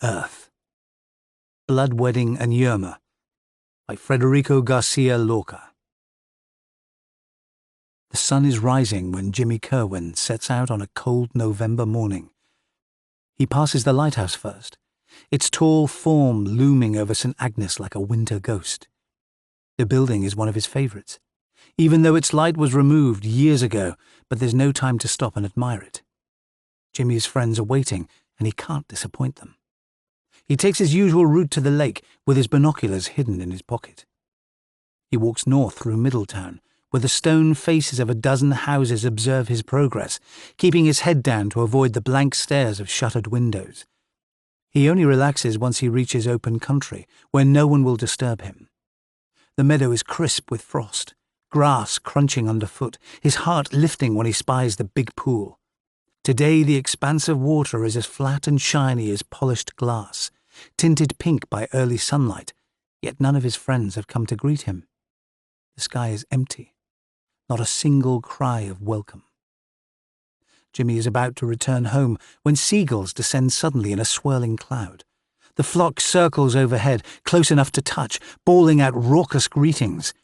Earth. Blood Wedding and Yerma by Federico Garcia Lorca. The sun is rising when Jimmy Kerwin sets out on a cold November morning. He passes the lighthouse first, its tall form looming over St. Agnes like a winter ghost. The building is one of his favourites, even though its light was removed years ago, but there's no time to stop and admire it. Jimmy's friends are waiting, and he can't disappoint them. He takes his usual route to the lake, with his binoculars hidden in his pocket. He walks north through Middletown, where the stone faces of a dozen houses observe his progress, keeping his head down to avoid the blank stares of shuttered windows. He only relaxes once he reaches open country, where no one will disturb him. The meadow is crisp with frost, grass crunching underfoot, his heart lifting when he spies the big pool. Today the expanse of water is as flat and shiny as polished glass, tinted pink by early sunlight, yet none of his friends have come to greet him. The sky is empty, not a single cry of welcome. Jimmy is about to return home when seagulls descend suddenly in a swirling cloud. The flock circles overhead, close enough to touch, bawling out raucous greetings.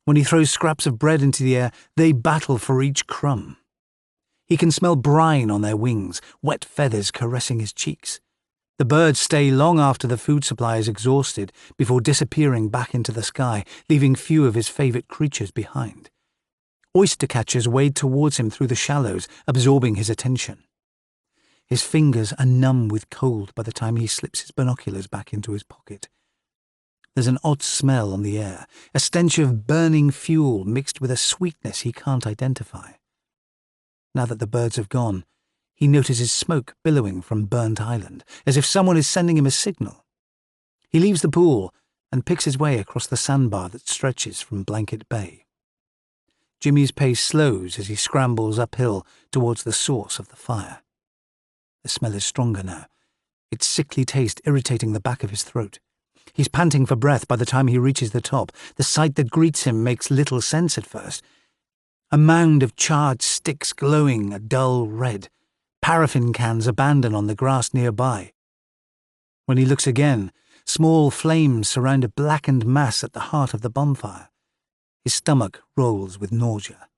When he throws scraps of bread into the air, they battle for each crumb. He can smell brine on their wings, wet feathers caressing his cheeks. The birds stay long after the food supply is exhausted before disappearing back into the sky, leaving few of his favourite creatures behind. Oyster catchers wade towards him through the shallows, absorbing his attention. His fingers are numb with cold by the time he slips his binoculars back into his pocket. There's an odd smell on the air, a stench of burning fuel mixed with a sweetness he can't identify. Now that the birds have gone, he notices smoke billowing from Burnt Island, as if someone is sending him a signal. He leaves the pool and picks his way across the sandbar that stretches from Blanket Bay. Jimmy's pace slows as he scrambles uphill towards the source of the fire. The smell is stronger now, its sickly taste irritating the back of his throat. He's panting for breath by the time he reaches the top. The sight that greets him makes little sense at first. A mound of charred sticks glowing a dull red, paraffin cans abandoned on the grass nearby. When he looks again, small flames surround a blackened mass at the heart of the bonfire. His stomach rolls with nausea.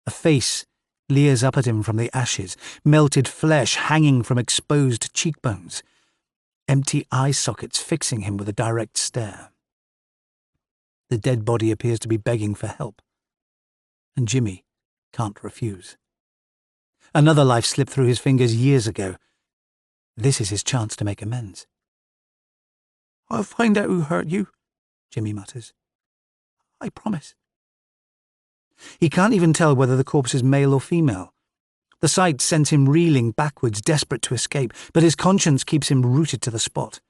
A face leers up at him from the ashes, melted flesh hanging from exposed cheekbones, empty eye sockets fixing him with a direct stare. The dead body appears to be begging for help, and Jimmy can't refuse. Another life slipped through his fingers years ago. This is his chance to make amends. "I'll find out who hurt you," Jimmy mutters. "I promise." He can't even tell whether the corpse is male or female. The sight sends him reeling backwards, desperate to escape, but his conscience keeps him rooted to the spot.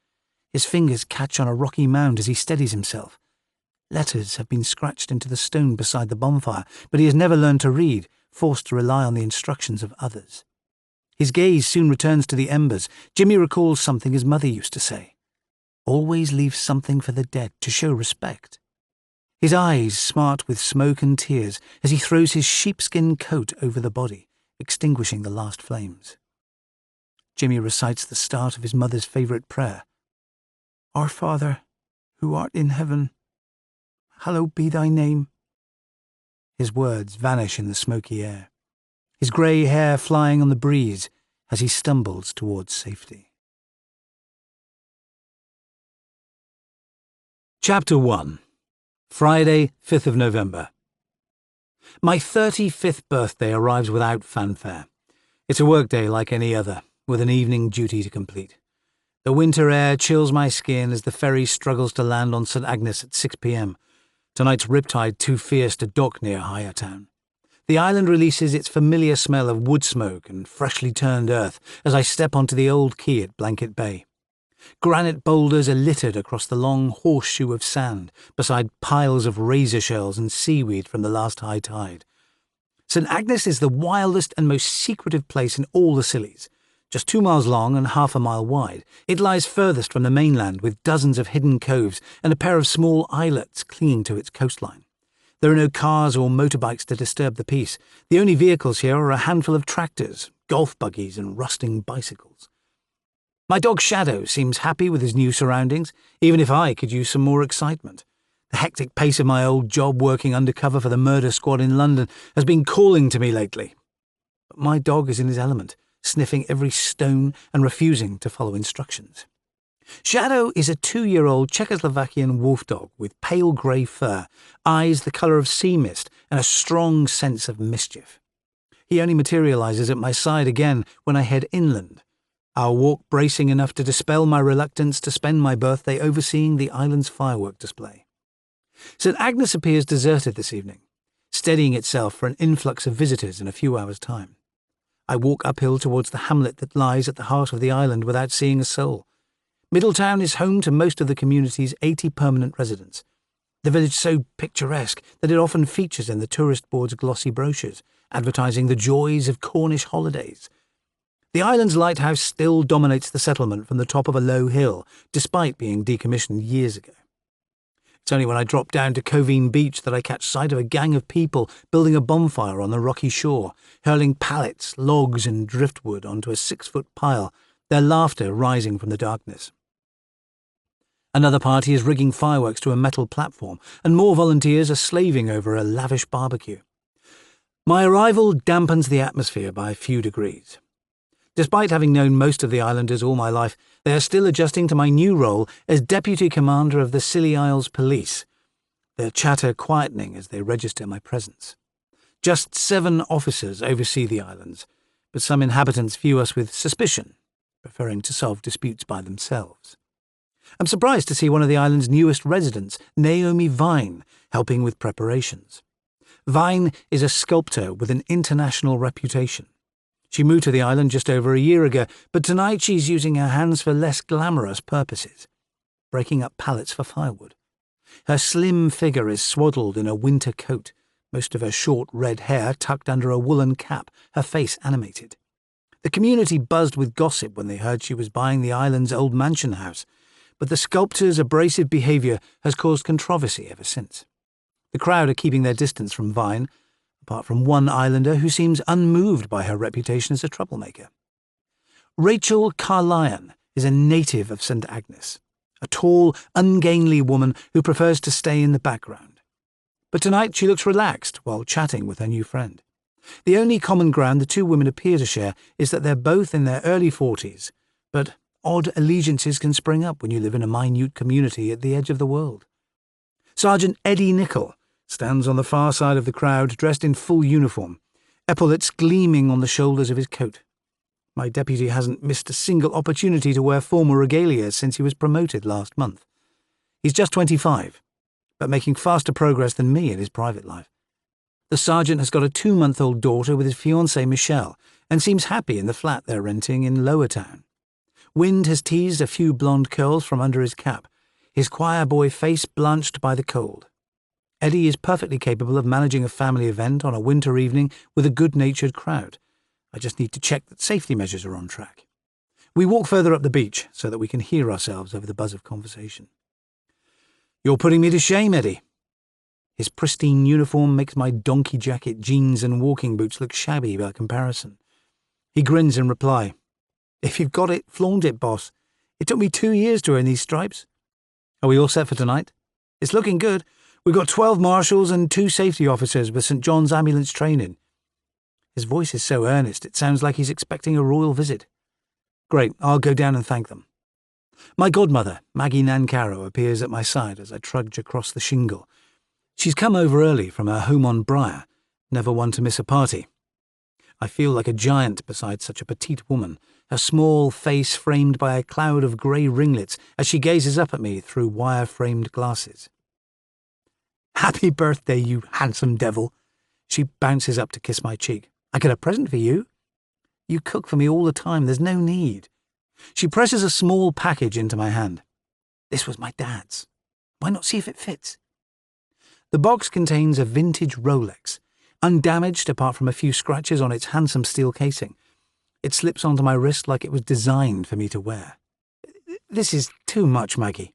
His fingers catch on a rocky mound as he steadies himself. Letters have been scratched into the stone beside the bonfire, but he has never learned to read, forced to rely on the instructions of others. His gaze soon returns to the embers. Jimmy recalls something his mother used to say: "Always leave something for the dead to show respect." His eyes smart with smoke and tears as he throws his sheepskin coat over the body, extinguishing the last flames. Jimmy recites the start of his mother's favourite prayer: "Our Father, who art in heaven, hallowed be thy name." His words vanish in the smoky air, his grey hair flying on the breeze as he stumbles towards safety. Chapter 1. Friday, 5th of November. My 35th birthday arrives without fanfare. It's a workday like any other, with an evening duty to complete. The winter air chills my skin as the ferry struggles to land on St. Agnes at 6 p.m. Tonight's riptide too fierce to dock near Highertown. The island releases its familiar smell of wood smoke and freshly turned earth as I step onto the old quay at Blanket Bay. Granite boulders are littered across the long horseshoe of sand, beside piles of razor shells and seaweed from the last high tide. St. Agnes is the wildest and most secretive place in all the Scillies. Just 2 miles long and half a mile wide, it lies furthest from the mainland with dozens of hidden coves and a pair of small islets clinging to its coastline. There are no cars or motorbikes to disturb the peace. The only vehicles here are a handful of tractors, golf buggies and rusting bicycles. My dog Shadow seems happy with his new surroundings, even if I could use some more excitement. The hectic pace of my old job working undercover for the murder squad in London has been calling to me lately. But my dog is in his element, sniffing every stone and refusing to follow instructions. Shadow is a 2-year-old Czechoslovakian wolf dog with pale grey fur, eyes the colour of sea mist, and a strong sense of mischief. He only materialises at my side again when I head inland, our walk bracing enough to dispel my reluctance to spend my birthday overseeing the island's firework display. St Agnes appears deserted this evening, steadying itself for an influx of visitors in a few hours' time. I walk uphill towards the hamlet that lies at the heart of the island without seeing a soul. Middletown is home to most of the community's 80 permanent residents. The village so picturesque that it often features in the tourist board's glossy brochures, advertising the joys of Cornish holidays. The island's lighthouse still dominates the settlement from the top of a low hill, despite being decommissioned years ago. It's only when I drop down to Coveen Beach that I catch sight of a gang of people building a bonfire on the rocky shore, hurling pallets, logs and driftwood onto a 6-foot pile, their laughter rising from the darkness. Another party is rigging fireworks to a metal platform, and more volunteers are slaving over a lavish barbecue. My arrival dampens the atmosphere by a few degrees. Despite having known most of the islanders all my life, they are still adjusting to my new role as Deputy Commander of the Scilly Isles Police, their chatter quietening as they register my presence. Just 7 officers oversee the islands, but some inhabitants view us with suspicion, preferring to solve disputes by themselves. I'm surprised to see one of the island's newest residents, Naomi Vine, helping with preparations. Vine is a sculptor with an international reputation. She moved to the island just over a year ago, but tonight she's using her hands for less glamorous purposes, breaking up pallets for firewood. Her slim figure is swaddled in a winter coat, most of her short red hair tucked under a woolen cap, her face animated. The community buzzed with gossip when they heard she was buying the island's old mansion house, but the sculptor's abrasive behaviour has caused controversy ever since. The crowd are keeping their distance from Vine, apart from one islander who seems unmoved by her reputation as a troublemaker. Rachel Carlyon is a native of St Agnes, a tall, ungainly woman who prefers to stay in the background. But tonight she looks relaxed while chatting with her new friend. The only common ground the two women appear to share is that they're both in their early 40s, but odd allegiances can spring up when you live in a minute community at the edge of the world. Sergeant Eddie Nichol stands on the far side of the crowd, dressed in full uniform, epaulets gleaming on the shoulders of his coat. My deputy hasn't missed a single opportunity to wear formal regalia since he was promoted last month. He's just 25, but making faster progress than me in his private life. The sergeant has got a 2-month-old daughter with his fiancée Michelle, and seems happy in the flat they're renting in Lower Town. Wind has teased a few blonde curls from under his cap, his choir boy face blanched by the cold. Eddie is perfectly capable of managing a family event on a winter evening with a good-natured crowd. I just need to check that safety measures are on track. We walk further up the beach so that we can hear ourselves over the buzz of conversation. "You're putting me to shame, Eddie." His pristine uniform makes my donkey jacket, jeans and walking boots look shabby by comparison. He grins in reply. "If you've got it, flaunt it, boss. It took me 2 years to earn these stripes. Are we all set for tonight? It's looking good. We've got 12 marshals and 2 safety officers with St John's ambulance training." His voice is so earnest it sounds like he's expecting a royal visit. "Great, I'll go down and thank them." My godmother, Maggie Nancaro, appears at my side as I trudge across the shingle. She's come over early from her home on Briar, never one to miss a party. I feel like a giant beside such a petite woman, her small face framed by a cloud of grey ringlets as she gazes up at me through wire-framed glasses. "Happy birthday, you handsome devil." She bounces up to kiss my cheek. "I got a present for you." "You cook for me all the time, there's no need." She presses a small package into my hand. "This was my dad's. Why not see if it fits?" The box contains a vintage Rolex, undamaged apart from a few scratches on its handsome steel casing. It slips onto my wrist like it was designed for me to wear. "This is too much, Maggie.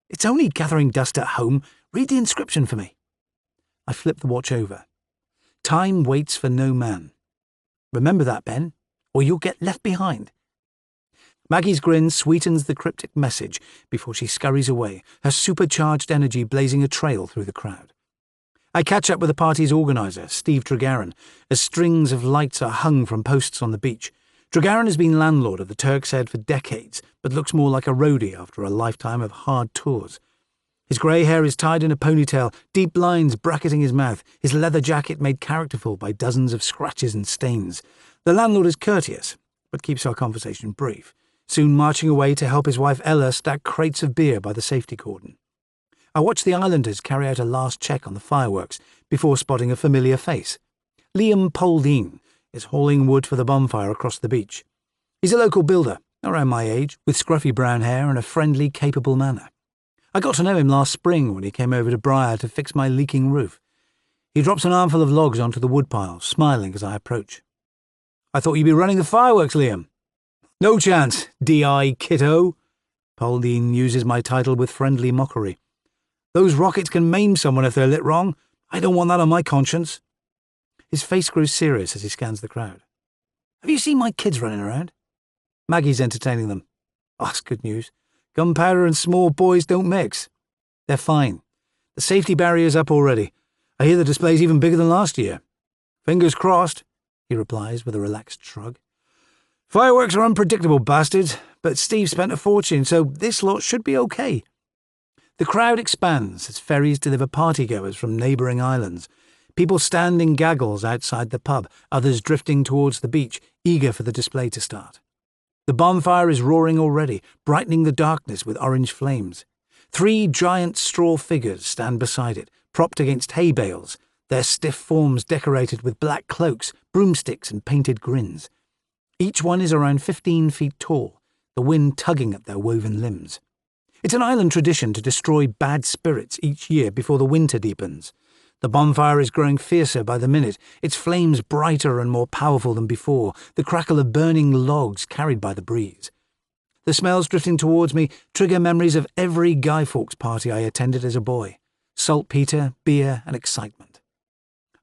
It's only gathering dust at home. Read the inscription for me." I flip the watch over. "Time waits for no man. Remember that, Ben, or you'll get left behind." Maggie's grin sweetens the cryptic message before she scurries away, her supercharged energy blazing a trail through the crowd. I catch up with the party's organiser, Steve Tregarin, as strings of lights are hung from posts on the beach. Tregarin has been landlord of the Turk's Head for decades, but looks more like a roadie after a lifetime of hard tours. His grey hair is tied in a ponytail, deep lines bracketing his mouth, his leather jacket made characterful by dozens of scratches and stains. The landlord is courteous, but keeps our conversation brief, soon marching away to help his wife Ella stack crates of beer by the safety cordon. I watch the islanders carry out a last check on the fireworks before spotting a familiar face. Liam Poldine is hauling wood for the bonfire across the beach. He's a local builder, around my age, with scruffy brown hair and a friendly, capable manner. I got to know him last spring when he came over to Briar to fix my leaking roof. He drops an armful of logs onto the woodpile, smiling as I approach. "I thought you'd be running the fireworks, Liam." "No chance, D.I. Kitto." Poldine uses my title with friendly mockery. "Those rockets can maim someone if they're lit wrong. I don't want that on my conscience." His face grows serious as he scans the crowd. "Have you seen my kids running around?" "Maggie's entertaining them." "Oh, that's good news. Gunpowder and small boys don't mix." "They're fine. The safety barrier's up already. I hear the display's even bigger than last year." "Fingers crossed," he replies with a relaxed shrug. "Fireworks are unpredictable bastards, but Steve spent a fortune, so this lot should be okay." The crowd expands as ferries deliver partygoers from neighbouring islands. People stand in gaggles outside the pub, others drifting towards the beach, eager for the display to start. The bonfire is roaring already, brightening the darkness with orange flames. 3 giant straw figures stand beside it, propped against hay bales, their stiff forms decorated with black cloaks, broomsticks and painted grins. Each one is around 15 feet tall, the wind tugging at their woven limbs. It's an island tradition to destroy bad spirits each year before the winter deepens. The bonfire is growing fiercer by the minute, its flames brighter and more powerful than before, the crackle of burning logs carried by the breeze. The smells drifting towards me trigger memories of every Guy Fawkes party I attended as a boy. Saltpeter, beer and excitement.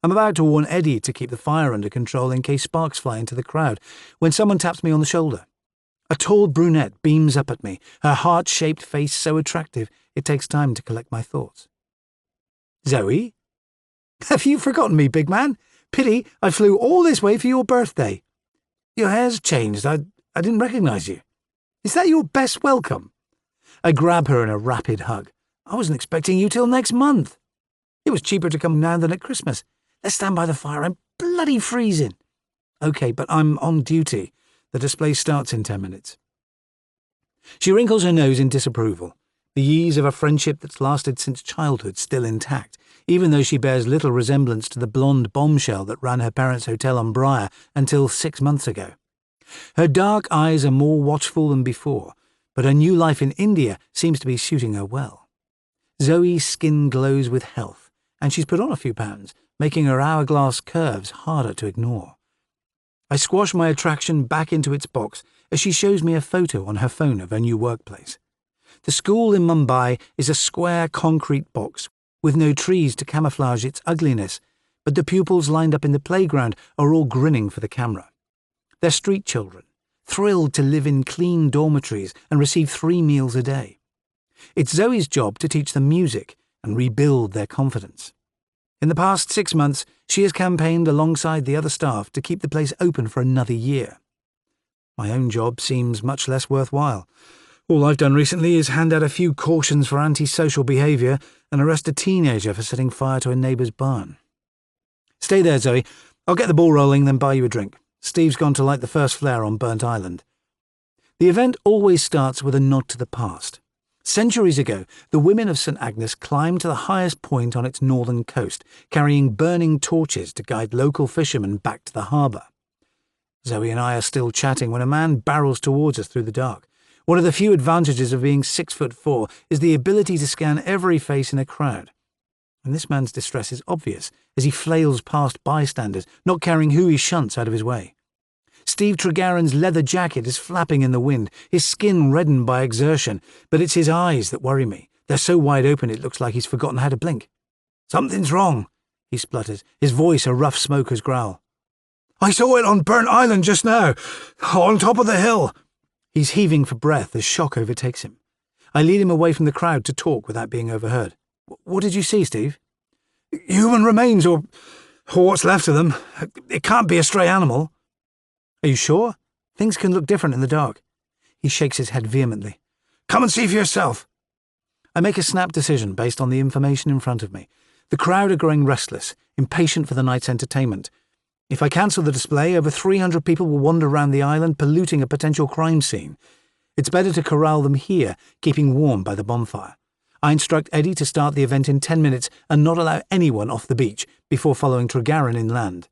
I'm about to warn Eddie to keep the fire under control in case sparks fly into the crowd, when someone taps me on the shoulder. A tall brunette beams up at me, her heart-shaped face so attractive it takes time to collect my thoughts. "Zoe? Have you forgotten me, big man? Pity I flew all this way for your birthday." "Your hair's changed. I didn't recognise you. Is that your best welcome?" I grab her in a rapid hug. "I wasn't expecting you till next month." "It was cheaper to come now than at Christmas. Let's stand by the fire. I'm bloody freezing." "Okay, but I'm on duty. The display starts in 10 minutes. She wrinkles her nose in disapproval, the ease of a friendship that's lasted since childhood still intact, even though she bears little resemblance to the blonde bombshell that ran her parents' hotel on Briar until 6 months ago. Her dark eyes are more watchful than before, but her new life in India seems to be suiting her well. Zoe's skin glows with health, and she's put on a few pounds, making her hourglass curves harder to ignore. I squash my attraction back into its box as she shows me a photo on her phone of her new workplace. The school in Mumbai is a square concrete box with no trees to camouflage its ugliness, but the pupils lined up in the playground are all grinning for the camera. They're street children, thrilled to live in clean dormitories and receive 3 meals a day. It's Zoe's job to teach them music and rebuild their confidence. In the past 6 months, she has campaigned alongside the other staff to keep the place open for another year. My own job seems much less worthwhile. All I've done recently is hand out a few cautions for antisocial behaviour and arrest a teenager for setting fire to a neighbour's barn. "Stay there, Zoe. I'll get the ball rolling, then buy you a drink. Steve's gone to light the first flare on Burnt Island." The event always starts with a nod to the past. Centuries ago, the women of St Agnes climbed to the highest point on its northern coast, carrying burning torches to guide local fishermen back to the harbour. Zoe and I are still chatting when a man barrels towards us through the dark. One of the few advantages of being 6'4" is the ability to scan every face in a crowd. And this man's distress is obvious as he flails past bystanders, not caring who he shunts out of his way. Steve Tregarin's leather jacket is flapping in the wind, his skin reddened by exertion, but it's his eyes that worry me. They're so wide open it looks like he's forgotten how to blink. "Something's wrong," he splutters, his voice a rough smoker's growl. "I saw it on Burnt Island just now, on top of the hill." He's heaving for breath as shock overtakes him. I lead him away from the crowd to talk without being overheard. What did you see, Steve? Human remains, or what's left of them. It can't be a stray animal. Are you sure? Things can look different in the dark. He shakes his head vehemently. Come and see for yourself. I make a snap decision based on the information in front of me. The crowd are growing restless, impatient for the night's entertainment. If I cancel the display, over 300 people will wander around the island, polluting a potential crime scene. It's better to corral them here, keeping warm by the bonfire. I instruct Eddie to start the event in 10 minutes and not allow anyone off the beach before following Tregarron inland.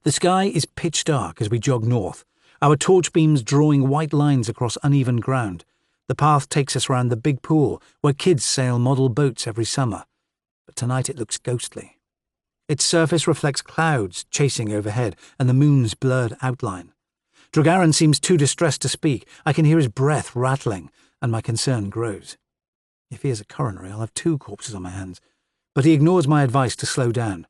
The sky is pitch dark as we jog north, our torch beams drawing white lines across uneven ground. The path takes us round the big pool, where kids sail model boats every summer. But tonight it looks ghostly. Its surface reflects clouds chasing overhead and the moon's blurred outline. Tregarron seems too distressed to speak. I can hear his breath rattling, and my concern grows. If he is a coronary, I'll have 2 corpses on my hands. But he ignores my advice to slow down.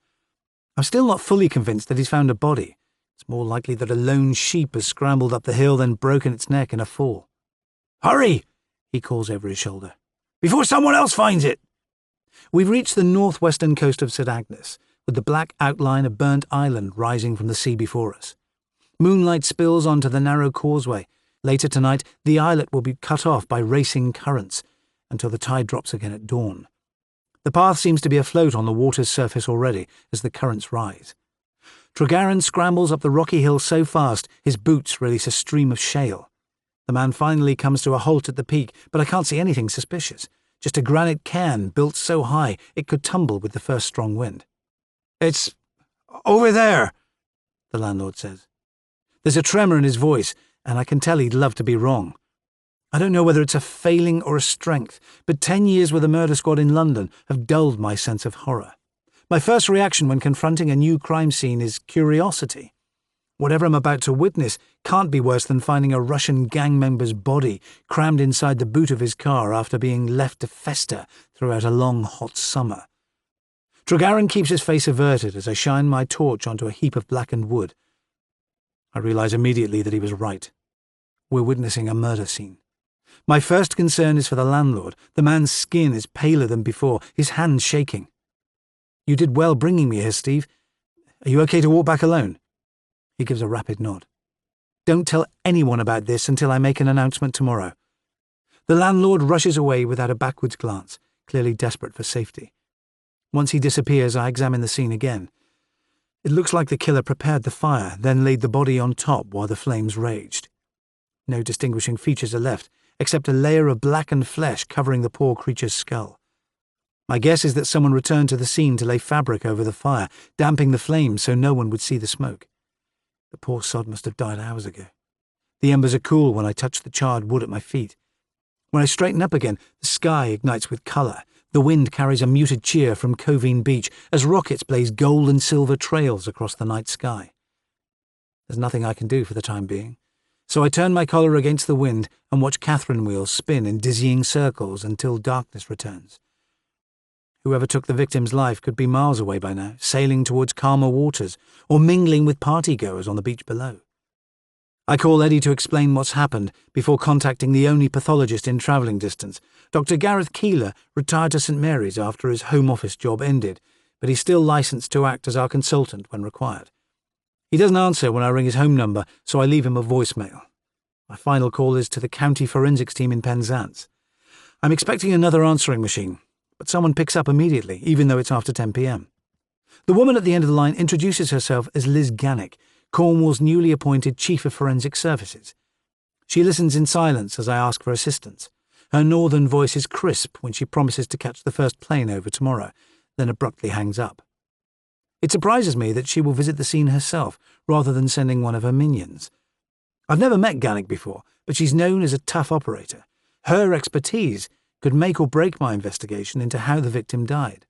I'm still not fully convinced that he's found a body. It's more likely that a lone sheep has scrambled up the hill, then broken its neck in a fall. Hurry! He calls over his shoulder. Before someone else finds it! We've reached the northwestern coast of St. Agnes, with the black outline of burnt island rising from the sea before us. Moonlight spills onto the narrow causeway. Later tonight, the islet will be cut off by racing currents, until the tide drops again at dawn. The path seems to be afloat on the water's surface already as the currents rise. Tregarron scrambles up the rocky hill so fast his boots release a stream of shale. The man finally comes to a halt at the peak, but I can't see anything suspicious. Just a granite cairn built so high it could tumble with the first strong wind. It's over there, the landlord says. There's a tremor in his voice, and I can tell he'd love to be wrong. I don't know whether it's a failing or a strength, but 10 years with a murder squad in London have dulled my sense of horror. My first reaction when confronting a new crime scene is curiosity. Whatever I'm about to witness can't be worse than finding a Russian gang member's body crammed inside the boot of his car after being left to fester throughout a long, hot summer. Tregarron keeps his face averted as I shine my torch onto a heap of blackened wood. I realize immediately that he was right. We're witnessing a murder scene. My first concern is for the landlord. The man's skin is paler than before, his hands shaking. You did well bringing me here, Steve. Are you okay to walk back alone? He gives a rapid nod. Don't tell anyone about this until I make an announcement tomorrow. The landlord rushes away without a backwards glance, clearly desperate for safety. Once he disappears, I examine the scene again. It looks like the killer prepared the fire, then laid the body on top while the flames raged. No distinguishing features are left, except a layer of blackened flesh covering the poor creature's skull. My guess is that someone returned to the scene to lay fabric over the fire, damping the flames so no one would see the smoke. The poor sod must have died hours ago. The embers are cool when I touch the charred wood at my feet. When I straighten up again, the sky ignites with colour. The wind carries a muted cheer from Covine Beach as rockets blaze gold and silver trails across the night sky. There's nothing I can do for the time being, so I turn my collar against the wind and watch Catherine wheels spin in dizzying circles until darkness returns. Whoever took the victim's life could be miles away by now, sailing towards calmer waters or mingling with partygoers on the beach below. I call Eddie to explain what's happened before contacting the only pathologist in travelling distance. Dr. Gareth Keeler retired to St. Mary's after his Home Office job ended, but he's still licensed to act as our consultant when required. He doesn't answer when I ring his home number, so I leave him a voicemail. My final call is to the county forensics team in Penzance. I'm expecting another answering machine, but someone picks up immediately, even though it's after 10 p.m. The woman at the end of the line introduces herself as Liz Gannick, Cornwall's newly appointed Chief of Forensic Services. She listens in silence as I ask for assistance. Her northern voice is crisp when she promises to catch the first plane over tomorrow, then abruptly hangs up. It surprises me that she will visit the scene herself, rather than sending one of her minions. I've never met Gannick before, but she's known as a tough operator. Her expertise could make or break my investigation into how the victim died.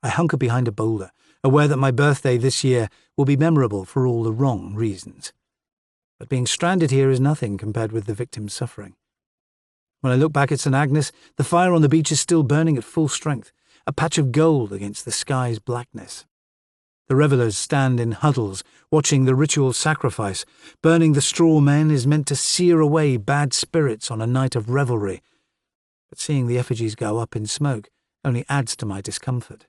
I hunker behind a boulder, aware that my birthday this year will be memorable for all the wrong reasons. But being stranded here is nothing compared with the victim's suffering. When I look back at St. Agnes, the fire on the beach is still burning at full strength, a patch of gold against the sky's blackness. The revellers stand in huddles, watching the ritual sacrifice. Burning the straw men is meant to sear away bad spirits on a night of revelry. But seeing the effigies go up in smoke only adds to my discomfort.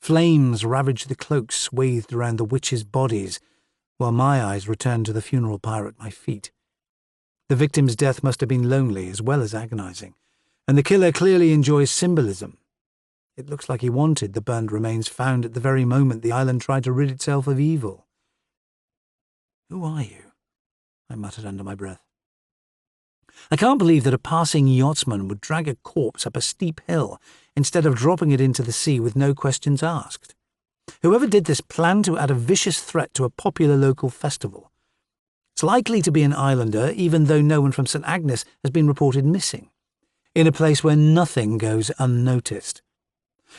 Flames ravage the cloaks swathed around the witches' bodies, while my eyes return to the funeral pyre at my feet. The victim's death must have been lonely as well as agonizing, and the killer clearly enjoys symbolism. It looks like he wanted the burned remains found at the very moment the island tried to rid itself of evil. "Who are you?" I muttered under my breath. I can't believe that a passing yachtsman would drag a corpse up a steep hill instead of dropping it into the sea with no questions asked. Whoever did this planned to add a vicious threat to a popular local festival. It's likely to be an islander, even though no one from St. Agnes has been reported missing, in a place where nothing goes unnoticed.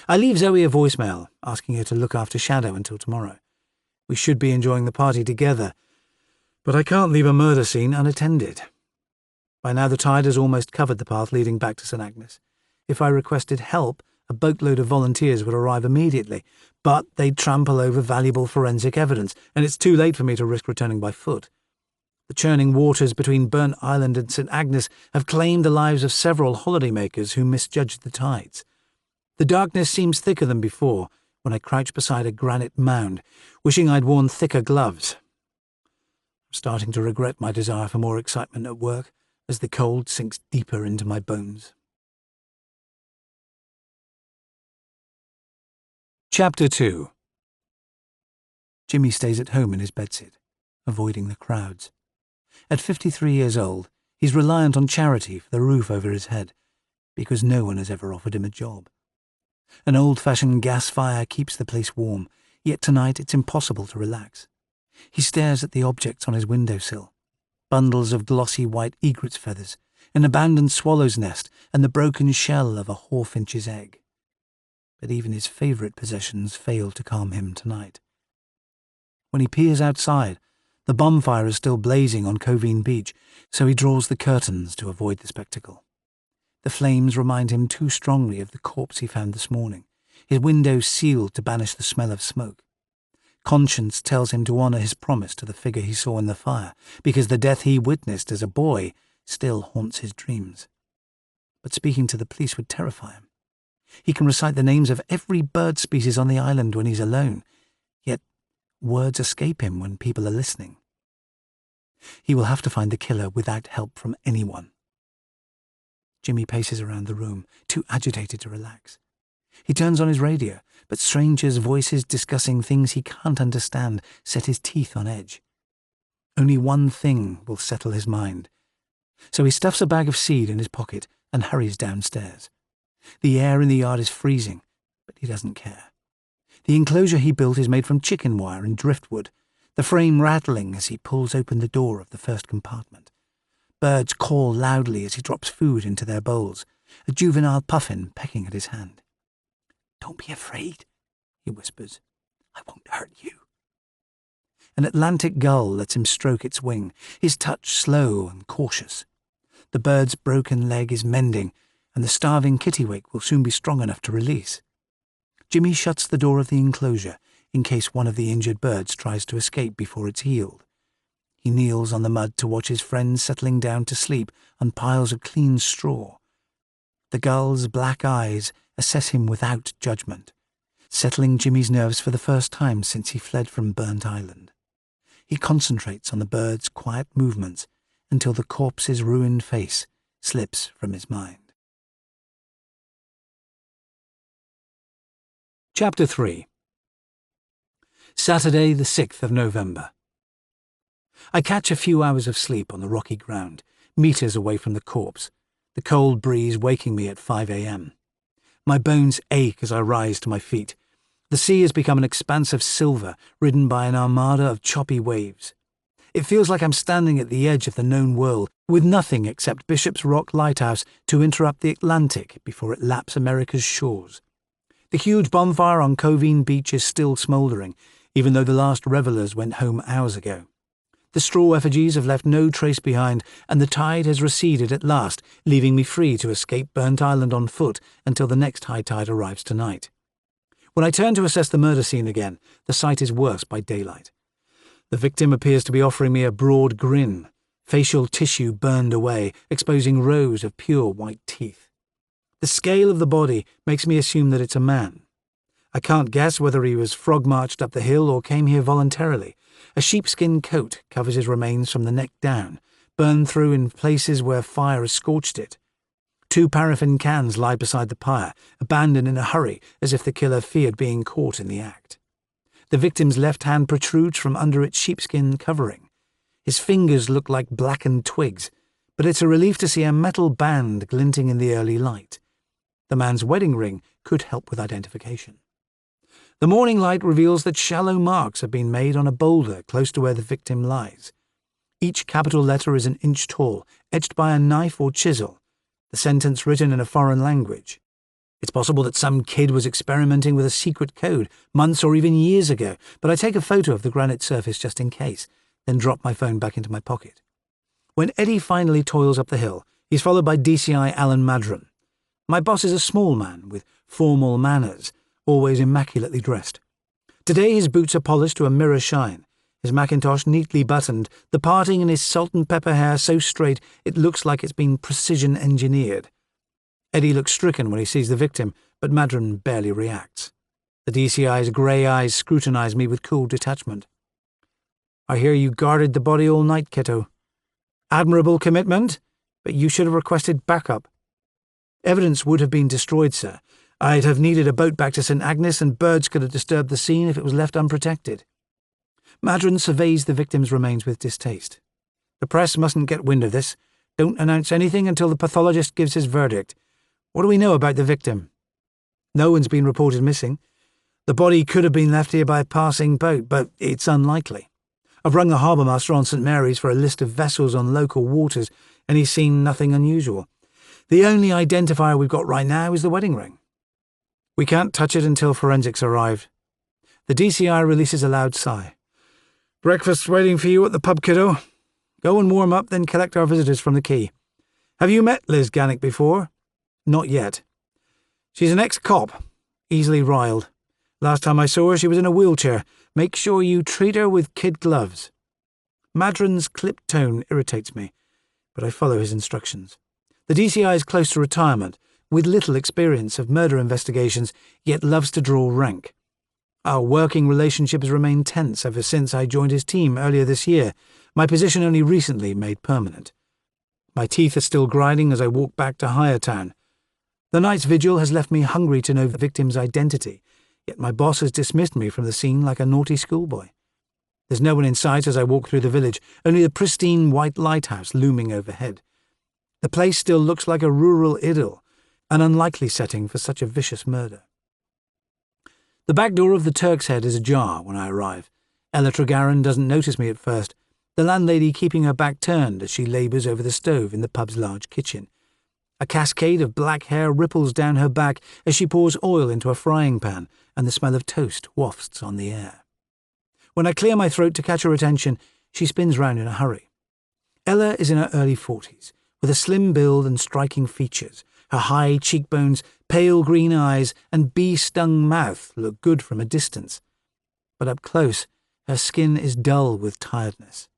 I leave Zoe a voicemail, asking her to look after Shadow until tomorrow. We should be enjoying the party together, but I can't leave a murder scene unattended. By now the tide has almost covered the path leading back to St. Agnes. If I requested help, a boatload of volunteers would arrive immediately, but they'd trample over valuable forensic evidence, and it's too late for me to risk returning by foot. The churning waters between Burnt Island and St. Agnes have claimed the lives of several holidaymakers who misjudged the tides. The darkness seems thicker than before when I crouch beside a granite mound, wishing I'd worn thicker gloves. I'm starting to regret my desire for more excitement at work as the cold sinks deeper into my bones. Chapter 2. Jimmy stays at home in his bedsit, avoiding the crowds. At 53 years old, he's reliant on charity for the roof over his head, because no one has ever offered him a job. An old-fashioned gas fire keeps the place warm, yet tonight it's impossible to relax. He stares at the objects on his windowsill, bundles of glossy white egret's feathers, an abandoned swallow's nest, and the broken shell of a hawfinch's egg. But even his favourite possessions fail to calm him tonight. When he peers outside, the bonfire is still blazing on Coveen Beach, so he draws the curtains to avoid the spectacle. The flames remind him too strongly of the corpse he found this morning, his window sealed to banish the smell of smoke. Conscience tells him to honour his promise to the figure he saw in the fire, because the death he witnessed as a boy still haunts his dreams. But speaking to the police would terrify him. He can recite the names of every bird species on the island when he's alone, yet words escape him when people are listening. He will have to find the killer without help from anyone. Jimmy paces around the room, too agitated to relax. He turns on his radio, but strangers' voices discussing things he can't understand set his teeth on edge. Only one thing will settle his mind. So he stuffs a bag of seed in his pocket and hurries downstairs. The air in the yard is freezing, but he doesn't care. The enclosure he built is made from chicken wire and driftwood, the frame rattling as he pulls open the door of the first compartment. Birds call loudly as he drops food into their bowls, a juvenile puffin pecking at his hand. "Don't be afraid," he whispers. "I won't hurt you." An Atlantic gull lets him stroke its wing, his touch slow and cautious. The bird's broken leg is mending, and the starving kittiwake will soon be strong enough to release. Jimmy shuts the door of the enclosure in case one of the injured birds tries to escape before it's healed. He kneels on the mud to watch his friends settling down to sleep on piles of clean straw. The gull's black eyes assess him without judgment, settling Jimmy's nerves for the first time since he fled from Burnt Island. He concentrates on the bird's quiet movements until the corpse's ruined face slips from his mind. Chapter 3. Saturday, the 6th of November. I catch a few hours of sleep on the rocky ground, meters away from the corpse, the cold breeze waking me at 5 a.m. My bones ache as I rise to my feet. The sea has become an expanse of silver, ridden by an armada of choppy waves. It feels like I'm standing at the edge of the known world, with nothing except Bishop's Rock Lighthouse to interrupt the Atlantic before it laps America's shores. The huge bonfire on Coveen Beach is still smouldering, even though the last revellers went home hours ago. The straw effigies have left no trace behind, and the tide has receded at last, leaving me free to escape Burnt Island on foot until the next high tide arrives tonight. When I turn to assess the murder scene again, the sight is worse by daylight. The victim appears to be offering me a broad grin, facial tissue burned away, exposing rows of pure white teeth. The scale of the body makes me assume that it's a man. I can't guess whether he was frog-marched up the hill or came here voluntarily. A sheepskin coat covers his remains from the neck down, burned through in places where fire has scorched it. 2 paraffin cans lie beside the pyre, abandoned in a hurry, as if the killer feared being caught in the act. The victim's left hand protrudes from under its sheepskin covering. His fingers look like blackened twigs, but it's a relief to see a metal band glinting in the early light. The man's wedding ring could help with identification. The morning light reveals that shallow marks have been made on a boulder close to where the victim lies. Each capital letter is an inch tall, etched by a knife or chisel, the sentence written in a foreign language. It's possible that some kid was experimenting with a secret code months or even years ago, but I take a photo of the granite surface just in case, then drop my phone back into my pocket. When Eddie finally toils up the hill, he's followed by DCI Alan Madron. My boss is a small man with formal manners, always immaculately dressed. Today his boots are polished to a mirror shine, his Macintosh neatly buttoned, the parting in his salt and pepper hair so straight it looks like it's been precision engineered. Eddie looks stricken when he sees the victim, but Madron barely reacts. The DCI's grey eyes scrutinize me with cool detachment. I hear you guarded the body all night, Kitto. Admirable commitment, but you should have requested backup. Evidence would have been destroyed, sir. I'd have needed a boat back to St. Agnes, and birds could have disturbed the scene if it was left unprotected. Madron surveys the victim's remains with distaste. The press mustn't get wind of this. Don't announce anything until the pathologist gives his verdict. What do we know about the victim? No one's been reported missing. The body could have been left here by a passing boat, but it's unlikely. I've rung the harbour master on St. Mary's for a list of vessels on local waters, and he's seen nothing unusual. The only identifier we've got right now is the wedding ring. We can't touch it until forensics arrive. The DCI releases a loud sigh. Breakfast's waiting for you at the pub, kiddo. Go and warm up, then collect our visitors from the quay. Have you met Liz Gannick before? Not yet. She's an ex-cop, easily riled. Last time I saw her, she was in a wheelchair. Make sure you treat her with kid gloves. Madron's clipped tone irritates me, but I follow his instructions. The DCI is close to retirement, with little experience of murder investigations, yet loves to draw rank. Our working relationship has remained tense ever since I joined his team earlier this year, my position only recently made permanent. My teeth are still grinding as I walk back to Higher Town. The night's vigil has left me hungry to know the victim's identity, yet my boss has dismissed me from the scene like a naughty schoolboy. There's no one in sight as I walk through the village, only the pristine white lighthouse looming overhead. The place still looks like a rural idyll, an unlikely setting for such a vicious murder. The back door of the Turk's Head is ajar when I arrive. Ella Tregarron doesn't notice me at first, the landlady keeping her back turned as she labours over the stove in the pub's large kitchen. A cascade of black hair ripples down her back as she pours oil into a frying pan, and the smell of toast wafts on the air. When I clear my throat to catch her attention, she spins round in a hurry. Ella is in her early 40s, with a slim build and striking features. Her high cheekbones, pale green eyes, and bee-stung mouth look good from a distance. But up close, her skin is dull with tiredness.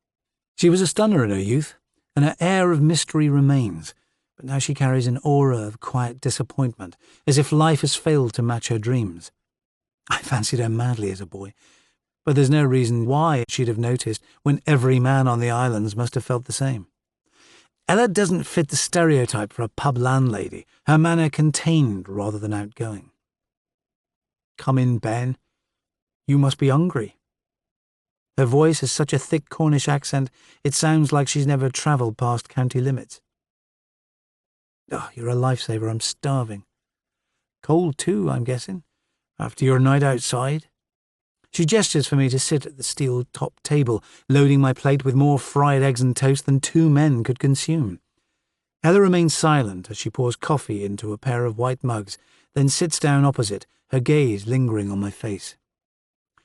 She was a stunner in her youth, and her air of mystery remains, but now she carries an aura of quiet disappointment, as if life has failed to match her dreams. I fancied her madly as a boy, but there's no reason why she'd have noticed when every man on the islands must have felt the same. Ella doesn't fit the stereotype for a pub landlady, her manner contained rather than outgoing. Come in, Ben. You must be hungry. Her voice has such a thick Cornish accent, it sounds like she's never travelled past county limits. Oh, you're a lifesaver, I'm starving. Cold too, I'm guessing, after your night outside. She gestures for me to sit at the steel-topped table, loading my plate with more fried eggs and toast than 2 men could consume. Ella remains silent as she pours coffee into a pair of white mugs, then sits down opposite, her gaze lingering on my face.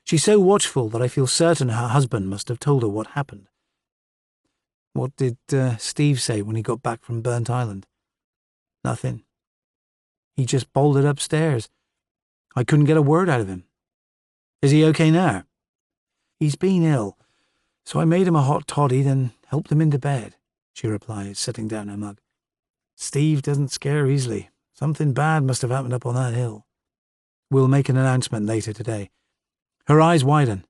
She's so watchful that I feel certain her husband must have told her what happened. What did Steve say when he got back from Burnt Island? Nothing. He just bolted upstairs. I couldn't get a word out of him. Is he okay now? He's been ill, so I made him a hot toddy, then helped him into bed, she replied, setting down her mug. Steve doesn't scare easily. Something bad must have happened up on that hill. We'll make an announcement later today. Her eyes widen.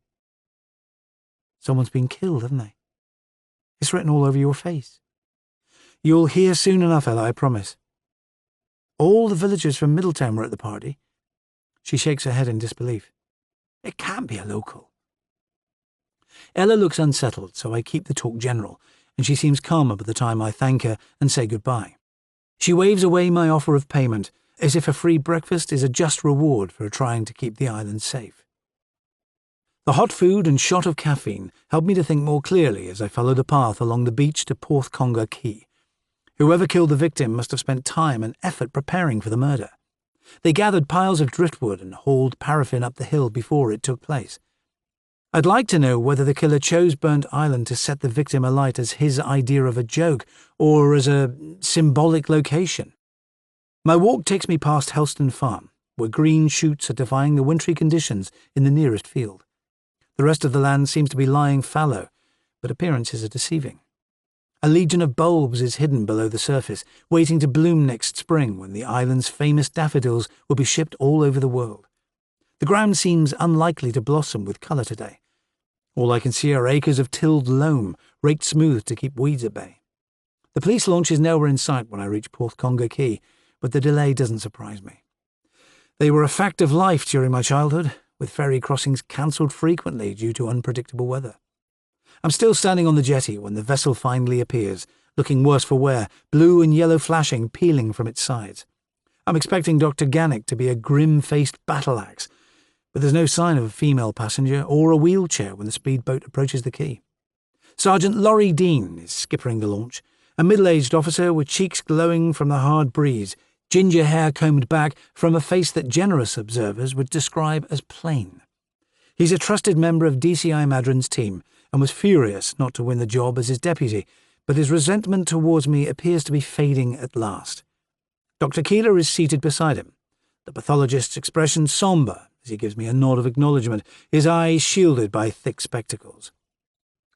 Someone's been killed, haven't they? It's written all over your face. You'll hear soon enough, Ella, I promise. All the villagers from Middletown were at the party. She shakes her head in disbelief. It can't be a local. Ella looks unsettled, so I keep the talk general, and she seems calmer by the time I thank her and say goodbye. She waves away my offer of payment, as if a free breakfast is a just reward for trying to keep the island safe. The hot food and shot of caffeine helped me to think more clearly as I followed a path along the beach to Porthconga Quay. Whoever killed the victim must have spent time and effort preparing for the murder. They gathered piles of driftwood and hauled paraffin up the hill before it took place. I'd like to know whether the killer chose Burnt Island to set the victim alight as his idea of a joke or as a symbolic location. My walk takes me past Helston Farm, where green shoots are defying the wintry conditions in the nearest field. The rest of the land seems to be lying fallow, but appearances are deceiving. A legion of bulbs is hidden below the surface, waiting to bloom next spring when the island's famous daffodils will be shipped all over the world. The ground seems unlikely to blossom with colour today. All I can see are acres of tilled loam, raked smooth to keep weeds at bay. The police launch is nowhere in sight when I reach Porthconga Quay, but the delay doesn't surprise me. They were a fact of life during my childhood, with ferry crossings cancelled frequently due to unpredictable weather. I'm still standing on the jetty when the vessel finally appears, looking worse for wear, blue and yellow flashing peeling from its sides. I'm expecting Dr. Gannick to be a grim-faced battle-axe, but there's no sign of a female passenger or a wheelchair when the speedboat approaches the quay. Sergeant Laurie Dean is skippering the launch, a middle-aged officer with cheeks glowing from the hard breeze, ginger hair combed back from a face that generous observers would describe as plain. He's a trusted member of DCI Madron's team and was furious not to win the job as his deputy, but his resentment towards me appears to be fading at last. Dr. Keeler is seated beside him, the pathologist's expression sombre as he gives me a nod of acknowledgement, his eyes shielded by thick spectacles.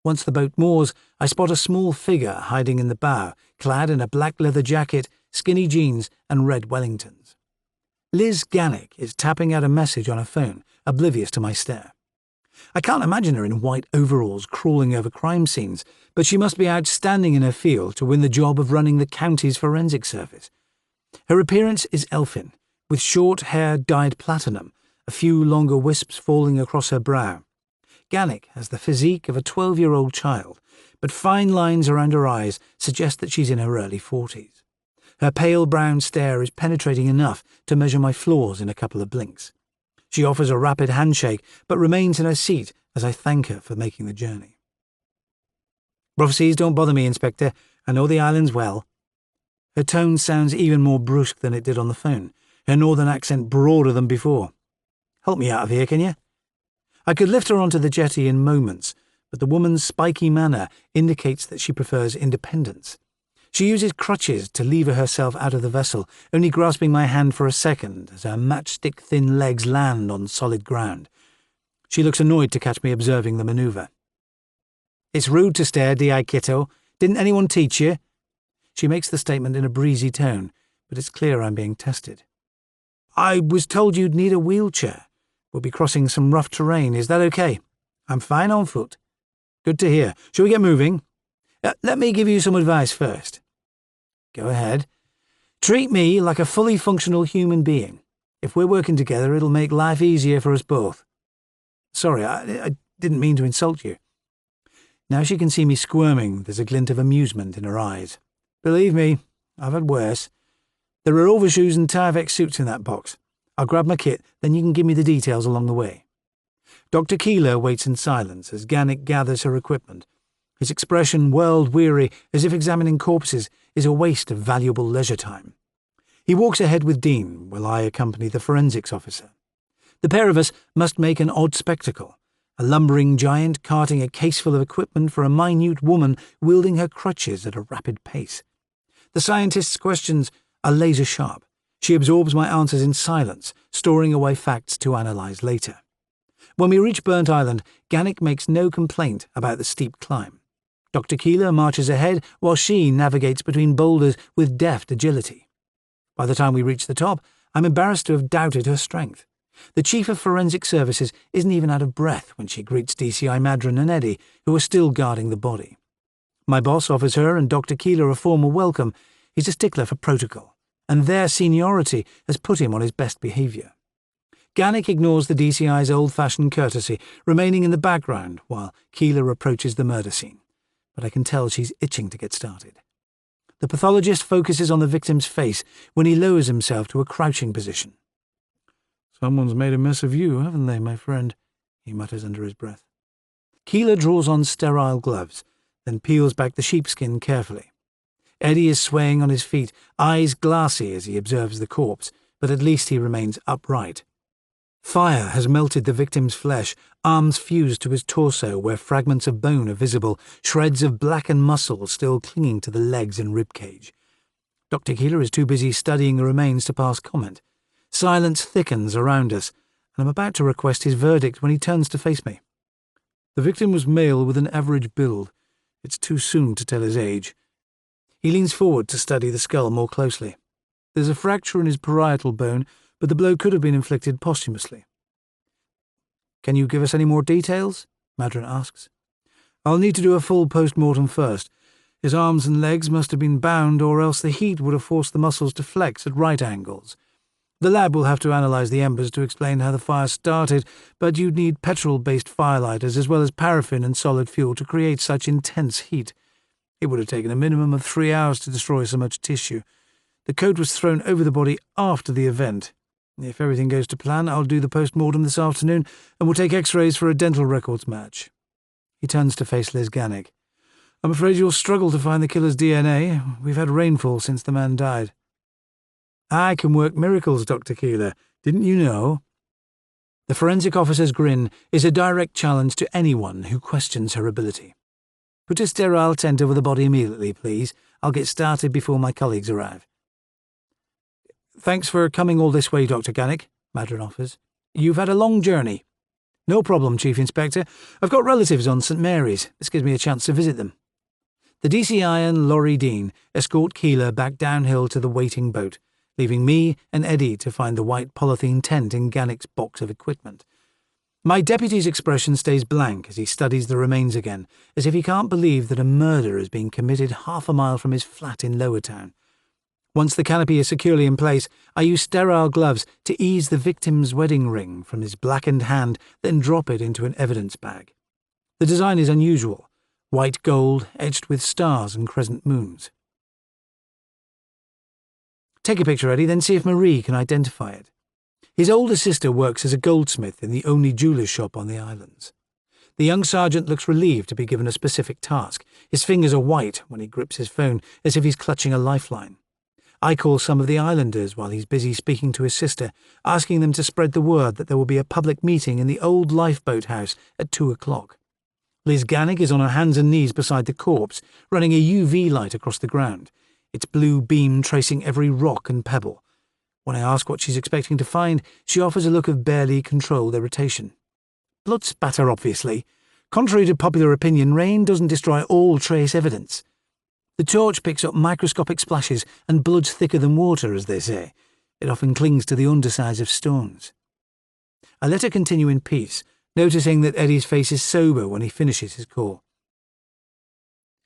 Once the boat moors, I spot a small figure hiding in the bow, clad in a black leather jacket, skinny jeans and red Wellingtons. Liz Gannick is tapping out a message on her phone, oblivious to my stare. I can't imagine her in white overalls crawling over crime scenes, but she must be outstanding in her field to win the job of running the county's forensic service. Her appearance is elfin, with short hair dyed platinum, a few longer wisps falling across her brow. Gannick has the physique of a 12-year-old child, but fine lines around her eyes suggest that she's in her early 40s. Her pale brown stare is penetrating enough to measure my flaws in a couple of blinks. She offers a rapid handshake, but remains in her seat as I thank her for making the journey. Rough seas don't bother me, Inspector. I know the islands well. Her tone sounds even more brusque than it did on the phone, her northern accent broader than before. Help me out of here, can you? I could lift her onto the jetty in moments, but the woman's spiky manner indicates that she prefers independence. She uses crutches to lever herself out of the vessel, only grasping my hand for a second as her matchstick-thin legs land on solid ground. She looks annoyed to catch me observing the manoeuvre. It's rude to stare, D.I. Kitto. Didn't anyone teach you? She makes the statement in a breezy tone, but it's clear I'm being tested. I was told you'd need a wheelchair. We'll be crossing some rough terrain. Is that okay? I'm fine on foot. Good to hear. Shall we get moving? Let me give you some advice first. Go ahead. Treat me like a fully functional human being. If we're working together, it'll make life easier for us both. Sorry, I didn't mean to insult you. Now she can see me squirming. There's a glint of amusement in her eyes. Believe me, I've had worse. There are overshoes and Tyvek suits in that box. I'll grab my kit, then you can give me the details along the way. Dr. Keeler waits in silence as Gannick gathers her equipment. His expression world-weary, as if examining corpses, is a waste of valuable leisure time. He walks ahead with Dean, while I accompany the forensics officer. The pair of us must make an odd spectacle, a lumbering giant carting a caseful of equipment for a minute woman wielding her crutches at a rapid pace. The scientist's questions are laser-sharp. She absorbs my answers in silence, storing away facts to analyse later. When we reach Burnt Island, Gannick makes no complaint about the steep climb. Dr. Keeler marches ahead while she navigates between boulders with deft agility. By the time we reach the top, I'm embarrassed to have doubted her strength. The Chief of Forensic Services isn't even out of breath when she greets DCI Madron and Eddie, who are still guarding the body. My boss offers her and Dr. Keeler a formal welcome. He's a stickler for protocol, and their seniority has put him on his best behaviour. Gannick ignores the DCI's old-fashioned courtesy, remaining in the background while Keeler approaches the murder scene. But I can tell she's itching to get started. The pathologist focuses on the victim's face when he lowers himself to a crouching position. "Someone's made a mess of you, haven't they, my friend?" he mutters under his breath. Keeler draws on sterile gloves, then peels back the sheepskin carefully. Eddie is swaying on his feet, eyes glassy as he observes the corpse, but at least he remains upright. Fire has melted the victim's flesh, arms fused to his torso where fragments of bone are visible, shreds of blackened muscle still clinging to the legs and ribcage. Dr. Keeler is too busy studying the remains to pass comment. Silence thickens around us, and I'm about to request his verdict when he turns to face me. "The victim was male with an average build. It's too soon to tell his age." He leans forward to study the skull more closely. There's a fracture in his parietal bone, but the blow could have been inflicted posthumously. "Can you give us any more details?" Madron asks. "I'll need to do a full post-mortem first. His arms and legs must have been bound, or else the heat would have forced the muscles to flex at right angles. The lab will have to analyse the embers to explain how the fire started, but you'd need petrol-based firelighters as well as paraffin and solid fuel to create such intense heat. It would have taken a minimum of 3 hours to destroy so much tissue. The coat was thrown over the body after the event. If everything goes to plan, I'll do the post-mortem this afternoon, and we'll take x-rays for a dental records match." He turns to face Liz Gannick. "I'm afraid you'll struggle to find the killer's DNA. We've had rainfall since the man died." "I can work miracles, Dr. Keeler. Didn't you know?" The forensic officer's grin is a direct challenge to anyone who questions her ability. "Put a sterile tent over the body immediately, please. I'll get started before my colleagues arrive." "Thanks for coming all this way, Dr. Gannick," Madron offers. "You've had a long journey." "No problem, Chief Inspector. I've got relatives on St. Mary's. This gives me a chance to visit them." The DCI and Laurie Dean escort Keeler back downhill to the waiting boat, leaving me and Eddie to find the white polythene tent in Gannick's box of equipment. My deputy's expression stays blank as he studies the remains again, as if he can't believe that a murder is being committed half a mile from his flat in Lower Town. Once the canopy is securely in place, I use sterile gloves to ease the victim's wedding ring from his blackened hand, then drop it into an evidence bag. The design is unusual, white gold etched with stars and crescent moons. "Take a picture, Eddie, then see if Marie can identify it." His older sister works as a goldsmith in the only jeweller's shop on the islands. The young sergeant looks relieved to be given a specific task. His fingers are white when he grips his phone, as if he's clutching a lifeline. I call some of the islanders while he's busy speaking to his sister, asking them to spread the word that there will be a public meeting in the old lifeboat house at 2 o'clock. Liz Gannick is on her hands and knees beside the corpse, running a UV light across the ground, its blue beam tracing every rock and pebble. When I ask what she's expecting to find, she offers a look of barely controlled irritation. "Blood spatter, obviously. Contrary to popular opinion, rain doesn't destroy all trace evidence. The torch picks up microscopic splashes, and blood's thicker than water, as they say. It often clings to the undersides of stones." I let her continue in peace, noticing that Eddie's face is sober when he finishes his call.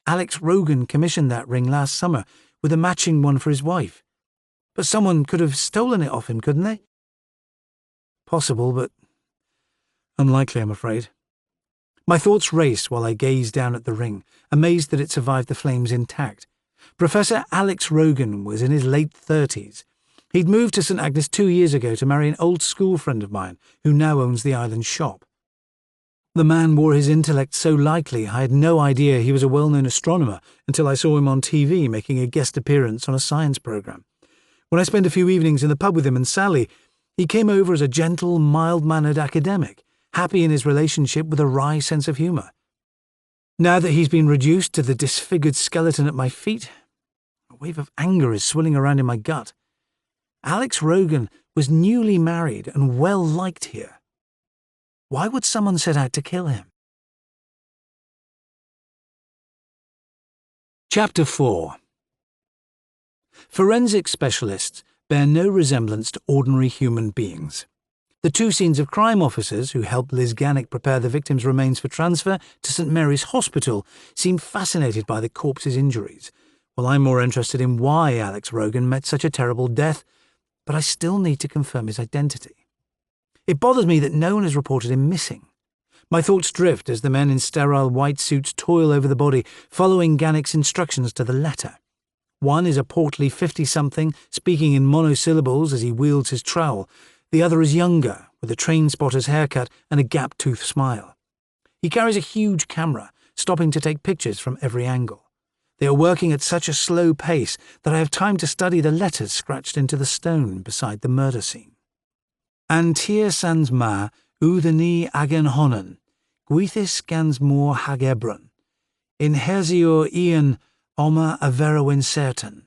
"Alex Rogan commissioned that ring last summer with a matching one for his wife. But someone could have stolen it off him, couldn't they?" "Possible, but unlikely, I'm afraid." My thoughts race while I gaze down at the ring, amazed that it survived the flames intact. Professor Alex Rogan was in his late 30s. He'd moved to St. Agnes 2 years ago to marry an old school friend of mine, who now owns the island shop. The man wore his intellect so lightly I had no idea he was a well-known astronomer until I saw him on TV making a guest appearance on a science program. When I spent a few evenings in the pub with him and Sally, he came over as a gentle, mild-mannered academic, happy in his relationship with a wry sense of humour. Now that he's been reduced to the disfigured skeleton at my feet, a wave of anger is swirling around in my gut. Alex Rogan was newly married and well liked here. Why would someone set out to kill him? Chapter 4. Forensic specialists bear no resemblance to ordinary human beings. The two scenes of crime officers who helped Liz Gannick prepare the victim's remains for transfer to St Mary's Hospital seem fascinated by the corpse's injuries, while I'm more interested in why Alex Rogan met such a terrible death, but I still need to confirm his identity. It bothers me that no one has reported him missing. My thoughts drift as the men in sterile white suits toil over the body, following Gannick's instructions to the letter. One is a portly 50-something, speaking in monosyllables as he wields his trowel. The other is younger, with a train spotter's haircut and a gap-toothed smile. He carries a huge camera, stopping to take pictures from every angle. They are working at such a slow pace that I have time to study the letters scratched into the stone beside the murder scene. Antir sans ma, uthani agen honnen, gwythis gans mor hagebron, in herzior ian oma averowin certain.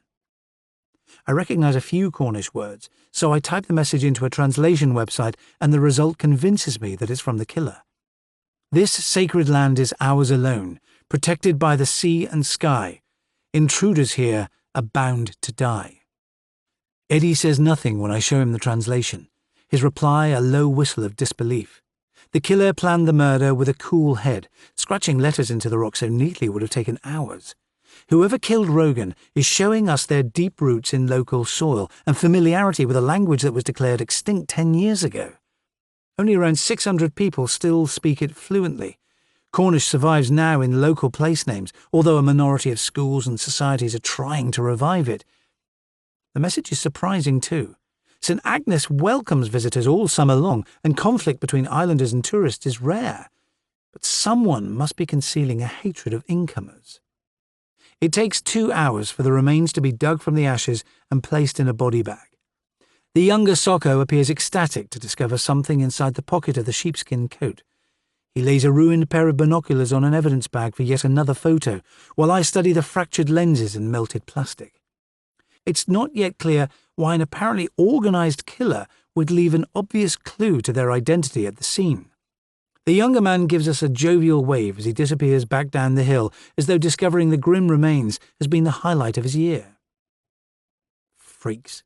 I recognize a few Cornish words, so I type the message into a translation website and the result convinces me that it's from the killer. This sacred land is ours alone, protected by the sea and sky. Intruders here are bound to die. Eddie says nothing when I show him the translation. His reply a low whistle of disbelief. The killer planned the murder with a cool head. Scratching letters into the rock so neatly would have taken hours. Whoever killed Rogan is showing us their deep roots in local soil and familiarity with a language that was declared extinct 10 years ago. Only around 600 people still speak it fluently. Cornish survives now in local place names, although a minority of schools and societies are trying to revive it. The message is surprising too. St Agnes welcomes visitors all summer long, and conflict between islanders and tourists is rare. But someone must be concealing a hatred of incomers. It takes 2 hours for the remains to be dug from the ashes and placed in a body bag. The younger Socko appears ecstatic to discover something inside the pocket of the sheepskin coat. He lays a ruined pair of binoculars on an evidence bag for yet another photo, while I study the fractured lenses and melted plastic. It's not yet clear why an apparently organised killer would leave an obvious clue to their identity at the scene. The younger man gives us a jovial wave as he disappears back down the hill, as though discovering the grim remains has been the highlight of his year. Freaks,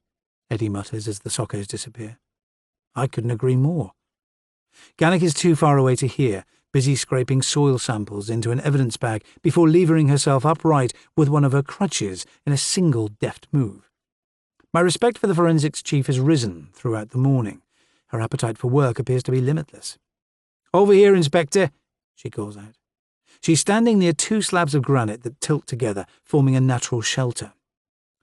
Eddie mutters as the Sockos disappear. I couldn't agree more. Gannick is too far away to hear, busy scraping soil samples into an evidence bag before levering herself upright with one of her crutches in a single deft move. My respect for the forensics chief has risen throughout the morning. Her appetite for work appears to be limitless. "Over here, Inspector," she calls out. She's standing near 2 slabs of granite that tilt together, forming a natural shelter.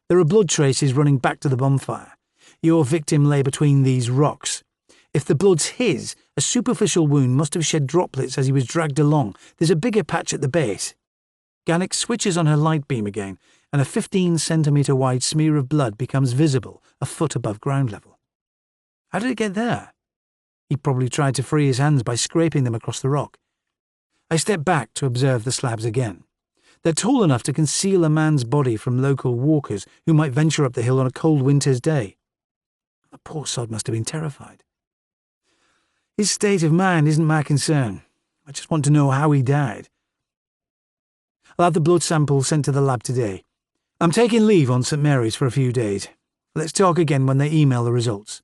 There are blood traces running back to the bonfire. Your victim lay between these rocks. If the blood's his, a superficial wound must have shed droplets as he was dragged along. There's a bigger patch at the base. Gannick switches on her light beam again, and a 15-centimetre wide smear of blood becomes visible a foot above ground level. How did it get there? He probably tried to free his hands by scraping them across the rock. I step back to observe the slabs again. They're tall enough to conceal a man's body from local walkers who might venture up the hill on a cold winter's day. The poor sod must have been terrified. His state of mind isn't my concern. I just want to know how he died. I'll have the blood sample sent to the lab today. I'm taking leave on St Mary's for a few days. Let's talk again when they email the results.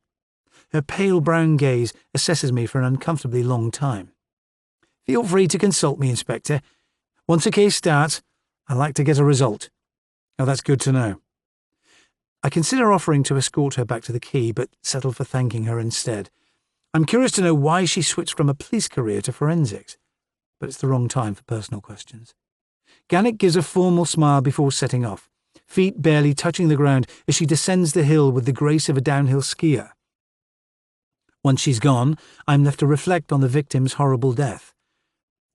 Her pale brown gaze assesses me for an uncomfortably long time. Feel free to consult me, Inspector. Once a case starts, I like to get a result. Oh, that's good to know. I consider offering to escort her back to the quay, but settle for thanking her instead. I'm curious to know why she switched from a police career to forensics, but it's the wrong time for personal questions. Gannick gives a formal smile before setting off, feet barely touching the ground as she descends the hill with the grace of a downhill skier. Once she's gone, I'm left to reflect on the victim's horrible death.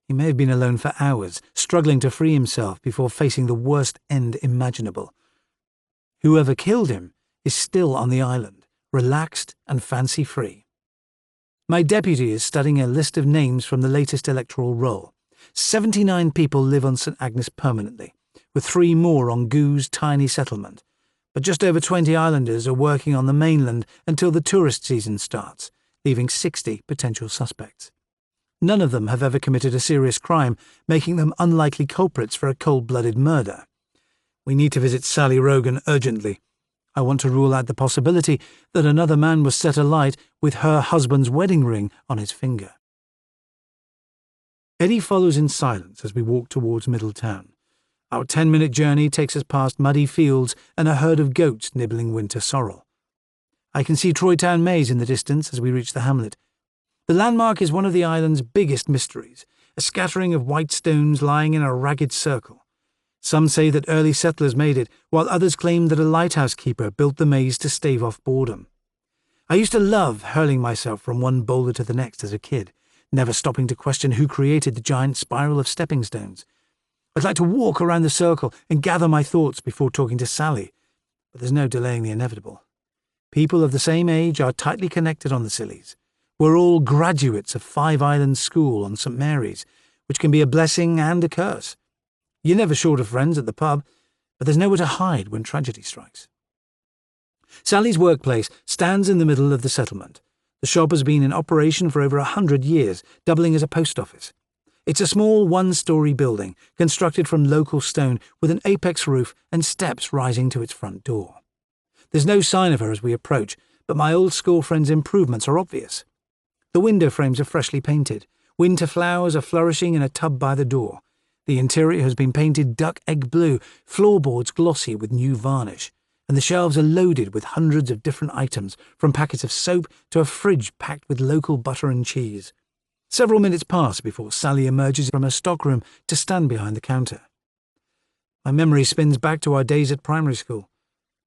He may have been alone for hours, struggling to free himself before facing the worst end imaginable. Whoever killed him is still on the island, relaxed and fancy-free. My deputy is studying a list of names from the latest electoral roll. 79 people live on St Agnes permanently, with 3 more on Goo's tiny settlement. but just over 20 islanders are working on the mainland until the tourist season starts, leaving 60 potential suspects. None of them have ever committed a serious crime, making them unlikely culprits for a cold-blooded murder. We need to visit Sally Rogan urgently. I want to rule out the possibility that another man was set alight with her husband's wedding ring on his finger. Eddie follows in silence as we walk towards Middletown. Our 10-minute journey takes us past muddy fields and a herd of goats nibbling winter sorrel. I can see Troytown Maze in the distance as we reach the hamlet. The landmark is one of the island's biggest mysteries, a scattering of white stones lying in a ragged circle. Some say that early settlers made it, while others claim that a lighthouse keeper built the maze to stave off boredom. I used to love hurling myself from one boulder to the next as a kid, never stopping to question who created the giant spiral of stepping stones. I'd like to walk around the circle and gather my thoughts before talking to Sally, but there's no delaying the inevitable. People of the same age are tightly connected on the Scillies. We're all graduates of Five Islands School on St. Mary's, which can be a blessing and a curse. You're never short of friends at the pub, but there's nowhere to hide when tragedy strikes. Sally's workplace stands in the middle of the settlement. The shop has been in operation for over 100 years, doubling as a post office. It's a small one-story building, constructed from local stone with an apex roof and steps rising to its front door. There's no sign of her as we approach, but my old school friend's improvements are obvious. The window frames are freshly painted. Winter flowers are flourishing in a tub by the door. The interior has been painted duck egg blue, floorboards glossy with new varnish, and the shelves are loaded with hundreds of different items, from packets of soap to a fridge packed with local butter and cheese. Several minutes pass before Sally emerges from her stockroom to stand behind the counter. My memory spins back to our days at primary school.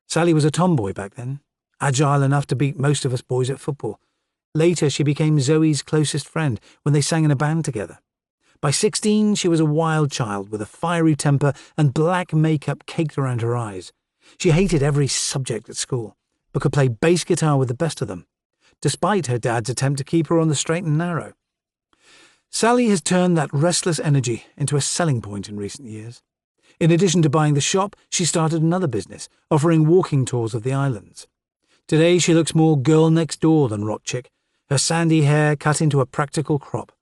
Sally was a tomboy back then, agile enough to beat most of us boys at football. Later, she became Zoe's closest friend when they sang in a band together. By 16, she was a wild child with a fiery temper and black makeup caked around her eyes. She hated every subject at school, but could play bass guitar with the best of them, despite her dad's attempt to keep her on the straight and narrow. Sally has turned that restless energy into a selling point in recent years. In addition to buying the shop, she started another business, offering walking tours of the islands. Today she looks more girl next door than rock chick, her sandy hair cut into a practical crop.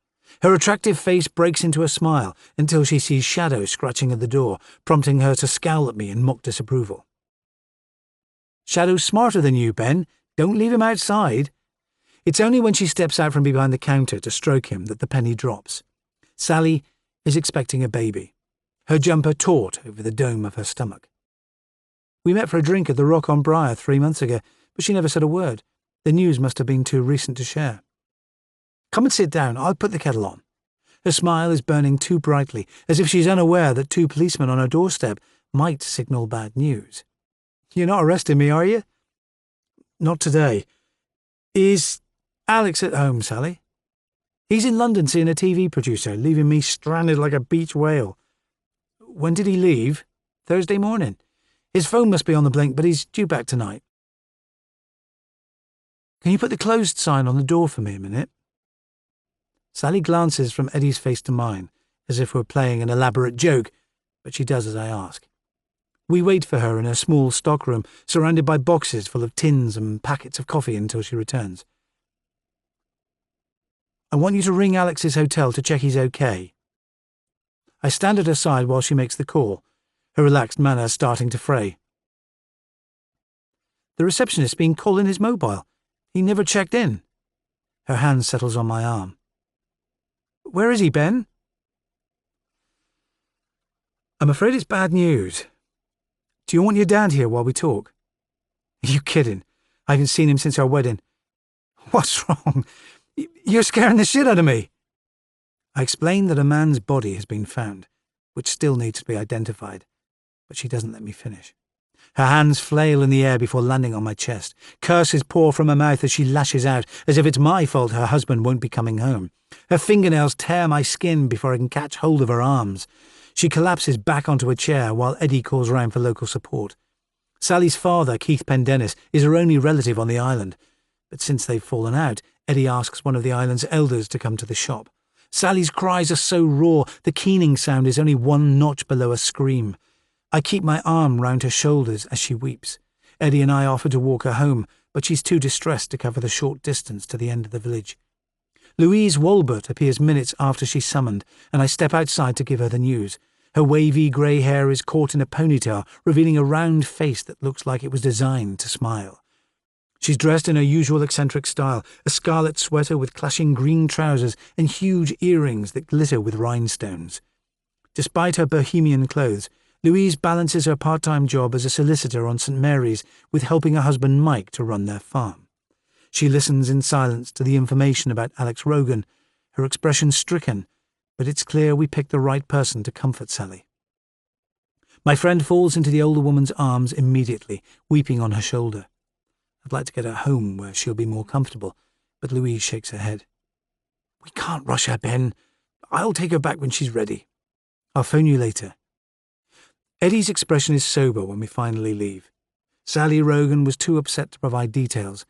Her attractive face breaks into a smile until she sees Shadow scratching at the door, prompting her to scowl at me in mock disapproval. "Shadow's smarter than you, Ben. Don't leave him outside." It's only when she steps out from behind the counter to stroke him that the penny drops. Sally is expecting a baby, her jumper taut over the dome of her stomach. We met for a drink at the Rock on Briar 3 months ago, but she never said a word. The news must have been too recent to share. "Come and sit down. I'll put the kettle on." Her smile is burning too brightly, as if she's unaware that 2 policemen on her doorstep might signal bad news. "You're not arresting me, are you?" "Not today." "Is Alex at home, Sally?" "He's in London seeing a TV producer, leaving me stranded like a beach whale." "When did he leave?" "Thursday morning. His phone must be on the blink, but he's due back tonight." "Can you put the closed sign on the door for me a minute?" Sally glances from Eddie's face to mine, as if we're playing an elaborate joke, but she does as I ask. We wait for her in her small stockroom, surrounded by boxes full of tins and packets of coffee until she returns. "I want you to ring Alex's hotel to check he's okay." I stand at her side while she makes the call, her relaxed manner starting to fray. "The receptionist's been calling his mobile. He never checked in." Her hand settles on my arm. "Where is he, Ben?" "I'm afraid it's bad news. Do you want your dad here while we talk?" "Are you kidding? I haven't seen him since our wedding." "What's wrong? You're scaring the shit out of me." I explain that a man's body has been found, which still needs to be identified, but she doesn't let me finish. Her hands flail in the air before landing on my chest. Curses pour from her mouth as she lashes out, as if it's my fault her husband won't be coming home. Her fingernails tear my skin before I can catch hold of her arms. She collapses back onto a chair while Eddie calls round for local support. Sally's father, Keith Pendennis, is her only relative on the island, but since they've fallen out, Eddie asks one of the island's elders to come to the shop. Sally's cries are so raw, the keening sound is only 1 notch below a scream. I keep my arm round her shoulders as she weeps. Eddie and I offer to walk her home, but she's too distressed to cover the short distance to the end of the village. Louise Walbert appears minutes after she's summoned, and I step outside to give her the news. Her wavy grey hair is caught in a ponytail, revealing a round face that looks like it was designed to smile. She's dressed in her usual eccentric style, a scarlet sweater with clashing green trousers and huge earrings that glitter with rhinestones. Despite her bohemian clothes, Louise balances her part-time job as a solicitor on St. Mary's with helping her husband Mike to run their farm. She listens in silence to the information about Alex Rogan, her expression stricken, but it's clear we picked the right person to comfort Sally. My friend falls into the older woman's arms immediately, weeping on her shoulder. I'd like to get her home where she'll be more comfortable, but Louise shakes her head. We can't rush her, Ben. I'll take her back when she's ready. I'll phone you later. Eddie's expression is sober when we finally leave. Sally Rogan was too upset to provide details.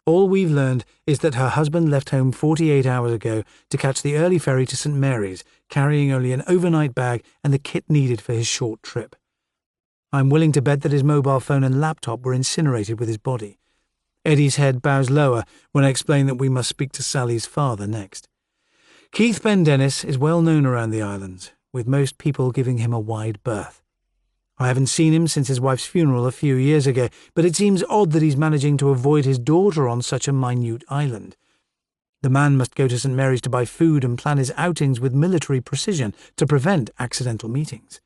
All we've learned is that her husband left home 48 hours ago to catch the early ferry to St. Mary's, carrying only an overnight bag and the kit needed for his short trip. I'm willing to bet that his mobile phone and laptop were incinerated with his body. Eddie's head bows lower when I explain that we must speak to Sally's father next. Keith Pendennis is well known around the islands, with most people giving him a wide berth. I haven't seen him since his wife's funeral a few years ago, but it seems odd that he's managing to avoid his daughter on such a minute island. The man must go to St. Mary's to buy food and plan his outings with military precision to prevent accidental meetings.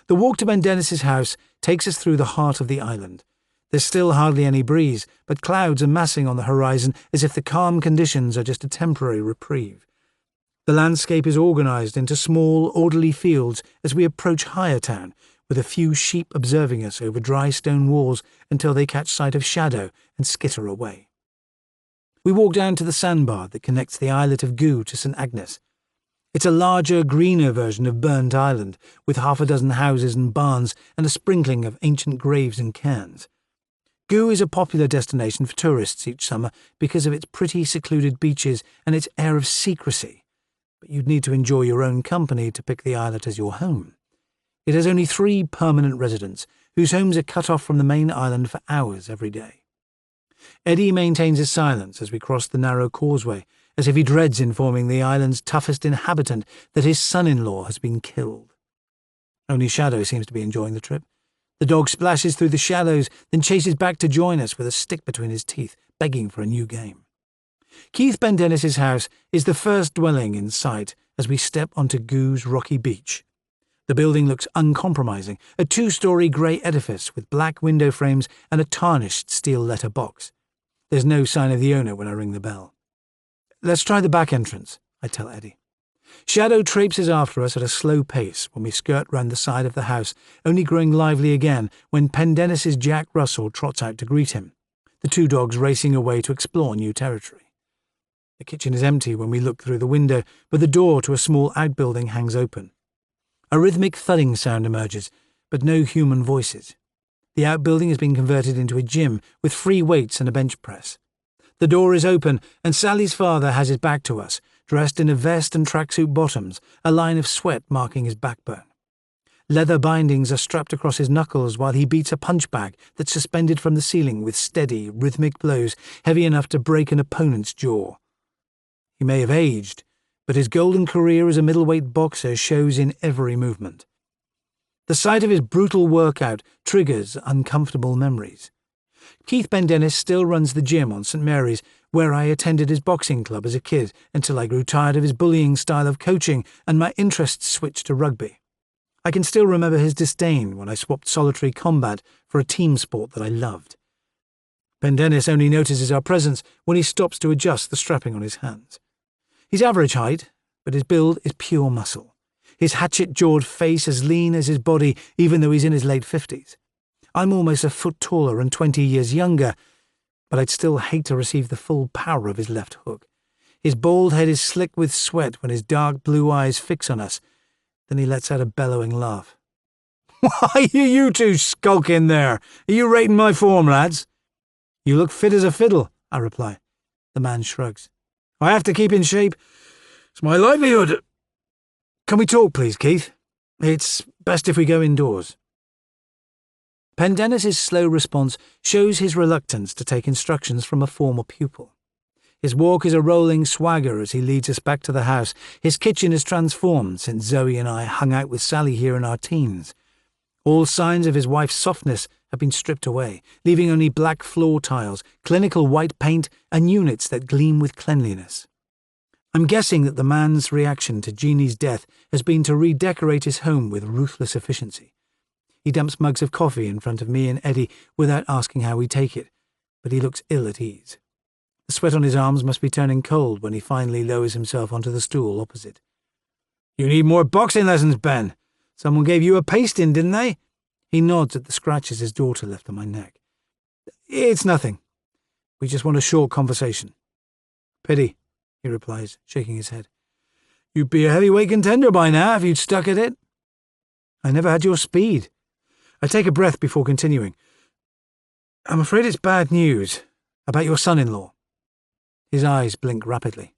The walk to Ben Dennis's house takes us through the heart of the island. There's still hardly any breeze, but clouds are massing on the horizon as if the calm conditions are just a temporary reprieve. The landscape is organised into small, orderly fields as we approach Higher Town, with a few sheep observing us over dry stone walls until they catch sight of shadow and skitter away. We walk down to the sandbar that connects the islet of Goo to St. Agnes. It's a larger, greener version of Burnt Island, with half a dozen houses and barns and a sprinkling of ancient graves and cairns. Goo is a popular destination for tourists each summer because of its pretty, secluded beaches and its air of secrecy, but you'd need to enjoy your own company to pick the islet as your home. It has only 3 permanent residents, whose homes are cut off from the main island for hours every day. Eddie maintains his silence as we cross the narrow causeway, as if he dreads informing the island's toughest inhabitant that his son-in-law has been killed. Only Shadow seems to be enjoying the trip. The dog splashes through the shallows, then chases back to join us with a stick between his teeth, begging for a new game. Keith Pendennis's house is the first dwelling in sight as we step onto Goo's rocky beach. The building looks uncompromising, a 2-story grey edifice with black window frames and a tarnished steel letter box. There's no sign of the owner when I ring the bell. Let's try the back entrance, I tell Eddie. Shadow traipses after us at a slow pace when we skirt round the side of the house, only growing lively again when Pendennis's Jack Russell trots out to greet him, the 2 dogs racing away to explore new territory. The kitchen is empty when we look through the window, but the door to a small outbuilding hangs open. A rhythmic thudding sound emerges, but no human voices. The outbuilding has been converted into a gym with free weights and a bench press. The door is open, and Sally's father has his back to us, dressed in a vest and tracksuit bottoms, a line of sweat marking his backbone. Leather bindings are strapped across his knuckles while he beats a punch bag that's suspended from the ceiling with steady, rhythmic blows heavy enough to break an opponent's jaw. He may have aged, but his golden career as a middleweight boxer shows in every movement. The sight of his brutal workout triggers uncomfortable memories. Keith Pendennis still runs the gym on St. Mary's, where I attended his boxing club as a kid until I grew tired of his bullying style of coaching and my interests switched to rugby. I can still remember his disdain when I swapped solitary combat for a team sport that I loved. Pendennis only notices our presence when he stops to adjust the strapping on his hands. He's average height, but his build is pure muscle. His hatchet-jawed face as lean as his body, even though he's in his late 50s. I'm almost a foot taller and 20 years younger, but I'd still hate to receive the full power of his left hook. His bald head is slick with sweat when his dark blue eyes fix on us. Then he lets out a bellowing laugh. Why are you 2 skulking there? Are you rating my form, lads? You look fit as a fiddle, I reply. The man shrugs. I have to keep in shape. It's my livelihood. Can we talk, please, Keith? It's best if we go indoors. Pendennis's slow response shows his reluctance to take instructions from a former pupil. His walk is a rolling swagger as he leads us back to the house. His kitchen is transformed since Zoe and I hung out with Sally here in our teens. All signs of his wife's softness have been stripped away, leaving only black floor tiles, clinical white paint, and units that gleam with cleanliness. I'm guessing that the man's reaction to Jeannie's death has been to redecorate his home with ruthless efficiency. He dumps mugs of coffee in front of me and Eddie without asking how we take it, but he looks ill at ease. The sweat on his arms must be turning cold when he finally lowers himself onto the stool opposite. "You need more boxing lessons, Ben. Someone gave you a pasting, didn't they?" He nods at the scratches his daughter left on my neck. "It's nothing. We just want a short conversation." "Pity," he replies, shaking his head. "You'd be a heavyweight contender by now if you'd stuck at it." "I never had your speed." I take a breath before continuing. "I'm afraid it's bad news about your son-in-law." His eyes blink rapidly.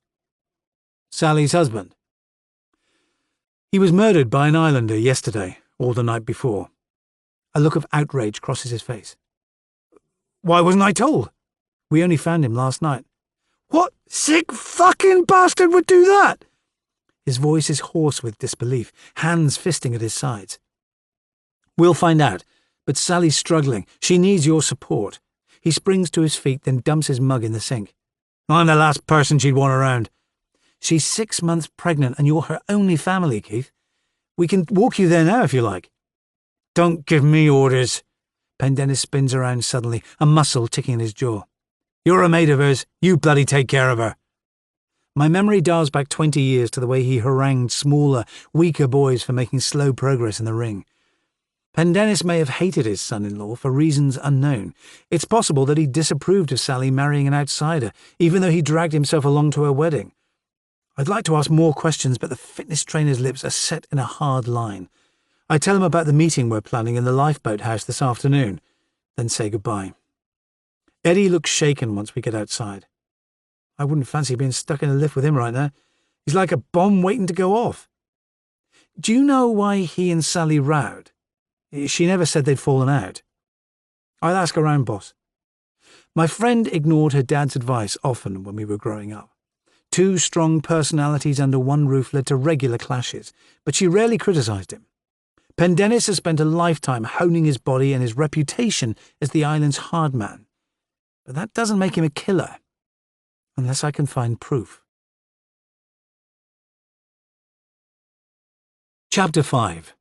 "Sally's husband?" "He was murdered by an islander yesterday, or the night before." A look of outrage crosses his face. "Why wasn't I told?" "We only found him last night." "What sick fucking bastard would do that?" His voice is hoarse with disbelief, hands fisting at his sides. "We'll find out, but Sally's struggling. She needs your support." He springs to his feet, then dumps his mug in the sink. "I'm the last person she'd want around." "She's 6 months pregnant and you're her only family, Keith. We can walk you there now if you like." "Don't give me orders." Pendennis spins around suddenly, a muscle ticking in his jaw. "You're a mate of hers. You bloody take care of her." My memory dials back 20 years to the way he harangued smaller, weaker boys for making slow progress in the ring. Pendennis may have hated his son-in-law for reasons unknown. It's possible that he disapproved of Sally marrying an outsider, even though he dragged himself along to her wedding. I'd like to ask more questions, but the fitness trainer's lips are set in a hard line. I tell him about the meeting we're planning in the lifeboat house this afternoon, then say goodbye. Eddie looks shaken once we get outside. I wouldn't fancy being stuck in a lift with him right now. He's like a bomb waiting to go off. "Do you know why he and Sally rowed?" "She never said they'd fallen out." "I'll ask around, boss." My friend ignored her dad's advice often when we were growing up. 2 strong personalities under one roof led to regular clashes, but she rarely criticised him. Pendennis has spent a lifetime honing his body and his reputation as the island's hard man. But that doesn't make him a killer, unless I can find proof. Chapter 5.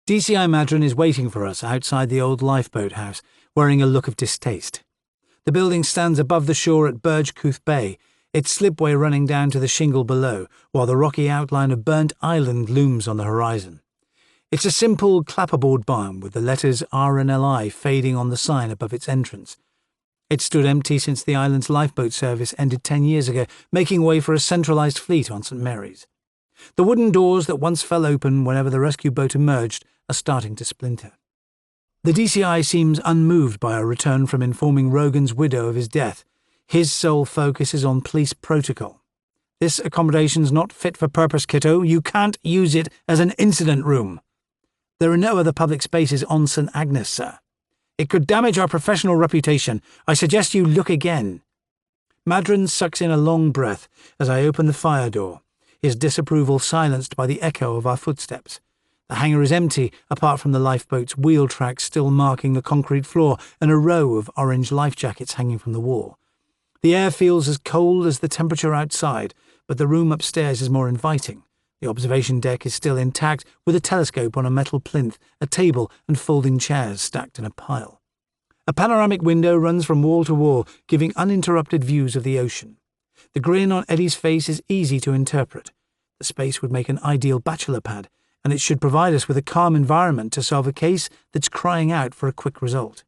DCI Madron is waiting for us outside the old lifeboat house, wearing a look of distaste. The building stands above the shore at Burgecouth Bay, its slipway running down to the shingle below, while the rocky outline of Burnt Island looms on the horizon. It's a simple clapperboard barn with the letters R&LI fading on the sign above its entrance. It stood empty since the island's lifeboat service ended 10 years ago, making way for a centralised fleet on St Mary's. The wooden doors that once fell open whenever the rescue boat emerged are starting to splinter. The DCI seems unmoved by our return from informing Rogan's widow of his death. His sole focus is on police protocol. "This accommodation's not fit for purpose, Kitto. You can't use it as an incident room." "There are no other public spaces on St Agnes, sir." "It could damage our professional reputation. I suggest you look again." Madron sucks in a long breath as I open the fire door, his disapproval silenced by the echo of our footsteps. The hangar is empty, apart from the lifeboat's wheel tracks still marking the concrete floor and a row of orange life jackets hanging from the wall. The air feels as cold as the temperature outside, but the room upstairs is more inviting. The observation deck is still intact, with a telescope on a metal plinth, a table and folding chairs stacked in a pile. A panoramic window runs from wall to wall, giving uninterrupted views of the ocean. The grin on Eddie's face is easy to interpret. The space would make an ideal bachelor pad, and it should provide us with a calm environment to solve a case that's crying out for a quick result.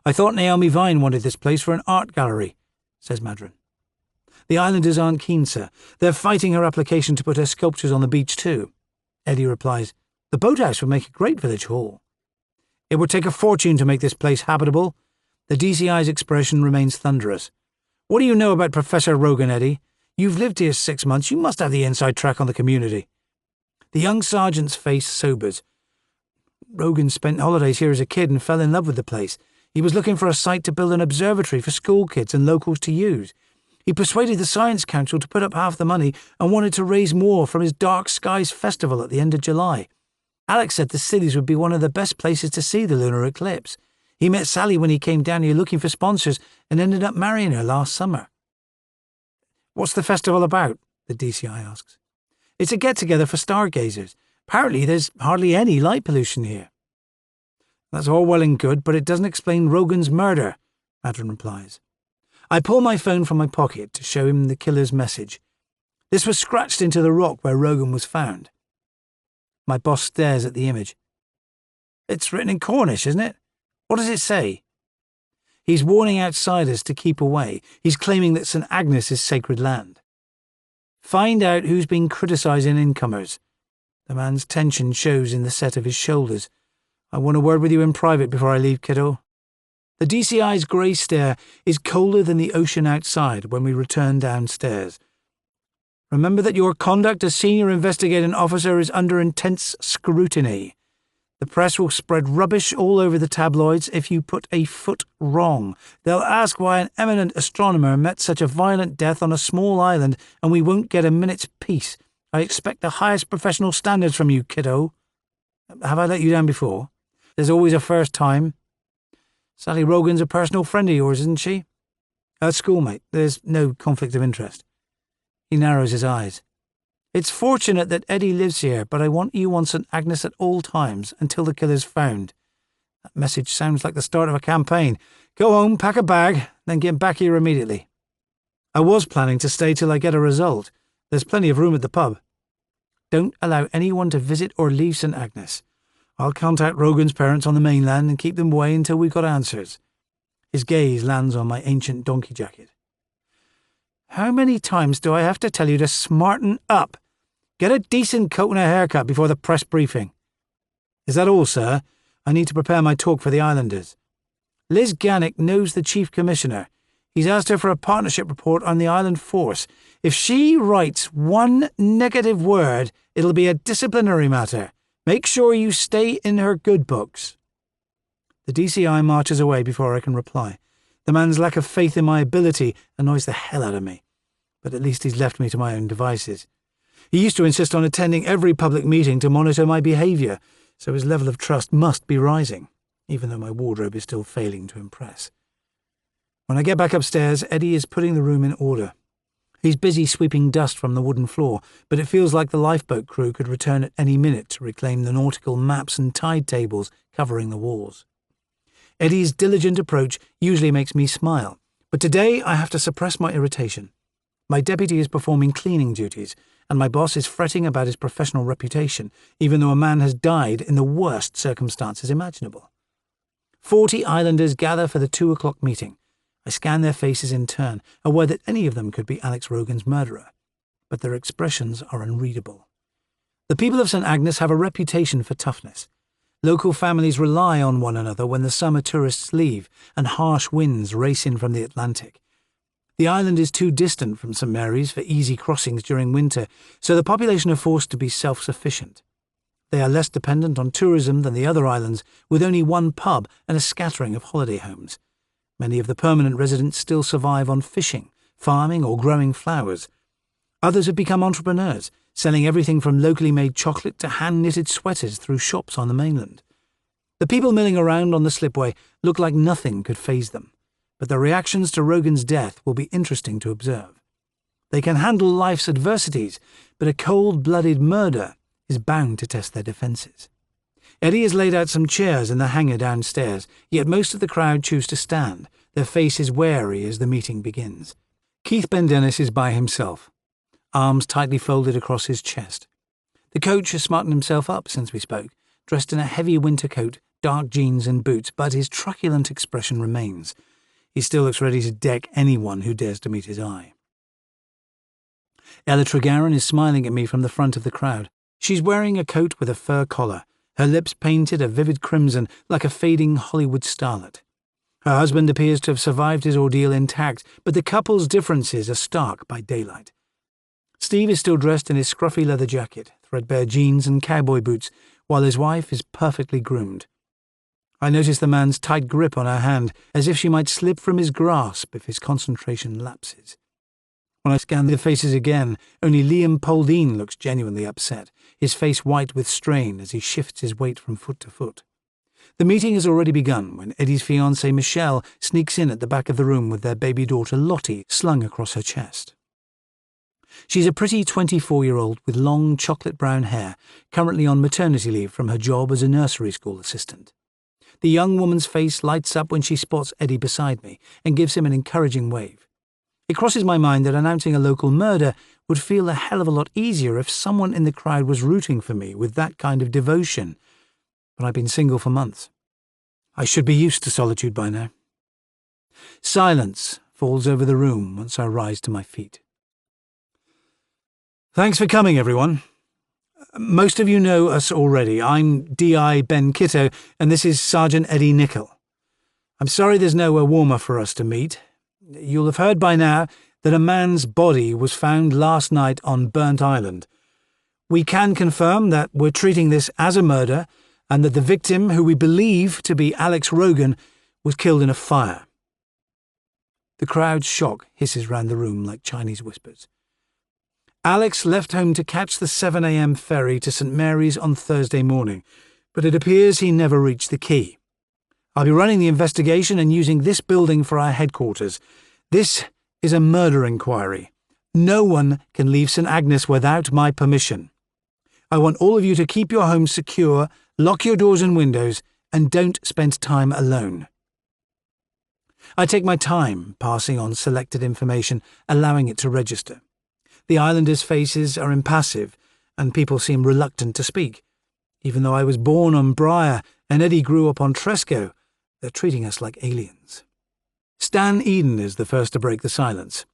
"I thought Naomi Vine wanted this place for an art gallery," says Madron. "The islanders aren't keen, sir. They're fighting her application to put her sculptures on the beach too." Eddie replies, "The boathouse would make a great village hall." "It would take a fortune to make this place habitable." The DCI's expression remains thunderous. "What do you know about Professor Rogan, Eddie? You've lived here 6 months. You must have the inside track on the community." The young sergeant's face sobers. Rogan spent holidays here as a kid and fell in love with the place. He was looking for a site to build an observatory for school kids and locals to use. He persuaded the Science Council to put up half the money and wanted to raise more from his Dark Skies Festival at the end of July. Alex said the Sillies would be one of the best places to see the lunar eclipse. He met Sally when he came down here looking for sponsors and ended up marrying her last summer. What's the festival about? The DCI asks. It's a get-together for stargazers. Apparently there's hardly any light pollution here. That's all well and good, but it doesn't explain Rogan's murder, Adrian replies. I pull my phone from my pocket to show him the killer's message. This was scratched into the rock where Rogan was found. My boss stares at the image. It's written in Cornish, isn't it? What does it say? He's warning outsiders to keep away. He's claiming that St. Agnes is sacred land. Find out who's been criticising incomers. The man's tension shows in the set of his shoulders. I want a word with you in private before I leave, kiddo. The DCI's grey stare is colder than the ocean outside when we return downstairs. Remember that your conduct as senior investigating officer is under intense scrutiny. The press will spread rubbish all over the tabloids if you put a foot wrong. They'll ask why an eminent astronomer met such a violent death on a small island and we won't get a minute's peace. I expect the highest professional standards from you, kiddo. Have I let you down before? There's always a first time. Sally Rogan's a personal friend of yours, isn't she? A schoolmate. There's no conflict of interest. He narrows his eyes. It's fortunate that Eddie lives here, but I want you on St. Agnes at all times until the killer's found. That message sounds like the start of a campaign. Go home, pack a bag, then get back here immediately. I was planning to stay till I get a result. There's plenty of room at the pub. Don't allow anyone to visit or leave St. Agnes. I'll contact Rogan's parents on the mainland and keep them away until we've got answers. His gaze lands on my ancient donkey jacket. How many times do I have to tell you to smarten up? Get a decent coat and a haircut before the press briefing. Is that all, sir? I need to prepare my talk for the Islanders. Liz Gannick knows the Chief Commissioner. He's asked her for a partnership report on the island force. If she writes one negative word, it'll be a disciplinary matter. Make sure you stay in her good books. The DCI marches away before I can reply. The man's lack of faith in my ability annoys the hell out of me. But at least he's left me to my own devices. He used to insist on attending every public meeting to monitor my behaviour, so his level of trust must be rising, even though my wardrobe is still failing to impress. When I get back upstairs, Eddie is putting the room in order. He's busy sweeping dust from the wooden floor, but it feels like the lifeboat crew could return at any minute to reclaim the nautical maps and tide tables covering the walls. Eddie's diligent approach usually makes me smile, but today I have to suppress my irritation. My deputy is performing cleaning duties, and my boss is fretting about his professional reputation, even though a man has died in the worst circumstances imaginable. 40 islanders gather for the 2 o'clock meeting. I scan their faces in turn, aware that any of them could be Alex Rogan's murderer, but their expressions are unreadable. The people of St. Agnes have a reputation for toughness. Local families rely on one another when the summer tourists leave and harsh winds race in from the Atlantic. The island is too distant from St. Mary's for easy crossings during winter, so the population are forced to be self-sufficient. They are less dependent on tourism than the other islands, with only one pub and a scattering of holiday homes. Many of the permanent residents still survive on fishing, farming or growing flowers. Others have become entrepreneurs, selling everything from locally made chocolate to hand-knitted sweaters through shops on the mainland. The people milling around on the slipway look like nothing could faze them, but their reactions to Rogan's death will be interesting to observe. They can handle life's adversities, but a cold-blooded murder is bound to test their defences. Eddie has laid out some chairs in the hangar downstairs, yet most of the crowd choose to stand, their faces wary as the meeting begins. Keith Bendennis is by himself, arms tightly folded across his chest. The coach has smartened himself up since we spoke, dressed in a heavy winter coat, dark jeans and boots, but his truculent expression remains. He still looks ready to deck anyone who dares to meet his eye. Ella Tregarin is smiling at me from the front of the crowd. She's wearing a coat with a fur collar, her lips painted a vivid crimson like a fading Hollywood starlet. Her husband appears to have survived his ordeal intact, but the couple's differences are stark by daylight. Steve is still dressed in his scruffy leather jacket, threadbare jeans and cowboy boots, while his wife is perfectly groomed. I notice the man's tight grip on her hand, as if she might slip from his grasp if his concentration lapses. When I scan the faces again, only Liam Poldine looks genuinely upset, his face white with strain as he shifts his weight from foot to foot. The meeting has already begun when Eddie's fiancée Michelle sneaks in at the back of the room with their baby daughter Lottie slung across her chest. She's a pretty 24-year-old with long chocolate-brown hair, currently on maternity leave from her job as a nursery school assistant. The young woman's face lights up when she spots Eddie beside me and gives him an encouraging wave. It crosses my mind that announcing a local murder would feel a hell of a lot easier if someone in the crowd was rooting for me with that kind of devotion, but I've been single for months. I should be used to solitude by now. Silence falls over the room once I rise to my feet. Thanks for coming, everyone. Most of you know us already. I'm D.I. Ben Kitto, and this is Sergeant Eddie Nickel. I'm sorry there's nowhere warmer for us to meet. You'll have heard by now that a man's body was found last night on Burnt Island. We can confirm that we're treating this as a murder and that the victim, who we believe to be Alex Rogan, was killed in a fire. The crowd's shock hisses round the room like Chinese whispers. Alex left home to catch the 7 a.m. ferry to St. Mary's on Thursday morning, but it appears he never reached the quay. I'll be running the investigation and using this building for our headquarters. This is a murder inquiry. No one can leave St. Agnes without my permission. I want all of you to keep your homes secure, lock your doors and windows, and don't spend time alone. I take my time passing on selected information, allowing it to register. The islanders' faces are impassive, and people seem reluctant to speak. Even though I was born on Briar and Eddie grew up on Tresco, they're treating us like aliens. Stan Eden is the first to break the silence.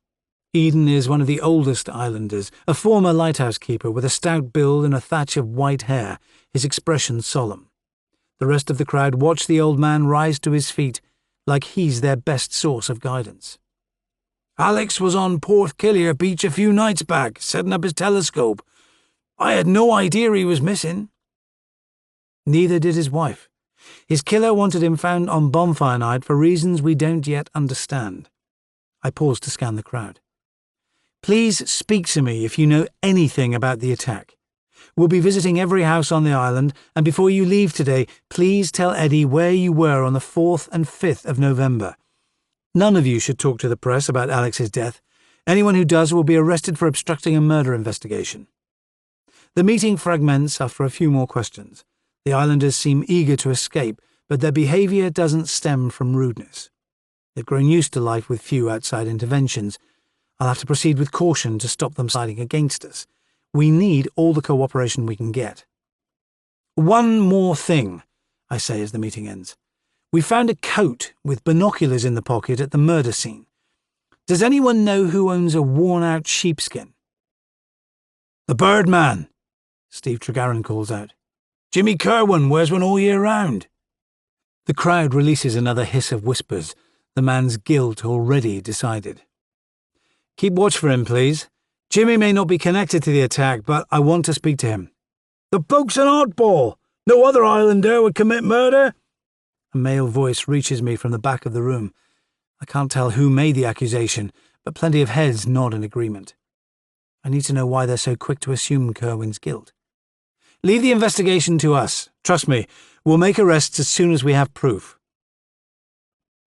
Eden is one of the oldest islanders, a former lighthouse keeper with a stout build and a thatch of white hair, his expression solemn. The rest of the crowd watch the old man rise to his feet, like he's their best source of guidance. Alex was on Port Killier Beach a few nights back, setting up his telescope. I had no idea he was missing. Neither did his wife. His killer wanted him found on bonfire night for reasons we don't yet understand. I paused to scan the crowd. Please speak to me if you know anything about the attack. We'll be visiting every house on the island, and before you leave today, please tell Eddie where you were on the 4th and 5th of November. None of you should talk to the press about Alex's death. Anyone who does will be arrested for obstructing a murder investigation. The meeting fragments after a few more questions. The islanders seem eager to escape, but their behaviour doesn't stem from rudeness. They've grown used to life with few outside interventions. I'll have to proceed with caution to stop them siding against us. We need all the cooperation we can get. One more thing, I say as the meeting ends. We found a coat with binoculars in the pocket at the murder scene. Does anyone know who owns a worn-out sheepskin? The Birdman, Steve Tregarron calls out. Jimmy Kerwin wears one all year round. The crowd releases another hiss of whispers, the man's guilt already decided. Keep watch for him, please. Jimmy may not be connected to the attack, but I want to speak to him. The bloke's an oddball. No other islander would commit murder. A male voice reaches me from the back of the room. I can't tell who made the accusation, but plenty of heads nod in agreement. I need to know why they're so quick to assume Kerwin's guilt. Leave the investigation to us. Trust me, we'll make arrests as soon as we have proof.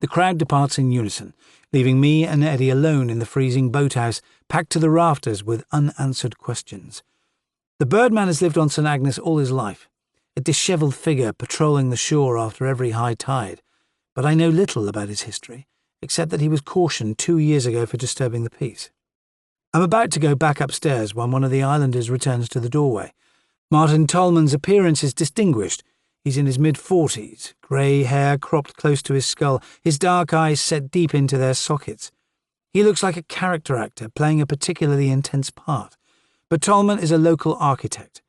The crowd departs in unison, leaving me and Eddie alone in the freezing boathouse, packed to the rafters with unanswered questions. The Birdman has lived on St. Agnes all his life, a dishevelled figure patrolling the shore after every high tide, but I know little about his history, except that he was cautioned 2 years ago for disturbing the peace. I'm about to go back upstairs when one of the islanders returns to the doorway. Martin Tolman's appearance is distinguished. He's in his mid-40s, grey hair cropped close to his skull, his dark eyes set deep into their sockets. He looks like a character actor playing a particularly intense part. But Tolman is a local architect.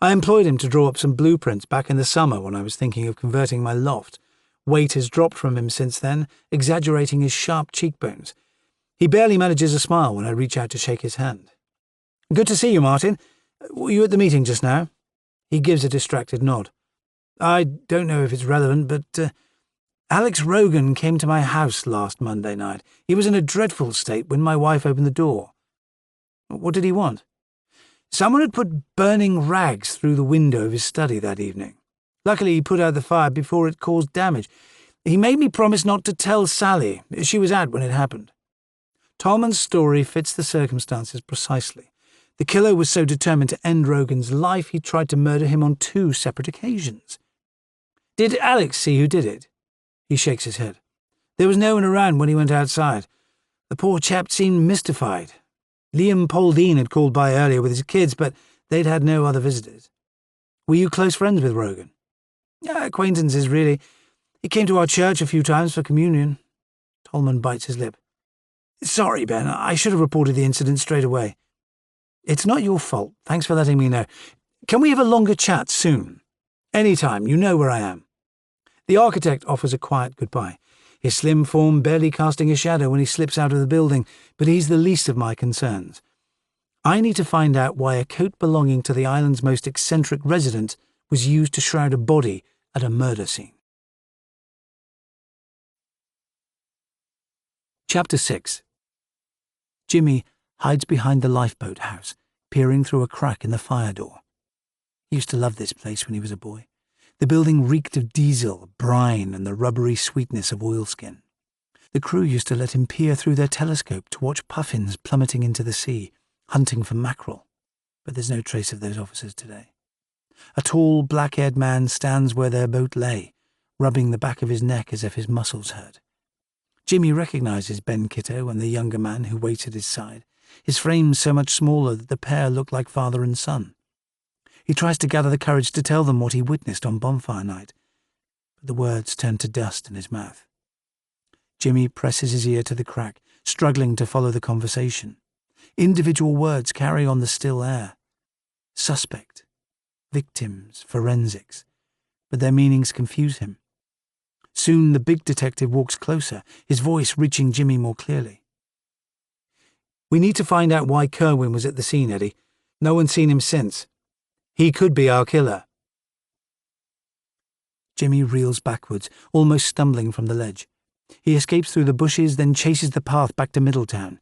I employed him to draw up some blueprints back in the summer when I was thinking of converting my loft. Weight has dropped from him since then, exaggerating his sharp cheekbones. He barely manages a smile when I reach out to shake his hand. Good to see you, Martin. Were you at the meeting just now? He gives a distracted nod. I don't know if it's relevant, but Alex Rogan came to my house last Monday night. He was in a dreadful state when my wife opened the door. What did he want? Someone had put burning rags through the window of his study that evening. Luckily, he put out the fire before it caused damage. He made me promise not to tell Sally. She was out when it happened. Tolman's story fits the circumstances precisely. The killer was so determined to end Rogan's life, he tried to murder him on 2 separate occasions. Did Alex see who did it? He shakes his head. There was no one around when he went outside. The poor chap seemed mystified. Liam Pauldine had called by earlier with his kids, but they'd had no other visitors. Were you close friends with Rogan? Acquaintances, really. He came to our church a few times for communion. Tolman bites his lip. Sorry, Ben, I should have reported the incident straight away. It's not your fault. Thanks for letting me know. Can we have a longer chat soon? Anytime, you know where I am. The architect offers a quiet goodbye, his slim form barely casting a shadow when he slips out of the building, but he's the least of my concerns. I need to find out why a coat belonging to the island's most eccentric resident was used to shroud a body at a murder scene. Chapter 6. Jimmy hides behind the lifeboat house, peering through a crack in the fire door. He used to love this place when he was a boy. The building reeked of diesel, brine, and the rubbery sweetness of oilskin. The crew used to let him peer through their telescope to watch puffins plummeting into the sea, hunting for mackerel. But there's no trace of those officers today. A tall, black-haired man stands where their boat lay, rubbing the back of his neck as if his muscles hurt. Jimmy recognizes Ben Kitto and the younger man who waits at his side, his frame so much smaller that the pair look like father and son. He tries to gather the courage to tell them what he witnessed on bonfire night, but the words turn to dust in his mouth. Jimmy presses his ear to the crack, struggling to follow the conversation. Individual words carry on the still air. Suspect, victims, forensics, but their meanings confuse him. Soon the big detective walks closer, his voice reaching Jimmy more clearly. We need to find out why Kerwin was at the scene, Eddie. No one's seen him since. He could be our killer. Jimmy reels backwards, almost stumbling from the ledge. He escapes through the bushes, then chases the path back to Middletown.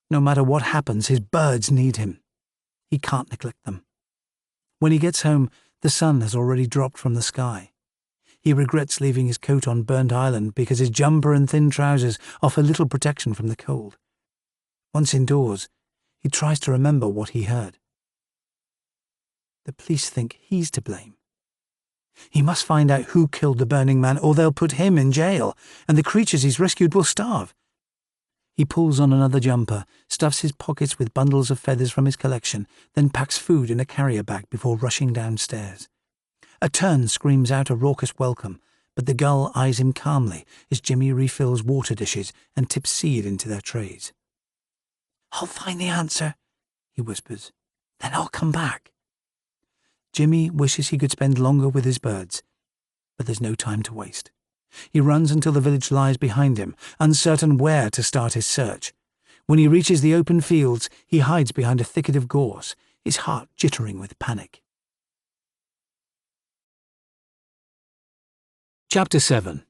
No matter what happens, his birds need him. He can't neglect them. When he gets home, the sun has already dropped from the sky. He regrets leaving his coat on Burnt Island because his jumper and thin trousers offer little protection from the cold. Once indoors, he tries to remember what he heard. The police think he's to blame. He must find out who killed the Burning Man, or they'll put him in jail, and the creatures he's rescued will starve. He pulls on another jumper, stuffs his pockets with bundles of feathers from his collection, then packs food in a carrier bag before rushing downstairs. A tern screams out a raucous welcome, but the gull eyes him calmly as Jimmy refills water dishes and tips seed into their trays. "I'll find the answer," he whispers. "Then I'll come back." Jimmy wishes he could spend longer with his birds, but there's no time to waste. He runs until the village lies behind him, uncertain where to start his search. When he reaches the open fields, he hides behind a thicket of gorse, his heart jittering with panic. Chapter 7.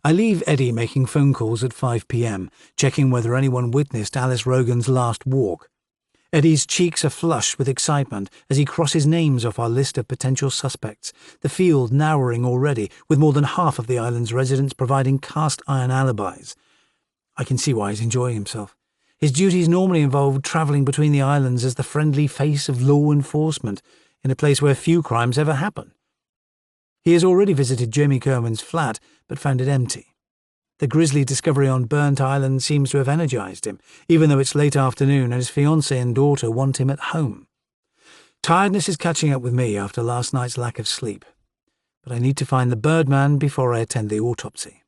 I leave Eddie making phone calls at 5 p.m, checking whether anyone witnessed Alice Rogan's last walk. Eddie's cheeks are flush with excitement as he crosses names off our list of potential suspects, the field narrowing already, with more than half of the island's residents providing cast-iron alibis. I can see why he's enjoying himself. His duties normally involved travelling between the islands as the friendly face of law enforcement, in a place where few crimes ever happen. He has already visited Jamie Kerwin's flat, but found it empty. The grisly discovery on Burnt Island seems to have energized him, even though it's late afternoon and his fiancée and daughter want him at home. Tiredness is catching up with me after last night's lack of sleep, but I need to find the Birdman before I attend the autopsy.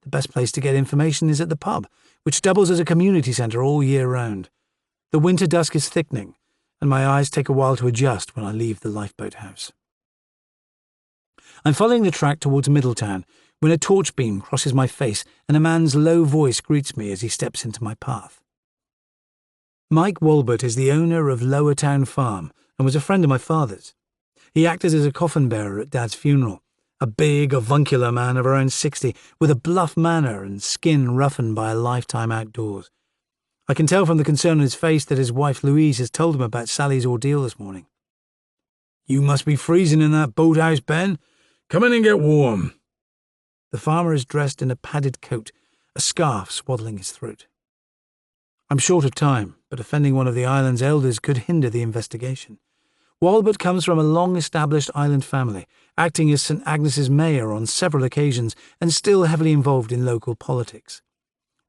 The best place to get information is at the pub, which doubles as a community centre all year round. The winter dusk is thickening, and my eyes take a while to adjust when I leave the lifeboat house. I'm following the track towards Middletown when a torch beam crosses my face and a man's low voice greets me as he steps into my path. Mike Walbert is the owner of Lower Town Farm and was a friend of my father's. He acted as a coffin bearer at Dad's funeral, a big, avuncular man of around 60, with a bluff manner and skin roughened by a lifetime outdoors. I can tell from the concern on his face that his wife Louise has told him about Sally's ordeal this morning. "You must be freezing in that boathouse, Ben. Come in and get warm." The farmer is dressed in a padded coat, a scarf swaddling his throat. I'm short of time, but offending one of the island's elders could hinder the investigation. Walbert comes from a long-established island family, acting as St. Agnes's mayor on several occasions and still heavily involved in local politics.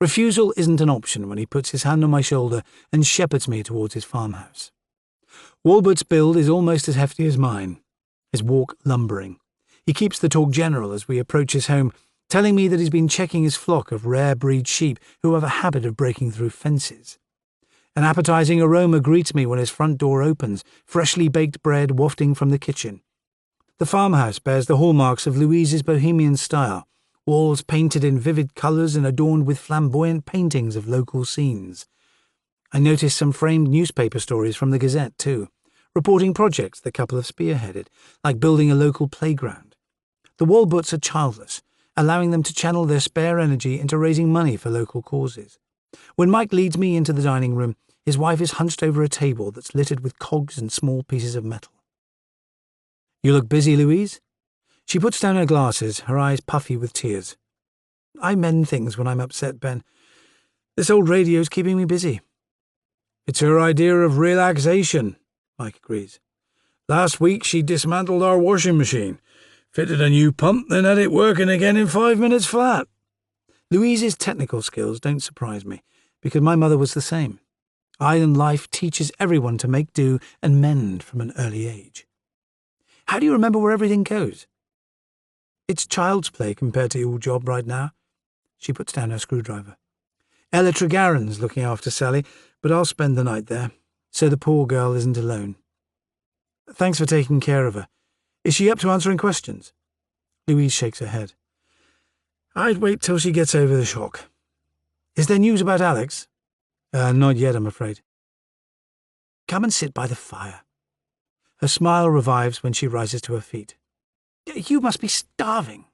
Refusal isn't an option when he puts his hand on my shoulder and shepherds me towards his farmhouse. Walbert's build is almost as hefty as mine, his walk lumbering. He keeps the talk general as we approach his home, telling me that he's been checking his flock of rare breed sheep who have a habit of breaking through fences. An appetizing aroma greets me when his front door opens, freshly baked bread wafting from the kitchen. The farmhouse bears the hallmarks of Louise's bohemian style, walls painted in vivid colours and adorned with flamboyant paintings of local scenes. I noticed some framed newspaper stories from the Gazette, too, reporting projects the couple have spearheaded, like building a local playground. The Walberts are childless, allowing them to channel their spare energy into raising money for local causes. When Mike leads me into the dining room, his wife is hunched over a table that's littered with cogs and small pieces of metal. "You look busy, Louise?" She puts down her glasses, her eyes puffy with tears. "I mend things when I'm upset, Ben. This old radio's keeping me busy." "It's her idea of relaxation," Mike agrees. "Last week she dismantled our washing machine, fitted a new pump, then had it working again in 5 minutes flat." Louise's technical skills don't surprise me, because my mother was the same. Island life teaches everyone to make do and mend from an early age. "How do you remember where everything goes?" "It's child's play compared to your job right now." She puts down her screwdriver. "Ella Tregarren's looking after Sally, but I'll spend the night there, so the poor girl isn't alone." "Thanks for taking care of her. Is she up to answering questions?" Louise shakes her head. "I'd wait till she gets over the shock." "Is there news about Alex?" Not yet, I'm afraid." "Come and sit by the fire." Her smile revives when she rises to her feet. "You must be starving."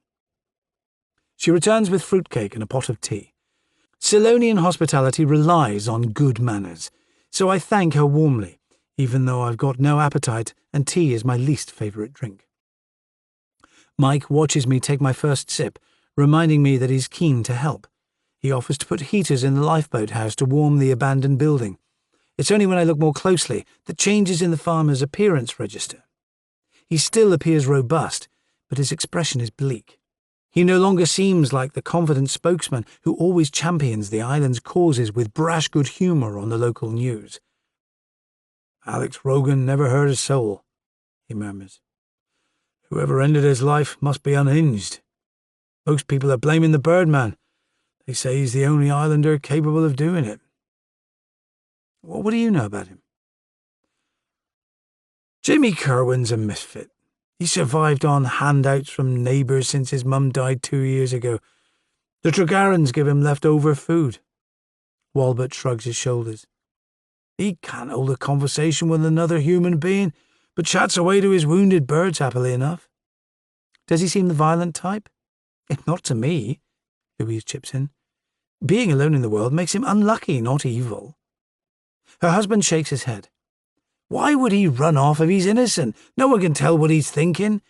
She returns with fruitcake and a pot of tea. Ceylonian hospitality relies on good manners, so I thank her warmly, even though I've got no appetite and tea is my least favourite drink. Mike watches me take my first sip, reminding me that he's keen to help. He offers to put heaters in the lifeboat house to warm the abandoned building. It's only when I look more closely that changes in the farmer's appearance register. He still appears robust, but his expression is bleak. He no longer seems like the confident spokesman who always champions the island's causes with brash good humour on the local news. "Alex Rogan never hurt a soul," he murmurs. "Whoever ended his life must be unhinged. Most people are blaming the Birdman. They say he's the only islander capable of doing it." "What do you know about him?" "Jimmy Kerwin's a misfit. He survived on handouts from neighbours since his mum died 2 years ago. The Tregarrens give him leftover food." Walbert shrugs his shoulders. "He can't hold a conversation with another human being, but chats away to his wounded birds happily enough." "Does he seem the violent type?" "Not to me," Louise chips in. "Being alone in the world makes him unlucky, not evil." Her husband shakes his head. "Why would he run off if he's innocent? No one can tell what he's thinking.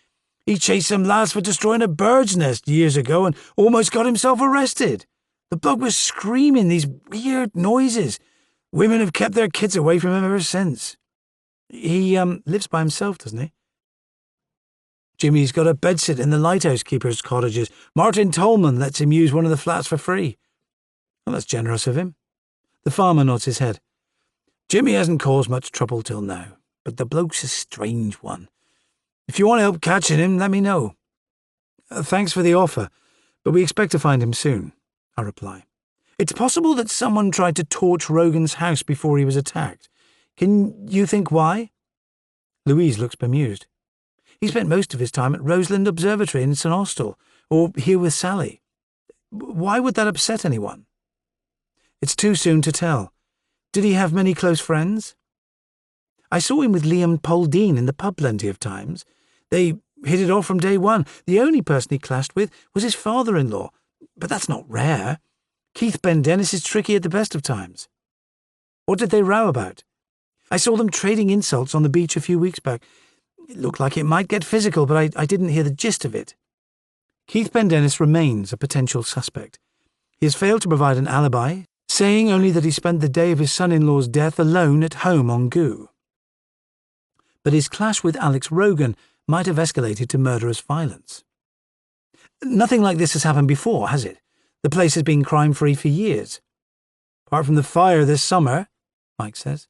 He chased some lads for destroying a bird's nest years ago and almost got himself arrested. The bloke was screaming these weird noises. Women have kept their kids away from him ever since." He lives by himself, doesn't he?" "Jimmy's got a bedsit in the lighthouse keepers' cottages. Martin Tolman lets him use one of the flats for free." "Well, that's generous of him." The farmer nods his head. "Jimmy hasn't caused much trouble till now, but the bloke's a strange one. If you want help catching him, let me know." "Thanks for the offer, but we expect to find him soon," I reply. "It's possible that someone tried to torch Rogan's house before he was attacked. Can you think why?" Louise looks bemused. "He spent most of his time at Roseland Observatory in St. Austell, or here with Sally. Why would that upset anyone?" "It's too soon to tell. Did he have many close friends?" I saw him with Liam Poldine in the pub plenty of times. They hit it off from day one. The only person he clashed with was his father-in-law. But that's not rare. Keith Pendennis is tricky at the best of times. What did they row about? I saw them trading insults on the beach a few weeks back. It looked like it might get physical, but I didn't hear the gist of it. Keith Pendennis remains a potential suspect. He has failed to provide an alibi, saying only that he spent the day of his son-in-law's death alone at home on Goo. But his clash with Alex Rogan might have escalated to murderous violence. Nothing like this has happened before, has it? The place has been crime-free for years. Apart from the fire this summer, Mike says.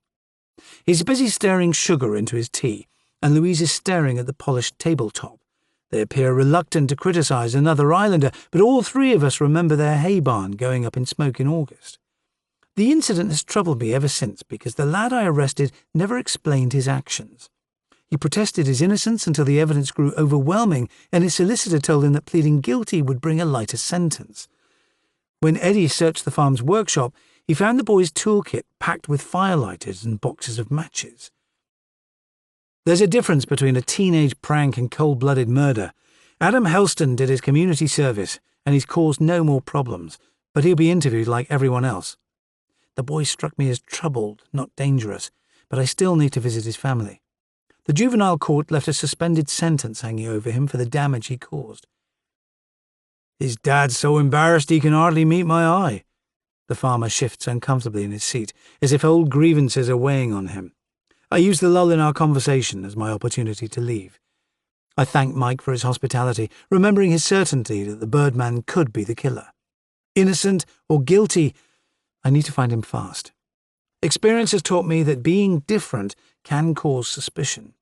He's busy stirring sugar into his tea, and Louise is staring at the polished tabletop. They appear reluctant to criticise another islander, but all three of us remember their hay barn going up in smoke in August. The incident has troubled me ever since because the lad I arrested never explained his actions. He protested his innocence until the evidence grew overwhelming and his solicitor told him that pleading guilty would bring a lighter sentence. When Eddie searched the farm's workshop, he found the boy's toolkit packed with firelighters and boxes of matches. There's a difference between a teenage prank and cold-blooded murder. Adam Helston did his community service, and he's caused no more problems, but he'll be interviewed like everyone else. The boy struck me as troubled, not dangerous, but I still need to visit his family. The juvenile court left a suspended sentence hanging over him for the damage he caused. His dad's so embarrassed he can hardly meet my eye. The farmer shifts uncomfortably in his seat, as if old grievances are weighing on him. I use the lull in our conversation as my opportunity to leave. I thank Mike for his hospitality, remembering his certainty that the Birdman could be the killer. Innocent or guilty, I need to find him fast. Experience has taught me that being different can cause suspicion.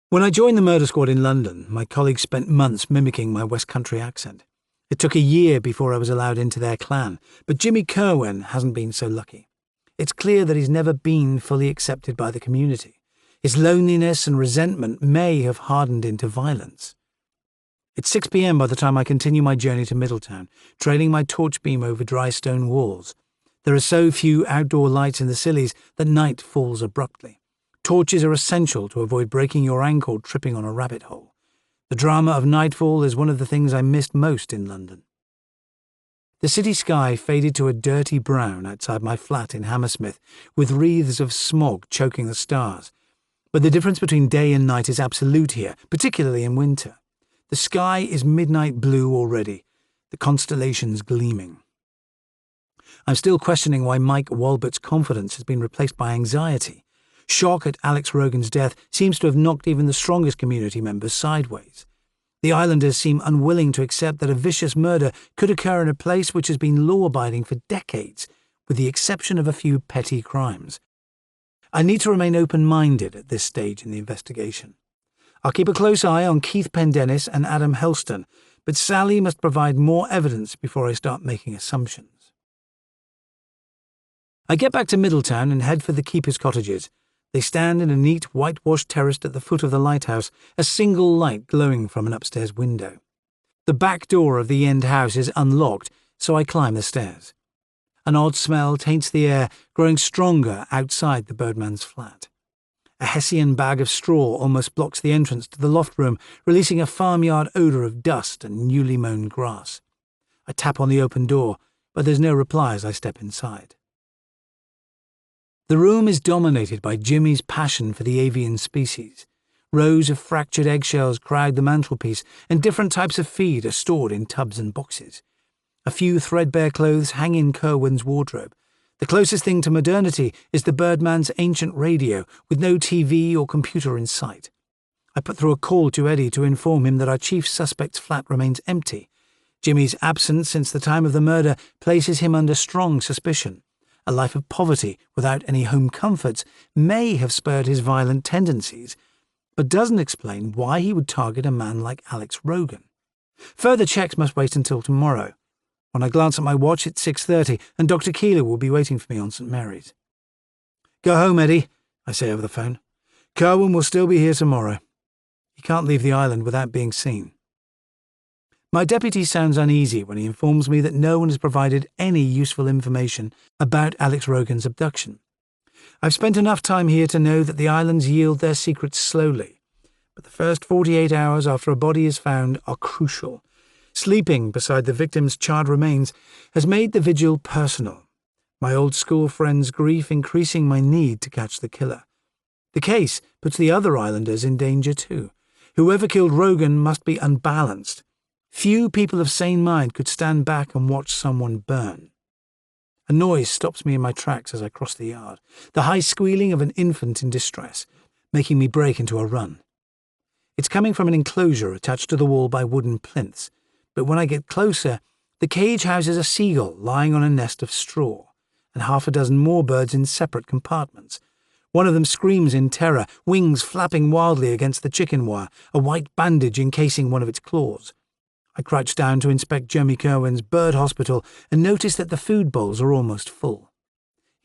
When I joined the murder squad in London, my colleagues spent months mimicking my West Country accent. It took a year before I was allowed into their clan, but Jimmy Kerwin hasn't been so lucky. It's clear that he's never been fully accepted by the community. His loneliness and resentment may have hardened into violence. It's 6 p.m. by the time I continue my journey to Middletown, trailing my torch beam over dry stone walls. There are so few outdoor lights in the Scillies that night falls abruptly. Torches are essential to avoid breaking your ankle tripping on a rabbit hole. The drama of nightfall is one of the things I missed most in London. The city sky faded to a dirty brown outside my flat in Hammersmith, with wreaths of smog choking the stars. But the difference between day and night is absolute here, particularly in winter. The sky is midnight blue already, the constellations gleaming. I'm still questioning why Mike Walbert's confidence has been replaced by anxiety. Shock at Alex Rogan's death seems to have knocked even the strongest community members sideways. The islanders seem unwilling to accept that a vicious murder could occur in a place which has been law-abiding for decades, with the exception of a few petty crimes. I need to remain open-minded at this stage in the investigation. I'll keep a close eye on Keith Pendennis and Adam Helston, but Sally must provide more evidence before I start making assumptions. I get back to Middletown and head for the keepers' cottages. They stand in a neat, whitewashed terrace at the foot of the lighthouse, a single light glowing from an upstairs window. The back door of the end house is unlocked, so I climb the stairs. An odd smell taints the air, growing stronger outside the Birdman's flat. A Hessian bag of straw almost blocks the entrance to the loft room, releasing a farmyard odour of dust and newly mown grass. I tap on the open door, but there's no reply as I step inside. The room is dominated by Jimmy's passion for the avian species. Rows of fractured eggshells crowd the mantelpiece, and different types of feed are stored in tubs and boxes. A few threadbare clothes hang in Kerwin's wardrobe. The closest thing to modernity is the Birdman's ancient radio, with no TV or computer in sight. I put through a call to Eddie to inform him that our chief suspect's flat remains empty. Jimmy's absence since the time of the murder places him under strong suspicion. A life of poverty without any home comforts may have spurred his violent tendencies, but doesn't explain why he would target a man like Alex Rogan. Further checks must wait until tomorrow. When I glance at my watch, it's 6:30, and Dr. Keeler will be waiting for me on St. Mary's. "Go home, Eddie," I say over the phone. "Kerwin will still be here tomorrow. He can't leave the island without being seen." My deputy sounds uneasy when he informs me that no one has provided any useful information about Alex Rogan's abduction. I've spent enough time here to know that the islands yield their secrets slowly, but the first 48 hours after a body is found are crucial. Sleeping beside the victim's charred remains has made the vigil personal, my old school friend's grief increasing my need to catch the killer. The case puts the other islanders in danger too. Whoever killed Rogan must be unbalanced. Few people of sane mind could stand back and watch someone burn. A noise stops me in my tracks as I cross the yard, the high squealing of an infant in distress, making me break into a run. It's coming from an enclosure attached to the wall by wooden plinths, but when I get closer, the cage houses a seagull lying on a nest of straw, and half a dozen more birds in separate compartments. One of them screams in terror, wings flapping wildly against the chicken wire, a white bandage encasing one of its claws. I crouch down to inspect Jimmy Kerwin's bird hospital and notice that the food bowls are almost full.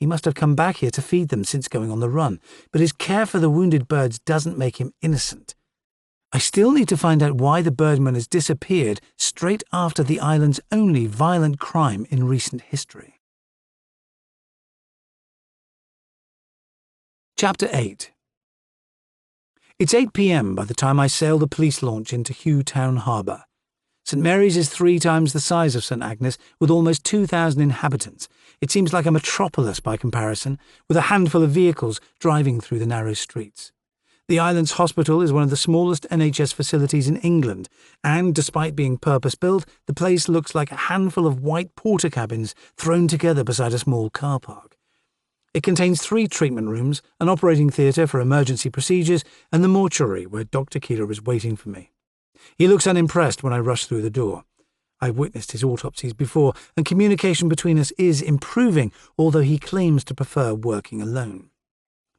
He must have come back here to feed them since going on the run, but his care for the wounded birds doesn't make him innocent. I still need to find out why the birdman has disappeared straight after the island's only violent crime in recent history. Chapter 8. It's 8 p.m. by the time I sail the police launch into Hughtown Harbour. St Mary's is 3 times the size of St Agnes, with almost 2,000 inhabitants. It seems like a metropolis by comparison, with a handful of vehicles driving through the narrow streets. The island's hospital is one of the smallest NHS facilities in England, and despite being purpose-built, the place looks like a handful of white porter cabins thrown together beside a small car park. It contains 3 treatment rooms, an operating theatre for emergency procedures, and the mortuary where Dr. Keeler is waiting for me. He looks unimpressed when I rush through the door. I've witnessed his autopsies before, and communication between us is improving, although he claims to prefer working alone.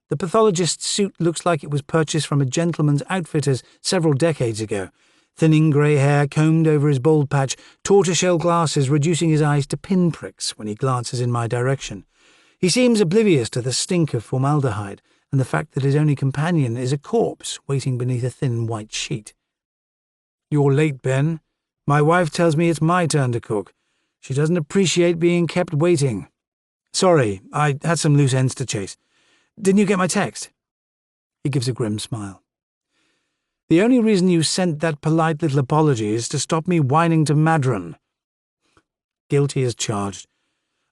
The pathologist's suit looks like it was purchased from a gentleman's outfitter's several decades ago. Thinning grey hair combed over his bald patch, tortoiseshell glasses reducing his eyes to pinpricks when he glances in my direction. He seems oblivious to the stink of formaldehyde and the fact that his only companion is a corpse waiting beneath a thin white sheet. "You're late, Ben. My wife tells me it's my turn to cook. She doesn't appreciate being kept waiting. Sorry, I had some loose ends to chase. Didn't you get my text?" He gives a grim smile. "The only reason you sent that polite little apology is to stop me whining to Madron." Guilty as charged.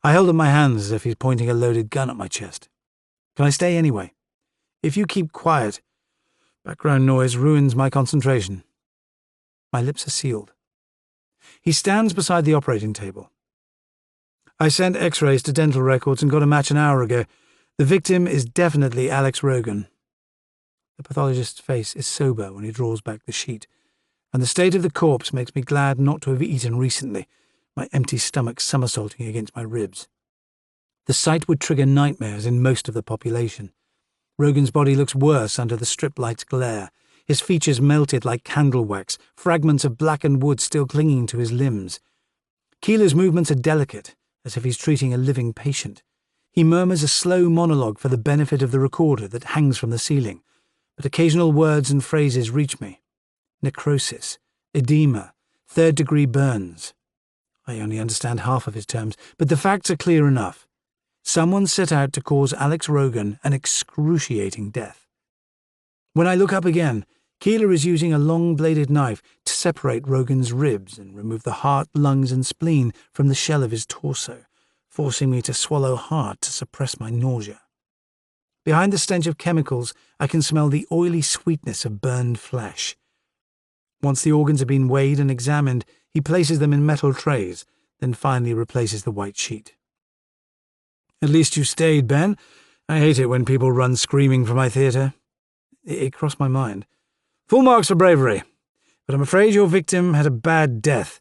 I held up my hands as if he's pointing a loaded gun at my chest. "Can I stay anyway? If you keep quiet, background noise ruins my concentration." My lips are sealed. He stands beside the operating table. "I sent x-rays to dental records and got a match an hour ago. The victim is definitely Alex Rogan." The pathologist's face is sober when he draws back the sheet, and the state of the corpse makes me glad not to have eaten recently, my empty stomach somersaulting against my ribs. The sight would trigger nightmares in most of the population. Rogan's body looks worse under the strip light's glare, his features melted like candle wax, fragments of blackened wood still clinging to his limbs. Keeler's movements are delicate, as if he's treating a living patient. He murmurs a slow monologue for the benefit of the recorder that hangs from the ceiling, but occasional words and phrases reach me. Necrosis, edema, 3rd-degree burns. I only understand half of his terms, but the facts are clear enough. Someone set out to cause Alex Rogan an excruciating death. When I look up again, Keeler is using a long-bladed knife to separate Rogan's ribs and remove the heart, lungs, and spleen from the shell of his torso, forcing me to swallow hard to suppress my nausea. Behind the stench of chemicals, I can smell the oily sweetness of burned flesh. Once the organs have been weighed and examined, he places them in metal trays, then finally replaces the white sheet. "At least you stayed, Ben. I hate it when people run screaming from my theatre." It crossed my mind. "Full marks for bravery, but I'm afraid your victim had a bad death.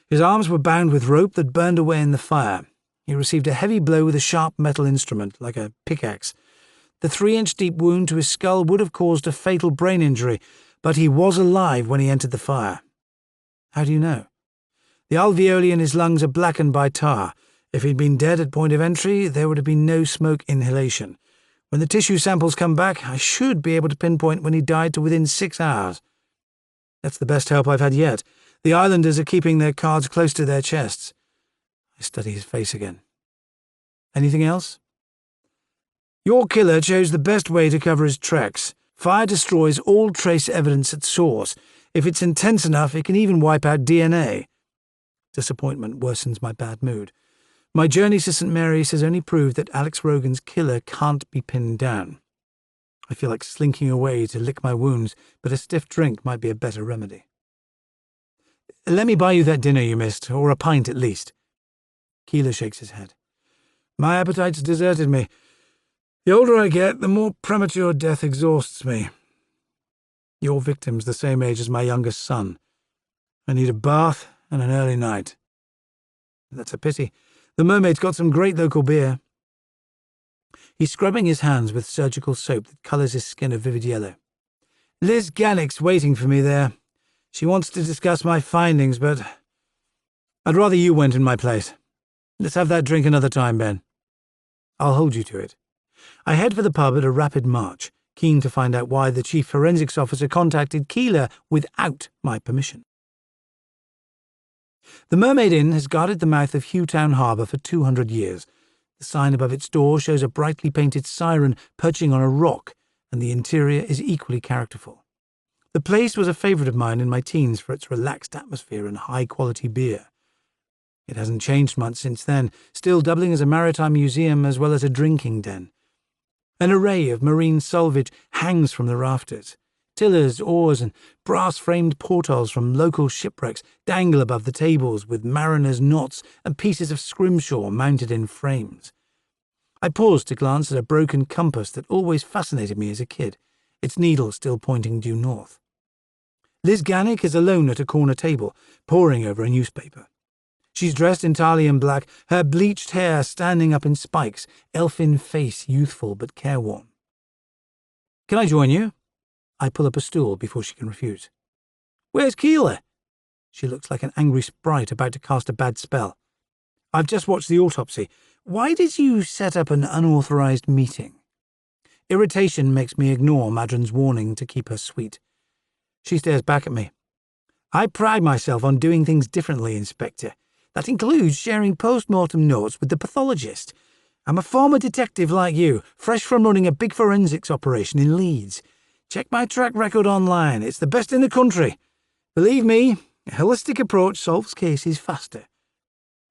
His arms were bound with rope that burned away in the fire. He received a heavy blow with a sharp metal instrument, like a pickaxe. The 3-inch deep wound to his skull would have caused a fatal brain injury, but he was alive when he entered the fire." "How do you know?" "The alveoli in his lungs are blackened by tar. If he'd been dead at point of entry, there would have been no smoke inhalation. When the tissue samples come back, I should be able to pinpoint when he died to within 6 hours. That's the best help I've had yet. The islanders are keeping their cards close to their chests." I study his face again. "Anything else?" Your killer chose the best way to cover his tracks. Fire destroys all trace evidence at source. If it's intense enough, it can even wipe out DNA. Disappointment worsens my bad mood. My journey to St. Mary's has only proved that Alex Rogan's killer can't be pinned down. I feel like slinking away to lick my wounds, but a stiff drink might be a better remedy. Let me buy you that dinner you missed, or a pint at least. Keeler shakes his head. My appetite's deserted me. The older I get, the more premature death exhausts me. Your victim's the same age as my youngest son. I need a bath and an early night. That's a pity. The mermaid's got some great local beer. He's scrubbing his hands with surgical soap that colours his skin a vivid yellow. Liz Gannick's waiting for me there. She wants to discuss my findings, but I'd rather you went in my place. Let's have that drink another time, Ben. I'll hold you to it. I head for the pub at a rapid march, keen to find out why the chief forensics officer contacted Keeler without my permission. The Mermaid Inn has guarded the mouth of Hughtown Harbour for 200 years. The sign above its door shows a brightly painted siren perching on a rock, and the interior is equally characterful. The place was a favourite of mine in my teens for its relaxed atmosphere and high-quality beer. It hasn't changed much since then, still doubling as a maritime museum as well as a drinking den. An array of marine salvage hangs from the rafters. Tillers, oars, and brass-framed portholes from local shipwrecks dangle above the tables with mariners' knots and pieces of scrimshaw mounted in frames. I paused to glance at a broken compass that always fascinated me as a kid, its needle still pointing due north. Liz Gannick is alone at a corner table, poring over a newspaper. She's dressed entirely in black, her bleached hair standing up in spikes, elfin face youthful but careworn. Can I join you? I pull up a stool before she can refuse. Where's Keeler? She looks like an angry sprite about to cast a bad spell. I've just watched the autopsy. Why did you set up an unauthorized meeting? Irritation makes me ignore Madron's warning to keep her sweet. She stares back at me. I pride myself on doing things differently, Inspector. That includes sharing post-mortem notes with the pathologist. I'm a former detective like you, fresh from running a big forensics operation in Leeds. Check my track record online. It's the best in the country. Believe me, a holistic approach solves cases faster.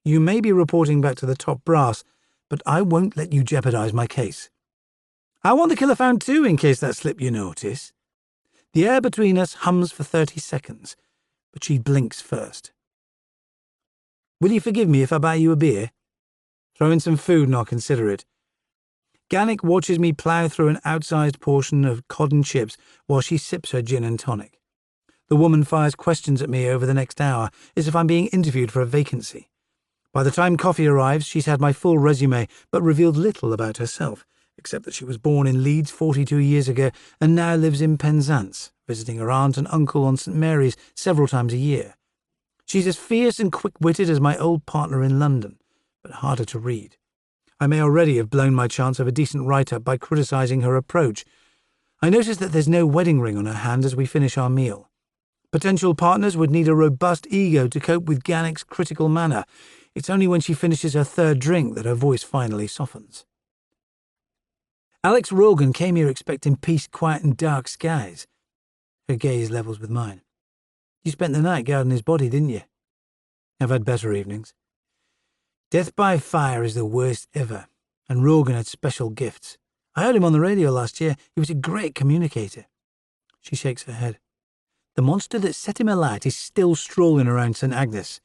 You may be reporting back to the top brass, but I won't let you jeopardize my case. I want the killer found too, in case that slipped your notice. The air between us hums for 30 seconds, but she blinks first. Will you forgive me if I buy you a beer? Throw in some food and I'll consider it. Gannick watches me plough through an outsized portion of cod and chips while she sips her gin and tonic. The woman fires questions at me over the next hour, as if I'm being interviewed for a vacancy. By the time coffee arrives, she's had my full resume, but revealed little about herself, except that she was born in Leeds 42 years ago and now lives in Penzance, visiting her aunt and uncle on St. Mary's several times a year. She's as fierce and quick-witted as my old partner in London, but harder to read. I may already have blown my chance of a decent write-up by criticising her approach. I notice that there's no wedding ring on her hand as we finish our meal. Potential partners would need a robust ego to cope with Gannick's critical manner. It's only when she finishes her third drink that her voice finally softens. Alex Rogan came here expecting peace, quiet, and dark skies. Her gaze levels with mine. You spent the night guarding his body, didn't you? I've had better evenings. Death by fire is the worst ever, and Rogan had special gifts. I heard him on the radio last year. He was a great communicator. She shakes her head. The monster that set him alight is still strolling around St. Agnes.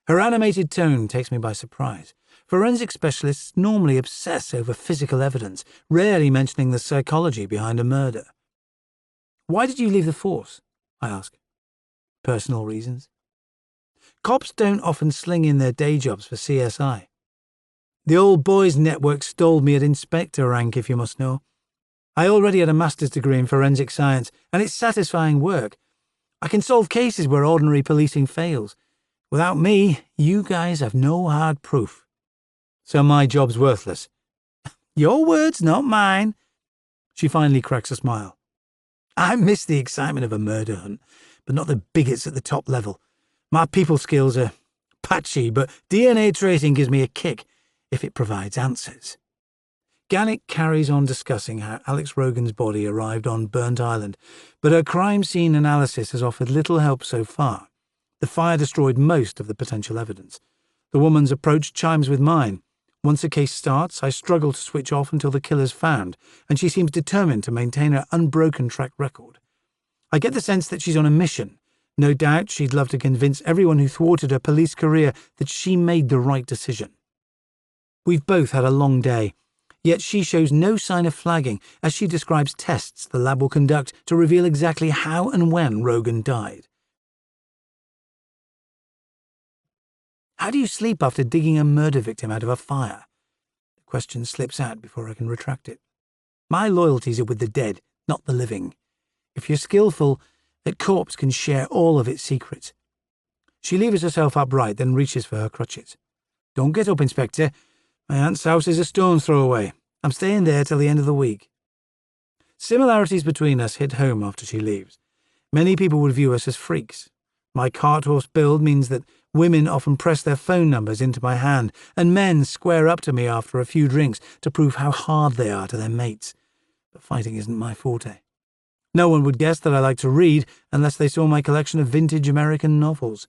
Her animated tone takes me by surprise. Forensic specialists normally obsess over physical evidence, rarely mentioning the psychology behind a murder. Why did you leave the force? I ask. Personal reasons. Cops don't often sling in their day jobs for CSI. The old boys network stalled me at inspector rank, if you must know. I already had a master's degree in forensic science, and it's satisfying work. I can solve cases where ordinary policing fails. Without me, you guys have no hard proof. So my job's worthless. Your words, not mine. She finally cracks a smile. I miss the excitement of a murder hunt, but not the bigots at the top level. My people skills are patchy, but DNA tracing gives me a kick if it provides answers. Gannick carries on discussing how Alex Rogan's body arrived on Burnt Island, but her crime scene analysis has offered little help so far. The fire destroyed most of the potential evidence. The woman's approach chimes with mine. Once a case starts, I struggle to switch off until the killer's found, and she seems determined to maintain her unbroken track record. I get the sense that she's on a mission. No doubt she'd love to convince everyone who thwarted her police career that she made the right decision. We've both had a long day, yet she shows no sign of flagging as she describes tests the lab will conduct to reveal exactly how and when Rogan died. How do you sleep after digging a murder victim out of a fire? The question slips out before I can retract it. My loyalties are with the dead, not the living. If you're skillful, that corpse can share all of its secrets. She levers herself upright, then reaches for her crutches. Don't get up, Inspector. My aunt's house is a stone's throw away. I'm staying there till the end of the week. Similarities between us hit home after she leaves. Many people would view us as freaks. My cart-horse build means that women often press their phone numbers into my hand, and men square up to me after a few drinks to prove how hard they are to their mates. But fighting isn't my forte. No one would guess that I like to read unless they saw my collection of vintage American novels.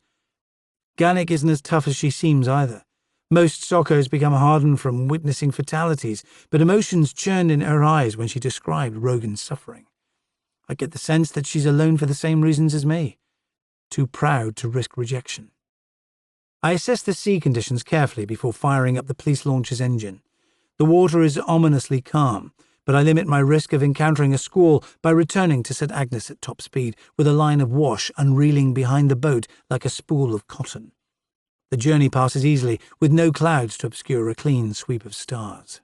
Gannick isn't as tough as she seems either. Most sockers become hardened from witnessing fatalities, but emotions churned in her eyes when she described Rogan's suffering. I get the sense that she's alone for the same reasons as me, too proud to risk rejection. I assess the sea conditions carefully before firing up the police launcher's engine. The water is ominously calm, but I limit my risk of encountering a squall by returning to St. Agnes at top speed, with a line of wash unreeling behind the boat like a spool of cotton. The journey passes easily, with no clouds to obscure a clean sweep of stars.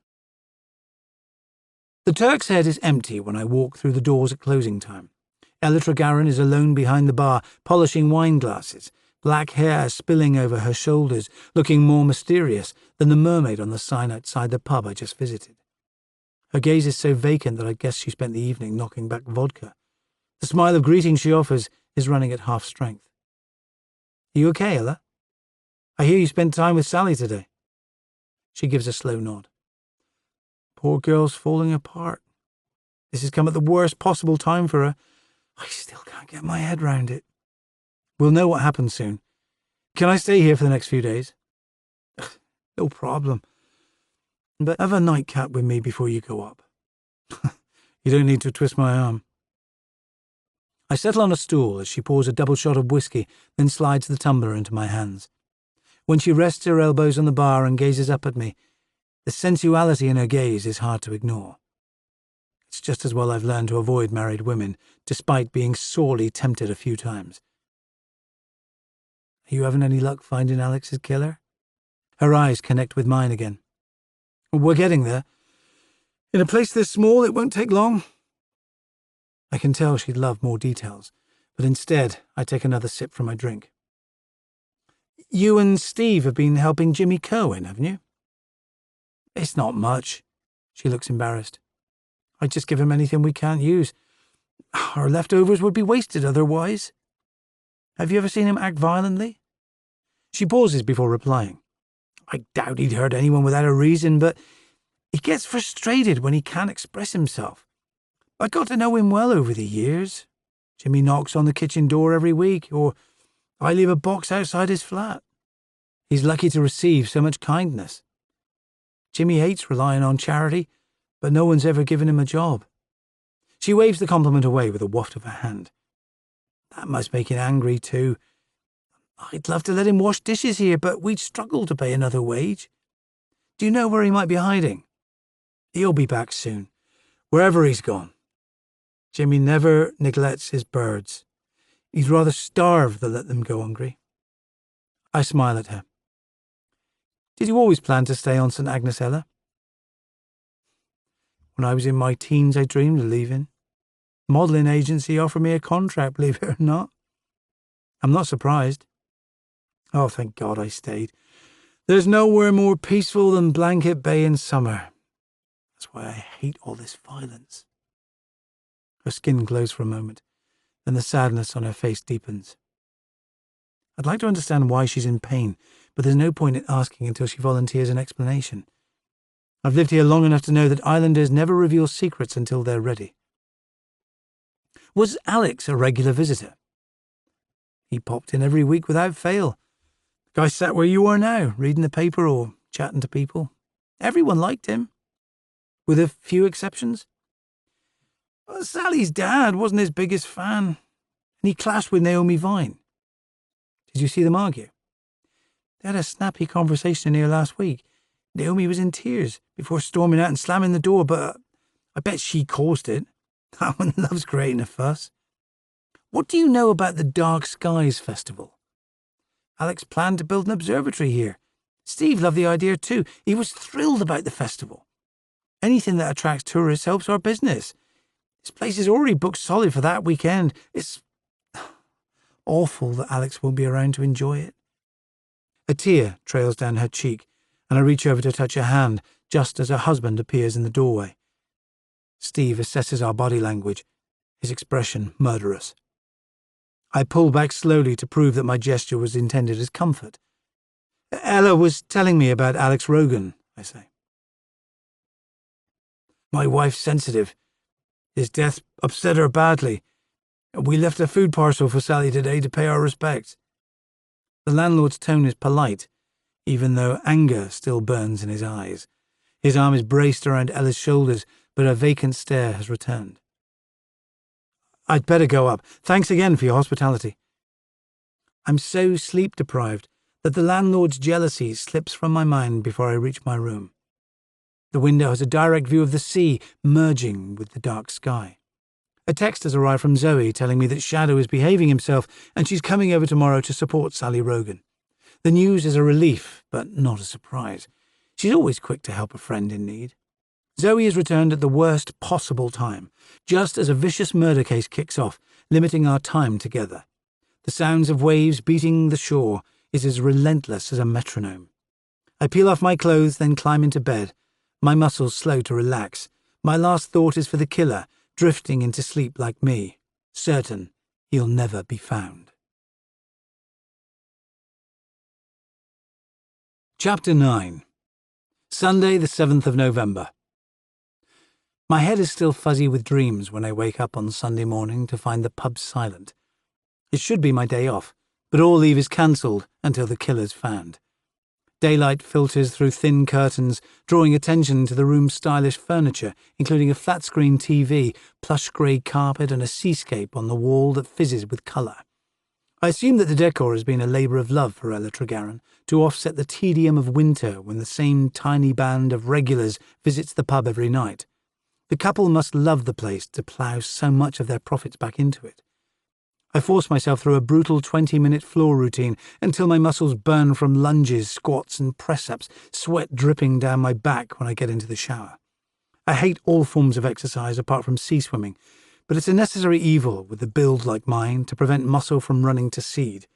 The Turk's Head is empty when I walk through the doors at closing time. Ella Tregarron is alone behind the bar, polishing wine glasses, black hair spilling over her shoulders, looking more mysterious than the mermaid on the sign outside the pub I just visited. Her gaze is so vacant that I guess she spent the evening knocking back vodka. The smile of greeting she offers is running at half strength. Are you okay, Ella? I hear you spent time with Sally today. She gives a slow nod. Poor girl's falling apart. This has come at the worst possible time for her. I still can't get my head round it. We'll know what happens soon. Can I stay here for the next few days? No problem. But have a nightcap with me before you go up. You don't need to twist my arm. I settle on a stool as she pours a double shot of whiskey, then slides the tumbler into my hands. When she rests her elbows on the bar and gazes up at me, the sensuality in her gaze is hard to ignore. It's just as well I've learned to avoid married women, despite being sorely tempted a few times. Are you having any luck finding Alex's killer? Her eyes connect with mine again. We're getting there. In a place this small, it won't take long. I can tell she'd love more details, but instead I take another sip from my drink. You and Steve have been helping Jimmy Kerwin, haven't you? It's not much. She looks embarrassed. I just give him anything we can't use. Our leftovers would be wasted otherwise. Have you ever seen him act violently? She pauses before replying. I doubt he'd hurt anyone without a reason, but he gets frustrated when he can't express himself. I got to know him well over the years. Jimmy knocks on the kitchen door every week, or I leave a box outside his flat. He's lucky to receive so much kindness. Jimmy hates relying on charity, but no one's ever given him a job. She waves the compliment away with a waft of her hand. That must make him angry too. I'd love to let him wash dishes here, but we'd struggle to pay another wage. Do you know where he might be hiding? He'll be back soon, wherever he's gone. Jimmy never neglects his birds. He'd rather starve than let them go hungry. I smile at her. Did you always plan to stay on St. Agnes, Ella? When I was in my teens, I dreamed of leaving. Modelling agency offered me a contract, believe it or not. I'm not surprised. Oh, thank God I stayed. There's nowhere more peaceful than Blanket Bay in summer. That's why I hate all this violence. Her skin glows for a moment, then the sadness on her face deepens. I'd like to understand why she's in pain, but there's no point in asking until she volunteers an explanation. I've lived here long enough to know that islanders never reveal secrets until they're ready. Was Alex a regular visitor? He popped in every week without fail. The guy sat where you are now, reading the paper or chatting to people. Everyone liked him, with a few exceptions. Well, Sally's dad wasn't his biggest fan, and he clashed with Naomi Vine. Did you see them argue? They had a snappy conversation in here last week. Naomi was in tears before storming out and slamming the door, but I bet she caused it. That one loves creating a fuss. What do you know about the Dark Skies Festival? Alex planned to build an observatory here. Steve loved the idea too. He was thrilled about the festival. Anything that attracts tourists helps our business. This place is already booked solid for that weekend. It's awful that Alex won't be around to enjoy it. A tear trails down her cheek, and I reach over to touch her hand just as her husband appears in the doorway. Steve assesses our body language, his expression murderous. I pull back slowly to prove that my gesture was intended as comfort. Ella was telling me about Alex Rogan, I say. My wife's sensitive. His death upset her badly. We left a food parcel for Sally today to pay our respects. The landlord's tone is polite, even though anger still burns in his eyes. His arm is braced around Ella's shoulders, but her vacant stare has returned. I'd better go up. Thanks again for your hospitality. I'm so sleep-deprived that the landlord's jealousy slips from my mind before I reach my room. The window has a direct view of the sea merging with the dark sky. A text has arrived from Zoe telling me that Shadow is behaving himself and she's coming over tomorrow to support Sally Rogan. The news is a relief, but not a surprise. She's always quick to help a friend in need. Zoe has returned at the worst possible time, just as a vicious murder case kicks off, limiting our time together. The sounds of waves beating the shore is as relentless as a metronome. I peel off my clothes, then climb into bed. My muscles slow to relax. My last thought is for the killer, drifting into sleep like me, certain he'll never be found. Chapter 9. Sunday, the 7th of November. My head is still fuzzy with dreams when I wake up on Sunday morning to find the pub silent. It should be my day off, but all leave is cancelled until the killer's found. Daylight filters through thin curtains, drawing attention to the room's stylish furniture, including a flat-screen TV, plush grey carpet and a seascape on the wall that fizzes with colour. I assume that the decor has been a labour of love for Ella Tregarron, to offset the tedium of winter when the same tiny band of regulars visits the pub every night. The couple must love the place to plough so much of their profits back into it. I force myself through a brutal 20-minute floor routine until my muscles burn from lunges, squats and press-ups, sweat dripping down my back when I get into the shower. I hate all forms of exercise apart from sea swimming, but it's a necessary evil with a build like mine to prevent muscle from running to seed,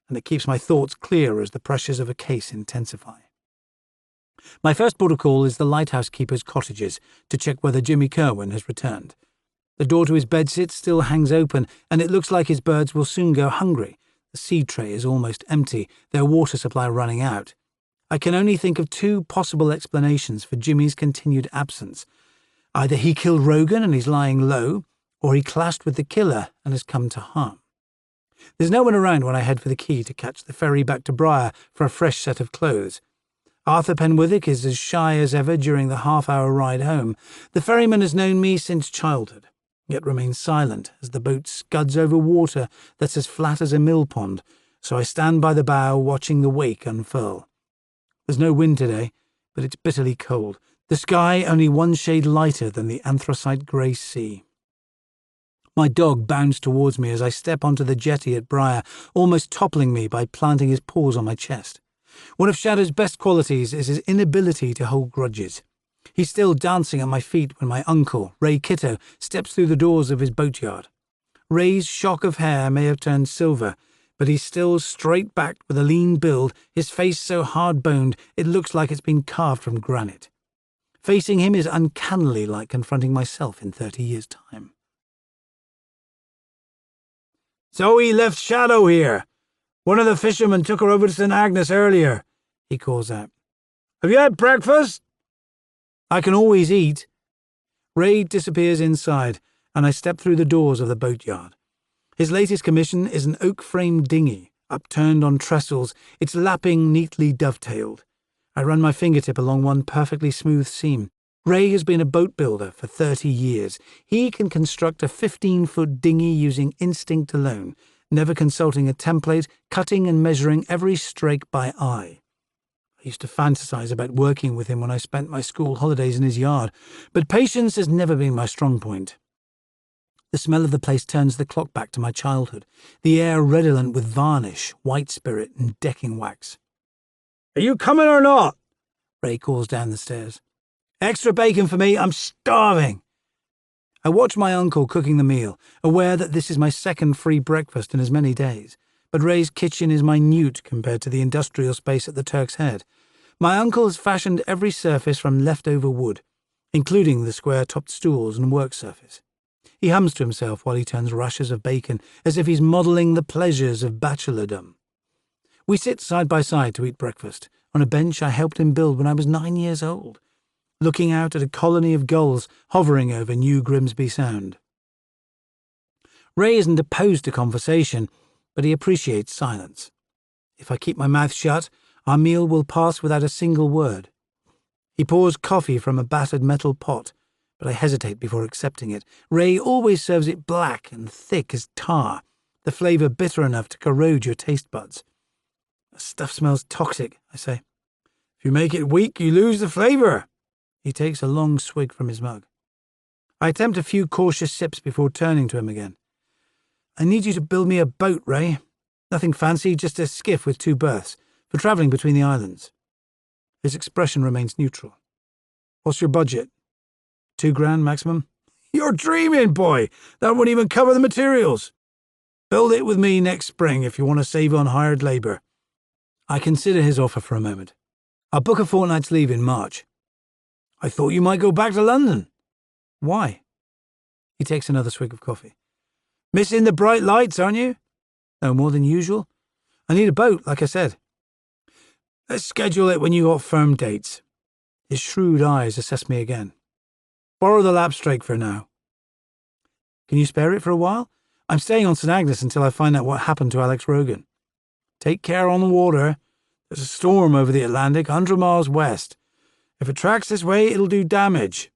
and it keeps my thoughts clear as the pressures of a case intensify. My first port of call is the lighthouse keeper's cottages to check whether Jimmy Kerwin has returned. The door to his bedsit still hangs open, and it looks like his birds will soon go hungry. The seed tray is almost empty, their water supply running out. I can only think of two possible explanations for Jimmy's continued absence. Either he killed Rogan and is lying low, or he clashed with the killer and has come to harm. There's no one around when I head for the quay to catch the ferry back to Briar for a fresh set of clothes. Arthur Penwithick is as shy as ever during the half-hour ride home. The ferryman has known me since childhood, yet remains silent as the boat scuds over water that's as flat as a mill pond, so I stand by the bow watching the wake unfurl. There's no wind today, but it's bitterly cold, the sky only one shade lighter than the anthracite grey sea. My dog bounds towards me as I step onto the jetty at Briar, almost toppling me by planting his paws on my chest. One of Shadow's best qualities is his inability to hold grudges. He's still dancing at my feet when my uncle, Ray Kitto, steps through the doors of his boatyard. Ray's shock of hair may have turned silver, but he's still straight-backed with a lean build, his face so hard-boned it looks like it's been carved from granite. Facing him is uncannily like confronting myself in 30 years' time. "Zoe left Shadow here. One of the fishermen took her over to St. Agnes earlier," he calls out. "Have you had breakfast?" I can always eat. Ray disappears inside, and I step through the doors of the boatyard. His latest commission is an oak-framed dinghy, upturned on trestles, its lapping neatly dovetailed. I run my fingertip along one perfectly smooth seam. Ray has been a boat builder for 30 years. He can construct a 15-foot dinghy using instinct alone, never consulting a template, cutting and measuring every strake by eye. I used to fantasize about working with him when I spent my school holidays in his yard, but patience has never been my strong point. The smell of the place turns the clock back to my childhood, the air redolent with varnish, white spirit, and decking wax. "Are you coming or not?" Ray calls down the stairs. "Extra bacon for me, I'm starving." I watch my uncle cooking the meal, aware that this is my second free breakfast in as many days, but Ray's kitchen is minute compared to the industrial space at the Turk's Head. My uncle has fashioned every surface from leftover wood, including the square-topped stools and work surface. He hums to himself while he turns rashers of bacon, as if he's modelling the pleasures of bachelordom. We sit side by side to eat breakfast, on a bench I helped him build when I was 9 years old, looking out at a colony of gulls hovering over New Grimsby Sound. Ray isn't opposed to conversation, but he appreciates silence. If I keep my mouth shut, our meal will pass without a single word. He pours coffee from a battered metal pot, but I hesitate before accepting it. Ray always serves it black and thick as tar, the flavour bitter enough to corrode your taste buds. "The stuff smells toxic," I say. "If you make it weak, you lose the flavour." He takes a long swig from his mug. I attempt a few cautious sips before turning to him again. "I need you to build me a boat, Ray. Nothing fancy, just a skiff with 2 berths, for travelling between the islands." His expression remains neutral. "What's your budget? $2,000 maximum?" "You're dreaming, boy. That wouldn't even cover the materials." "Build it with me next spring if you want to save on hired labour." I consider his offer for a moment. "I'll book a fortnight's leave in March." "I thought you might go back to London." "Why?" He takes another swig of coffee. "Missing the bright lights, aren't you?" "No more than usual. I need a boat, like I said." "Let's schedule it when you got firm dates." His shrewd eyes assess me again. "Borrow the lapstrake for now." "Can you spare it for a while? I'm staying on St. Agnes until I find out what happened to Alex Rogan." "Take care on the water. There's a storm over the Atlantic, 100 miles west. If it tracks this way, it'll do damage."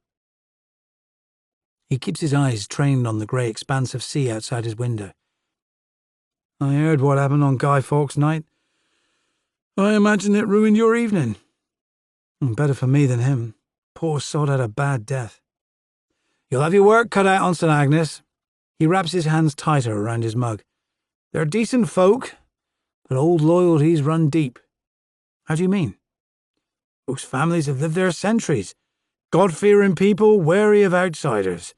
He keeps his eyes trained on the grey expanse of sea outside his window. "I heard what happened on Guy Fawkes' night. I imagine it ruined your evening." "Better for me than him. Poor sod had a bad death." "You'll have your work cut out on St. Agnes." He wraps his hands tighter around his mug. "They're decent folk, but old loyalties run deep." "How do you mean?" "Most families have lived there centuries. God-fearing people, wary of outsiders.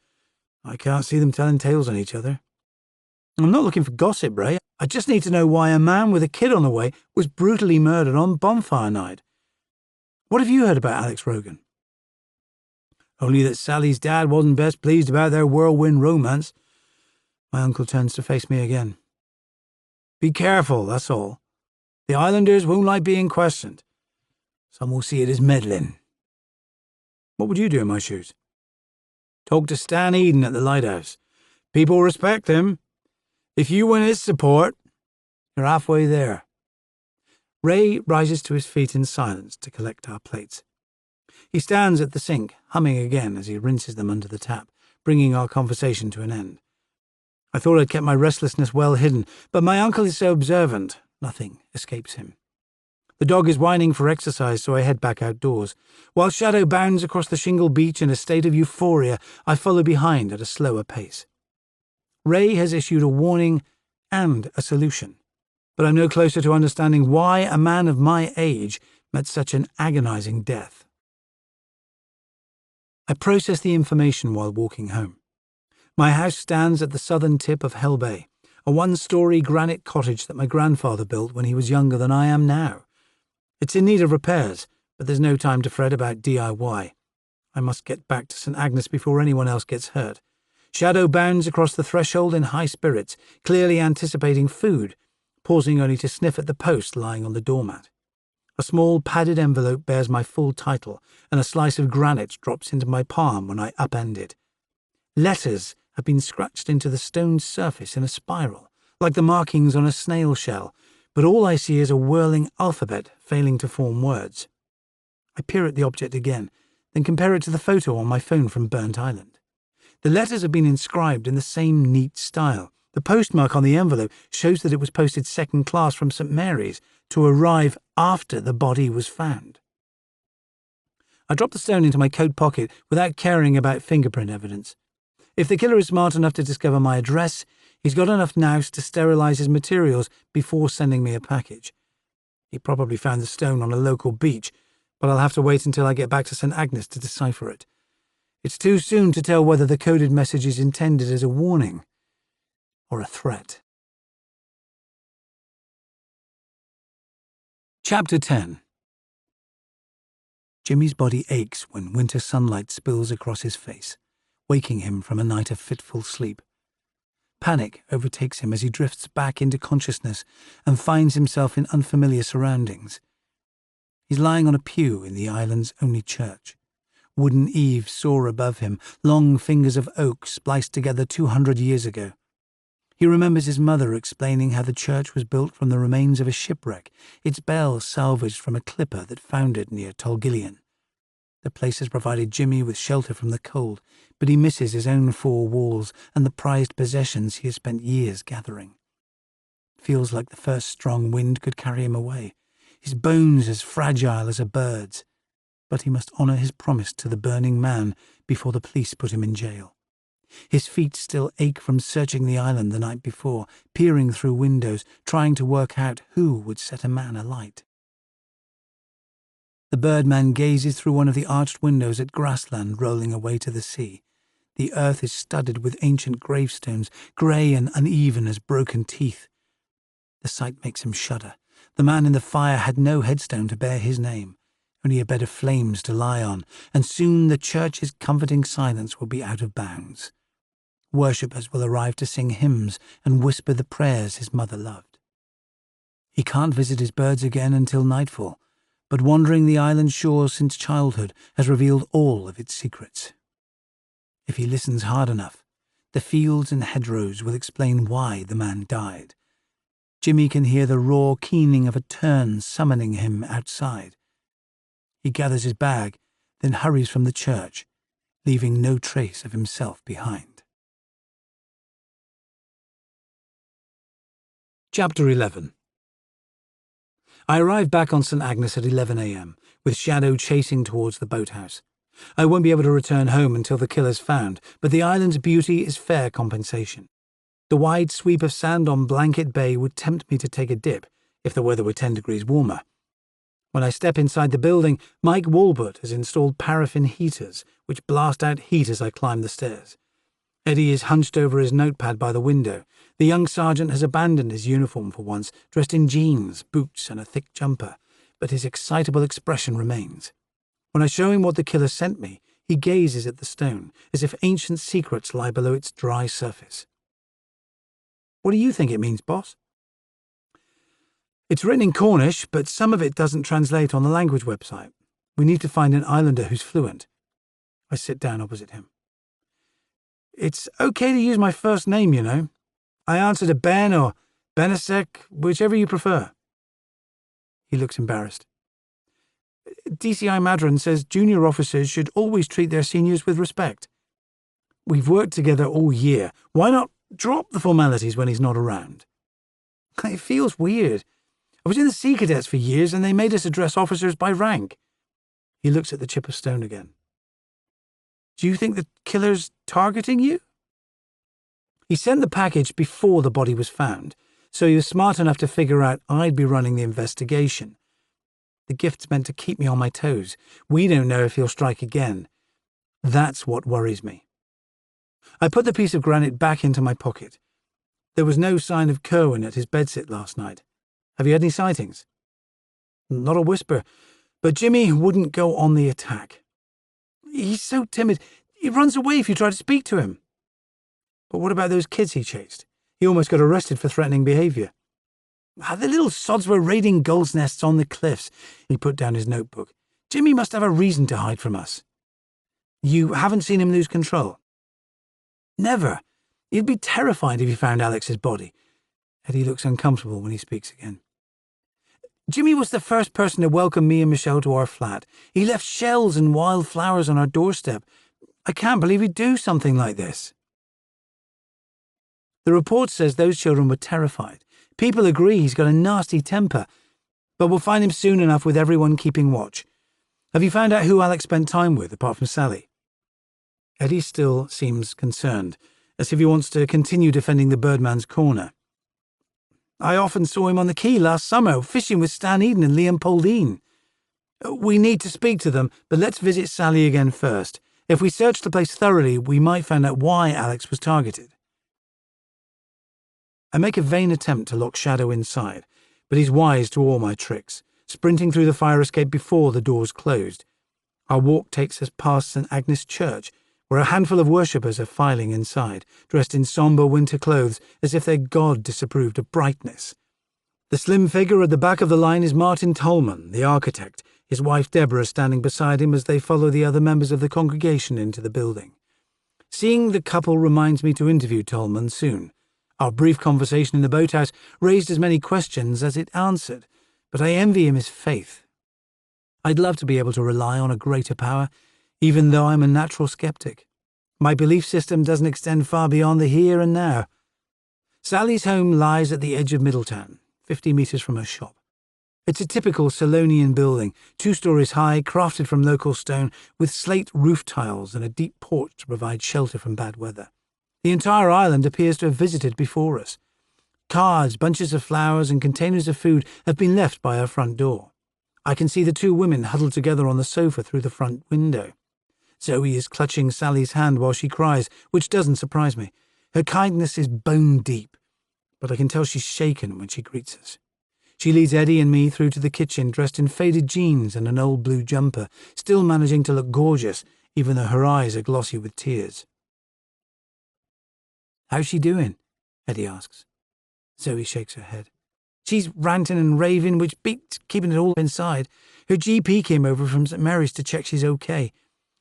I can't see them telling tales on each other." "I'm not looking for gossip, Ray. I just need to know why a man with a kid on the way was brutally murdered on bonfire night. What have you heard about Alex Rogan?" "Only that Sally's dad wasn't best pleased about their whirlwind romance." My uncle turns to face me again. "Be careful, that's all. The islanders won't like being questioned. Some will see it as meddling." "What would you do in my shoes?" "Talk to Stan Eden at the lighthouse. People respect him. If you win his support, you're halfway there." Ray rises to his feet in silence to collect our plates. He stands at the sink, humming again as he rinses them under the tap, bringing our conversation to an end. I thought I'd kept my restlessness well hidden, but my uncle is so observant, nothing escapes him. The dog is whining for exercise, so I head back outdoors. While Shadow bounds across the shingle beach in a state of euphoria, I follow behind at a slower pace. Ray has issued a warning and a solution, but I'm no closer to understanding why a man of my age met such an agonizing death. I process the information while walking home. My house stands at the southern tip of Hell Bay, a one-story granite cottage that my grandfather built when he was younger than I am now. It's in need of repairs, but there's no time to fret about DIY. I must get back to St. Agnes before anyone else gets hurt. Shadow bounds across the threshold in high spirits, clearly anticipating food, pausing only to sniff at the post lying on the doormat. A small padded envelope bears my full title, and a slice of granite drops into my palm when I upend it. Letters have been scratched into the stone's surface in a spiral, like the markings on a snail shell, but all I see is a whirling alphabet failing to form words. I peer at the object again, then compare it to the photo on my phone from Burnt Island. The letters have been inscribed in the same neat style. The postmark on the envelope shows that it was posted second class from St. Mary's to arrive after the body was found. I drop the stone into my coat pocket without caring about fingerprint evidence. If the killer is smart enough to discover my address, he's got enough nous to sterilize his materials before sending me a package. He probably found the stone on a local beach, but I'll have to wait until I get back to St. Agnes to decipher it. It's too soon to tell whether the coded message is intended as a warning or a threat. Chapter 10. Jimmy's body aches when winter sunlight spills across his face, waking him from a night of fitful sleep. Panic overtakes him as he drifts back into consciousness and finds himself in unfamiliar surroundings. He's lying on a pew in the island's only church. Wooden eaves soar above him, long fingers of oak spliced together 200 years ago. He remembers his mother explaining how the church was built from the remains of a shipwreck, its bell salvaged from a clipper that foundered near Tolgillion. The place has provided Jimmy with shelter from the cold, but he misses his own four walls and the prized possessions he has spent years gathering. It feels like the first strong wind could carry him away, his bones as fragile as a bird's. But he must honour his promise to the burning man before the police put him in jail. His feet still ache from searching the island the night before, peering through windows, trying to work out who would set a man alight. The birdman gazes through one of the arched windows at grassland rolling away to the sea. The earth is studded with ancient gravestones, grey and uneven as broken teeth. The sight makes him shudder. The man in the fire had no headstone to bear his name, only a bed of flames to lie on, and soon the church's comforting silence will be out of bounds. Worshippers will arrive to sing hymns and whisper the prayers his mother loved. He can't visit his birds again until nightfall, but wandering the island shores since childhood has revealed all of its secrets. If he listens hard enough, the fields and hedgerows will explain why the man died. Jimmy can hear the raw keening of a tern summoning him outside. He gathers his bag, then hurries from the church, leaving no trace of himself behind. Chapter 11. I arrive back on St. Agnes at 11 a.m, with Shadow chasing towards the boathouse. I won't be able to return home until the killer's found, but the island's beauty is fair compensation. The wide sweep of sand on Blanket Bay would tempt me to take a dip, if the weather were 10 degrees warmer. When I step inside the building, Mike Walbert has installed paraffin heaters, which blast out heat as I climb the stairs. Eddie is hunched over his notepad by the window. The young sergeant has abandoned his uniform for once, dressed in jeans, boots, and a thick jumper, but his excitable expression remains. When I show him what the killer sent me, he gazes at the stone, as if ancient secrets lie below its dry surface. "What do you think it means, boss?" "It's written in Cornish, but some of it doesn't translate on the language website. We need to find an islander who's fluent." I sit down opposite him. "It's okay to use my first name, you know. I answer to Ben or Benesek, whichever you prefer." He looks embarrassed. "DCI Madron says junior officers should always treat their seniors with respect. We've worked together all year. Why not drop the formalities when he's not around?" "It feels weird. I was in the Sea Cadets for years and they made us address officers by rank." He looks at the chip of stone again. "Do you think the killer's targeting you?" He sent the package before the body was found, so he was smart enough to figure out I'd be running the investigation. The gift's meant to keep me on my toes. We don't know if he'll strike again. That's what worries me. I put the piece of granite back into my pocket. There was no sign of Kerwin at his bedsit last night. Have you had any sightings? Not a whisper, but Jimmy wouldn't go on the attack. He's so timid. He runs away if you try to speak to him. But what about those kids he chased? He almost got arrested for threatening behaviour. The little sods were raiding gulls' nests on the cliffs. He put down his notebook. Jimmy must have a reason to hide from us. You haven't seen him lose control? Never. He'd be terrified if he found Alex's body. Eddie looks uncomfortable when he speaks again. Jimmy was the first person to welcome me and Michelle to our flat. He left shells and wild flowers on our doorstep. I can't believe he'd do something like this. The report says those children were terrified. People agree he's got a nasty temper, but we'll find him soon enough with everyone keeping watch. Have you found out who Alex spent time with, apart from Sally? Eddie still seems concerned, as if he wants to continue defending the Birdman's corner. I often saw him on the quay last summer, fishing with Stan Eden and Liam Pauldine. We need to speak to them, but let's visit Sally again first. If we search the place thoroughly, we might find out why Alex was targeted. I make a vain attempt to lock Shadow inside, but he's wise to all my tricks, sprinting through the fire escape before the doors closed. Our walk takes us past St. Agnes Church, where a handful of worshippers are filing inside, dressed in sombre winter clothes as if their god disapproved of brightness. The slim figure at the back of the line is Martin Tolman, the architect, his wife Deborah standing beside him as they follow the other members of the congregation into the building. Seeing the couple reminds me to interview Tolman soon. Our brief conversation in the boathouse raised as many questions as it answered, but I envy him his faith. I'd love to be able to rely on a greater power, even though I'm a natural skeptic. My belief system doesn't extend far beyond the here and now. Sally's home lies at the edge of Middletown, 50 metres from her shop. It's a typical Solonian building, 2 stories high, crafted from local stone, with slate roof tiles and a deep porch to provide shelter from bad weather. The entire island appears to have visited before us. Cards, bunches of flowers, and containers of food have been left by our front door. I can see the 2 women huddled together on the sofa through the front window. Zoe is clutching Sally's hand while she cries, which doesn't surprise me. Her kindness is bone deep, but I can tell she's shaken when she greets us. She leads Eddie and me through to the kitchen, dressed in faded jeans and an old blue jumper, still managing to look gorgeous, even though her eyes are glossy with tears. How's she doing? Eddie asks. Zoe shakes her head. She's ranting and raving, which beats keeping it all inside. Her GP came over from St. Mary's to check she's okay.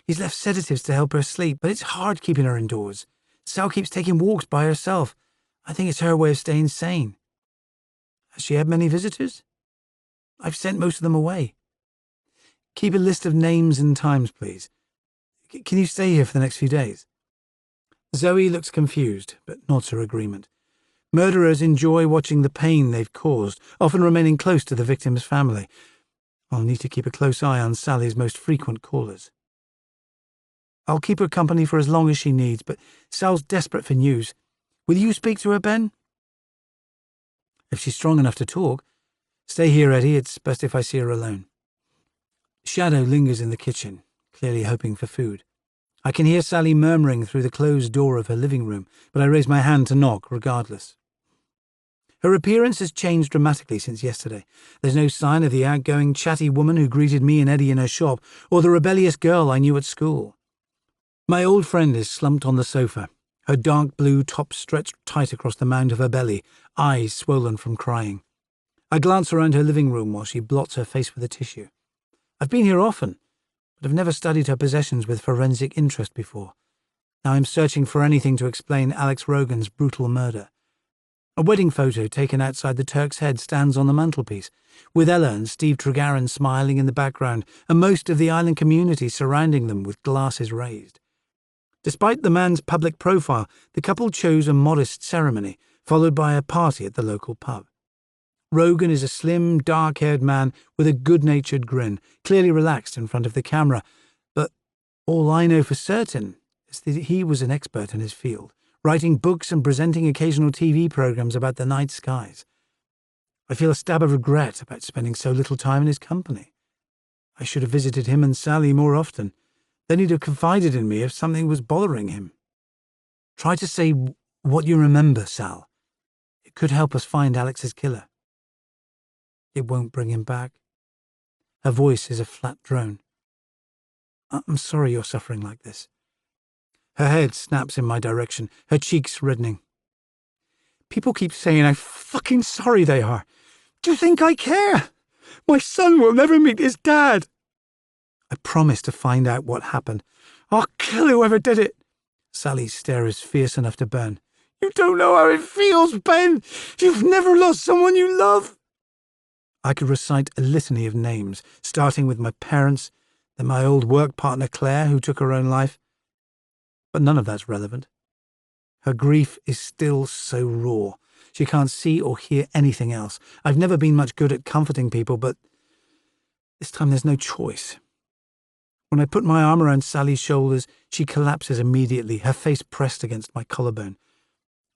He's left sedatives to help her sleep, but it's hard keeping her indoors. Sal keeps taking walks by herself. I think it's her way of staying sane. Has she had many visitors? I've sent most of them away. Keep a list of names and times, please. Can you stay here for the next few days? Zoe looks confused, but nods her agreement. Murderers enjoy watching the pain they've caused, often remaining close to the victim's family. I'll need to keep a close eye on Sally's most frequent callers. I'll keep her company for as long as she needs, but Sal's desperate for news. Will you speak to her, Ben? If she's strong enough to talk. Stay here, Eddie. It's best if I see her alone. Shadow lingers in the kitchen, clearly hoping for food. I can hear Sally murmuring through the closed door of her living room, but I raise my hand to knock regardless. Her appearance has changed dramatically since yesterday. There's no sign of the outgoing, chatty woman who greeted me and Eddie in her shop, or the rebellious girl I knew at school. My old friend is slumped on the sofa, her dark blue top stretched tight across the mound of her belly, eyes swollen from crying. I glance around her living room while she blots her face with a tissue. I've been here often, but I've never studied her possessions with forensic interest before. Now I'm searching for anything to explain Alex Rogan's brutal murder. A wedding photo taken outside the Turk's Head stands on the mantelpiece, with Ella and Steve Tregarin smiling in the background and most of the island community surrounding them with glasses raised. Despite the man's public profile, the couple chose a modest ceremony, followed by a party at the local pub. Rogan is a slim, dark-haired man with a good-natured grin, clearly relaxed in front of the camera, but all I know for certain is that he was an expert in his field, writing books and presenting occasional TV programs about the night skies. I feel a stab of regret about spending so little time in his company. I should have visited him and Sally more often. Then he'd have confided in me if something was bothering him. Try to say what you remember, Sal. It could help us find Alex's killer. It won't bring him back. Her voice is a flat drone. I'm sorry you're suffering like this. Her head snaps in my direction, her cheeks reddening. People keep saying how fucking sorry they are. Do you think I care? My son will never meet his dad. I promised to find out what happened. I'll kill whoever did it. Sally's stare is fierce enough to burn. You don't know how it feels, Ben. You've never lost someone you love. I could recite a litany of names, starting with my parents, then my old work partner Claire, who took her own life. But none of that's relevant. Her grief is still so raw. She can't see or hear anything else. I've never been much good at comforting people, but this time there's no choice. When I put my arm around Sally's shoulders, she collapses immediately, her face pressed against my collarbone.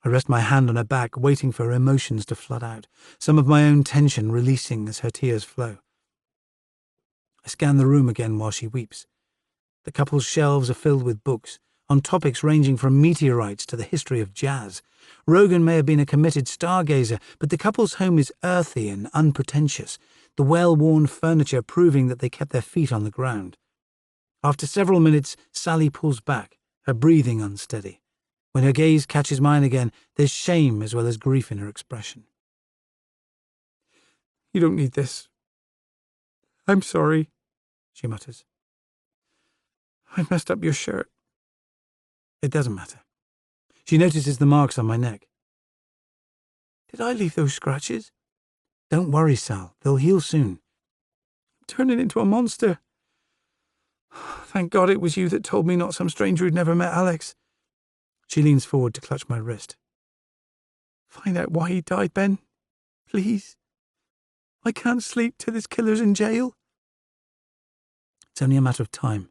I rest my hand on her back, waiting for her emotions to flood out, some of my own tension releasing as her tears flow. I scan the room again while she weeps. The couple's shelves are filled with books, on topics ranging from meteorites to the history of jazz. Rogan may have been a committed stargazer, but the couple's home is earthy and unpretentious, the well-worn furniture proving that they kept their feet on the ground. After several minutes, Sally pulls back, her breathing unsteady. When her gaze catches mine again, there's shame as well as grief in her expression. You don't need this. I'm sorry, she mutters. I messed up your shirt. It doesn't matter. She notices the marks on my neck. Did I leave those scratches? Don't worry, Sal. They'll heal soon. I'm turning into a monster. Thank God it was you that told me, not some stranger who'd never met Alex. She leans forward to clutch my wrist. Find out why he died, Ben. Please. I can't sleep till this killer's in jail. It's only a matter of time.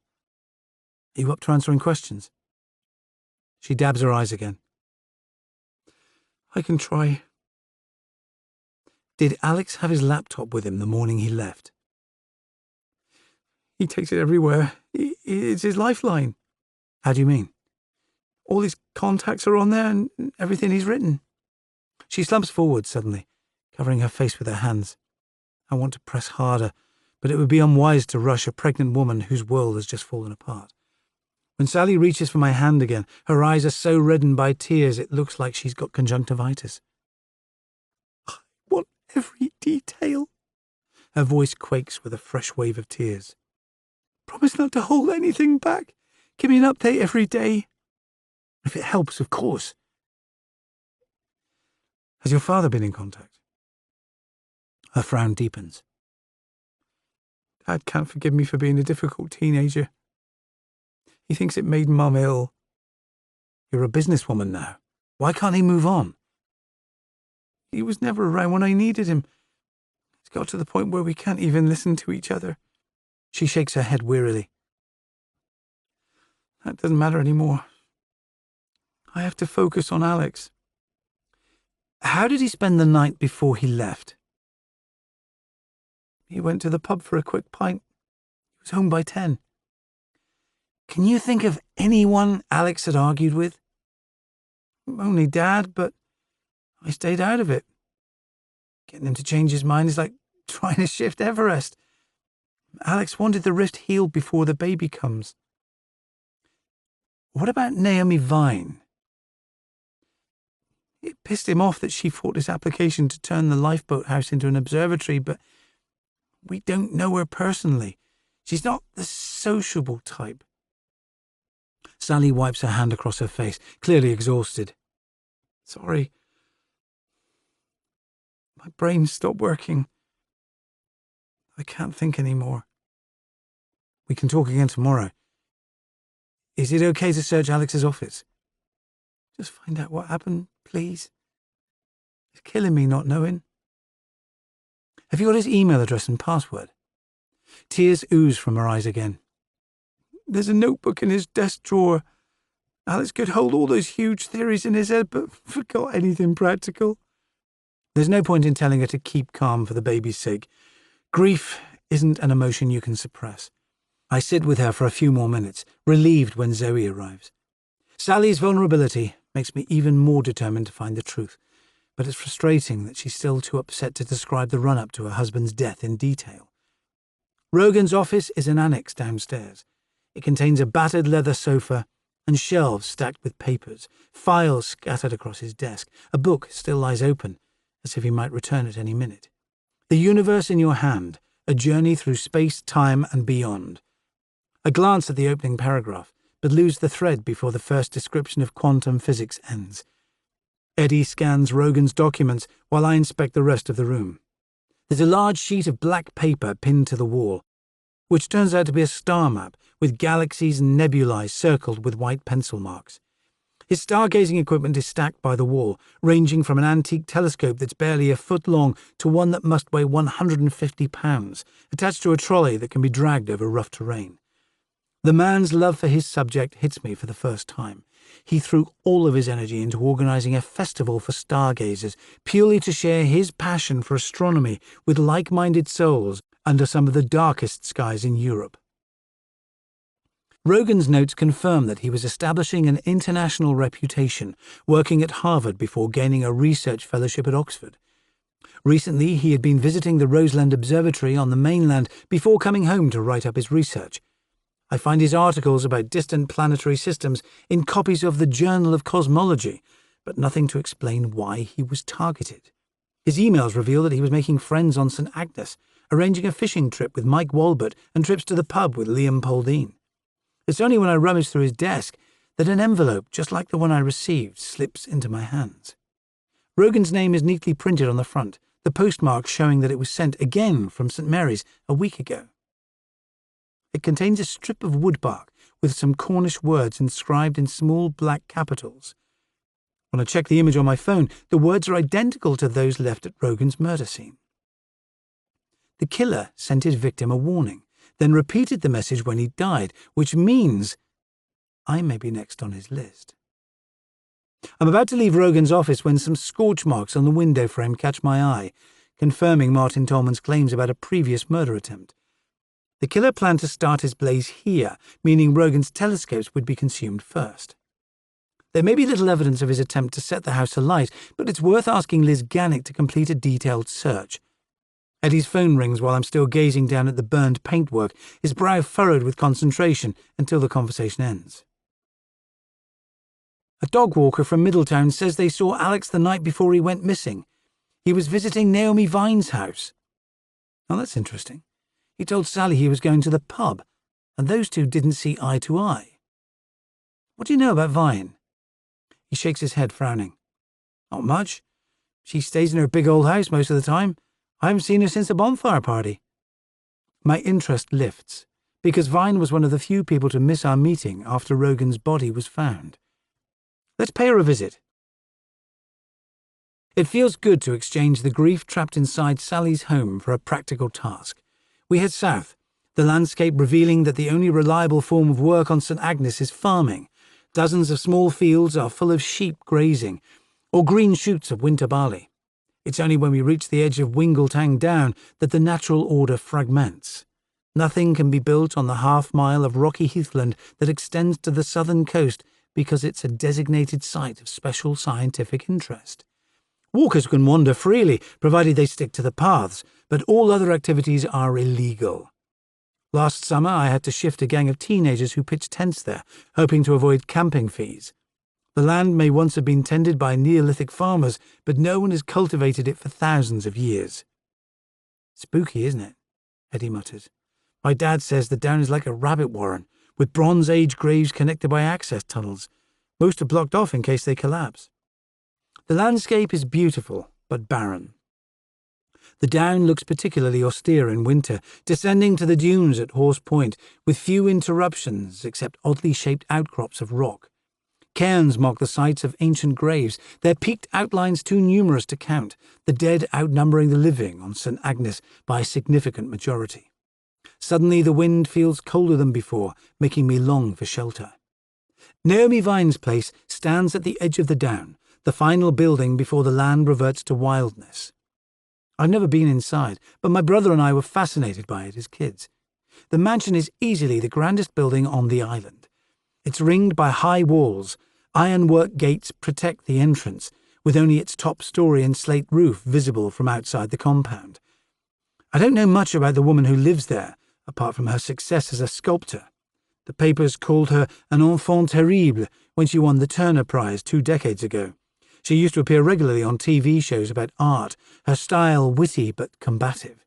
Are you up to answering questions? She dabs her eyes again. I can try. Did Alex have his laptop with him the morning he left? He takes it everywhere. It's his lifeline. How do you mean? All his contacts are on there and everything he's written. She slumps forward suddenly, covering her face with her hands. I want to press harder, but it would be unwise to rush a pregnant woman whose world has just fallen apart. When Sally reaches for my hand again, her eyes are so reddened by tears it looks like she's got conjunctivitis. I want every detail. Her voice quakes with a fresh wave of tears. Promise not to hold anything back. Give me an update every day. If it helps, of course. Has your father been in contact? Her frown deepens. Dad can't forgive me for being a difficult teenager. He thinks it made Mum ill. You're a businesswoman now. Why can't he move on? He was never around when I needed him. It's got to the point where we can't even listen to each other. She shakes her head wearily. That doesn't matter anymore. I have to focus on Alex. How did he spend the night before he left? He went to the pub for a quick pint. He was home by 10. Can you think of anyone Alex had argued with? Only Dad, but I stayed out of it. Getting him to change his mind is like trying to shift Everest. Alex wanted the rift healed before the baby comes. What about Naomi Vine? It pissed him off that she fought his application to turn the lifeboat house into an observatory, but we don't know her personally. She's not the sociable type. Sally wipes her hand across her face, clearly exhausted. Sorry. My brain stopped working. I can't think anymore. We can talk again tomorrow. Is it okay to search Alex's office? Just find out what happened, please. It's killing me not knowing. Have you got his email address and password? Tears ooze from her eyes again. There's a notebook in his desk drawer. Alex could hold all those huge theories in his head, but forgot anything practical. There's no point in telling her to keep calm for the baby's sake. Grief isn't an emotion you can suppress. I sit with her for a few more minutes, relieved when Zoe arrives. Sally's vulnerability makes me even more determined to find the truth, but it's frustrating that she's still too upset to describe the run-up to her husband's death in detail. Rogan's office is an annex downstairs. It contains a battered leather sofa and shelves stacked with papers, files scattered across his desk. A book still lies open, as if he might return at any minute. The universe in your hand, a journey through space, time, and beyond. I glance at the opening paragraph, but lose the thread before the first description of quantum physics ends. Eddie scans Rogan's documents while I inspect the rest of the room. There's a large sheet of black paper pinned to the wall, which turns out to be a star map with galaxies and nebulae circled with white pencil marks. His stargazing equipment is stacked by the wall, ranging from an antique telescope that's barely a foot long to one that must weigh 150 pounds, attached to a trolley that can be dragged over rough terrain. The man's love for his subject hits me for the first time. He threw all of his energy into organising a festival for stargazers, purely to share his passion for astronomy with like-minded souls under some of the darkest skies in Europe. Rogan's notes confirm that he was establishing an international reputation, working at Harvard before gaining a research fellowship at Oxford. Recently, he had been visiting the Roseland Observatory on the mainland before coming home to write up his research. I find his articles about distant planetary systems in copies of the Journal of Cosmology, but nothing to explain why he was targeted. His emails reveal that he was making friends on St. Agnes, arranging a fishing trip with Mike Walbert and trips to the pub with Liam Pauldine. It's only when I rummage through his desk that an envelope, just like the one I received, slips into my hands. Rogan's name is neatly printed on the front, the postmark showing that it was sent again from St. Mary's a week ago. It contains a strip of woodbark with some Cornish words inscribed in small black capitals. When I check the image on my phone, the words are identical to those left at Rogan's murder scene. The killer sent his victim a warning, then repeated the message when he died, which means I may be next on his list. I'm about to leave Rogan's office when some scorch marks on the window frame catch my eye, confirming Martin Tolman's claims about a previous murder attempt. The killer planned to start his blaze here, meaning Rogan's telescopes would be consumed first. There may be little evidence of his attempt to set the house alight, but it's worth asking Liz Gannick to complete a detailed search. Eddie's phone rings while I'm still gazing down at the burned paintwork, his brow furrowed with concentration until the conversation ends. A dog walker from Middletown says they saw Alex the night before he went missing. He was visiting Naomi Vine's house. Oh, that's interesting. He told Sally he was going to the pub, and those two didn't see eye to eye. What do you know about Vine? He shakes his head, frowning. Not much. She stays in her big old house most of the time. I haven't seen her since the bonfire party. My interest lifts, because Vine was one of the few people to miss our meeting after Rogan's body was found. Let's pay her a visit. It feels good to exchange the grief trapped inside Sally's home for a practical task. We head south, the landscape revealing that the only reliable form of work on St. Agnes is farming. Dozens of small fields are full of sheep grazing, or green shoots of winter barley. It's only when we reach the edge of Wingeltang Down that the natural order fragments. Nothing can be built on the half-mile of rocky heathland that extends to the southern coast because it's a designated site of special scientific interest. Walkers can wander freely, provided they stick to the paths, but all other activities are illegal. Last summer, I had to shift a gang of teenagers who pitched tents there, hoping to avoid camping fees. The land may once have been tended by Neolithic farmers, but no one has cultivated it for thousands of years. Spooky, isn't it? Eddie mutters. My dad says the down is like a rabbit warren, with Bronze Age graves connected by access tunnels. Most are blocked off in case they collapse. The landscape is beautiful, but barren. The down looks particularly austere in winter, descending to the dunes at Horse Point, with few interruptions except oddly shaped outcrops of rock. Cairns mark the sites of ancient graves, their peaked outlines too numerous to count, the dead outnumbering the living on St. Agnes by a significant majority. Suddenly the wind feels colder than before, making me long for shelter. Naomi Vine's place stands at the edge of the down, the final building before the land reverts to wildness. I've never been inside, but my brother and I were fascinated by it as kids. The mansion is easily the grandest building on the island. It's ringed by high walls. Ironwork gates protect the entrance, with only its top story and slate roof visible from outside the compound. I don't know much about the woman who lives there, apart from her success as a sculptor. The papers called her an enfant terrible when she won the Turner Prize 2 decades ago. She used to appear regularly on TV shows about art, her style witty but combative.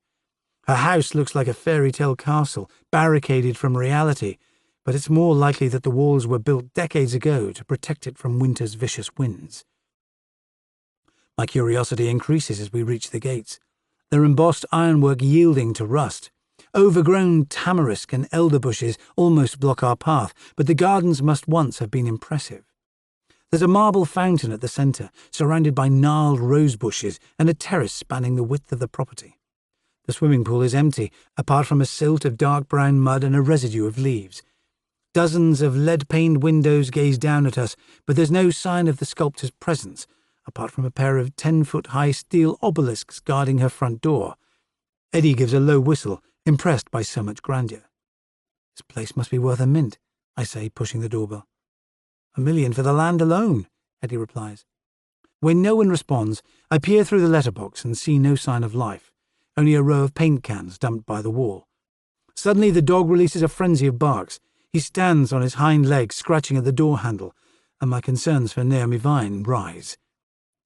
Her house looks like a fairy tale castle, barricaded from reality, but it's more likely that the walls were built decades ago to protect it from winter's vicious winds. My curiosity increases as we reach the gates, their embossed ironwork yielding to rust. Overgrown tamarisk and elder bushes almost block our path, but the gardens must once have been impressive. There's a marble fountain at the centre, surrounded by gnarled rose bushes and a terrace spanning the width of the property. The swimming pool is empty, apart from a silt of dark brown mud and a residue of leaves. Dozens of lead-paned windows gaze down at us, but there's no sign of the sculptor's presence, apart from a pair of 10-foot-high steel obelisks guarding her front door. Eddie gives a low whistle, impressed by so much grandeur. "This place must be worth a mint," I say, pushing the doorbell. "$1 million for the land alone," Eddie replies. When no one responds, I peer through the letterbox and see no sign of life, only a row of paint cans dumped by the wall. Suddenly the dog releases a frenzy of barks. He stands on his hind legs, scratching at the door handle, and my concerns for Naomi Vine rise.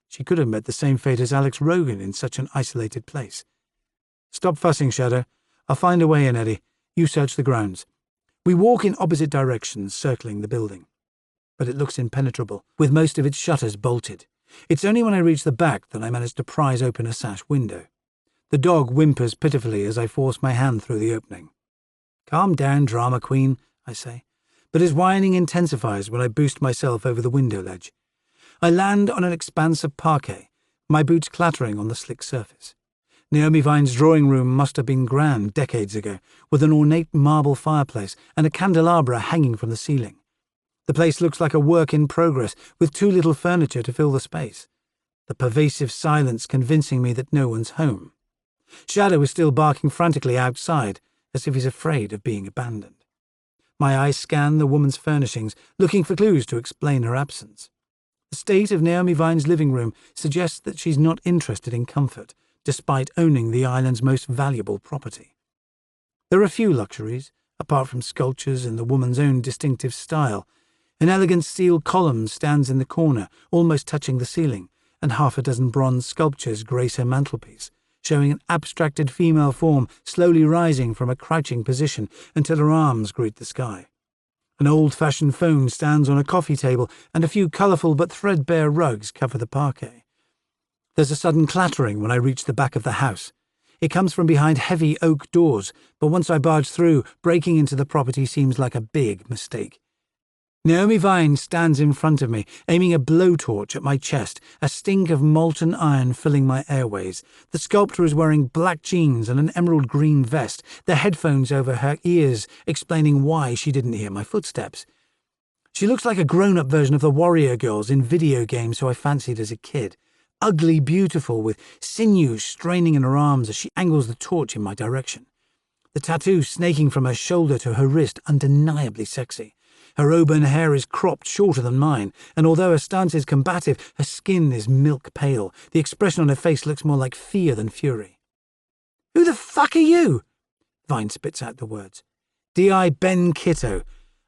She could have met the same fate as Alex Rogan in such an isolated place. "Stop fussing, Shadow. I'll find a way in, Eddie. You search the grounds." We walk in opposite directions, circling the building. But it looks impenetrable, with most of its shutters bolted. It's only when I reach the back that I manage to prise open a sash window. The dog whimpers pitifully as I force my hand through the opening. "Calm down, drama queen," I say, but his whining intensifies when I boost myself over the window ledge. I land on an expanse of parquet, my boots clattering on the slick surface. Naomi Vine's drawing room must have been grand decades ago, with an ornate marble fireplace and a candelabra hanging from the ceiling. The place looks like a work in progress, with too little furniture to fill the space. The pervasive silence convincing me that no one's home. Shadow is still barking frantically outside, as if he's afraid of being abandoned. My eyes scan the woman's furnishings, looking for clues to explain her absence. The state of Naomi Vine's living room suggests that she's not interested in comfort, despite owning the island's most valuable property. There are few luxuries, apart from sculptures in the woman's own distinctive style. An elegant steel column stands in the corner, almost touching the ceiling, and half a dozen bronze sculptures grace her mantelpiece, showing an abstracted female form slowly rising from a crouching position until her arms greet the sky. An old-fashioned phone stands on a coffee table, and a few colourful but threadbare rugs cover the parquet. There's a sudden clattering when I reach the back of the house. It comes from behind heavy oak doors, but once I barge through, breaking into the property seems like a big mistake. Naomi Vine stands in front of me, aiming a blowtorch at my chest, a stink of molten iron filling my airways. The sculptor is wearing black jeans and an emerald green vest, the headphones over her ears, explaining why she didn't hear my footsteps. She looks like a grown-up version of the warrior girls in video games who I fancied as a kid. Ugly beautiful, with sinews straining in her arms as she angles the torch in my direction. The tattoo snaking from her shoulder to her wrist undeniably sexy. Her auburn hair is cropped shorter than mine, and although her stance is combative, her skin is milk pale. The expression on her face looks more like fear than fury. "Who the fuck are you?" Vine spits out the words. "D.I. Ben Kitto."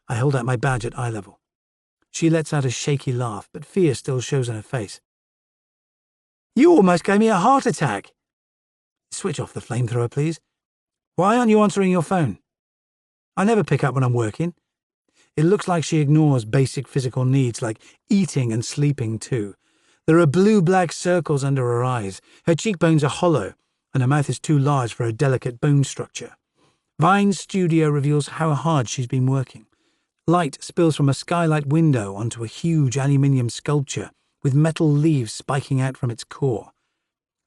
I hold out my badge at eye level. She lets out a shaky laugh, but fear still shows on her face. "You almost gave me a heart attack." "Switch off the flamethrower, please." "Why aren't you answering your phone?" "I never pick up when I'm working." It looks like she ignores basic physical needs like eating and sleeping too. There are blue-black circles under her eyes. Her cheekbones are hollow, and her mouth is too large for her delicate bone structure. Vine's studio reveals how hard she's been working. Light spills from a skylight window onto a huge aluminium sculpture with metal leaves spiking out from its core.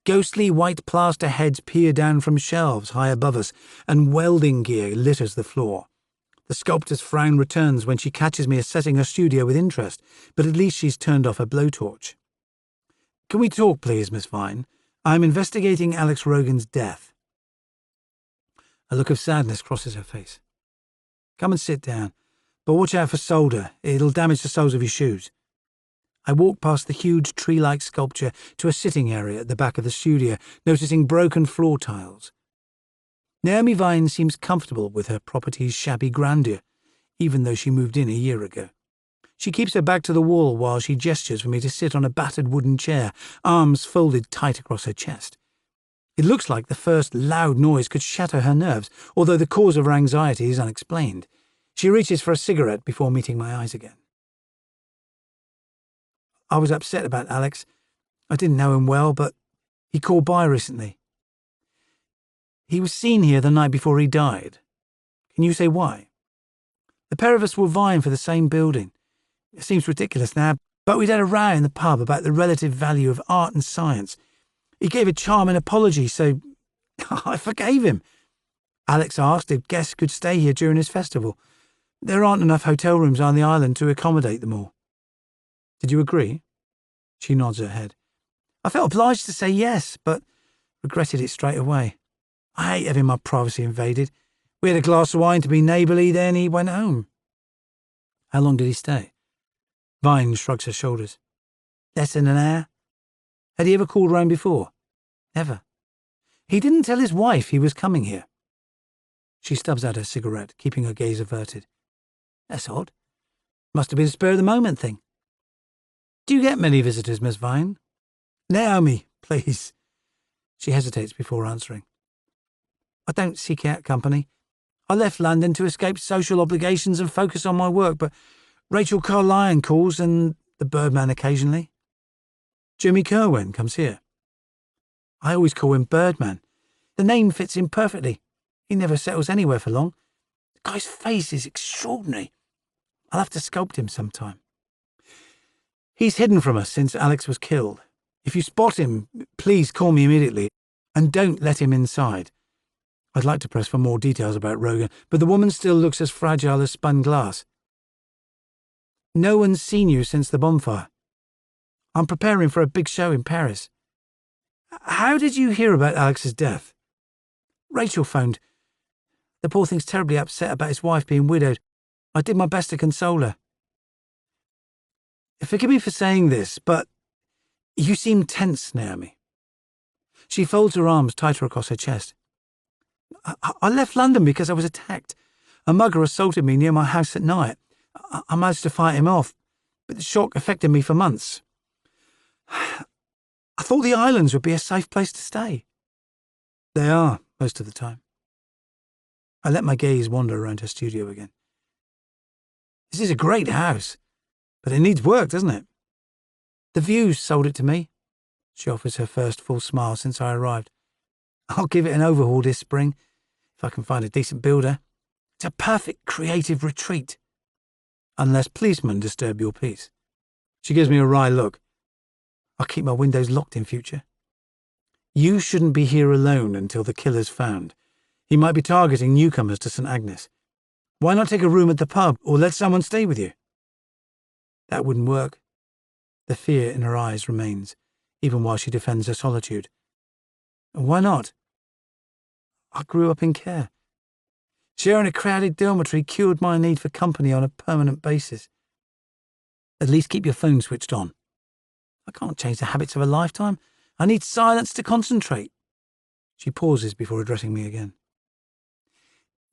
Ghostly white plaster heads peer down from shelves high above us, and welding gear litters the floor. The sculptor's frown returns when she catches me assessing her studio with interest, but at least she's turned off her blowtorch. "Can we talk, please, Miss Vine? I'm investigating Alex Rogan's death." A look of sadness crosses her face. "Come and sit down, but watch out for solder. It'll damage the soles of your shoes." I walk past the huge tree-like sculpture to a sitting area at the back of the studio, noticing broken floor tiles. Naomi Vine seems comfortable with her property's shabby grandeur, even though she moved in a year ago. She keeps her back to the wall while she gestures for me to sit on a battered wooden chair, arms folded tight across her chest. It looks like the first loud noise could shatter her nerves, although the cause of her anxiety is unexplained. She reaches for a cigarette before meeting my eyes again. I was upset about Alex. I didn't know him well, but he called by recently. He was seen here the night before he died. Can you say why? The pair of us were vying for the same building. It seems ridiculous now, but we'd had a row in the pub about the relative value of art and science. He gave a charming apology, so I forgave him. Alex asked if guests could stay here during his festival. There aren't enough hotel rooms on the island to accommodate them all. Did you agree? She nods her head. I felt obliged to say yes, but regretted it straight away. I hate having my privacy invaded. We had a glass of wine to be neighbourly, then he went home. How long did he stay? Vine shrugs her shoulders. Less than an hour. Had he ever called round before? Never. He didn't tell his wife he was coming here. She stubs out her cigarette, keeping her gaze averted. That's odd. Must have been a spur-of-the-moment thing. Do you get many visitors, Miss Vine? Naomi, please. She hesitates before answering. I don't seek out company. I left London to escape social obligations and focus on my work, but Rachel Carlyon calls and the Birdman occasionally. Jimmy Kerwin comes here. I always call him Birdman. The name fits him perfectly. He never settles anywhere for long. The guy's face is extraordinary. I'll have to sculpt him sometime. He's hidden from us since Alex was killed. If you spot him, please call me immediately, and don't let him inside. I'd like to press for more details about Rogan, but the woman still looks as fragile as spun glass. No one's seen you since the bonfire. I'm preparing for a big show in Paris. How did you hear about Alex's death? Rachel phoned. The poor thing's terribly upset about his wife being widowed. I did my best to console her. Forgive me for saying this, but you seem tense, Naomi. She folds her arms tighter across her chest. I left London because I was attacked. A mugger assaulted me near my house at night. I managed to fight him off, but the shock affected me for months. I thought the islands would be a safe place to stay. They are, most of the time. I let my gaze wander around her studio again. This is a great house, but it needs work, doesn't it? The Views sold it to me. She offers her first full smile since I arrived. I'll give it an overhaul this spring, if I can find a decent builder. It's a perfect creative retreat. Unless policemen disturb your peace. She gives me a wry look. I'll keep my windows locked in future. You shouldn't be here alone until the killer's found. He might be targeting newcomers to St. Agnes. Why not take a room at the pub or let someone stay with you? That wouldn't work. The fear in her eyes remains, even while she defends her solitude. Why not? I grew up in care. Sharing a crowded dormitory cured my need for company on a permanent basis. At least keep your phone switched on. I can't change the habits of a lifetime. I need silence to concentrate. She pauses before addressing me again.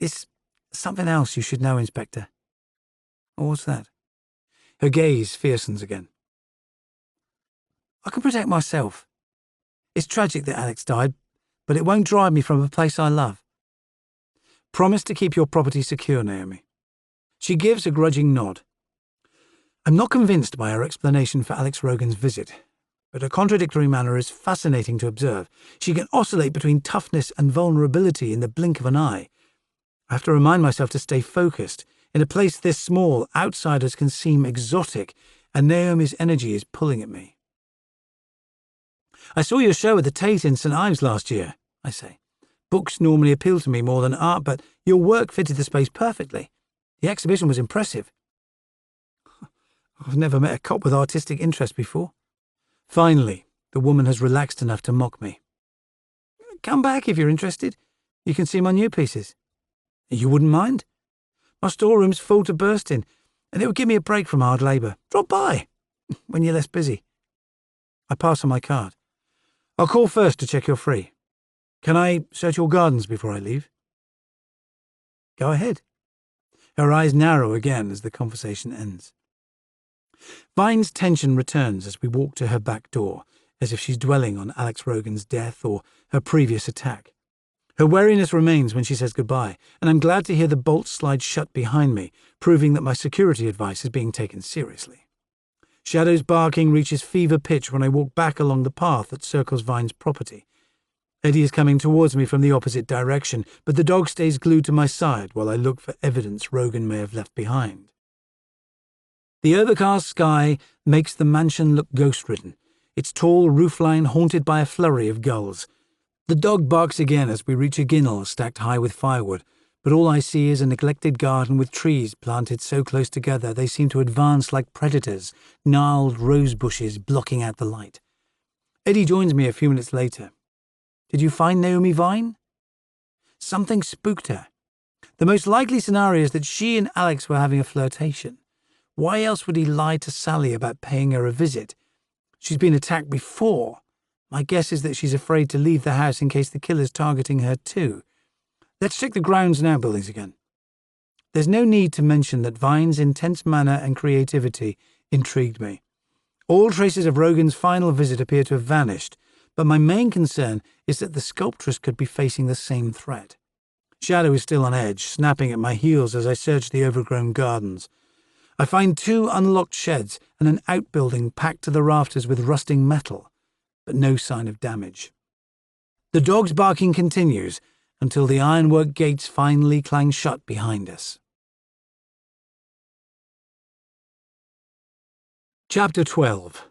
It's something else you should know, Inspector. What's that? Her gaze fiercens again. I can protect myself. It's tragic that Alex died, but it won't drive me from a place I love. Promise to keep your property secure, Naomi. She gives a grudging nod. I'm not convinced by her explanation for Alex Rogan's visit, but her contradictory manner is fascinating to observe. She can oscillate between toughness and vulnerability in the blink of an eye. I have to remind myself to stay focused. In a place this small, outsiders can seem exotic, and Naomi's energy is pulling at me. I saw your show at the Tate in St. Ives last year, I say. Books normally appeal to me more than art, but your work fitted the space perfectly. The exhibition was impressive. I've never met a cop with artistic interest before. Finally, the woman has relaxed enough to mock me. Come back if you're interested. You can see my new pieces. You wouldn't mind? My storeroom's full to bursting, and it would give me a break from hard labour. Drop by, when you're less busy. I pass on my card. I'll call first to check you're free. Can I search your gardens before I leave? Go ahead. Her eyes narrow again as the conversation ends. Vine's tension returns as we walk to her back door, as if she's dwelling on Alex Rogan's death or her previous attack. Her wariness remains when she says goodbye, and I'm glad to hear the bolt slide shut behind me, proving that my security advice is being taken seriously. Shadow's barking reaches fever pitch when I walk back along the path that circles Vine's property. Eddie is coming towards me from the opposite direction, but the dog stays glued to my side while I look for evidence Rogan may have left behind. The overcast sky makes the mansion look ghost-ridden, its tall roofline haunted by a flurry of gulls. The dog barks again as we reach a ginnel stacked high with firewood, but all I see is a neglected garden with trees planted so close together they seem to advance like predators, gnarled rose bushes blocking out the light. Eddie joins me a few minutes later. Did you find Naomi Vine? Something spooked her. The most likely scenario is that she and Alex were having a flirtation. Why else would he lie to Sally about paying her a visit? She's been attacked before. My guess is that she's afraid to leave the house in case the killer's targeting her too. Let's check the grounds now buildings again. There's no need to mention that Vine's intense manner and creativity intrigued me. All traces of Rogan's final visit appear to have vanished, but my main concern is that the sculptress could be facing the same threat. Shadow is still on edge, snapping at my heels as I search the overgrown gardens. I find 2 unlocked sheds and an outbuilding packed to the rafters with rusting metal, but no sign of damage. The dog's barking continues until the ironwork gates finally clang shut behind us. Chapter 12.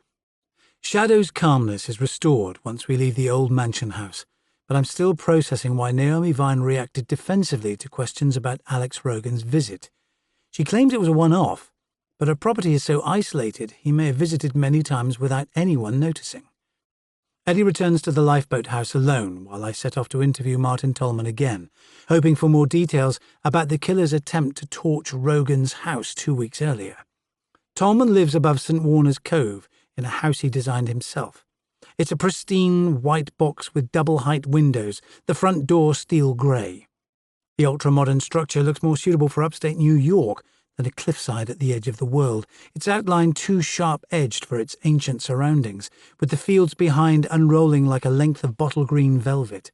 Shadow's calmness is restored once we leave the old mansion house, but I'm still processing why Naomi Vine reacted defensively to questions about Alex Rogan's visit. She claims it was a one-off, but her property is so isolated he may have visited many times without anyone noticing. Eddie returns to the lifeboat house alone while I set off to interview Martin Tolman again, hoping for more details about the killer's attempt to torch Rogan's house 2 weeks earlier. Tolman lives above St. Warner's Cove in a house he designed himself. It's a pristine white box with double-height windows, the front door steel grey. The ultra-modern structure looks more suitable for upstate New York than a cliffside at the edge of the world, its outline too sharp-edged for its ancient surroundings, with the fields behind unrolling like a length of bottle-green velvet.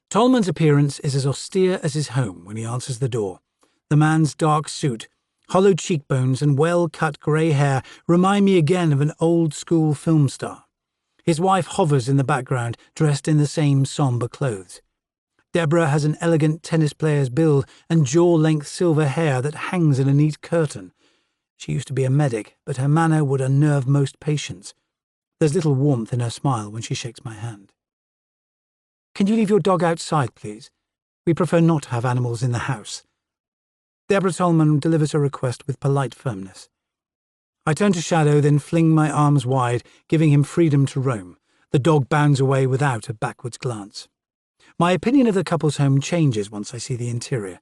Tolman's appearance is as austere as his home when he answers the door. The man's dark suit, hollow cheekbones and well-cut grey hair remind me again of an old-school film star. His wife hovers in the background, dressed in the same sombre clothes. Deborah has an elegant tennis player's build and jaw-length silver hair that hangs in a neat curtain. She used to be a medic, but her manner would unnerve most patients. There's little warmth in her smile when she shakes my hand. "Can you leave your dog outside, please? We prefer not to have animals in the house." Deborah Tolman delivers her request with polite firmness. I turn to Shadow, then fling my arms wide, giving him freedom to roam. The dog bounds away without a backwards glance. My opinion of the couple's home changes once I see the interior.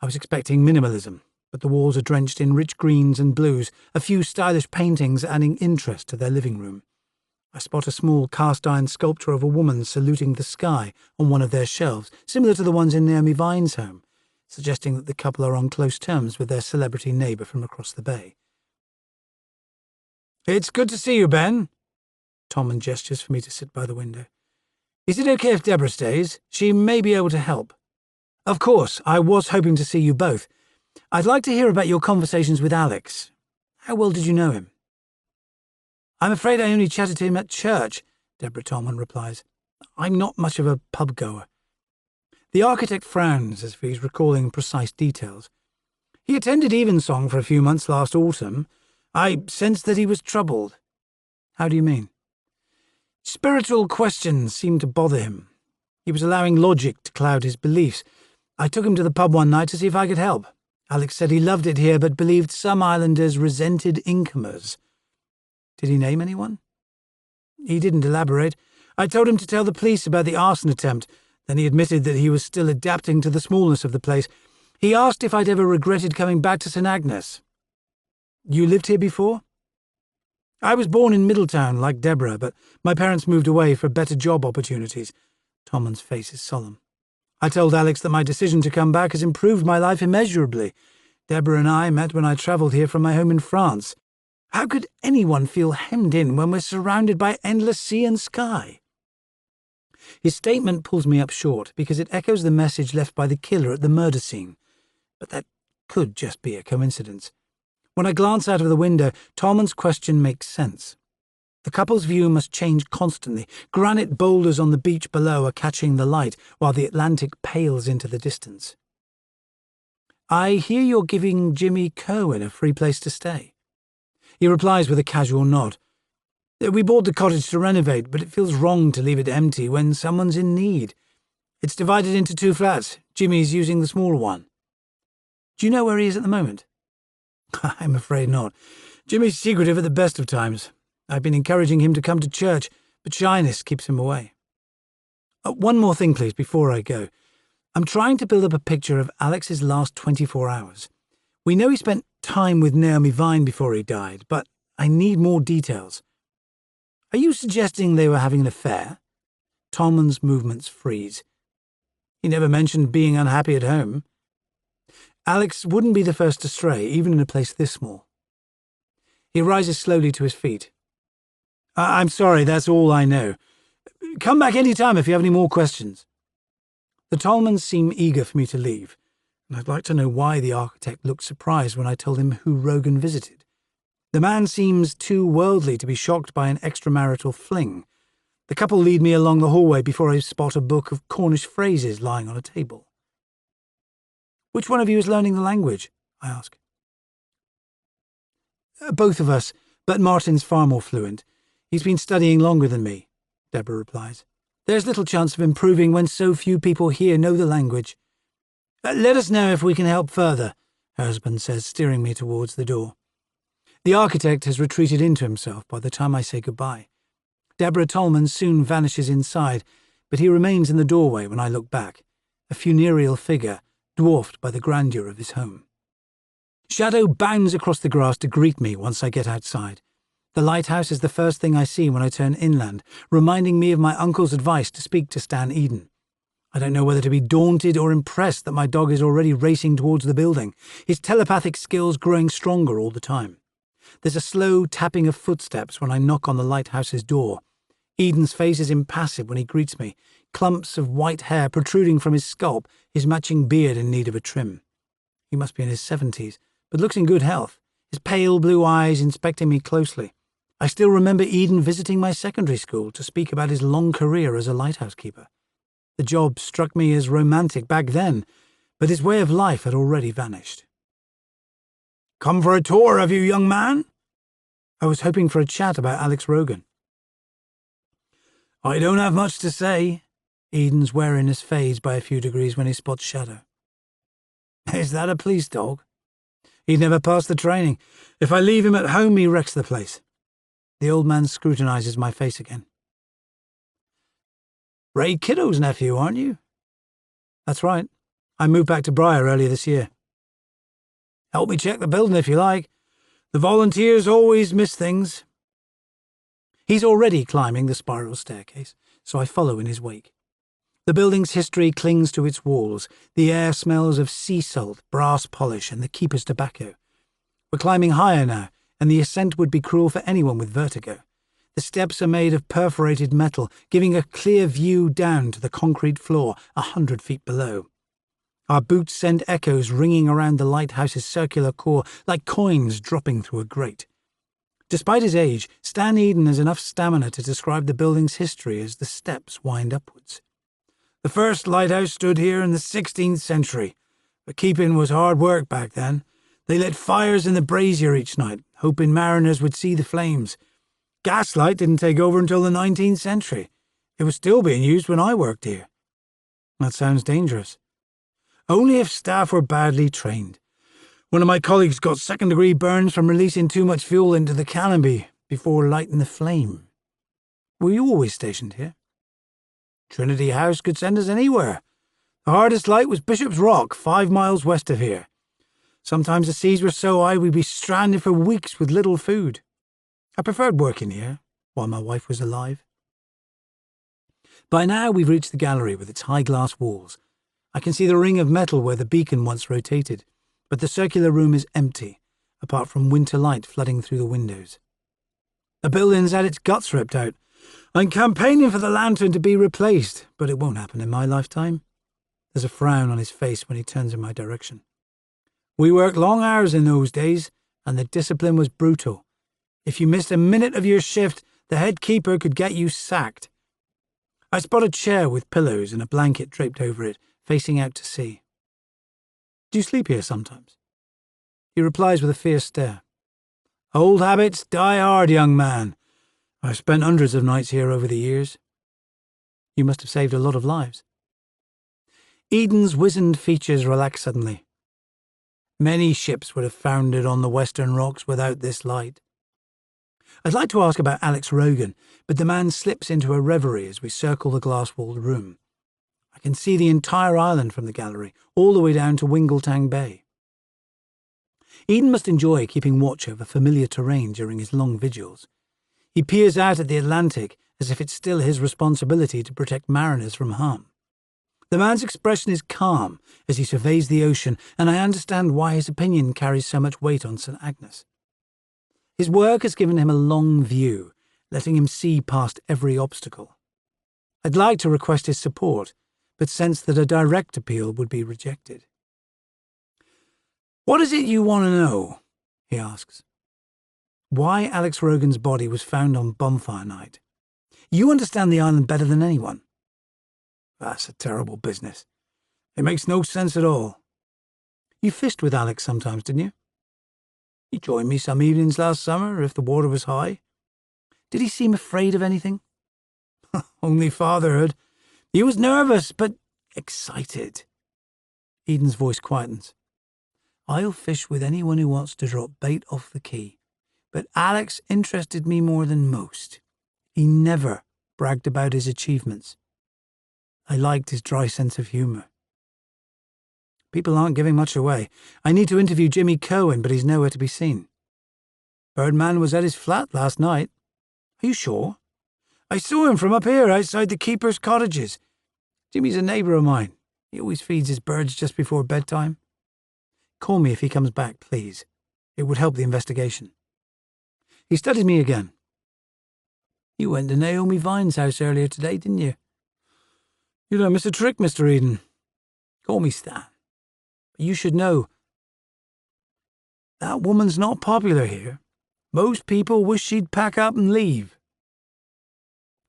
I was expecting minimalism, but the walls are drenched in rich greens and blues, a few stylish paintings adding interest to their living room. I spot a small cast-iron sculpture of a woman saluting the sky on one of their shelves, similar to the ones in Naomi Vine's home, suggesting that the couple are on close terms with their celebrity neighbour from across the bay. "It's good to see you, Ben." Tolman gestures for me to sit by the window. "Is it okay if Deborah stays? She may be able to help." "Of course, I was hoping to see you both. I'd like to hear about your conversations with Alex. How well did you know him?" "I'm afraid I only chatted to him at church," Deborah Tolman replies. "I'm not much of a pub-goer." The architect frowns as if he's recalling precise details. "He attended Evensong for a few months last autumn. I sensed that he was troubled." "How do you mean?" "Spiritual questions seemed to bother him. He was allowing logic to cloud his beliefs. I took him to the pub one night to see if I could help. Alex said he loved it here, but believed some islanders resented incomers." "Did he name anyone?" "He didn't elaborate. I told him to tell the police about the arson attempt. Then he admitted that he was still adapting to the smallness of the place. He asked if I'd ever regretted coming back to St. Agnes." "You lived here before?" "I was born in Middletown, like Deborah, but my parents moved away for better job opportunities." Tolman's face is solemn. "I told Alex that my decision to come back has improved my life immeasurably. Deborah and I met when I travelled here from my home in France. How could anyone feel hemmed in when we're surrounded by endless sea and sky? His statement pulls me up short because it echoes the message left by the killer at the murder scene. But that could just be a coincidence. When I glance out of the window, Tolman's question makes sense. The couple's view must change constantly. Granite boulders on the beach below are catching the light, while the Atlantic pales into the distance. I hear you're giving Jimmy Kerwin a free place to stay. He replies with a casual nod. We bought the cottage to renovate, but it feels wrong to leave it empty when someone's in need. It's divided into 2 flats. Jimmy's using the smaller one. Do you know where he is at the moment? I'm afraid not. Jimmy's secretive at the best of times. I've been encouraging him to come to church, but shyness keeps him away. One more thing, please, before I go. I'm trying to build up a picture of Alex's last 24 hours. We know he spent time with Naomi Vine before he died, but I need more details. Are you suggesting they were having an affair? Tolman's movements freeze. He never mentioned being unhappy at home. Alex wouldn't be the first to stray, even in a place this small. He rises slowly to his feet. I'm sorry, that's all I know. Come back any time if you have any more questions. The Tolmans seem eager for me to leave, and I'd like to know why the architect looked surprised when I told him who Rogan visited. The man seems too worldly to be shocked by an extramarital fling. The couple lead me along the hallway before I spot a book of Cornish phrases lying on a table. Which one of you is learning the language? I ask. Both of us, but Martin's far more fluent. He's been studying longer than me, Deborah replies. There's little chance of improving when so few people here know the language. Let us know if we can help further, her husband says, steering me towards the door. The architect has retreated into himself by the time I say goodbye. Deborah Tolman soon vanishes inside, but he remains in the doorway when I look back, a funereal figure dwarfed by the grandeur of his home. Shadow bounds across the grass to greet me once I get outside. The lighthouse is the first thing I see when I turn inland, reminding me of my uncle's advice to speak to Stan Eden. I don't know whether to be daunted or impressed that my dog is already racing towards the building, his telepathic skills growing stronger all the time. There's a slow tapping of footsteps when I knock on the lighthouse's door. Eden's face is impassive when he greets me, clumps of white hair protruding from his scalp, his matching beard in need of a trim. He must be in his 70s, but looks in good health, his pale blue eyes inspecting me closely. I still remember Eden visiting my secondary school to speak about his long career as a lighthouse keeper. The job struck me as romantic back then, but his way of life had already vanished. Come for a tour, have you, young man? I was hoping for a chat about Alex Rogan. I don't have much to say. Eden's wariness fades by a few degrees when he spots Shadow. Is that a police dog? He'd never passed the training. If I leave him at home, he wrecks the place. The old man scrutinizes my face again. Ray Kitto's nephew, aren't you? That's right. I moved back to Briar earlier this year. Help me check the building if you like. The volunteers always miss things. He's already climbing the spiral staircase, so I follow in his wake. The building's history clings to its walls. The air smells of sea salt, brass polish, and the keeper's tobacco. We're climbing higher now, and the ascent would be cruel for anyone with vertigo. The steps are made of perforated metal, giving a clear view down to the concrete floor 100 feet below. Our boots send echoes ringing around the lighthouse's circular core like coins dropping through a grate. Despite his age, Stan Eden has enough stamina to describe the building's history as the steps wind upwards. The first lighthouse stood here in the 16th century, but keeping was hard work back then. They lit fires in the brazier each night, hoping mariners would see the flames. Gaslight didn't take over until the 19th century. It was still being used when I worked here. That sounds dangerous. Only if staff were badly trained. One of my colleagues got second-degree burns from releasing too much fuel into the canopy before lighting the flame. Were you always stationed here? Trinity House could send us anywhere. The hardest light was Bishop's Rock, 5 miles west of here. Sometimes the seas were so high we'd be stranded for weeks with little food. I preferred working here, while my wife was alive. By now we've reached the gallery with its high glass walls. I can see the ring of metal where the beacon once rotated, but the circular room is empty. apart from winter light flooding through the windows. The building's had its guts ripped out. I'm campaigning for the lantern to be replaced, but it won't happen in my lifetime. There's a frown on his face when he turns in my direction. We worked long hours in those days, and the discipline was brutal. If you missed a minute of your shift, the head keeper could get you sacked. I spot a chair with pillows and a blanket draped over it, facing out to sea. Do you sleep here sometimes? He replies with a fierce stare. Old habits die hard, young man. I've spent hundreds of nights here over the years. You must have saved a lot of lives. Eden's wizened features relax suddenly. Many ships would have foundered on the western rocks without this light. I'd like to ask about Alex Rogan, but the man slips into a reverie as we circle the glass-walled room. I can see the entire island from the gallery, all the way down to Wingletown Bay. Eden must enjoy keeping watch over familiar terrain during his long vigils. He peers out at the Atlantic as if it's still his responsibility to protect mariners from harm. The man's expression is calm as he surveys the ocean, and I understand why his opinion carries so much weight on St. Agnes. His work has given him a long view, letting him see past every obstacle. I'd like to request his support, but sense that a direct appeal would be rejected. What is it you want to know? He asks. Why Alex Rogan's body was found on bonfire night. You understand the island better than anyone. That's a terrible business. It makes no sense at all. You fished with Alex sometimes, didn't you? He joined me some evenings last summer, if the water was high. Did he seem afraid of anything? Only fatherhood. He was nervous, but excited. Eden's voice quietens. I'll fish with anyone who wants to drop bait off the quay, but Alex interested me more than most. He never bragged about his achievements. I liked his dry sense of humour. People aren't giving much away. I need to interview Jimmy Kerwin, but he's nowhere to be seen. Birdman was at his flat last night. Are you sure? I saw him from up here outside the keeper's cottages. Jimmy's a neighbour of mine. He always feeds his birds just before bedtime. Call me if he comes back, please. It would help the investigation. He studied me again. You went to Naomi Vine's house earlier today, didn't you? You don't miss a trick, Mr. Eden. Call me Stan. But you should know, that woman's not popular here. Most people wish she'd pack up and leave.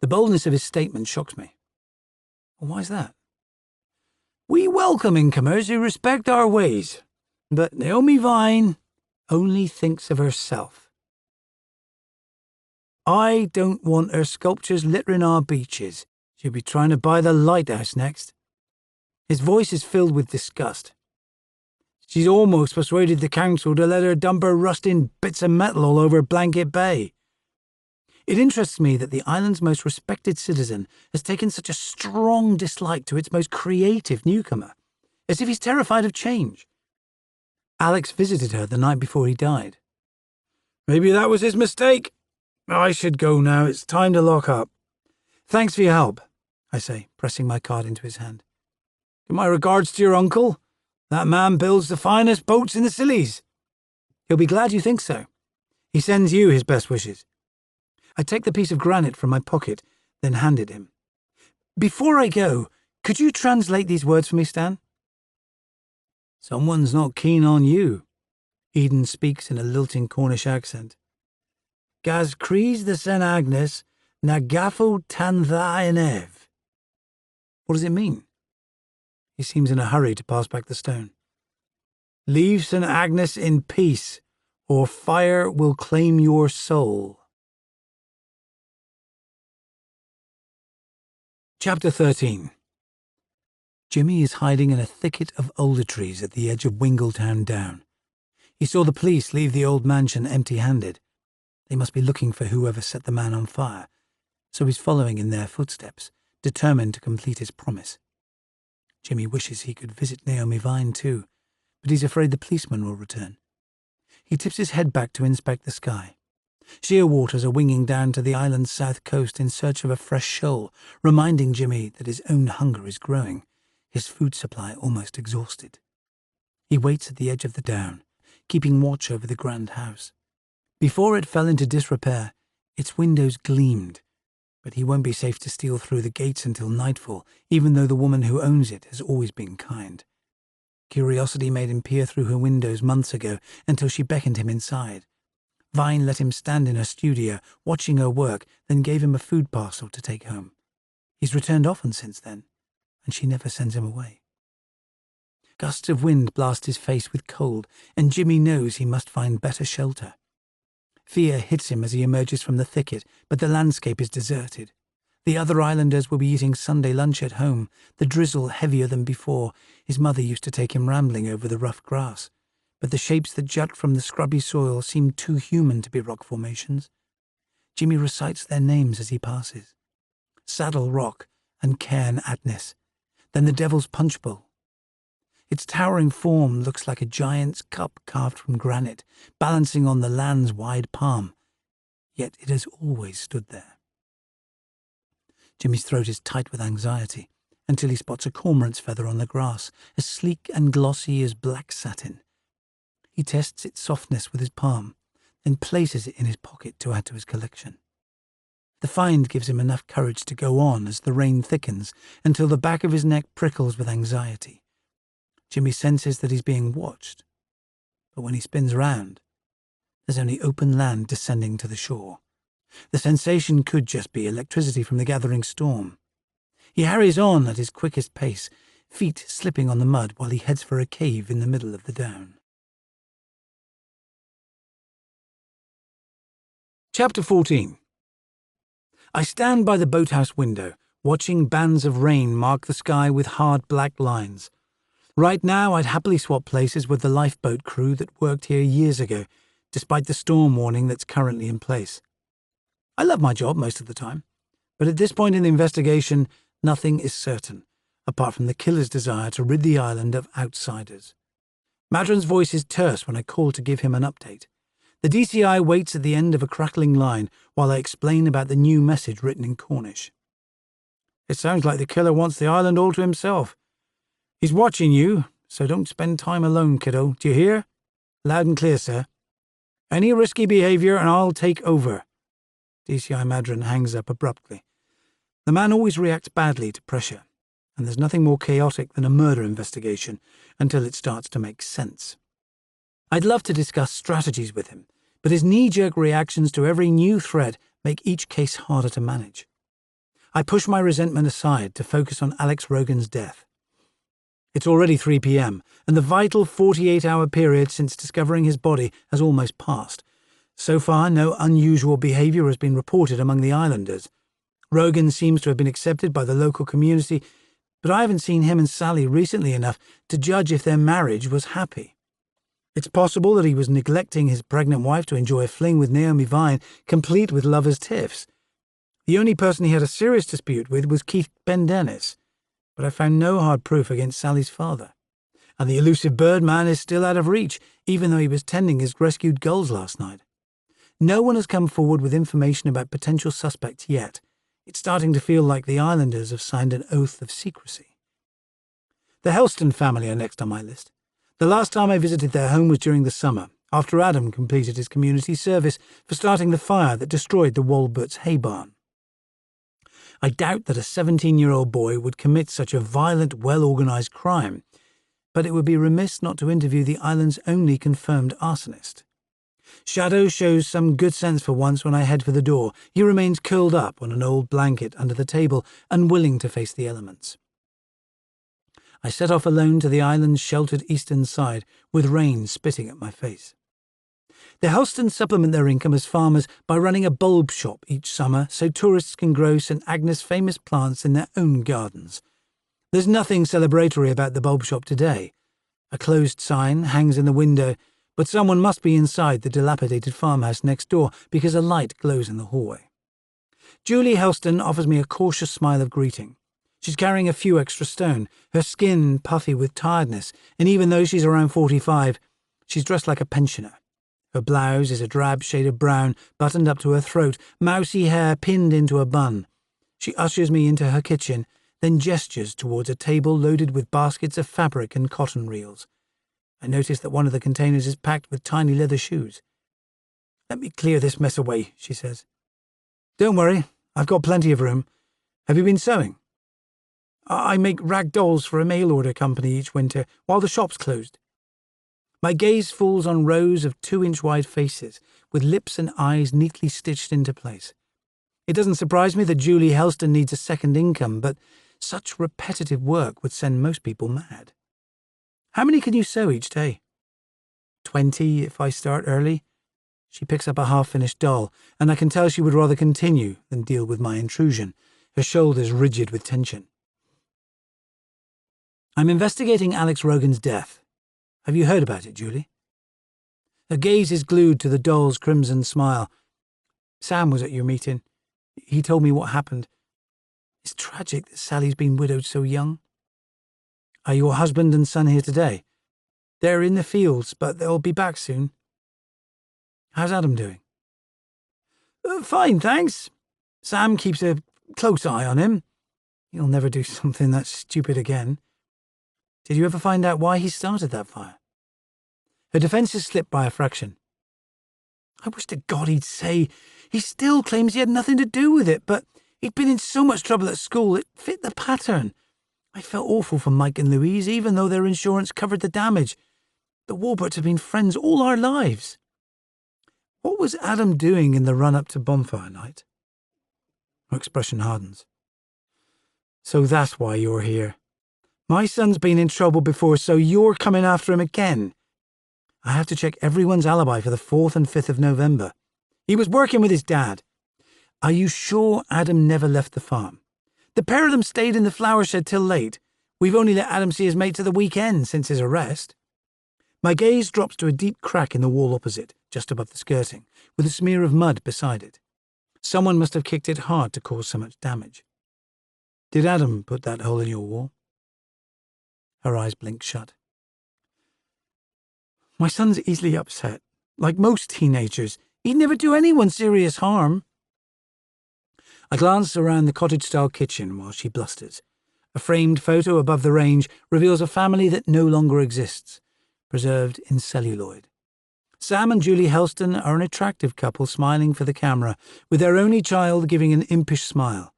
The boldness of his statement shocks me. Well, why's that? We welcome incomers who respect our ways, but Naomi Vine only thinks of herself. I don't want her sculptures littering our beaches. She'll be trying to buy the lighthouse next. His voice is filled with disgust. She's almost persuaded the council to let her dump her rusting bits of metal all over Blanket Bay. It interests me that the island's most respected citizen has taken such a strong dislike to its most creative newcomer, as if he's terrified of change. Alex visited her the night before he died. Maybe that was his mistake. I should go now. It's time to lock up. Thanks for your help, I say, pressing my card into his hand. Give my regards to your uncle. That man builds the finest boats in the Scillies. He'll be glad you think so. He sends you his best wishes. I take the piece of granite from my pocket, then hand it him. Before I go, could you translate these words for me, Stan? Someone's not keen on you, Eden speaks in a lilting Cornish accent. Gaz Crees the St. Agnes, Nagafo Tanthaenev. What does it mean? He seems in a hurry to pass back the stone. Leave St. Agnes in peace, or fire will claim your soul. Chapter 13. Jimmy is hiding in a thicket of alder trees at the edge of Wingletown Down. He saw the police leave the old mansion empty-handed. They must be looking for whoever set the man on fire, so he's following in their footsteps, determined to complete his promise. Jimmy wishes he could visit Naomi Vine too, but he's afraid the policeman will return. He tips his head back to inspect the sky. Shearwaters are winging down to the island's south coast in search of a fresh shoal, reminding Jimmy that his own hunger is growing, his food supply almost exhausted. He waits at the edge of the down, keeping watch over the grand house. Before it fell into disrepair, its windows gleamed, but he won't be safe to steal through the gates until nightfall, even though the woman who owns it has always been kind. Curiosity made him peer through her windows months ago until she beckoned him inside. Vine let him stand in her studio, watching her work, then gave him a food parcel to take home. He's returned often since then, and she never sends him away. Gusts of wind blast his face with cold, and Jimmy knows he must find better shelter. Fear hits him as he emerges from the thicket, but the landscape is deserted. The other islanders will be eating Sunday lunch at home, the drizzle heavier than before. His mother used to take him rambling over the rough grass, but the shapes that jut from the scrubby soil seem too human to be rock formations. Jimmy recites their names as he passes. Saddle Rock and Cairn Adnes, then the Devil's Punch Bowl. Its towering form looks like a giant's cup carved from granite, balancing on the land's wide palm. Yet it has always stood there. Jimmy's throat is tight with anxiety, until he spots a cormorant's feather on the grass, as sleek and glossy as black satin. He tests its softness with his palm, then places it in his pocket to add to his collection. The find gives him enough courage to go on as the rain thickens, until the back of his neck prickles with anxiety. Jimmy senses that he's being watched, but when he spins round, there's only open land descending to the shore. The sensation could just be electricity from the gathering storm. He hurries on at his quickest pace, feet slipping on the mud while he heads for a cave in the middle of the down. Chapter 14. I stand by the boathouse window, watching bands of rain mark the sky with hard black lines. Right now, I'd happily swap places with the lifeboat crew that worked here years ago, despite the storm warning that's currently in place. I love my job most of the time, but at this point in the investigation, nothing is certain, apart from the killer's desire to rid the island of outsiders. Madron's voice is terse when I call to give him an update. The DCI waits at the end of a crackling line while I explain about the new message written in Cornish. It sounds like the killer wants the island all to himself. He's watching you, so don't spend time alone, kiddo. Do you hear? Loud and clear, sir. Any risky behavior and I'll take over. DCI Madron hangs up abruptly. The man always reacts badly to pressure, and there's nothing more chaotic than a murder investigation until it starts to make sense. I'd love to discuss strategies with him, but his knee-jerk reactions to every new threat make each case harder to manage. I push my resentment aside to focus on Alex Rogan's death. It's already 3 p.m., and the vital 48-hour period since discovering his body has almost passed. So far, no unusual behavior has been reported among the islanders. Rogan seems to have been accepted by the local community, but I haven't seen him and Sally recently enough to judge if their marriage was happy. It's possible that he was neglecting his pregnant wife to enjoy a fling with Naomi Vine, complete with lovers' tiffs. The only person he had a serious dispute with was Keith Pendennis, but I found no hard proof against Sally's father. And the elusive Birdman is still out of reach, even though he was tending his rescued gulls last night. No one has come forward with information about potential suspects yet. It's starting to feel like the islanders have signed an oath of secrecy. The Helston family are next on my list. The last time I visited their home was during the summer, after Adam completed his community service for starting the fire that destroyed the Walberts hay barn. I doubt that a 17-year-old boy would commit such a violent, well-organised crime, but it would be remiss not to interview the island's only confirmed arsonist. Shadow shows some good sense for once when I head for the door. He remains curled up on an old blanket under the table, unwilling to face the elements. I set off alone to the island's sheltered eastern side, with rain spitting at my face. The Helstons supplement their income as farmers by running a bulb shop each summer so tourists can grow St. Agnes' famous plants in their own gardens. There's nothing celebratory about the bulb shop today. A closed sign hangs in the window, but someone must be inside the dilapidated farmhouse next door because a light glows in the hallway. Julie Helston offers me a cautious smile of greeting. She's carrying a few extra stone, her skin puffy with tiredness, and even though she's around 45, she's dressed like a pensioner. Her blouse is a drab shade of brown, buttoned up to her throat, mousy hair pinned into a bun. She ushers me into her kitchen, then gestures towards a table loaded with baskets of fabric and cotton reels. I notice that one of the containers is packed with tiny leather shoes. "Let me clear this mess away," she says. "Don't worry, I've got plenty of room. Have you been sewing?" "I make rag dolls for a mail-order company each winter while the shop's closed." My gaze falls on rows of 2-inch-wide faces, with lips and eyes neatly stitched into place. It doesn't surprise me that Julie Helston needs a second income, but such repetitive work would send most people mad. "How many can you sew each day?" 20 if I start early." She picks up a half-finished doll, and I can tell she would rather continue than deal with my intrusion, her shoulders rigid with tension. "I'm investigating Alex Rogan's death. Have you heard about it, Julie?" Her gaze is glued to the doll's crimson smile. "Sam was at your meeting. He told me what happened. It's tragic that Sally's been widowed so young." "Are your husband and son here today?" "They're in the fields, but they'll be back soon." "How's Adam doing?" Fine, thanks. Sam keeps a close eye on him. He'll never do something that stupid again." "Did you ever find out why he started that fire?" Her defences slipped by a fraction. "I wish to God he'd say. He still claims he had nothing to do with it, but he'd been in so much trouble at school, it fit the pattern. I felt awful for Mike and Louise, even though their insurance covered the damage. The Warburts have been friends all our lives." "What was Adam doing in the run-up to bonfire night?" Her expression hardens. "So that's why you're here. My son's been in trouble before, so you're coming after him again. I have to check everyone's alibi for the 4th and 5th of November. He was working with his dad. Are you sure Adam never left the farm? The pair of them stayed in the flower shed till late. We've only let Adam see his mates at the weekend since his arrest." My gaze drops to a deep crack in the wall opposite, just above the skirting, with a smear of mud beside it. Someone must have kicked it hard to cause so much damage. "Did Adam put that hole in your wall?" Her eyes blink shut. "My son's easily upset. Like most teenagers, he'd never do anyone serious harm." I glance around the cottage-style kitchen while she blusters. A framed photo above the range reveals a family that no longer exists, preserved in celluloid. Sam and Julie Helston are an attractive couple smiling for the camera, with their only child giving an impish smile.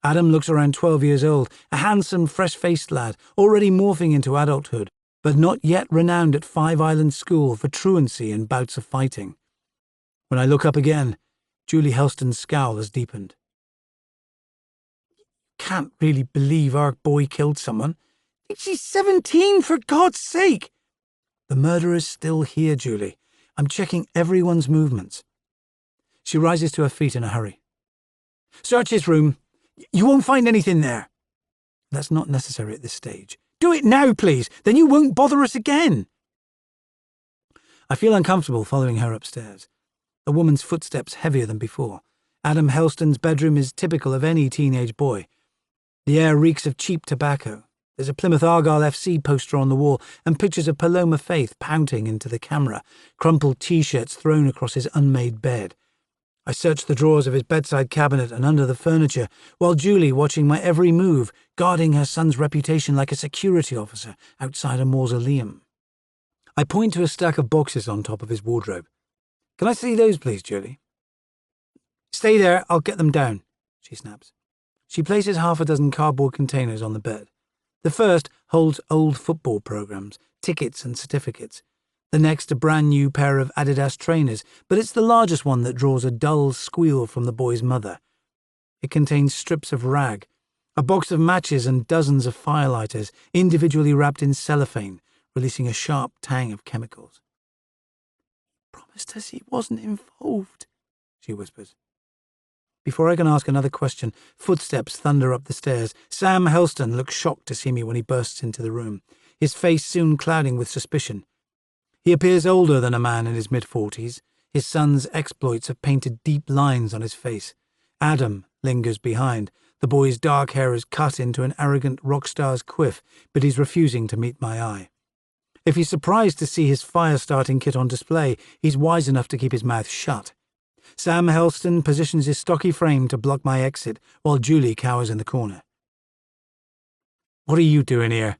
Adam looks around 12 years old, a handsome, fresh-faced lad, already morphing into adulthood, but not yet renowned at Five Island School for truancy and bouts of fighting. When I look up again, Julie Helston's scowl has deepened. "Can't really believe our boy killed someone. She's 17, for God's sake!" "The murderer's still here, Julie. I'm checking everyone's movements." She rises to her feet in a hurry. "Search his room. You won't find anything there." "That's not necessary at this stage." "Do it now, please. Then you won't bother us again." I feel uncomfortable following her upstairs. A woman's footsteps heavier than before. Adam Helston's bedroom is typical of any teenage boy. The air reeks of cheap tobacco. There's a Plymouth Argyle FC poster on the wall and pictures of Paloma Faith pouting into the camera, crumpled T-shirts thrown across his unmade bed. I search the drawers of his bedside cabinet and under the furniture, while Julie, watching my every move, guarding her son's reputation like a security officer outside a mausoleum. I point to a stack of boxes on top of his wardrobe. "Can I see those, please, Julie?" "Stay there, I'll get them down," she snaps. She places half a dozen cardboard containers on the bed. The first holds old football programs, tickets and certificates. The next a brand new pair of Adidas trainers, but it's the largest one that draws a dull squeal from the boy's mother. It contains strips of rag, a box of matches and dozens of firelighters, individually wrapped in cellophane, releasing a sharp tang of chemicals. "Promised us he wasn't involved," she whispers. Before I can ask another question, footsteps thunder up the stairs. Sam Helston looks shocked to see me when he bursts into the room, his face soon clouding with suspicion. He appears older than a man in his mid-40s. His son's exploits have painted deep lines on his face. Adam lingers behind. The boy's dark hair is cut into an arrogant rock star's quiff, but he's refusing to meet my eye. If he's surprised to see his fire-starting kit on display, he's wise enough to keep his mouth shut. Sam Helston positions his stocky frame to block my exit, while Julie cowers in the corner. "What are you doing here?"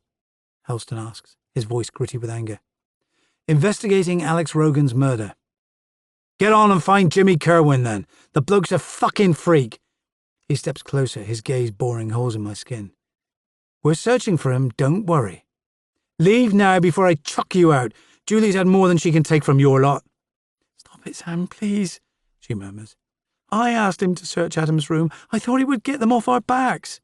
Helston asks, his voice gritty with anger. Investigating Alex Rogan's murder. Get on and find Jimmy Kerwin, then. The bloke's a fucking freak. He steps closer, his gaze boring holes in my skin. We're searching for him, don't worry. Leave now before I chuck you out. Julie's had more than she can take from your lot. Stop it, Sam, please, she murmurs. I asked him to search Adam's room. I thought he would get them off our backs.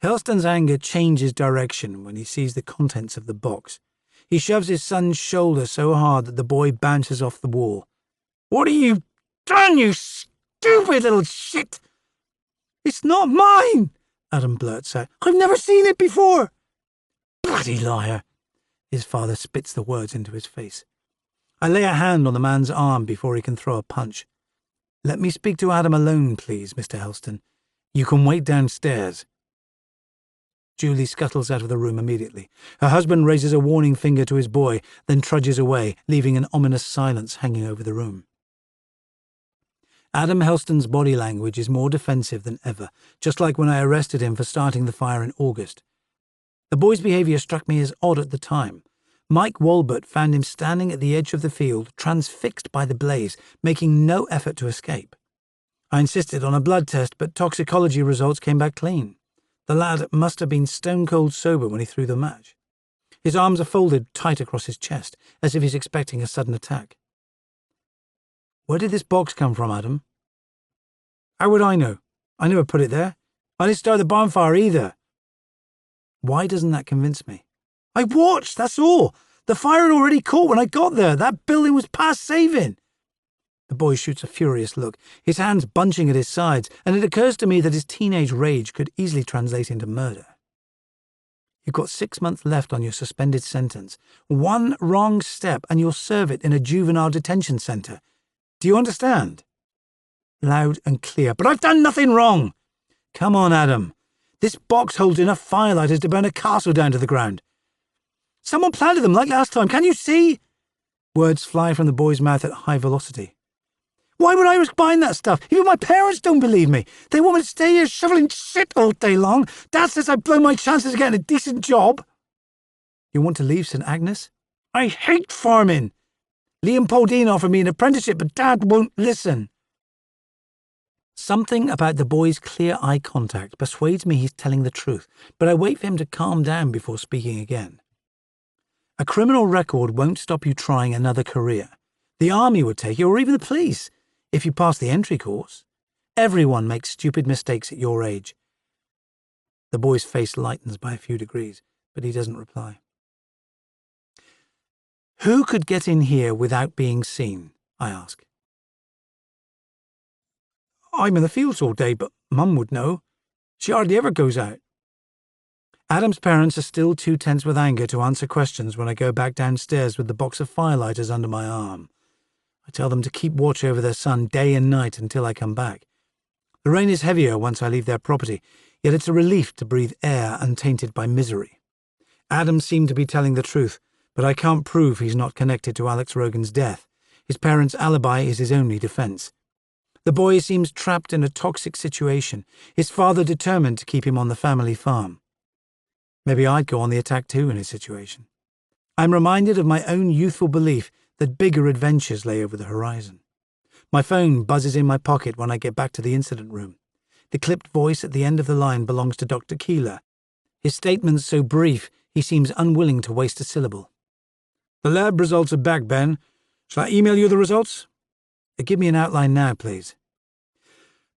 Helston's anger changes direction when he sees the contents of the box. He shoves his son's shoulder so hard that the boy bounces off the wall. What have you done, you stupid little shit? It's not mine, Adam blurts out. I've never seen it before. Bloody liar. His father spits the words into his face. I lay a hand on the man's arm before he can throw a punch. Let me speak to Adam alone, please, Mr. Helston. You can wait downstairs. Julie scuttles out of the room immediately. Her husband raises a warning finger to his boy, then trudges away, leaving an ominous silence hanging over the room. Adam Helston's body language is more defensive than ever, just like when I arrested him for starting the fire in August. The boy's behaviour struck me as odd at the time. Mike Walbert found him standing at the edge of the field, transfixed by the blaze, making no effort to escape. I insisted on a blood test, but toxicology results came back clean. The lad must have been stone-cold sober when he threw the match. His arms are folded tight across his chest, as if he's expecting a sudden attack. Where did this box come from, Adam? How would I know? I never put it there. I didn't start the bonfire either. Why doesn't that convince me? I watched, that's all. The fire had already caught when I got there. That building was past saving. The boy shoots a furious look, his hands bunching at his sides, and it occurs to me that his teenage rage could easily translate into murder. You've got 6 months left on your suspended sentence. One wrong step and you'll serve it in a juvenile detention centre. Do you understand? Loud and clear. But I've done nothing wrong. Come on, Adam. This box holds enough firelighters to burn a castle down to the ground. Someone planted them like last time. Can you see? Words fly from the boy's mouth at high velocity. Why would I risk buying that stuff? Even my parents don't believe me. They want me to stay here shoveling shit all day long. Dad says I've blown my chances of getting a decent job. You want to leave St. Agnes? I hate farming. Liam Podine offered me an apprenticeship, but Dad won't listen. Something about the boy's clear eye contact persuades me he's telling the truth, but I wait for him to calm down before speaking again. A criminal record won't stop you trying another career. The army would take you, or even the police, if you pass the entry course. Everyone makes stupid mistakes at your age. The boy's face lightens by a few degrees, but he doesn't reply. Who could get in here without being seen? I ask. I'm in the fields all day, but Mum would know. She hardly ever goes out. Adam's parents are still too tense with anger to answer questions when I go back downstairs with the box of firelighters under my arm. I tell them to keep watch over their son day and night until I come back. The rain is heavier once I leave their property, yet it's a relief to breathe air untainted by misery. Adam seemed to be telling the truth, but I can't prove he's not connected to Alex Rogan's death. His parents' alibi is his only defense. The boy seems trapped in a toxic situation, his father determined to keep him on the family farm. Maybe I'd go on the attack too in his situation. I'm reminded of my own youthful belief that bigger adventures lay over the horizon. My phone buzzes in my pocket when I get back to the incident room. The clipped voice at the end of the line belongs to Dr. Keeler. His statement's so brief, he seems unwilling to waste a syllable. The lab results are back, Ben. Shall I email you the results? Give me an outline now, please.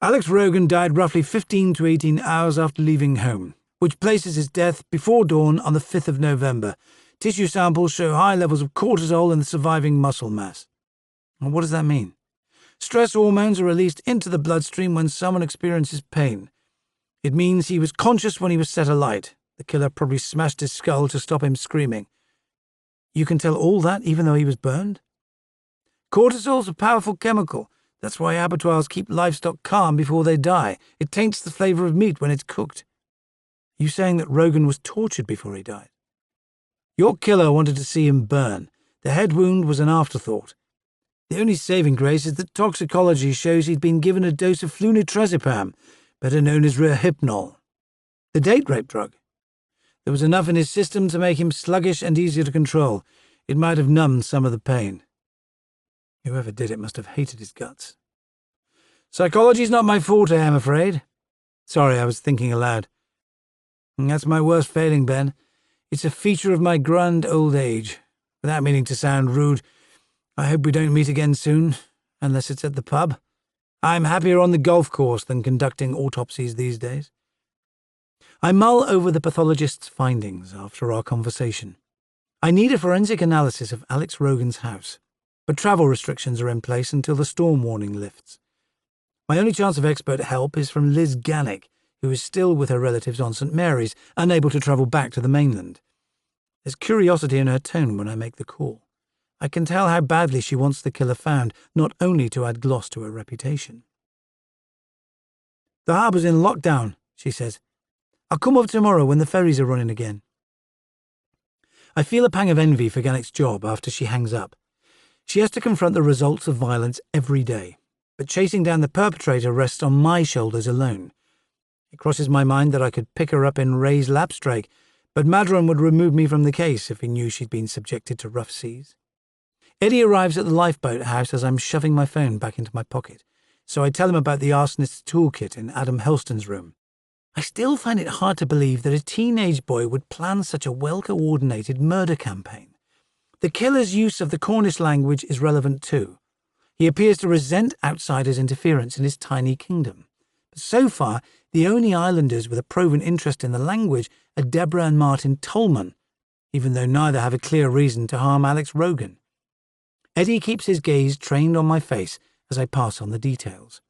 Alex Rogan died roughly 15 to 18 hours after leaving home, which places his death before dawn on the 5th of November. Tissue samples show high levels of cortisol in the surviving muscle mass. And what does that mean? Stress hormones are released into the bloodstream when someone experiences pain. It means he was conscious when he was set alight. The killer probably smashed his skull to stop him screaming. You can tell all that even though he was burned? Cortisol's a powerful chemical. That's why abattoirs keep livestock calm before they die. It taints the flavour of meat when it's cooked. You saying that Rogan was tortured before he died? Your killer wanted to see him burn. The head wound was an afterthought. The only saving grace is that toxicology shows he'd been given a dose of flunitrazepam, better known as Rohypnol, the date rape drug. There was enough in his system to make him sluggish and easier to control. It might have numbed some of the pain. Whoever did it must have hated his guts. Psychology's not my forte, I'm afraid. Sorry, I was thinking aloud. That's my worst failing, Ben. It's a feature of my grand old age. Without meaning to sound rude, I hope we don't meet again soon, unless it's at the pub. I'm happier on the golf course than conducting autopsies these days. I mull over the pathologist's findings after our conversation. I need a forensic analysis of Alex Rogan's house, but travel restrictions are in place until the storm warning lifts. My only chance of expert help is from Liz Gannick, who is still with her relatives on St. Mary's, unable to travel back to the mainland. There's curiosity in her tone when I make the call. I can tell how badly she wants the killer found, not only to add gloss to her reputation. The harbour's in lockdown, she says. I'll come up tomorrow when the ferries are running again. I feel a pang of envy for Gannick's job after she hangs up. She has to confront the results of violence every day, but chasing down the perpetrator rests on my shoulders alone. It crosses my mind that I could pick her up in Ray's lapstrake, but Madron would remove me from the case if he knew she'd been subjected to rough seas. Eddie arrives at the lifeboat house as I'm shoving my phone back into my pocket, so I tell him about the arsonist's toolkit in Adam Helston's room. I still find it hard to believe that a teenage boy would plan such a well-coordinated murder campaign. The killer's use of the Cornish language is relevant too. He appears to resent outsiders' interference in his tiny kingdom. But so far, the only islanders with a proven interest in the language are Deborah and Martin Tolman, even though neither have a clear reason to harm Alex Rogan. Eddie keeps his gaze trained on my face as I pass on the details.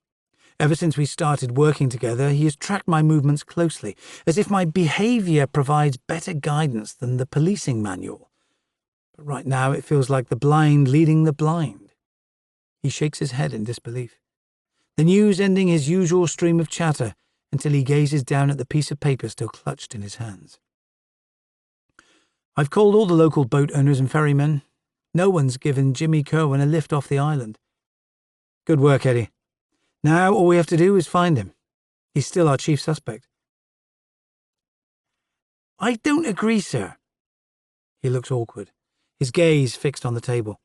Ever since we started working together, he has tracked my movements closely, as if my behaviour provides better guidance than the policing manual. But right now it feels like the blind leading the blind. He shakes his head in disbelief, the news ending his usual stream of chatter until he gazes down at the piece of paper still clutched in his hands. I've called all the local boat owners and ferrymen. No one's given Jimmy Kerwin a lift off the island. Good work, Eddie. Now all we have to do is find him. He's still our chief suspect. I don't agree, sir. He looks awkward, his gaze fixed on the table.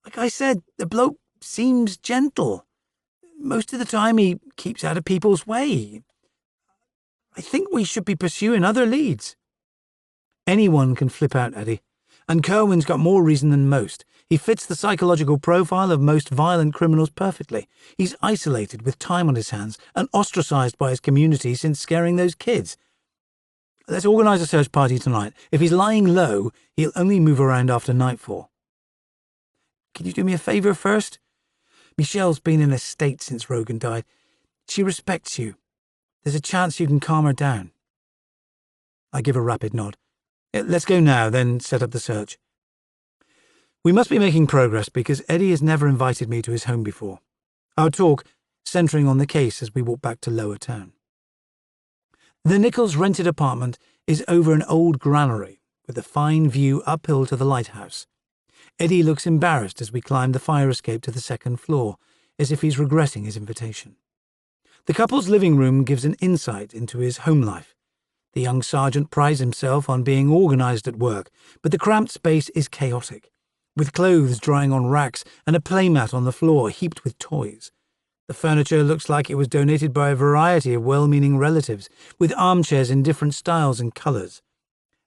Like I said, the bloke seems gentle. Most of the time he keeps out of people's way. I think we should be pursuing other leads. Anyone can flip out, Eddie. And Kerwin's got more reason than most. He fits the psychological profile of most violent criminals perfectly. He's isolated with time on his hands and ostracised by his community since scaring those kids. Let's organise a search party tonight. If he's lying low, he'll only move around after nightfall. Can you do me a favour first? Michelle's been in a state since Rogan died. She respects you. There's a chance you can calm her down. I give a rapid nod. Let's go now, then set up the search. We must be making progress because Eddie has never invited me to his home before. Our talk centering on the case as we walk back to Lower Town. The Nichols' rented apartment is over an old granary with a fine view uphill to the lighthouse. Eddie looks embarrassed as we climb the fire escape to the second floor, as if he's regretting his invitation. The couple's living room gives an insight into his home life. The young sergeant prides himself on being organised at work, but the cramped space is chaotic, with clothes drying on racks and a playmat on the floor heaped with toys. The furniture looks like it was donated by a variety of well-meaning relatives, with armchairs in different styles and colours.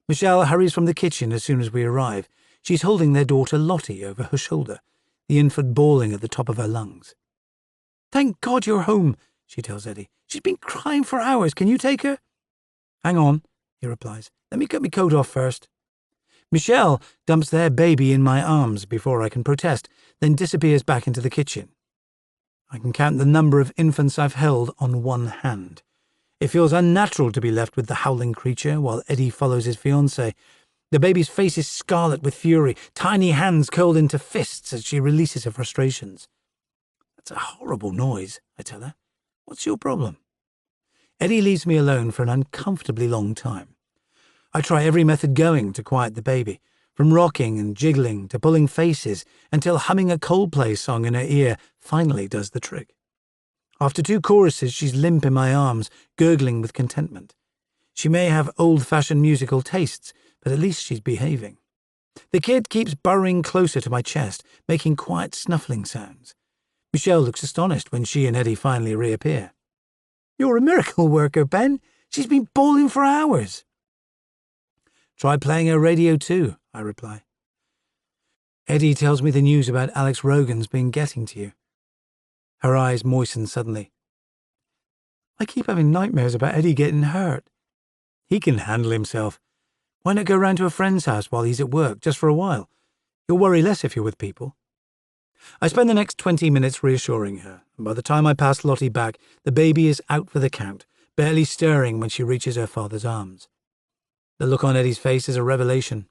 Michelle hurries from the kitchen as soon as we arrive. She's holding their daughter Lottie over her shoulder, the infant bawling at the top of her lungs. "Thank God you're home," she tells Eddie. "She's been crying for hours. Can you take her?" "Hang on," he replies. "Let me get my coat off first." Michelle dumps their baby in my arms before I can protest, then disappears back into the kitchen. I can count the number of infants I've held on one hand. It feels unnatural to be left with the howling creature while Eddie follows his fiancée. The baby's face is scarlet with fury, tiny hands curled into fists as she releases her frustrations. "That's a horrible noise," I tell her. "What's your problem?" Eddie leaves me alone for an uncomfortably long time. I try every method going to quiet the baby, from rocking and jiggling to pulling faces, until humming a Coldplay song in her ear finally does the trick. After 2 choruses, she's limp in my arms, gurgling with contentment. She may have old-fashioned musical tastes, but at least she's behaving. The kid keeps burrowing closer to my chest, making quiet snuffling sounds. Michelle looks astonished when she and Eddie finally reappear. "You're a miracle worker, Ben. She's been bawling for hours." "Try playing her radio too," I reply. Eddie tells me the news about Alex Rogan's been getting to you. Her eyes moisten suddenly. "I keep having nightmares about Eddie getting hurt." "He can handle himself. Why not go round to a friend's house while he's at work, just for a while? You'll worry less if you're with people." I spend the next 20 minutes reassuring her, and by the time I pass Lottie back, the baby is out for the count, barely stirring when she reaches her father's arms. The look on Eddie's face is a revelation.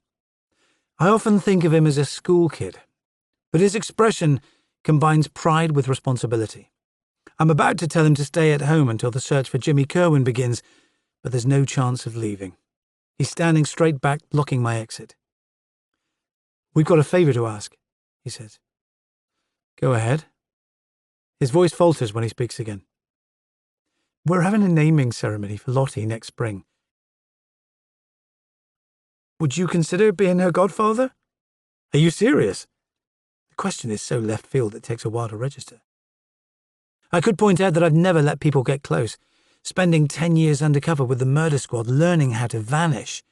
I often think of him as a school kid, but his expression combines pride with responsibility. I'm about to tell him to stay at home until the search for Jimmy Kerwin begins, but there's no chance of leaving. He's standing straight back, blocking my exit. "We've got a favour to ask," he says. "Go ahead." His voice falters when he speaks again. "We're having a naming ceremony for Lottie next spring. Would you consider being her godfather?" "Are you serious?" The question is so left field it takes a while to register. I could point out that I've never let people get close, spending 10 years undercover with the murder squad, learning how to vanish.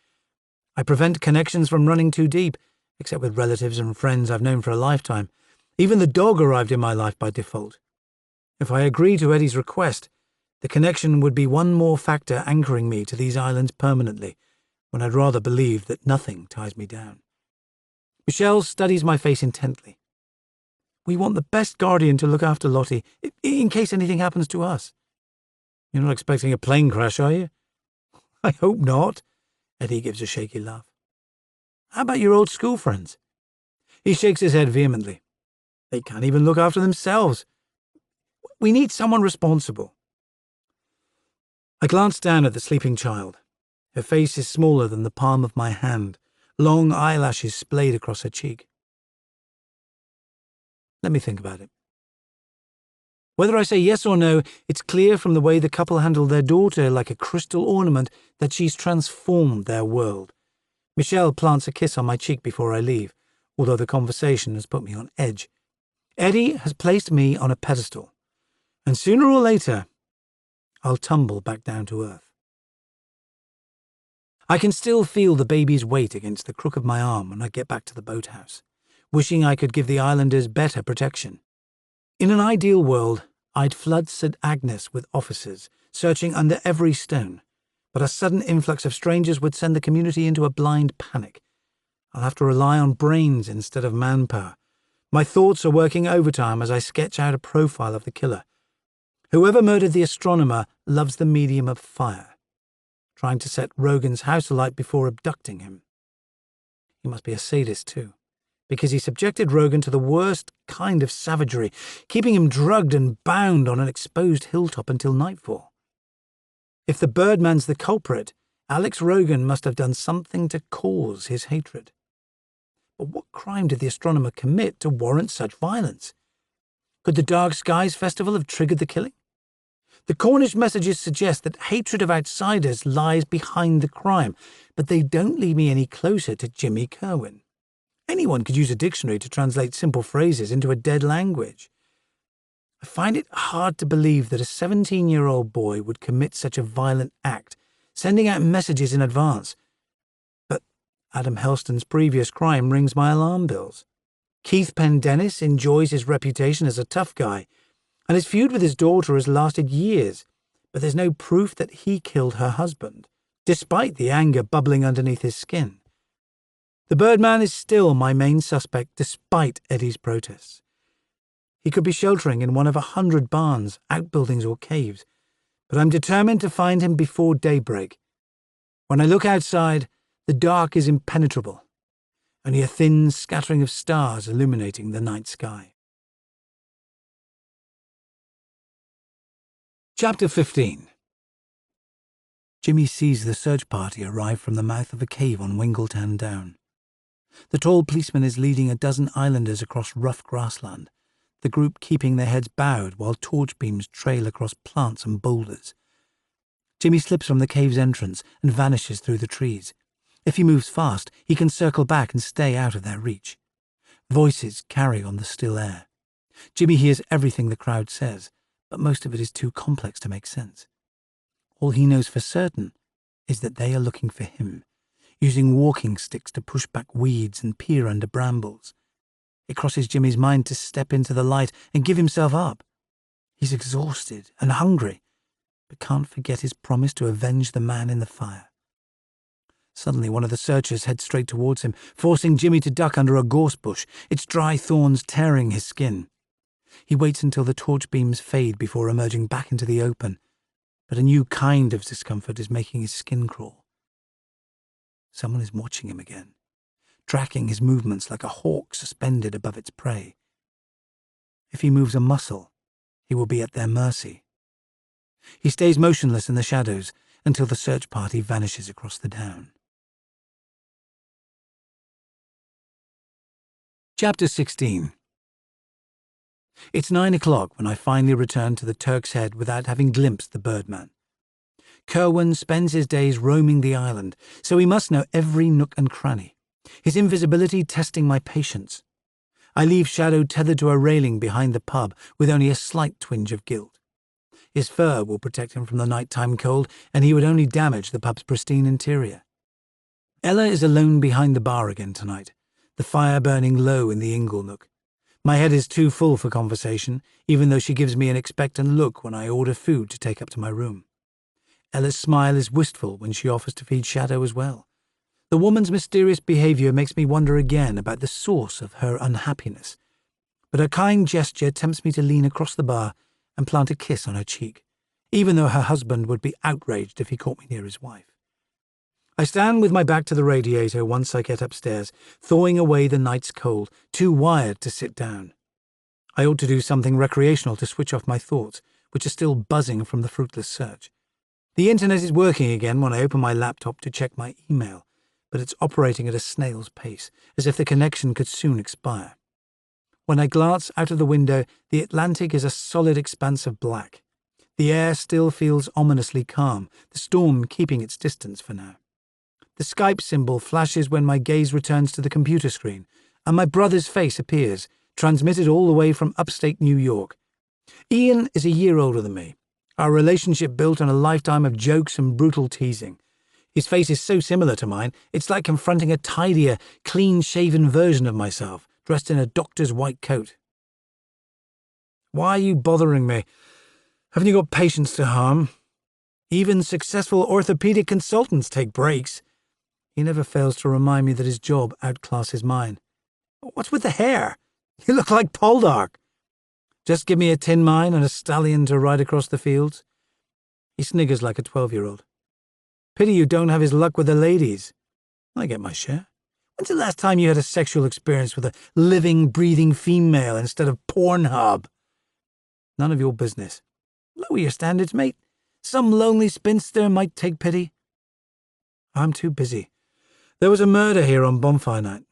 I prevent connections from running too deep, except with relatives and friends I've known for a lifetime. Even the dog arrived in my life by default. If I agree to Eddie's request, the connection would be one more factor anchoring me to these islands permanently, when I'd rather believe that nothing ties me down. Michelle studies my face intently. "We want the best guardian to look after Lottie, in case anything happens to us." "You're not expecting a plane crash, are you?" "I hope not." Eddie gives a shaky laugh. "How about your old school friends?" He shakes his head vehemently. "They can't even look after themselves. We need someone responsible." I glance down at the sleeping child. Her face is smaller than the palm of my hand, long eyelashes splayed across her cheek. Let me think about it. Whether I say yes or no, it's clear from the way the couple handle their daughter like a crystal ornament that she's transformed their world. Michelle plants a kiss on my cheek before I leave, although the conversation has put me on edge. Eddie has placed me on a pedestal, and sooner or later, I'll tumble back down to earth. I can still feel the baby's weight against the crook of my arm when I get back to the boathouse, wishing I could give the islanders better protection. In an ideal world, I'd flood St. Agnes with officers, searching under every stone, but a sudden influx of strangers would send the community into a blind panic. I'll have to rely on brains instead of manpower. My thoughts are working overtime as I sketch out a profile of the killer. Whoever murdered the astronomer loves the medium of fire, trying to set Rogan's house alight before abducting him. He must be a sadist too, because he subjected Rogan to the worst kind of savagery, keeping him drugged and bound on an exposed hilltop until nightfall. If the Birdman's the culprit, Alex Rogan must have done something to cause his hatred. But what crime did the astronomer commit to warrant such violence? Could the Dark Skies Festival have triggered the killing? The Cornish messages suggest that hatred of outsiders lies behind the crime, but they don't lead me any closer to Jimmy Kerwin. Anyone could use a dictionary to translate simple phrases into a dead language. I find it hard to believe that a 17-year-old boy would commit such a violent act, sending out messages in advance. But Adam Helston's previous crime rings my alarm bells. Keith Pendennis enjoys his reputation as a tough guy, and his feud with his daughter has lasted years, but there's no proof that he killed her husband, despite the anger bubbling underneath his skin. The Birdman is still my main suspect despite Eddie's protests. He could be sheltering in one of 100 barns, outbuildings or caves, but I'm determined to find him before daybreak. When I look outside, the dark is impenetrable, only a thin scattering of stars illuminating the night sky. Chapter 15. Jimmy sees the search party arrive from the mouth of a cave on Wingletown Down. The tall policeman is leading a dozen islanders across rough grassland, the group keeping their heads bowed while torch beams trail across plants and boulders. Jimmy slips from the cave's entrance and vanishes through the trees. If he moves fast, he can circle back and stay out of their reach. Voices carry on the still air. Jimmy hears everything the crowd says, but most of it is too complex to make sense. All he knows for certain is that they are looking for him, using walking sticks to push back weeds and peer under brambles. It crosses Jimmy's mind to step into the light and give himself up. He's exhausted and hungry, but can't forget his promise to avenge the man in the fire. Suddenly, one of the searchers heads straight towards him, forcing Jimmy to duck under a gorse bush, its dry thorns tearing his skin. He waits until the torch beams fade before emerging back into the open, but a new kind of discomfort is making his skin crawl. Someone is watching him again, tracking his movements like a hawk suspended above its prey. If he moves a muscle, he will be at their mercy. He stays motionless in the shadows until the search party vanishes across the down. Chapter 16. It's 9 o'clock when I finally return to the Turk's Head without having glimpsed the Birdman. Kerwin spends his days roaming the island, so he must know every nook and cranny, his invisibility testing my patience. I leave Shadow tethered to a railing behind the pub with only a slight twinge of guilt. His fur will protect him from the nighttime cold, and he would only damage the pub's pristine interior. Ella is alone behind the bar again tonight, the fire burning low in the ingle nook. My head is too full for conversation, even though she gives me an expectant look when I order food to take up to my room. Ella's smile is wistful when she offers to feed Shadow as well. The woman's mysterious behaviour makes me wonder again about the source of her unhappiness, but her kind gesture tempts me to lean across the bar and plant a kiss on her cheek, even though her husband would be outraged if he caught me near his wife. I stand with my back to the radiator once I get upstairs, thawing away the night's cold, too wired to sit down. I ought to do something recreational to switch off my thoughts, which are still buzzing from the fruitless search. The internet is working again when I open my laptop to check my email, but it's operating at a snail's pace, as if the connection could soon expire. When I glance out of the window, the Atlantic is a solid expanse of black. The air still feels ominously calm, the storm keeping its distance for now. The Skype symbol flashes when my gaze returns to the computer screen, and my brother's face appears, transmitted all the way from upstate New York. Ian is a year older than me, our relationship built on a lifetime of jokes and brutal teasing. His face is so similar to mine, it's like confronting a tidier, clean-shaven version of myself, dressed in a doctor's white coat. "Why are you bothering me? Haven't you got patients to harm? Even successful orthopedic consultants take breaks." He never fails to remind me that his job outclasses mine. "What's with the hair? You look like Poldark." "Just give me a tin mine and a stallion to ride across the fields." He sniggers like a 12-year-old. "Pity you don't have his luck with the ladies." "I get my share. When's the last time you had a sexual experience with a living, breathing female instead of Pornhub?" "None of your business." "Lower your standards, mate. Some lonely spinster might take pity." "I'm too busy. There was a murder here on bonfire night."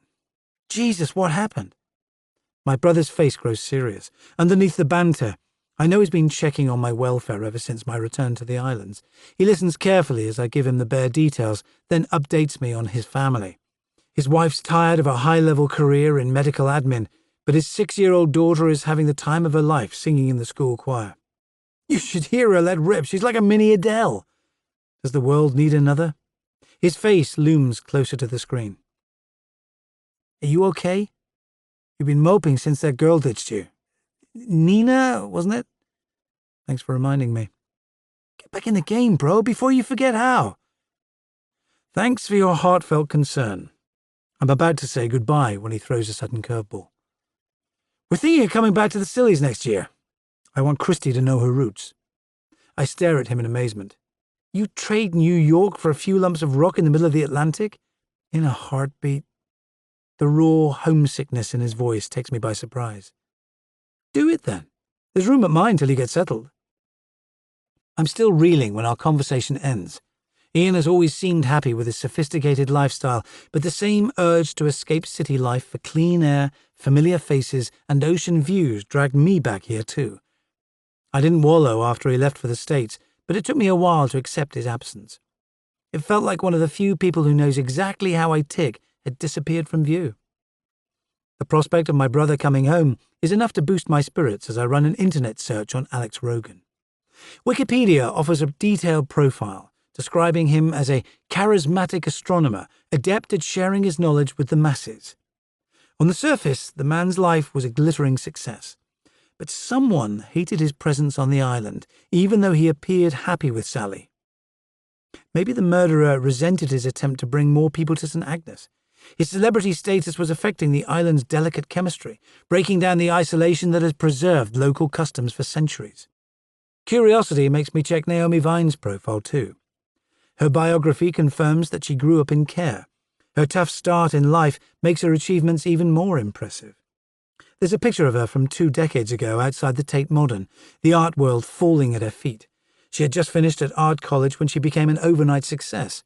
"Jesus, what happened?" My brother's face grows serious. Underneath the banter, I know he's been checking on my welfare ever since my return to the islands. He listens carefully as I give him the bare details, then updates me on his family. His wife's tired of a high-level career in medical admin, but his 6-year-old daughter is having the time of her life singing in the school choir. "You should hear her let rip. She's like a mini Adele." "Does the world need another?" His face looms closer to the screen. "Are you okay? You've been moping since that girl ditched you. Nina, wasn't it?" "Thanks for reminding me." "Get back in the game, bro, before you forget how." "Thanks for your heartfelt concern." I'm about to say goodbye when he throws a sudden curveball. "We're thinking of coming back to the Sillies next year. I want Christy to know her roots." I stare at him in amazement. "You trade New York for a few lumps of rock in the middle of the Atlantic?" "In a heartbeat." The raw homesickness in his voice takes me by surprise. "Do it then. There's room at mine till you get settled." I'm still reeling when our conversation ends. Ian has always seemed happy with his sophisticated lifestyle, but the same urge to escape city life for clean air, familiar faces, and ocean views dragged me back here too. I didn't wallow after he left for the States, but it took me a while to accept his absence. It felt like one of the few people who knows exactly how I tick had disappeared from view. The prospect of my brother coming home is enough to boost my spirits as I run an internet search on Alex Rogan. Wikipedia offers a detailed profile, describing him as a charismatic astronomer, adept at sharing his knowledge with the masses. On the surface, the man's life was a glittering success. But someone hated his presence on the island, even though he appeared happy with Sally. Maybe the murderer resented his attempt to bring more people to St. Agnes. His celebrity status was affecting the island's delicate chemistry, breaking down the isolation that has preserved local customs for centuries. Curiosity makes me check Naomi Vine's profile too. Her biography confirms that she grew up in care. Her tough start in life makes her achievements even more impressive. There's a picture of her from 2 decades ago outside the Tate Modern, the art world falling at her feet. She had just finished at art college when she became an overnight success.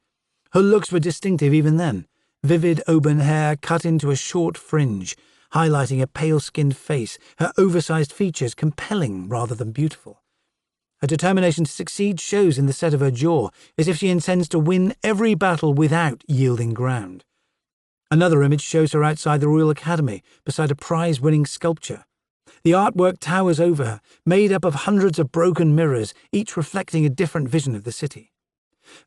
Her looks were distinctive even then. Vivid auburn hair cut into a short fringe, highlighting a pale-skinned face, her oversized features compelling rather than beautiful. Her determination to succeed shows in the set of her jaw, as if she intends to win every battle without yielding ground. Another image shows her outside the Royal Academy, beside a prize-winning sculpture. The artwork towers over her, made up of hundreds of broken mirrors, each reflecting a different vision of the city.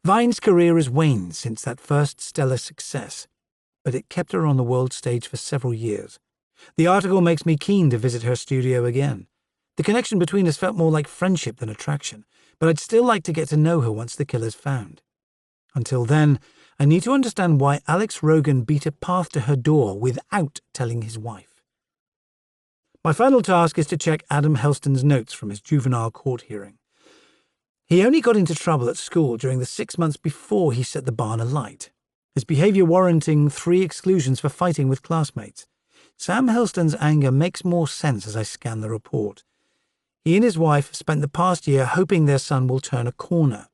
Vine's career has waned since that first stellar success, but it kept her on the world stage for several years. The article makes me keen to visit her studio again. The connection between us felt more like friendship than attraction, but I'd still like to get to know her once the killer's found. Until then, I need to understand why Alex Rogan beat a path to her door without telling his wife. My final task is to check Adam Helston's notes from his juvenile court hearing. He only got into trouble at school during the 6 months before he set the barn alight, his behaviour warranting 3 exclusions for fighting with classmates. Sam Helston's anger makes more sense as I scan the report. He and his wife spent the past year hoping their son will turn a corner.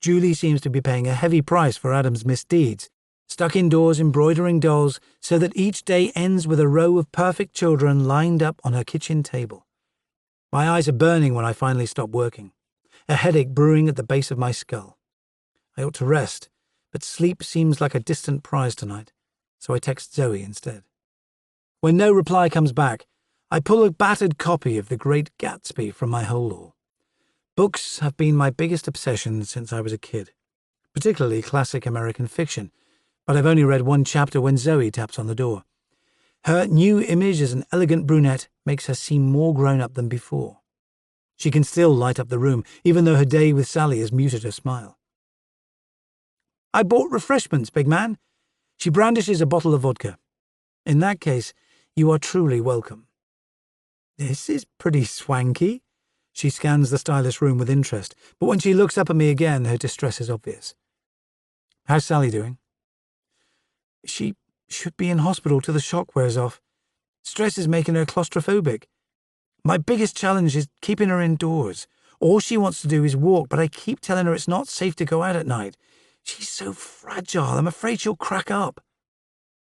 Julie seems to be paying a heavy price for Adam's misdeeds, stuck indoors embroidering dolls so that each day ends with a row of perfect children lined up on her kitchen table. My eyes are burning when I finally stop working, a headache brewing at the base of my skull. I ought to rest, but sleep seems like a distant prize tonight, so I text Zoe instead. When no reply comes back, I pull a battered copy of The Great Gatsby from my hold-all. Books have been my biggest obsession since I was a kid, particularly classic American fiction, but I've only read 1 chapter when Zoe taps on the door. Her new image as an elegant brunette makes her seem more grown-up than before. She can still light up the room, even though her day with Sally has muted her smile. "I bought refreshments, big man." She brandishes a bottle of vodka. "In that case, you are truly welcome." "This is pretty swanky." She scans the stylish room with interest, but when she looks up at me again, her distress is obvious. "How's Sally doing?" "She should be in hospital till the shock wears off. Stress is making her claustrophobic. My biggest challenge is keeping her indoors. All she wants to do is walk, but I keep telling her it's not safe to go out at night. She's so fragile, I'm afraid she'll crack up."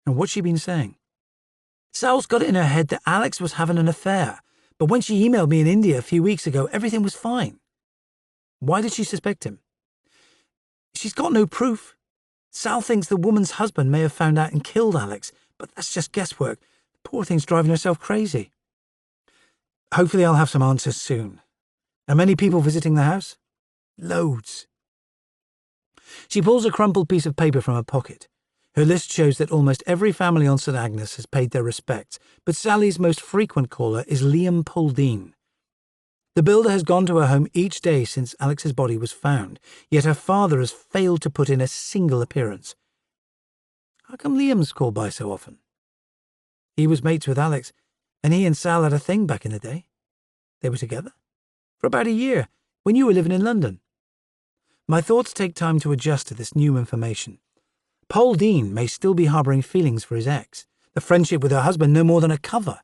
"And what's she been saying?" "Sal's got it in her head that Alex was having an affair, but when she emailed me in India a few weeks ago, everything was fine." "Why did she suspect him?" "She's got no proof. Sal thinks the woman's husband may have found out and killed Alex, but that's just guesswork. The poor thing's driving herself crazy." "Hopefully I'll have some answers soon. Are many people visiting the house?" "Loads." She pulls a crumpled piece of paper from her pocket. Her list shows that almost every family on St. Agnes has paid their respects, but Sally's most frequent caller is Liam Pauldine. The builder has gone to her home each day since Alex's body was found, yet her father has failed to put in a single appearance. How come Liam's called by so often? He was mates with Alex, and he and Sal had a thing back in the day. They were together for about a year, when you were living in London. My thoughts take time to adjust to this new information. Pauldine may still be harbouring feelings for his ex, the friendship with her husband no more than a cover.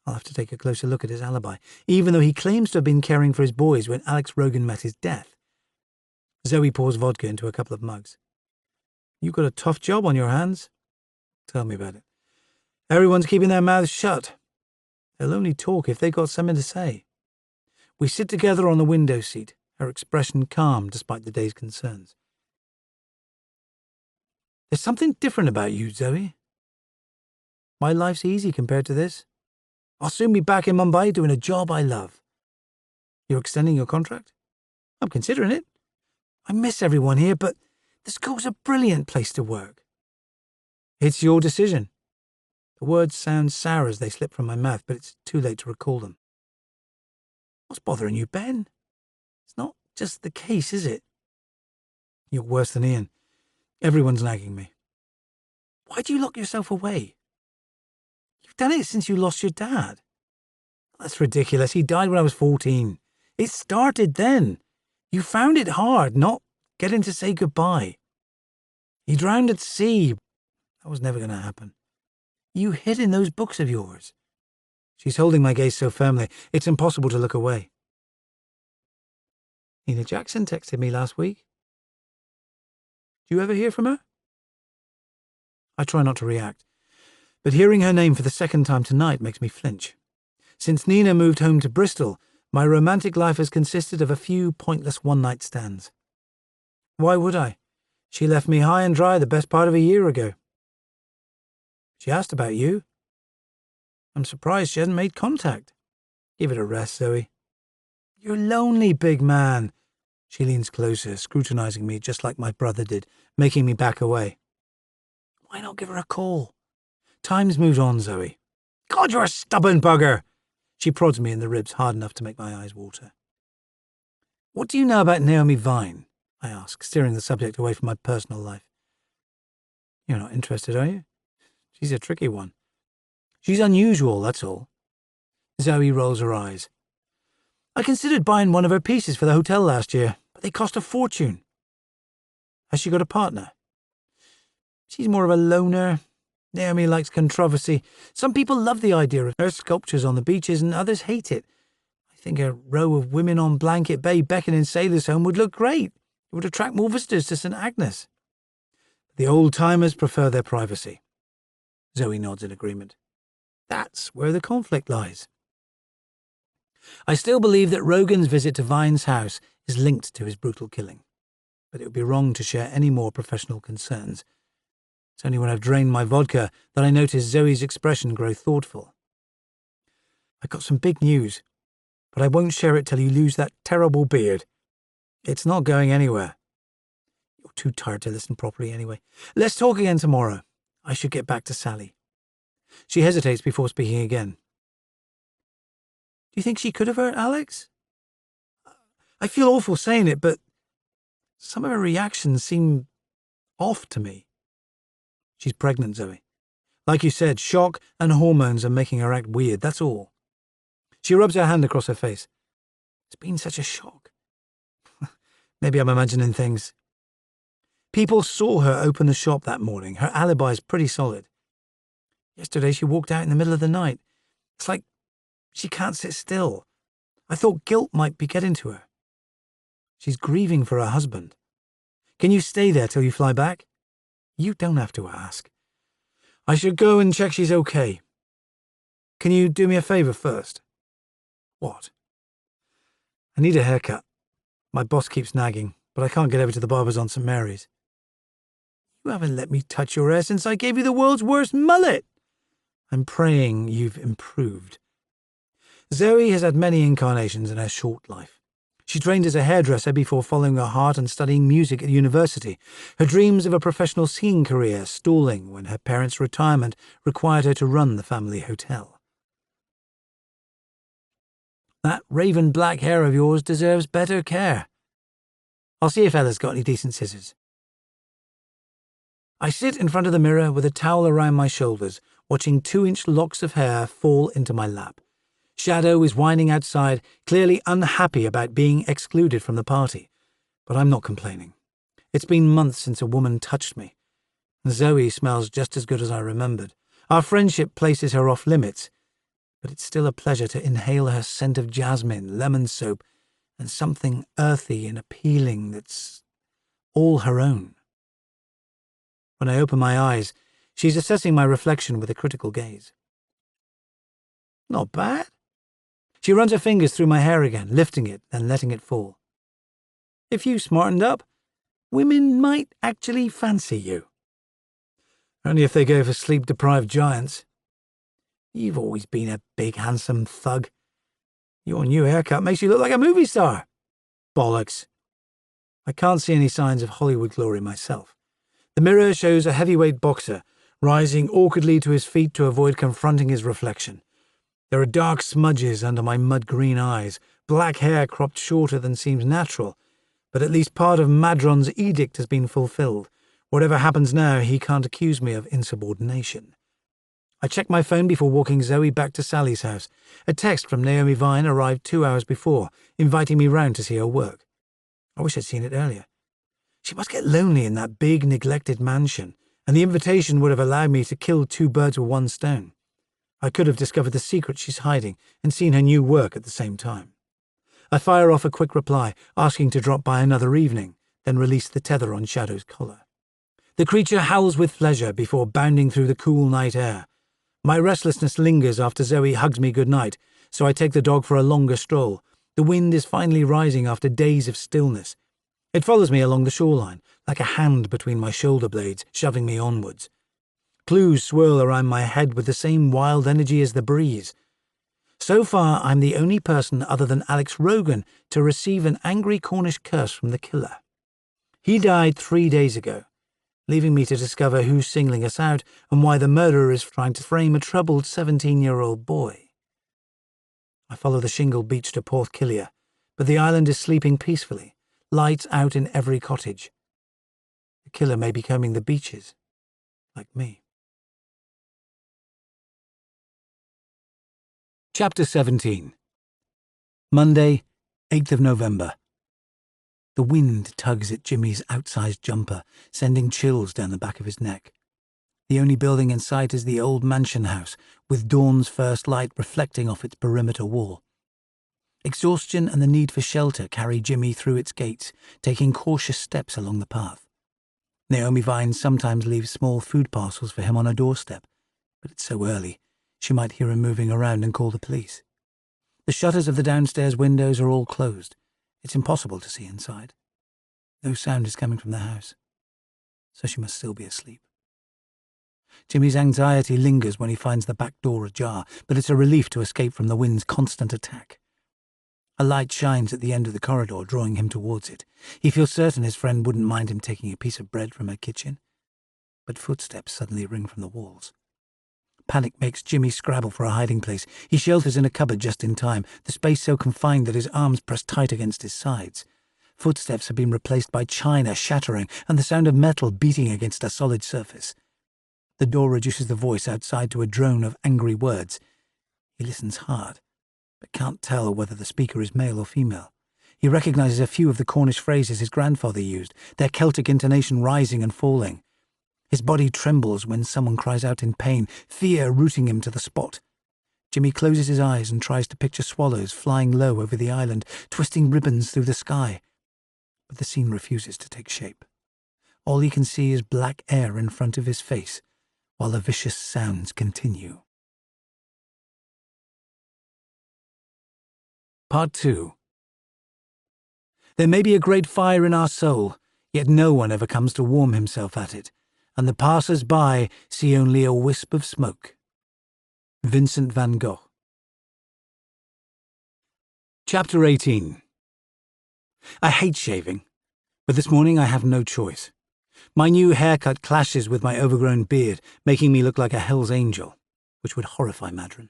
I'll have to take a closer look at his alibi, even though he claims to have been caring for his boys when Alex Rogan met his death. Zoe pours vodka into a couple of mugs. "You've got a tough job on your hands." "Tell me about it." "Everyone's keeping their mouths shut. They'll only talk if they've got something to say." We sit together on the window seat, her expression calm despite the day's concerns. There's something different about you, Zoe. My life's easy compared to this. I'll soon be back in Mumbai doing a job I love. You're extending your contract? I'm considering it. I miss everyone here, but the school's a brilliant place to work. It's your decision. The words sound sour as they slip from my mouth, but it's too late to recall them. What's bothering you, Ben? It's not just the case, is it? You're worse than Ian. Everyone's nagging me. Why do you lock yourself away? You've done it since you lost your dad. That's ridiculous. He died when I was 14. It started then. You found it hard, not getting to say goodbye. He drowned at sea. That was never going to happen. You hid in those books of yours. She's holding my gaze so firmly, it's impossible to look away. Nina Jackson texted me last week. Do you ever hear from her? I try not to react, but hearing her name for the second time tonight makes me flinch. Since Nina moved home to Bristol, my romantic life has consisted of a few pointless one-night stands. Why would I? She left me high and dry the best part of a year ago. She asked about you. I'm surprised she hasn't made contact. Give it a rest, Zoe. You're lonely, big man. She leans closer, scrutinizing me just like my brother did, making me back away. Why not give her a call? Time's moved on, Zoe. God, you're a stubborn bugger. She prods me in the ribs hard enough to make my eyes water. What do you know about Naomi Vine? I ask, steering the subject away from my personal life. You're not interested, are you? She's a tricky one. She's unusual, that's all. Zoe rolls her eyes. I considered buying one of her pieces for the hotel last year, but they cost a fortune. Has she got a partner? She's more of a loner. Naomi likes controversy. Some people love the idea of her sculptures on the beaches and others hate it. I think a row of women on Blanket Bay beckoning sailors home would look great. It would attract more visitors to St. Agnes. The old-timers prefer their privacy. Zoe nods in agreement. That's where the conflict lies. I still believe that Rogan's visit to Vine's house is linked to his brutal killing, but it would be wrong to share any more professional concerns. It's only when I've drained my vodka that I notice Zoe's expression grow thoughtful. I've got some big news, but I won't share it till you lose that terrible beard. It's not going anywhere. You're too tired to listen properly anyway. Let's talk again tomorrow. I should get back to Sally. She hesitates before speaking again. Do you think she could have hurt Alex? I feel awful saying it, but some of her reactions seem off to me. She's pregnant, Zoe. Like you said, shock and hormones are making her act weird, that's all. She rubs her hand across her face. It's been such a shock. Maybe I'm imagining things. People saw her open the shop that morning. Her alibi's pretty solid. Yesterday she walked out in the middle of the night. It's like she can't sit still. I thought guilt might be getting to her. She's grieving for her husband. Can you stay there till you fly back? You don't have to ask. I should go and check she's okay. Can you do me a favour first? What? I need a haircut. My boss keeps nagging, but I can't get over to the barber's on St. Mary's. You haven't let me touch your hair since I gave you the world's worst mullet. I'm praying you've improved. Zoe has had many incarnations in her short life. She trained as a hairdresser before following her heart and studying music at university, her dreams of a professional singing career stalling when her parents' retirement required her to run the family hotel. That raven black hair of yours deserves better care. I'll see if Ella's got any decent scissors. I sit in front of the mirror with a towel around my shoulders, watching 2-inch locks of hair fall into my lap. Shadow is whining outside, clearly unhappy about being excluded from the party. But I'm not complaining. It's been months since a woman touched me. Zoe smells just as good as I remembered. Our friendship places her off limits, but it's still a pleasure to inhale her scent of jasmine, lemon soap, and something earthy and appealing that's all her own. When I open my eyes, she's assessing my reflection with a critical gaze. Not bad. She runs her fingers through my hair again, lifting it, then letting it fall. If you smartened up, women might actually fancy you. Only if they go for sleep-deprived giants. You've always been a big, handsome thug. Your new haircut makes you look like a movie star. Bollocks. I can't see any signs of Hollywood glory myself. The mirror shows a heavyweight boxer, rising awkwardly to his feet to avoid confronting his reflection. There are dark smudges under my mud-green eyes, black hair cropped shorter than seems natural, but at least part of Madron's edict has been fulfilled. Whatever happens now, he can't accuse me of insubordination. I checked my phone before walking Zoe back to Sally's house. A text from Naomi Vine arrived 2 hours before, inviting me round to see her work. I wish I'd seen it earlier. She must get lonely in that big, neglected mansion, and the invitation would have allowed me to kill 2 birds with 1 stone. I could have discovered the secret she's hiding and seen her new work at the same time. I fire off a quick reply, asking to drop by another evening, then release the tether on Shadow's collar. The creature howls with pleasure before bounding through the cool night air. My restlessness lingers after Zoe hugs me goodnight, so I take the dog for a longer stroll. The wind is finally rising after days of stillness. It follows me along the shoreline, like a hand between my shoulder blades, shoving me onwards. Clues swirl around my head with the same wild energy as the breeze. So far, I'm the only person other than Alex Rogan to receive an angry Cornish curse from the killer. He died 3 days ago, leaving me to discover who's singling us out and why the murderer is trying to frame a troubled 17-year-old boy. I follow the shingle beach to Porthkillia, but the island is sleeping peacefully, lights out in every cottage. The killer may be combing the beaches, like me. Chapter 17. Monday, 8th of November. The wind tugs at Jimmy's outsized jumper, sending chills down the back of his neck. The only building in sight is the old mansion house, with dawn's first light reflecting off its perimeter wall. Exhaustion and the need for shelter carry Jimmy through its gates, taking cautious steps along the path. Naomi Vine sometimes leaves small food parcels for him on her doorstep, but it's so early, she might hear him moving around and call the police. The shutters of the downstairs windows are all closed. It's impossible to see inside. No sound is coming from the house, so she must still be asleep. Jimmy's anxiety lingers when he finds the back door ajar, but it's a relief to escape from the wind's constant attack. A light shines at the end of the corridor, drawing him towards it. He feels certain his friend wouldn't mind him taking a piece of bread from her kitchen. But footsteps suddenly ring from the walls. Panic makes Jimmy scrabble for a hiding place. He shelters in a cupboard just in time, the space so confined that his arms press tight against his sides. Footsteps have been replaced by china shattering and the sound of metal beating against a solid surface. The door reduces the voice outside to a drone of angry words. He listens hard, but can't tell whether the speaker is male or female. He recognizes a few of the Cornish phrases his grandfather used, their Celtic intonation rising and falling. His body trembles when someone cries out in pain, fear rooting him to the spot. Jimmy closes his eyes and tries to picture swallows flying low over the island, twisting ribbons through the sky. But the scene refuses to take shape. All he can see is black air in front of his face, while the vicious sounds continue. Part 2. There may be a great fire in our soul, yet no one ever comes to warm himself at it, and the passers-by see only a wisp of smoke. Vincent van Gogh. Chapter 18. I hate shaving, but this morning I have no choice. My new haircut clashes with my overgrown beard, making me look like a Hell's Angel, which would horrify Madron.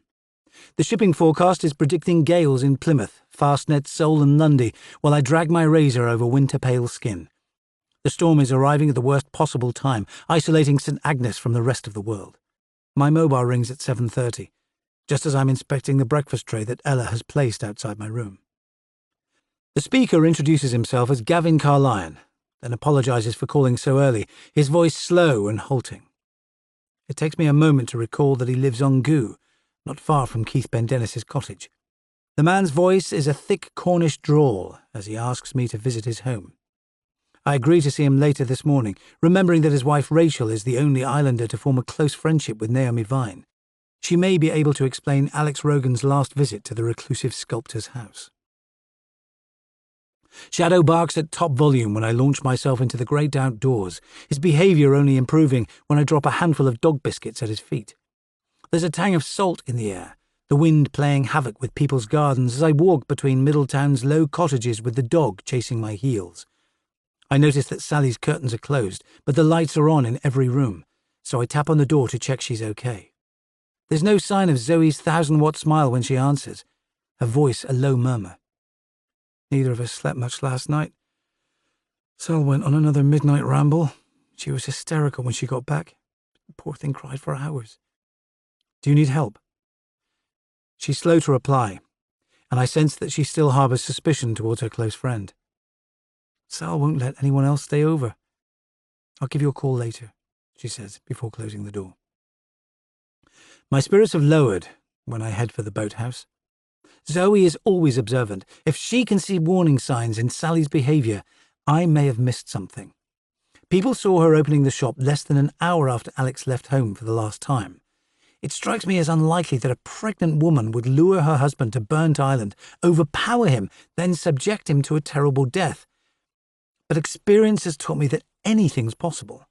The shipping forecast is predicting gales in Plymouth, Fastnet, Seoul and Lundy, while I drag my razor over winter-pale skin. The storm is arriving at the worst possible time, isolating St. Agnes from the rest of the world. My mobile rings at 7:30, just as I'm inspecting the breakfast tray that Ella has placed outside my room. The speaker introduces himself as Gavin Carlyon, then apologizes for calling so early, his voice slow and halting. It takes me a moment to recall that he lives on Goo, not far from Keith Pendennis's cottage. The man's voice is a thick Cornish drawl as he asks me to visit his home. I agree to see him later this morning, remembering that his wife Rachel is the only islander to form a close friendship with Naomi Vine. She may be able to explain Alex Rogan's last visit to the reclusive sculptor's house. Shadow barks at top volume when I launch myself into the great outdoors, his behaviour only improving when I drop a handful of dog biscuits at his feet. There's a tang of salt in the air, the wind playing havoc with people's gardens as I walk between Middletown's low cottages with the dog chasing my heels. I notice that Sally's curtains are closed, but the lights are on in every room, so I tap on the door to check she's okay. There's no sign of Zoe's 1,000-watt smile when she answers, her voice a low murmur. Neither of us slept much last night. Sal went on another midnight ramble. She was hysterical when she got back. The poor thing cried for hours. Do you need help? She's slow to reply, and I sense that she still harbours suspicion towards her close friend. Sal won't let anyone else stay over. I'll give you a call later, she says before closing the door. My spirits have lowered when I head for the boathouse. Zoe is always observant. If she can see warning signs in Sally's behaviour, I may have missed something. People saw her opening the shop less than an hour after Alex left home for the last time. It strikes me as unlikely that a pregnant woman would lure her husband to Burnt Island, overpower him, then subject him to a terrible death. But experience has taught me that anything's possible.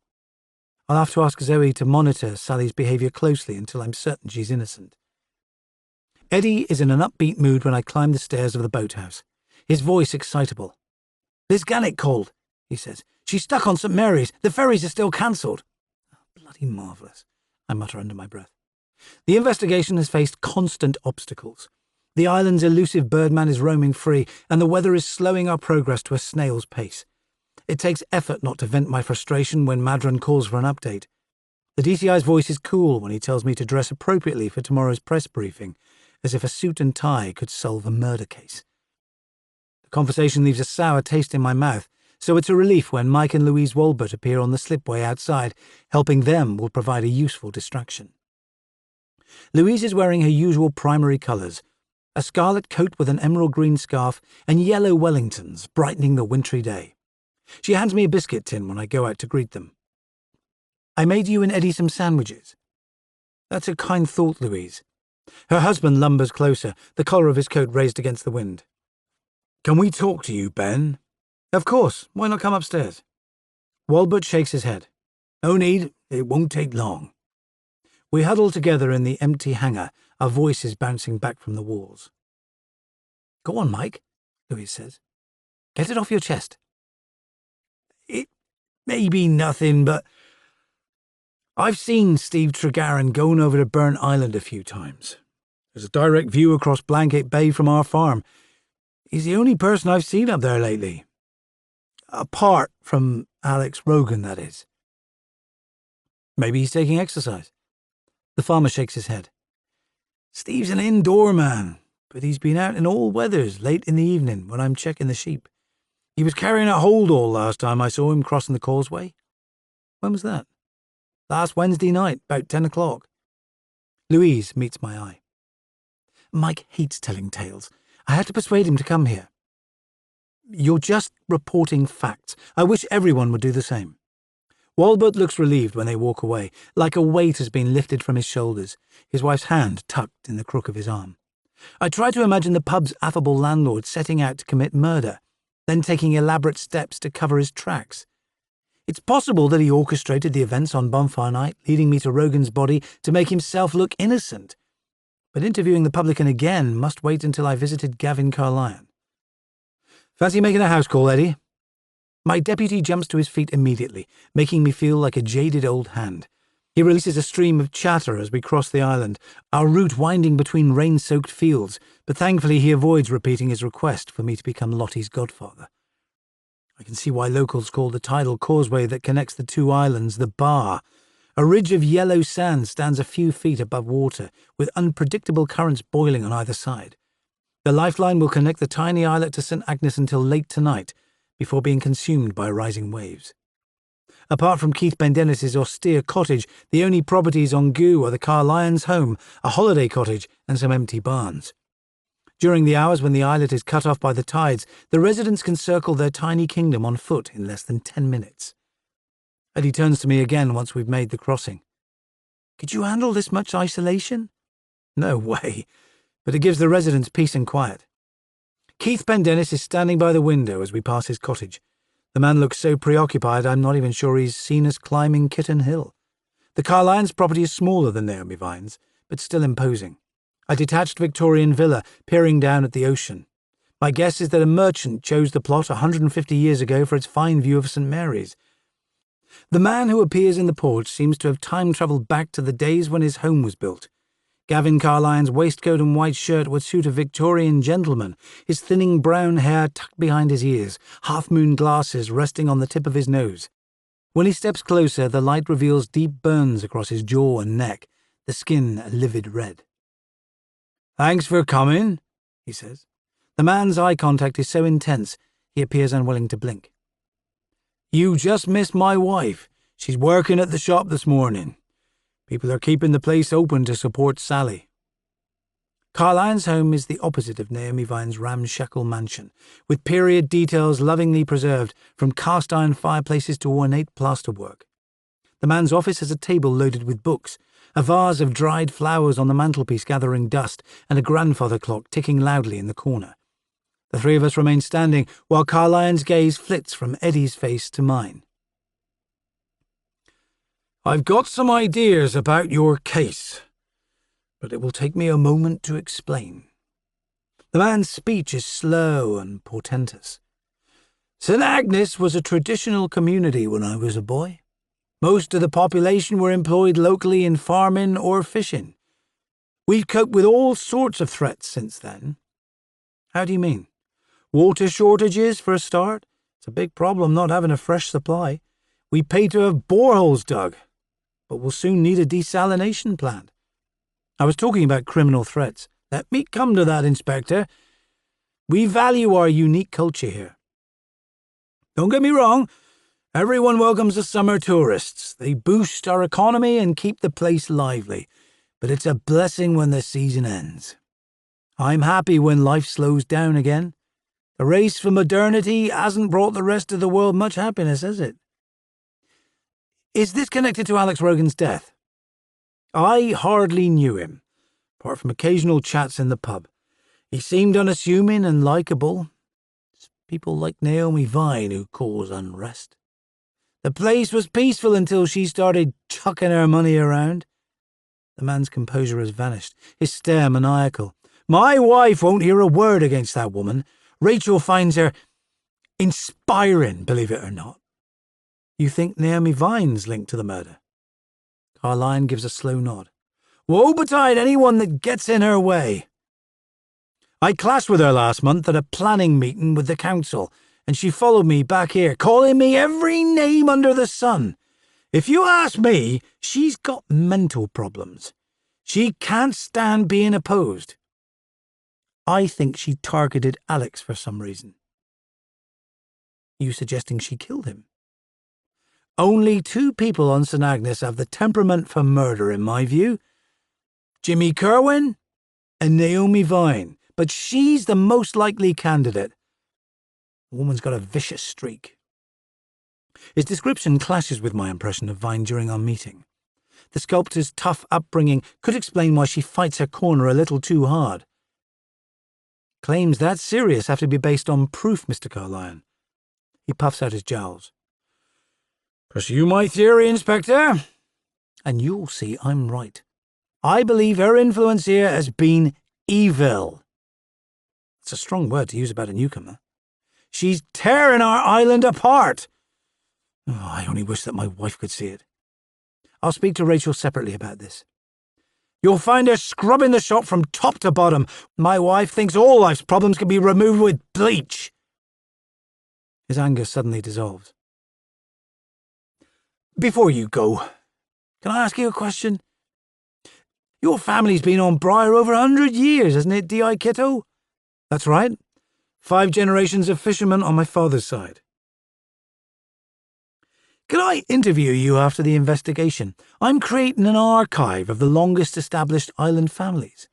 I'll have to ask Zoe to monitor Sally's behaviour closely until I'm certain she's innocent. Eddie is in an upbeat mood when I climb the stairs of the boathouse, his voice excitable. "Liz Gannick called," he says. "She's stuck on St. Mary's. The ferries are still cancelled." Oh, bloody marvellous, I mutter under my breath. The investigation has faced constant obstacles. The island's elusive birdman is roaming free, and the weather is slowing our progress to a snail's pace. It takes effort not to vent my frustration when Madron calls for an update. The DCI's voice is cool when he tells me to dress appropriately for tomorrow's press briefing, as if a suit and tie could solve a murder case. The conversation leaves a sour taste in my mouth, so it's a relief when Mike and Louise Walbert appear on the slipway outside. Helping them will provide a useful distraction. Louise is wearing her usual primary colours, a scarlet coat with an emerald green scarf and yellow Wellingtons, brightening the wintry day. She hands me a biscuit tin when I go out to greet them. "I made you and Eddie some sandwiches." "That's a kind thought, Louise." Her husband lumbers closer, the collar of his coat raised against the wind. "Can we talk to you, Ben?" "Of course. Why not come upstairs?" Walbert shakes his head. "No need. It won't take long." We huddle together in the empty hangar, our voices bouncing back from the walls. "Go on, Mike," Louise says. "Get it off your chest." "It may be nothing, but I've seen Steve Tregarron going over to Burnt Island a few times. There's a direct view across Blanket Bay from our farm. He's the only person I've seen up there lately. Apart from Alex Rogan, that is." "Maybe he's taking exercise." The farmer shakes his head. "Steve's an indoor man, but he's been out in all weathers late in the evening when I'm checking the sheep. He was carrying a holdall last time I saw him crossing the causeway." "When was that?" "Last Wednesday night, about 10 o'clock. Louise meets my eye. "Mike hates telling tales. I had to persuade him to come here." "You're just reporting facts. I wish everyone would do the same." Walbert looks relieved when they walk away, like a weight has been lifted from his shoulders, his wife's hand tucked in the crook of his arm. I try to imagine the pub's affable landlord setting out to commit murder, then taking elaborate steps to cover his tracks. It's possible that he orchestrated the events on Bonfire Night, leading me to Rogan's body to make himself look innocent. But interviewing the publican again must wait until I visited Gavin Carlyon. "Fancy making a house call, Eddie?" My deputy jumps to his feet immediately, making me feel like a jaded old hand. He releases a stream of chatter as we cross the island, our route winding between rain-soaked fields, but thankfully he avoids repeating his request for me to become Lottie's godfather. I can see why locals call the tidal causeway that connects the two islands the Bar. A ridge of yellow sand stands a few feet above water, with unpredictable currents boiling on either side. The lifeline will connect the tiny islet to St. Agnes until late tonight, before being consumed by rising waves. Apart from Keith Bendennis's austere cottage, the only properties on Goo are the Carlyons' home, a holiday cottage, and some empty barns. During the hours when the islet is cut off by the tides, the residents can circle their tiny kingdom on foot in less than 10 minutes. Eddie turns to me again once we've made the crossing. "Could you handle this much isolation?" "No way, but it gives the residents peace and quiet." Keith Pendennis is standing by the window as we pass his cottage. The man looks so preoccupied I'm not even sure he's seen us climbing Kitten Hill. The Carlyons' property is smaller than Naomi Vine's, but still imposing. A detached Victorian villa peering down at the ocean. My guess is that a merchant chose the plot 150 years ago for its fine view of St. Mary's. The man who appears in the porch seems to have time-travelled back to the days when his home was built. Gavin Carlyon's waistcoat and white shirt would suit a Victorian gentleman, his thinning brown hair tucked behind his ears, half-moon glasses resting on the tip of his nose. When he steps closer, the light reveals deep burns across his jaw and neck, the skin a livid red. "Thanks for coming," he says. The man's eye contact is so intense, he appears unwilling to blink. "You just missed my wife. She's working at the shop this morning. People are keeping the place open to support Sally." Carlyon's home is the opposite of Naomi Vine's ramshackle mansion, with period details lovingly preserved, from cast-iron fireplaces to ornate plasterwork. The man's office has a table loaded with books, a vase of dried flowers on the mantelpiece gathering dust, and a grandfather clock ticking loudly in the corner. The three of us remain standing, while Carlyon's gaze flits from Eddie's face to mine. "I've got some ideas about your case, but it will take me a moment to explain." The man's speech is slow and portentous. "St. Agnes was a traditional community when I was a boy. Most of the population were employed locally in farming or fishing. We've coped with all sorts of threats since then." "How do you mean?" "Water shortages, for a start. It's a big problem not having a fresh supply. We pay to have boreholes dug, but we'll soon need a desalination plant. I was talking about criminal threats. Let me come to that, Inspector. We value our unique culture here. Don't get me wrong, everyone welcomes the summer tourists. They boost our economy and keep the place lively, but it's a blessing when the season ends. I'm happy when life slows down again. The race for modernity hasn't brought the rest of the world much happiness, has it?" "Is this connected to Alex Rogan's death?" "I hardly knew him, apart from occasional chats in the pub. He seemed unassuming and likeable. It's people like Naomi Vine who cause unrest. The place was peaceful until she started chucking her money around." The man's composure has vanished, his stare maniacal. "My wife won't hear a word against that woman. Rachel finds her inspiring, believe it or not." "You think Naomi Vine's linked to the murder?" Carlyon gives a slow nod. "Woe betide anyone that gets in her way. I clashed with her last month at a planning meeting with the council, and she followed me back here, calling me every name under the sun. If you ask me, she's got mental problems. She can't stand being opposed. I think she targeted Alex for some reason." "You suggesting she killed him?" "Only two people on St. Agnes have the temperament for murder, in my view. Jimmy Kerwin and Naomi Vine, but she's the most likely candidate. The woman's got a vicious streak." His description clashes with my impression of Vine during our meeting. The sculptor's tough upbringing could explain why she fights her corner a little too hard. "Claims that serious have to be based on proof, Mr. Carlyon." He puffs out his jowls. "Pursue my theory, Inspector, and you'll see I'm right. I believe her influence here has been evil." It's a strong word to use about a newcomer. "She's tearing our island apart." Oh, I only wish that my wife could see it. "I'll speak to Rachel separately about this." "You'll find her scrubbing the shop from top to bottom. My wife thinks all life's problems can be removed with bleach." His anger suddenly dissolves. "Before you go, can I ask you a question? Your family's been on Briar over 100 years, hasn't it, D.I. Kitto?" "That's right. 5 generations of fishermen on my father's side." "Can I interview you after the investigation? I'm creating an archive of the longest established island families."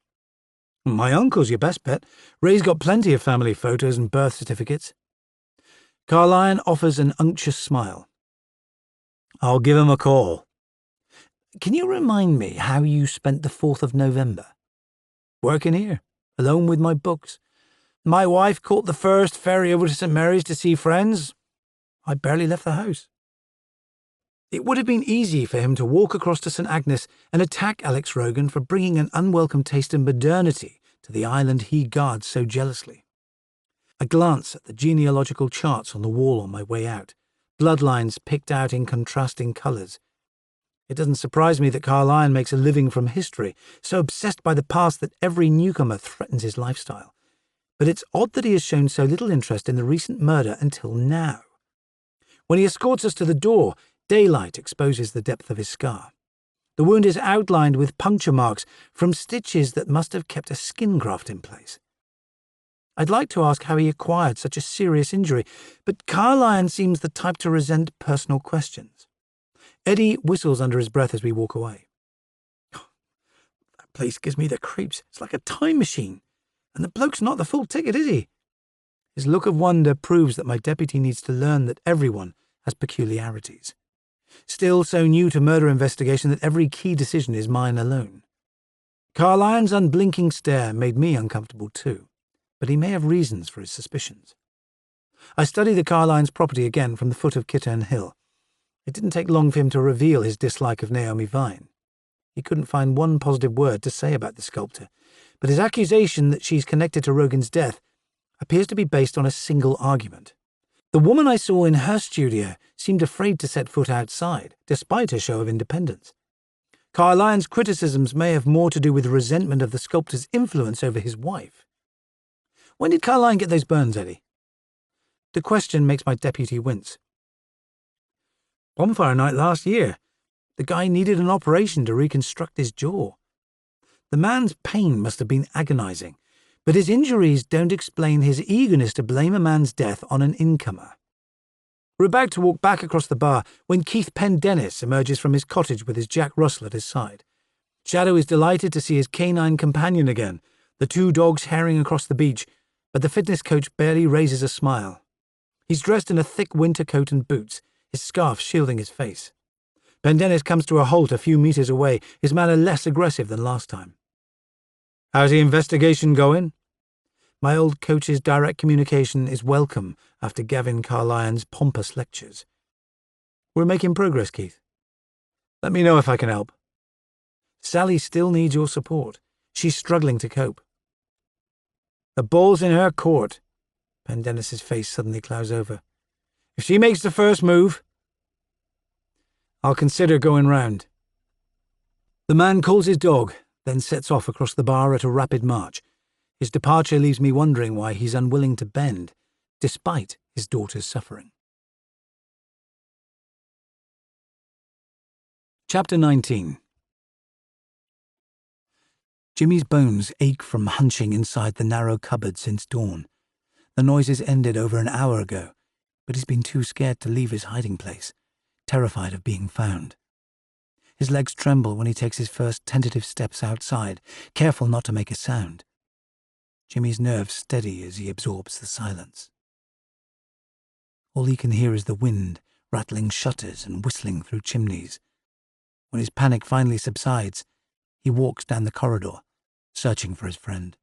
"My uncle's your best bet. Ray's got plenty of family photos and birth certificates." Carlyon offers an unctuous smile. "I'll give him a call." "Can you remind me how you spent the 4th of November?" "Working here, alone with my books. My wife caught the first ferry over to St. Mary's to see friends. I barely left the house. It would have been easy for him to walk across to St. Agnes and attack Alex Rogan for bringing an unwelcome taste of modernity to the island he guards so jealously. I glance at the genealogical charts on the wall on my way out, bloodlines picked out in contrasting colours. It doesn't surprise me that Carlyon makes a living from history, so obsessed by the past that every newcomer threatens his lifestyle. But it's odd that he has shown so little interest in the recent murder until now. When he escorts us to the door, daylight exposes the depth of his scar. The wound is outlined with puncture marks from stitches that must have kept a skin graft in place. I'd like to ask how he acquired such a serious injury, but Carlyon seems the type to resent personal questions. Eddie whistles under his breath as we walk away. That place gives me the creeps. It's like a time machine. And the bloke's not the full ticket, is he? His look of wonder proves that my deputy needs to learn that everyone has peculiarities. Still so new to murder investigation that every key decision is mine alone. Carlyon's unblinking stare made me uncomfortable too, but he may have reasons for his suspicions. I study the Carlyon's property again from the foot of Kittern Hill. It didn't take long for him to reveal his dislike of Naomi Vine. He couldn't find one positive word to say about the sculptor, but his accusation that she's connected to Rogan's death appears to be based on a single argument. The woman I saw in her studio seemed afraid to set foot outside, despite her show of independence. Carlyon's criticisms may have more to do with resentment of the sculptor's influence over his wife. When did Carlyon get those burns, Eddie? The question makes my deputy wince. Bonfire night last year. The guy needed an operation to reconstruct his jaw. The man's pain must have been agonizing, but his injuries don't explain his eagerness to blame a man's death on an incomer. We're about to walk back across the bar when Keith Pendennis emerges from his cottage with his Jack Russell at his side. Shadow is delighted to see his canine companion again, the two dogs herring across the beach, but the fitness coach barely raises a smile. He's dressed in a thick winter coat and boots, his scarf shielding his face. Pendennis comes to a halt a few meters away, his manner less aggressive than last time. How's the investigation going? My old coach's direct communication is welcome after Gavin Carlyon's pompous lectures. We're making progress, Keith. Let me know if I can help. Sally still needs your support. She's struggling to cope. The ball's in her court. Pendennis's face suddenly clouds over. If she makes the first move, I'll consider going round. The man calls his dog, then sets off across the bar at a rapid march. His departure leaves me wondering why he's unwilling to bend, despite his daughter's suffering. Chapter 19. Jimmy's bones ache from hunching inside the narrow cupboard since dawn. The noises ended over an hour ago, but he's been too scared to leave his hiding place, terrified of being found. His legs tremble when he takes his first tentative steps outside, careful not to make a sound. Jimmy's nerves steady as he absorbs the silence. All he can hear is the wind, rattling shutters and whistling through chimneys. When his panic finally subsides, he walks down the corridor, searching for his friend.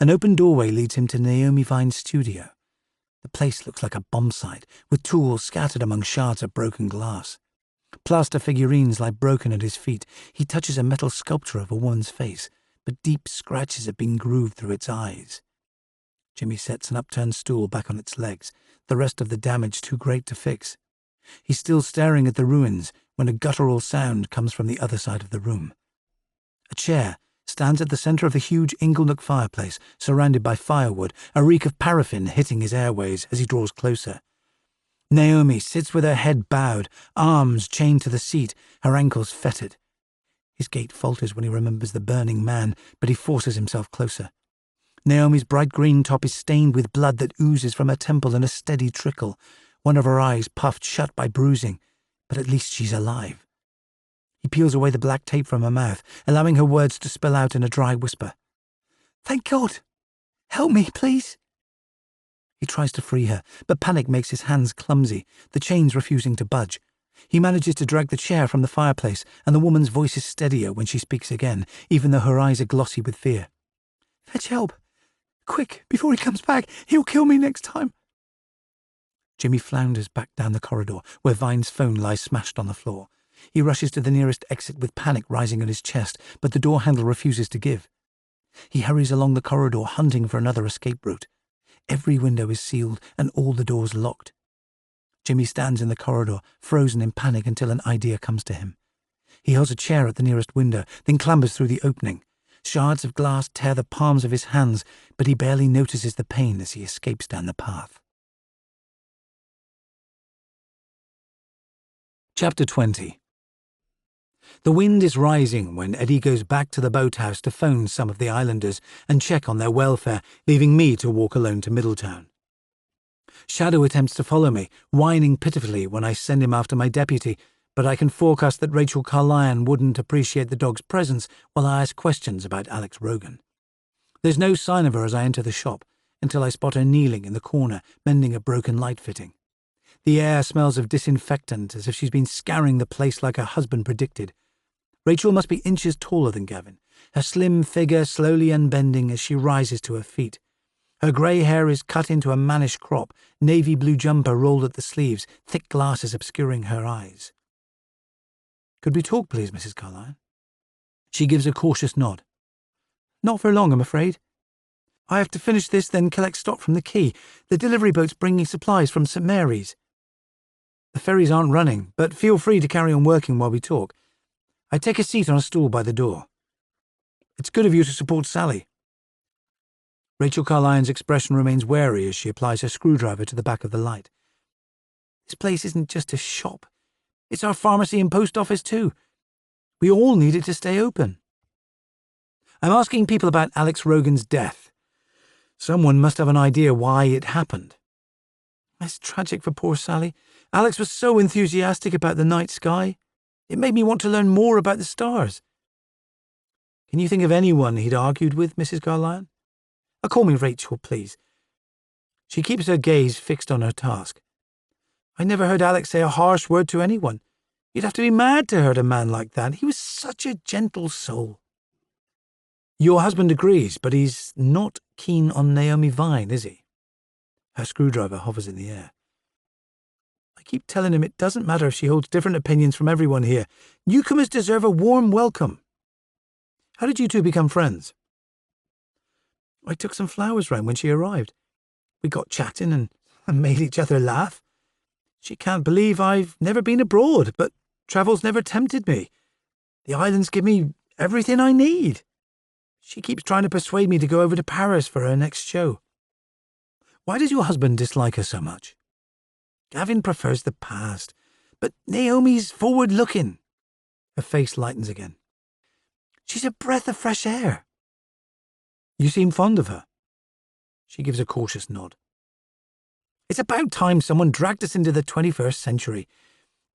An open doorway leads him to Naomi Vine's studio. The place looks like a bomb site, with tools scattered among shards of broken glass. Plaster figurines lie broken at his feet. He touches a metal sculpture of a woman's face, but deep scratches have been grooved through its eyes. Jimmy sets an upturned stool back on its legs, the rest of the damage too great to fix. He's still staring at the ruins when a guttural sound comes from the other side of the room. A chair stands at the center of the huge inglenook fireplace, surrounded by firewood, a reek of paraffin hitting his airways as he draws closer. Naomi sits with her head bowed, arms chained to the seat, her ankles fettered. His gait falters when he remembers the burning man, but he forces himself closer. Naomi's bright green top is stained with blood that oozes from her temple in a steady trickle, one of her eyes puffed shut by bruising, but at least she's alive. He peels away the black tape from her mouth, allowing her words to spill out in a dry whisper. "Thank God! Help me, please!" He tries to free her, but panic makes his hands clumsy, the chains refusing to budge. He manages to drag the chair from the fireplace, and the woman's voice is steadier when she speaks again, even though her eyes are glossy with fear. "Fetch help! Quick, before he comes back, he'll kill me next time. Jimmy flounders back down the corridor, where Vine's phone lies smashed on the floor. He rushes to the nearest exit with panic rising on his chest, but the door handle refuses to give. He hurries along the corridor, hunting for another escape route. Every window is sealed and all the doors locked. Jimmy stands in the corridor, frozen in panic until an idea comes to him. He holds a chair at the nearest window, then clambers through the opening. Shards of glass tear the palms of his hands, but he barely notices the pain as he escapes down the path. Chapter 20. The wind is rising when Eddie goes back to the boathouse to phone some of the islanders and check on their welfare, leaving me to walk alone to Middletown. Shadow attempts to follow me, whining pitifully when I send him after my deputy, but I can forecast that Rachel Carlyon wouldn't appreciate the dog's presence while I ask questions about Alex Rogan. There's no sign of her as I enter the shop, until I spot her kneeling in the corner, mending a broken light fitting. The air smells of disinfectant, as if she's been scouring the place like her husband predicted. Rachel must be inches taller than Gavin, her slim figure slowly unbending as she rises to her feet. Her grey hair is cut into a mannish crop, navy blue jumper rolled at the sleeves, thick glasses obscuring her eyes. "Could we talk, please, Mrs. Carlyon?" She gives a cautious nod. "Not for long, I'm afraid. I have to finish this, then collect stock from the quay. The delivery boat's bringing supplies from St. Mary's. The ferries aren't running, but feel free to carry on working while we talk. I take a seat on a stool by the door. It's good of you to support Sally." Rachel Carlyon's expression remains wary as she applies her screwdriver to the back of the light. "This place isn't just a shop. It's our pharmacy and post office too. We all need it to stay open. I'm asking people about Alex Rogan's death. Someone must have an idea why it happened. It's tragic for poor Sally. Alex was so enthusiastic about the night sky. It made me want to learn more about the stars. Can you think of anyone he'd argued with, Mrs. Carlyon? Call me Rachel, please." She keeps her gaze fixed on her task. "I never heard Alex say a harsh word to anyone. You'd have to be mad to hurt a man like that. He was such a gentle soul." "Your husband agrees, but he's not keen on Naomi Vine, is he?" Her screwdriver hovers in the air. "I keep telling him it doesn't matter if she holds different opinions from everyone here. Newcomers deserve a warm welcome. How did you two become friends?" "I took some flowers round when she arrived. We got chatting and made each other laugh. She can't believe I've never been abroad, but travel's never tempted me. The islands give me everything I need. She keeps trying to persuade me to go over to Paris for her next show." "Why does your husband dislike her so much?" "Gavin prefers the past, but Naomi's forward-looking." Her face lightens again. "She's a breath of fresh air." "You seem fond of her." She gives a cautious nod. "It's about time someone dragged us into the 21st century.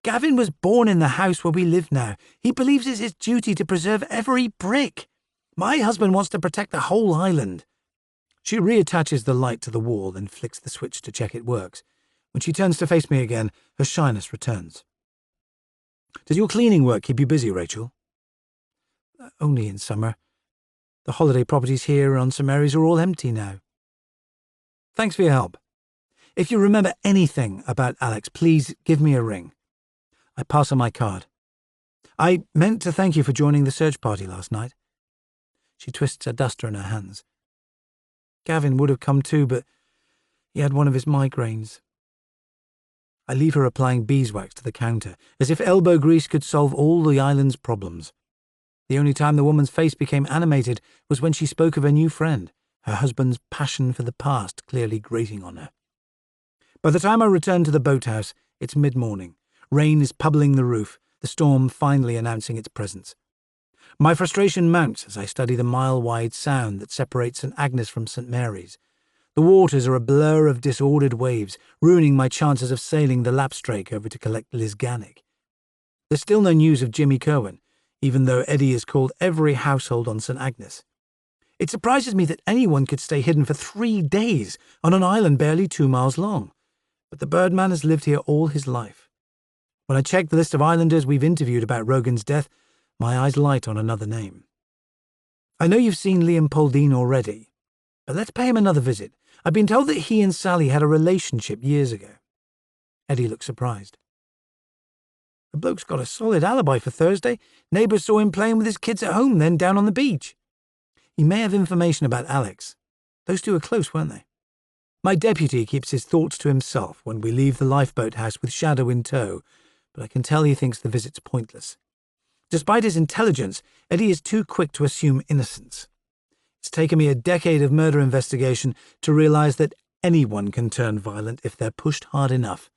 Gavin was born in the house where we live now. He believes it's his duty to preserve every brick. My husband wants to protect the whole island." She reattaches the light to the wall, then flicks the switch to check it works. When she turns to face me again, her shyness returns. "Does your cleaning work keep you busy, Rachel?" "Only in summer. The holiday properties here on St. Mary's are all empty now." "Thanks for your help. If you remember anything about Alex, please give me a ring." I pass her my card. "I meant to thank you for joining the search party last night." She twists a duster in her hands. "Gavin would have come too, but he had one of his migraines." I leave her applying beeswax to the counter, as if elbow grease could solve all the island's problems. The only time the woman's face became animated was when she spoke of her new friend, her husband's passion for the past clearly grating on her. By the time I return to the boathouse, it's mid-morning. Rain is puddling the roof, the storm finally announcing its presence. My frustration mounts as I study the mile-wide sound that separates St. Agnes from St. Mary's. The waters are a blur of disordered waves, ruining my chances of sailing the lapstrake over to collect Liz Gannick. There's still no news of Jimmy Kerwin, even though Eddie has called every household on St. Agnes. It surprises me that anyone could stay hidden for 3 days on an island barely 2 miles long, but the Birdman has lived here all his life. When I check the list of islanders we've interviewed about Rogan's death, my eyes light on another name. I know you've seen Liam Pauldine already. But let's pay him another visit. I've been told that he and Sally had a relationship years ago. Eddie looked surprised. The bloke's got a solid alibi for Thursday. Neighbours saw him playing with his kids at home, then down on the beach. He may have information about Alex. Those two are close, weren't they? My deputy keeps his thoughts to himself when we leave the lifeboat house with Shadow in tow, but I can tell he thinks the visit's pointless. Despite his intelligence, Eddie is too quick to assume innocence. It's taken me a decade of murder investigation to realise that anyone can turn violent if they're pushed hard enough.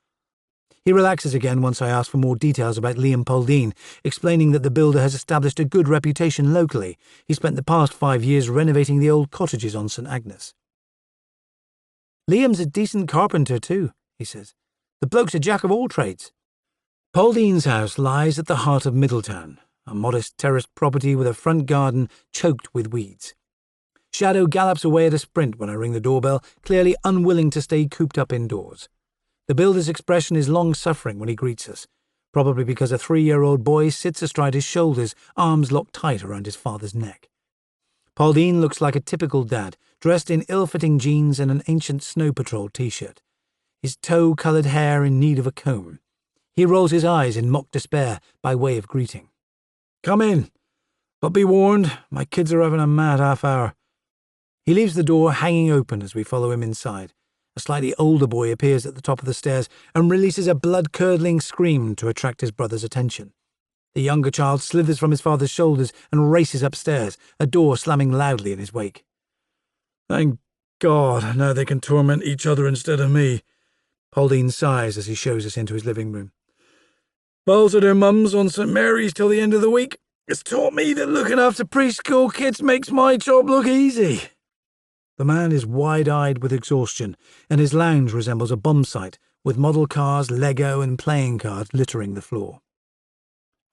He relaxes again once I ask for more details about Liam Pauldine, explaining that the builder has established a good reputation locally. He spent the past 5 years renovating the old cottages on St. Agnes. Liam's a decent carpenter too, he says. The bloke's a jack of all trades. Pauldine's house lies at the heart of Middletown, a modest terraced property with a front garden choked with weeds. Shadow gallops away at a sprint when I ring the doorbell, clearly unwilling to stay cooped up indoors. The builder's expression is long-suffering when he greets us, probably because a 3-year-old boy sits astride his shoulders, arms locked tight around his father's neck. Pauldine looks like a typical dad, dressed in ill-fitting jeans and an ancient Snow Patrol t-shirt, his tow-coloured hair in need of a comb. He rolls his eyes in mock despair by way of greeting. "Come in, but be warned, my kids are having a mad half-hour." He leaves the door hanging open as we follow him inside. A slightly older boy appears at the top of the stairs and releases a blood-curdling scream to attract his brother's attention. The younger child slithers from his father's shoulders and races upstairs, a door slamming loudly in his wake. "Thank God, now they can torment each other instead of me," Pauldine sighs as he shows us into his living room. "Balls of their mums on St. Mary's till the end of the week. It's taught me that looking after preschool kids makes my job look easy." The man is wide-eyed with exhaustion, and his lounge resembles a bomb site, with model cars, Lego, and playing cards littering the floor.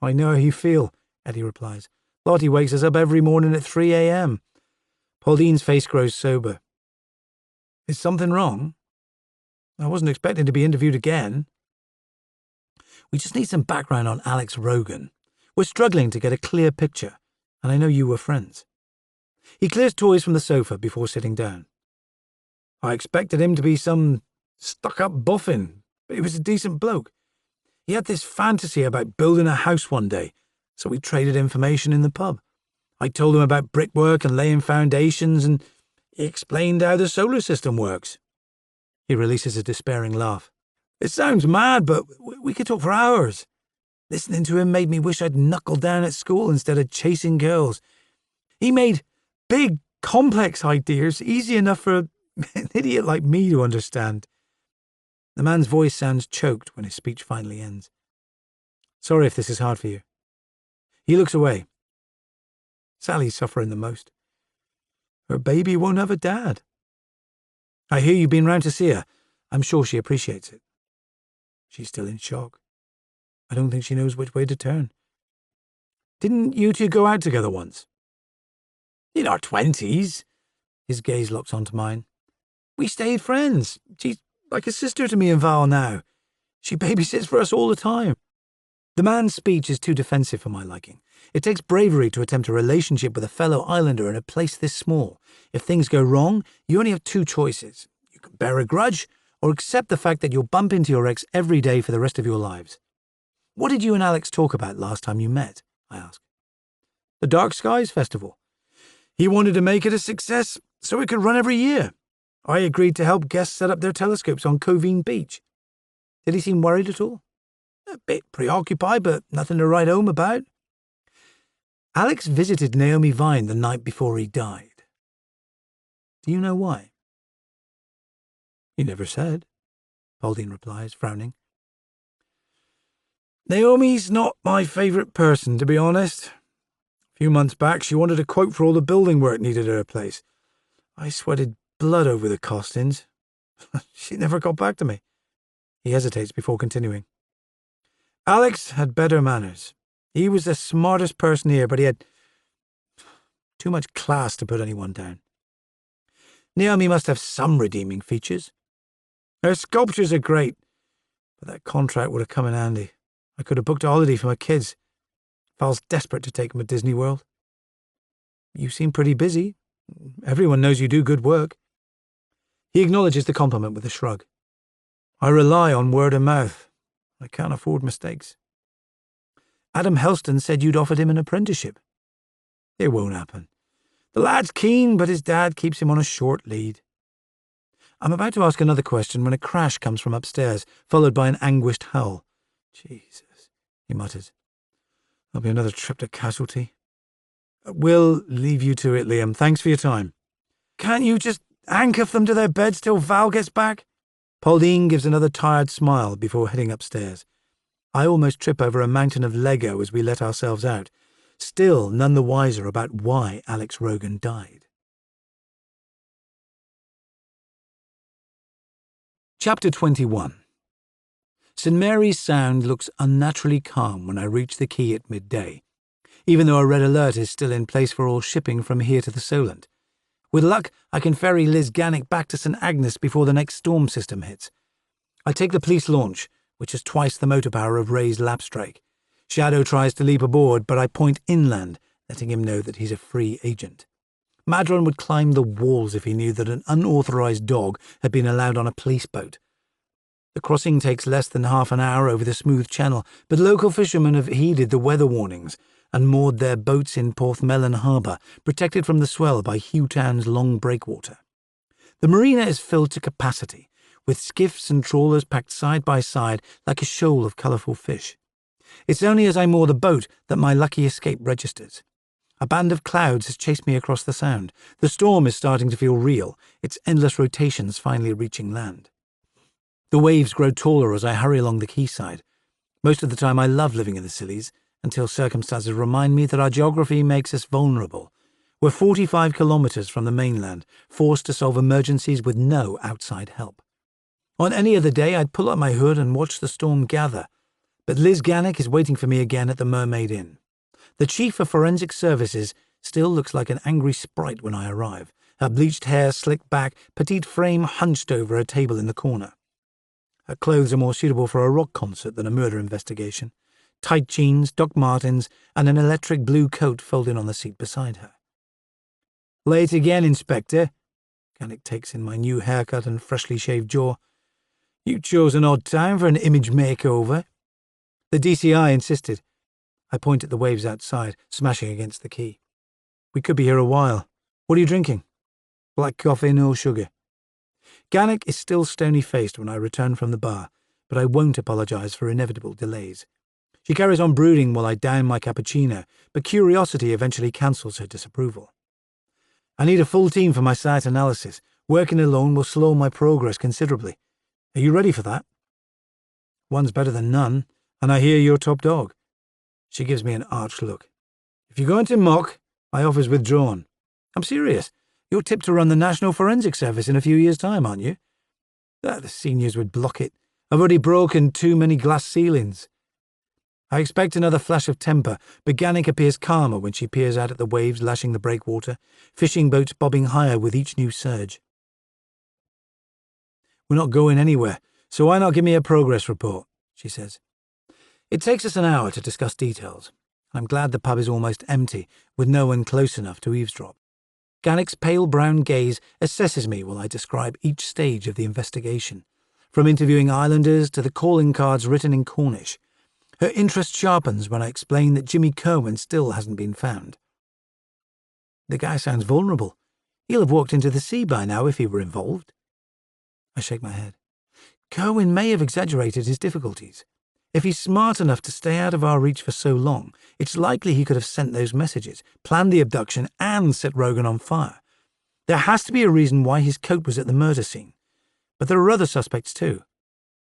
"I know how you feel," Eddie replies. "Lottie wakes us up every morning at 3 a.m. Paudine's face grows sober. "Is something wrong? I wasn't expecting to be interviewed again." "We just need some background on Alex Rogan. We're struggling to get a clear picture, and I know you were friends." He clears toys from the sofa before sitting down. "I expected him to be some stuck-up boffin, but he was a decent bloke. He had this fantasy about building a house one day, so we traded information in the pub. I told him about brickwork and laying foundations, and he explained how the solar system works." He releases a despairing laugh. "It sounds mad, but we could talk for hours. Listening to him made me wish I'd knuckled down at school instead of chasing girls. He made big, complex ideas easy enough for an idiot like me to understand." The man's voice sounds choked when his speech finally ends. "Sorry if this is hard for you." He looks away. "Sally's suffering the most. Her baby won't have a dad. I hear you've been round to see her. I'm sure she appreciates it." "She's still in shock. I don't think she knows which way to turn." "Didn't you two go out together once?" "In our 20s. His gaze locks onto mine. "We stayed friends. She's like a sister to me and Val now. She babysits for us all the time." The man's speech is too defensive for my liking. It takes bravery to attempt a relationship with a fellow islander in a place this small. If things go wrong, you only have 2 choices. You can bear a grudge, or accept the fact that you'll bump into your ex every day for the rest of your lives. "What did you and Alex talk about last time you met?" I ask. "The Dark Skies Festival. He wanted to make it a success so it could run every year. I agreed to help guests set up their telescopes on Covine Beach." "Did he seem worried at all?" "A bit preoccupied, but nothing to write home about." "Alex visited Naomi Vine the night before he died. Do you know why?" "He never said," Pauldine replies, frowning. "Naomi's not my favourite person, to be honest. A few months back, she wanted a quote for all the building work needed at her place. I sweated blood over the costings. She never got back to me." He hesitates before continuing. "Alex had better manners. He was the smartest person here, but he had too much class to put anyone down. Naomi must have some redeeming features. Her sculptures are great, but that contract would have come in handy. I could have booked a holiday for my kids. Val's desperate to take them to Disney World." "You seem pretty busy. Everyone knows you do good work. He acknowledges the compliment with a shrug. I rely on word of mouth. I can't afford mistakes. Adam Helston said you'd offered him an apprenticeship. It won't happen. The lad's keen, but his dad keeps him on a short lead. I'm about to ask another question when a crash comes from upstairs, followed by an anguished howl. Jesus, he mutters. There'll be another trip to casualty. We'll leave you to it, Liam. Thanks for your time. Can't you just handcuff them to their beds till Val gets back? Pauline gives another tired smile before heading upstairs. I almost trip over a mountain of Lego as we let ourselves out, still none the wiser about why Alex Rogan died. Chapter 21. St. Mary's Sound looks unnaturally calm when I reach the quay at midday, even though a red alert is still in place for all shipping from here to the Solent. With luck, I can ferry Liz Gannick back to St. Agnes before the next storm system hits. I take the police launch, which has twice the motor power of Ray's Lapstrake. Shadow tries to leap aboard, but I point inland, letting him know that he's a free agent. Madron would climb the walls if he knew that an unauthorized dog had been allowed on a police boat. The crossing takes less than half an hour over the smooth channel, but local fishermen have heeded the weather warnings and moored their boats in Porthmelon Harbour, protected from the swell by Hewtown's long breakwater. The marina is filled to capacity, with skiffs and trawlers packed side by side like a shoal of colourful fish. It's only as I moor the boat that my lucky escape registers. A band of clouds has chased me across the sound. The storm is starting to feel real, its endless rotations finally reaching land. The waves grow taller as I hurry along the quayside. Most of the time I love living in the Scillies, until circumstances remind me that our geography makes us vulnerable. We're 45 kilometres from the mainland, forced to solve emergencies with no outside help. On any other day I'd pull up my hood and watch the storm gather, but Liz Gannick is waiting for me again at the Mermaid Inn. The Chief of Forensic Services still looks like an angry sprite when I arrive, her bleached hair slicked back, petite frame hunched over a table in the corner. Her clothes are more suitable for a rock concert than a murder investigation. Tight jeans, Doc Martens, and an electric blue coat folded on the seat beside her. Late again, Inspector. Gannick takes in my new haircut and freshly shaved jaw. You chose an odd time for an image makeover. The DCI insisted. I point at the waves outside, smashing against the quay. We could be here a while. What are you drinking? Black coffee, no sugar. Gannick is still stony-faced when I return from the bar, but I won't apologise for inevitable delays. She carries on brooding while I down my cappuccino, but curiosity eventually cancels her disapproval. I need a full team for my site analysis. Working alone will slow my progress considerably. Are you ready for that? One's better than none, and I hear you're top dog. She gives me an arch look. If you're going to mock, my offer's withdrawn. I'm serious. You're tipped to run the National Forensic Service in a few years' time, aren't you? The seniors would block it. I've already broken too many glass ceilings. I expect another flash of temper, but Gannick appears calmer when she peers out at the waves lashing the breakwater, fishing boats bobbing higher with each new surge. We're not going anywhere, so why not give me a progress report, she says. It takes us an hour to discuss details. I'm glad the pub is almost empty, with no one close enough to eavesdrop. Gannick's pale brown gaze assesses me while I describe each stage of the investigation, from interviewing islanders to the calling cards written in Cornish. Her interest sharpens when I explain that Jimmy Kerwin still hasn't been found. The guy sounds vulnerable. He'll have walked into the sea by now if he were involved. I shake my head. Kerwin may have exaggerated his difficulties. If he's smart enough to stay out of our reach for so long, it's likely he could have sent those messages, planned the abduction, and set Rogan on fire. There has to be a reason why his coat was at the murder scene. But there are other suspects too.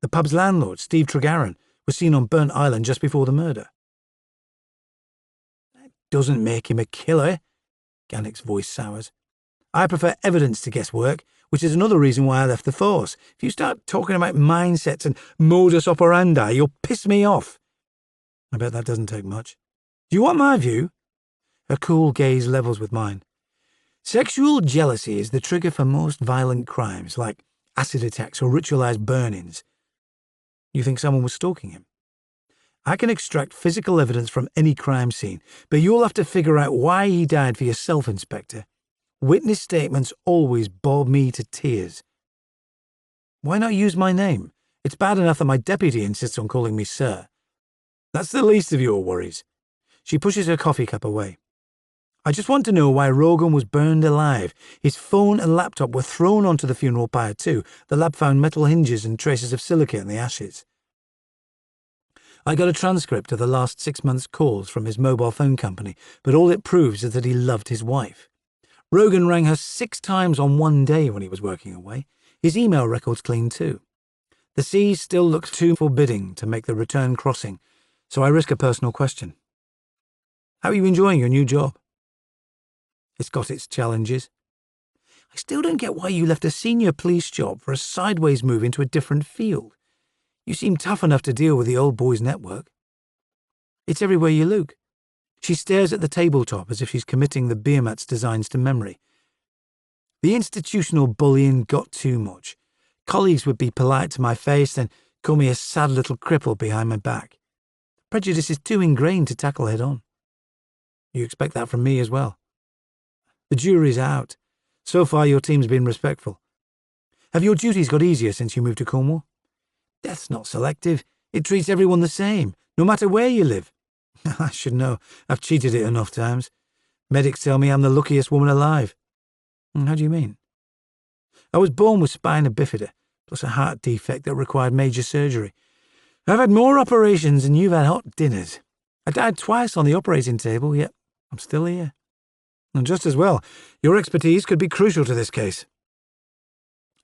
The pub's landlord, Steve Tregarron, was seen on Burnt Island just before the murder. That doesn't make him a killer. Gannick's voice sours. I prefer evidence to guesswork, which is another reason why I left the force. If you start talking about mindsets and modus operandi, you'll piss me off. I bet that doesn't take much. Do you want my view? Her cool gaze levels with mine. Sexual jealousy is the trigger for most violent crimes, like acid attacks or ritualized burn-ins. You think someone was stalking him? I can extract physical evidence from any crime scene, but you'll have to figure out why he died for yourself, Inspector. Witness statements always bore me to tears. Why not use my name? It's bad enough that my deputy insists on calling me sir. That's the least of your worries. She pushes her coffee cup away. I just want to know why Rogan was burned alive. His phone and laptop were thrown onto the funeral pyre too. The lab found metal hinges and traces of silica in the ashes. I got a transcript of the last 6 months' calls from his mobile phone company, but all it proves is that he loved his wife. Rogan rang her 6 times on one day when he was working away. His email record's clean too. The sea still looks too forbidding to make the return crossing, so I risk a personal question. How are you enjoying your new job? It's got its challenges. I still don't get why you left a senior police job for a sideways move into a different field. You seem tough enough to deal with the old boys' network. It's everywhere you look. She stares at the tabletop as if she's committing the beer mat's designs to memory. The institutional bullying got too much. Colleagues would be polite to my face, then call me a sad little cripple behind my back. Prejudice is too ingrained to tackle head on. You expect that from me as well. The jury's out. So far your team's been respectful. Have your duties got easier since you moved to Cornwall? Death's not selective. It treats everyone the same, no matter where you live. I should know. I've cheated it enough times. Medics tell me I'm the luckiest woman alive. How do you mean? I was born with spina bifida, plus a heart defect that required major surgery. I've had more operations than you've had hot dinners. I died twice on the operating table, yet I'm still here. And just as well, your expertise could be crucial to this case.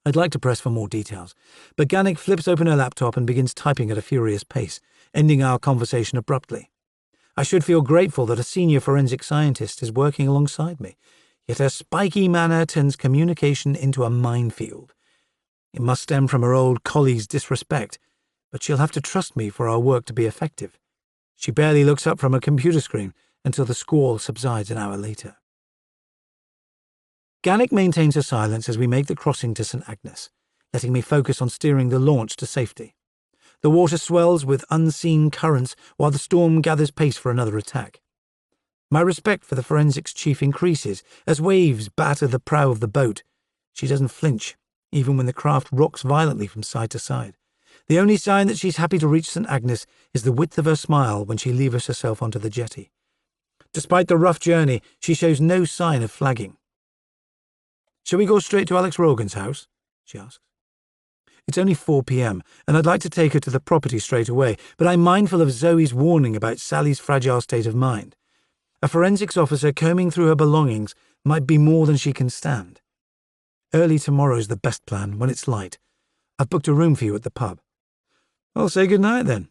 I'd like to press for more details, but Gannick flips open her laptop and begins typing at a furious pace, ending our conversation abruptly. I should feel grateful that a senior forensic scientist is working alongside me, yet her spiky manner turns communication into a minefield. It must stem from her old colleague's disrespect, but she'll have to trust me for our work to be effective. She barely looks up from her computer screen until the squall subsides an hour later. Gannick maintains her silence as we make the crossing to St. Agnes, letting me focus on steering the launch to safety. The water swells with unseen currents while the storm gathers pace for another attack. My respect for the forensics chief increases as waves batter the prow of the boat. She doesn't flinch, even when the craft rocks violently from side to side. The only sign that she's happy to reach St. Agnes is the width of her smile when she levers herself onto the jetty. Despite the rough journey, she shows no sign of flagging. "Shall we go straight to Alex Rogan's house?" she asks. It's only 4 p.m, and I'd like to take her to the property straight away, but I'm mindful of Zoe's warning about Sally's fragile state of mind. A forensics officer combing through her belongings might be more than she can stand. Early tomorrow's the best plan, when it's light. I've booked a room for you at the pub. I'll say good night then.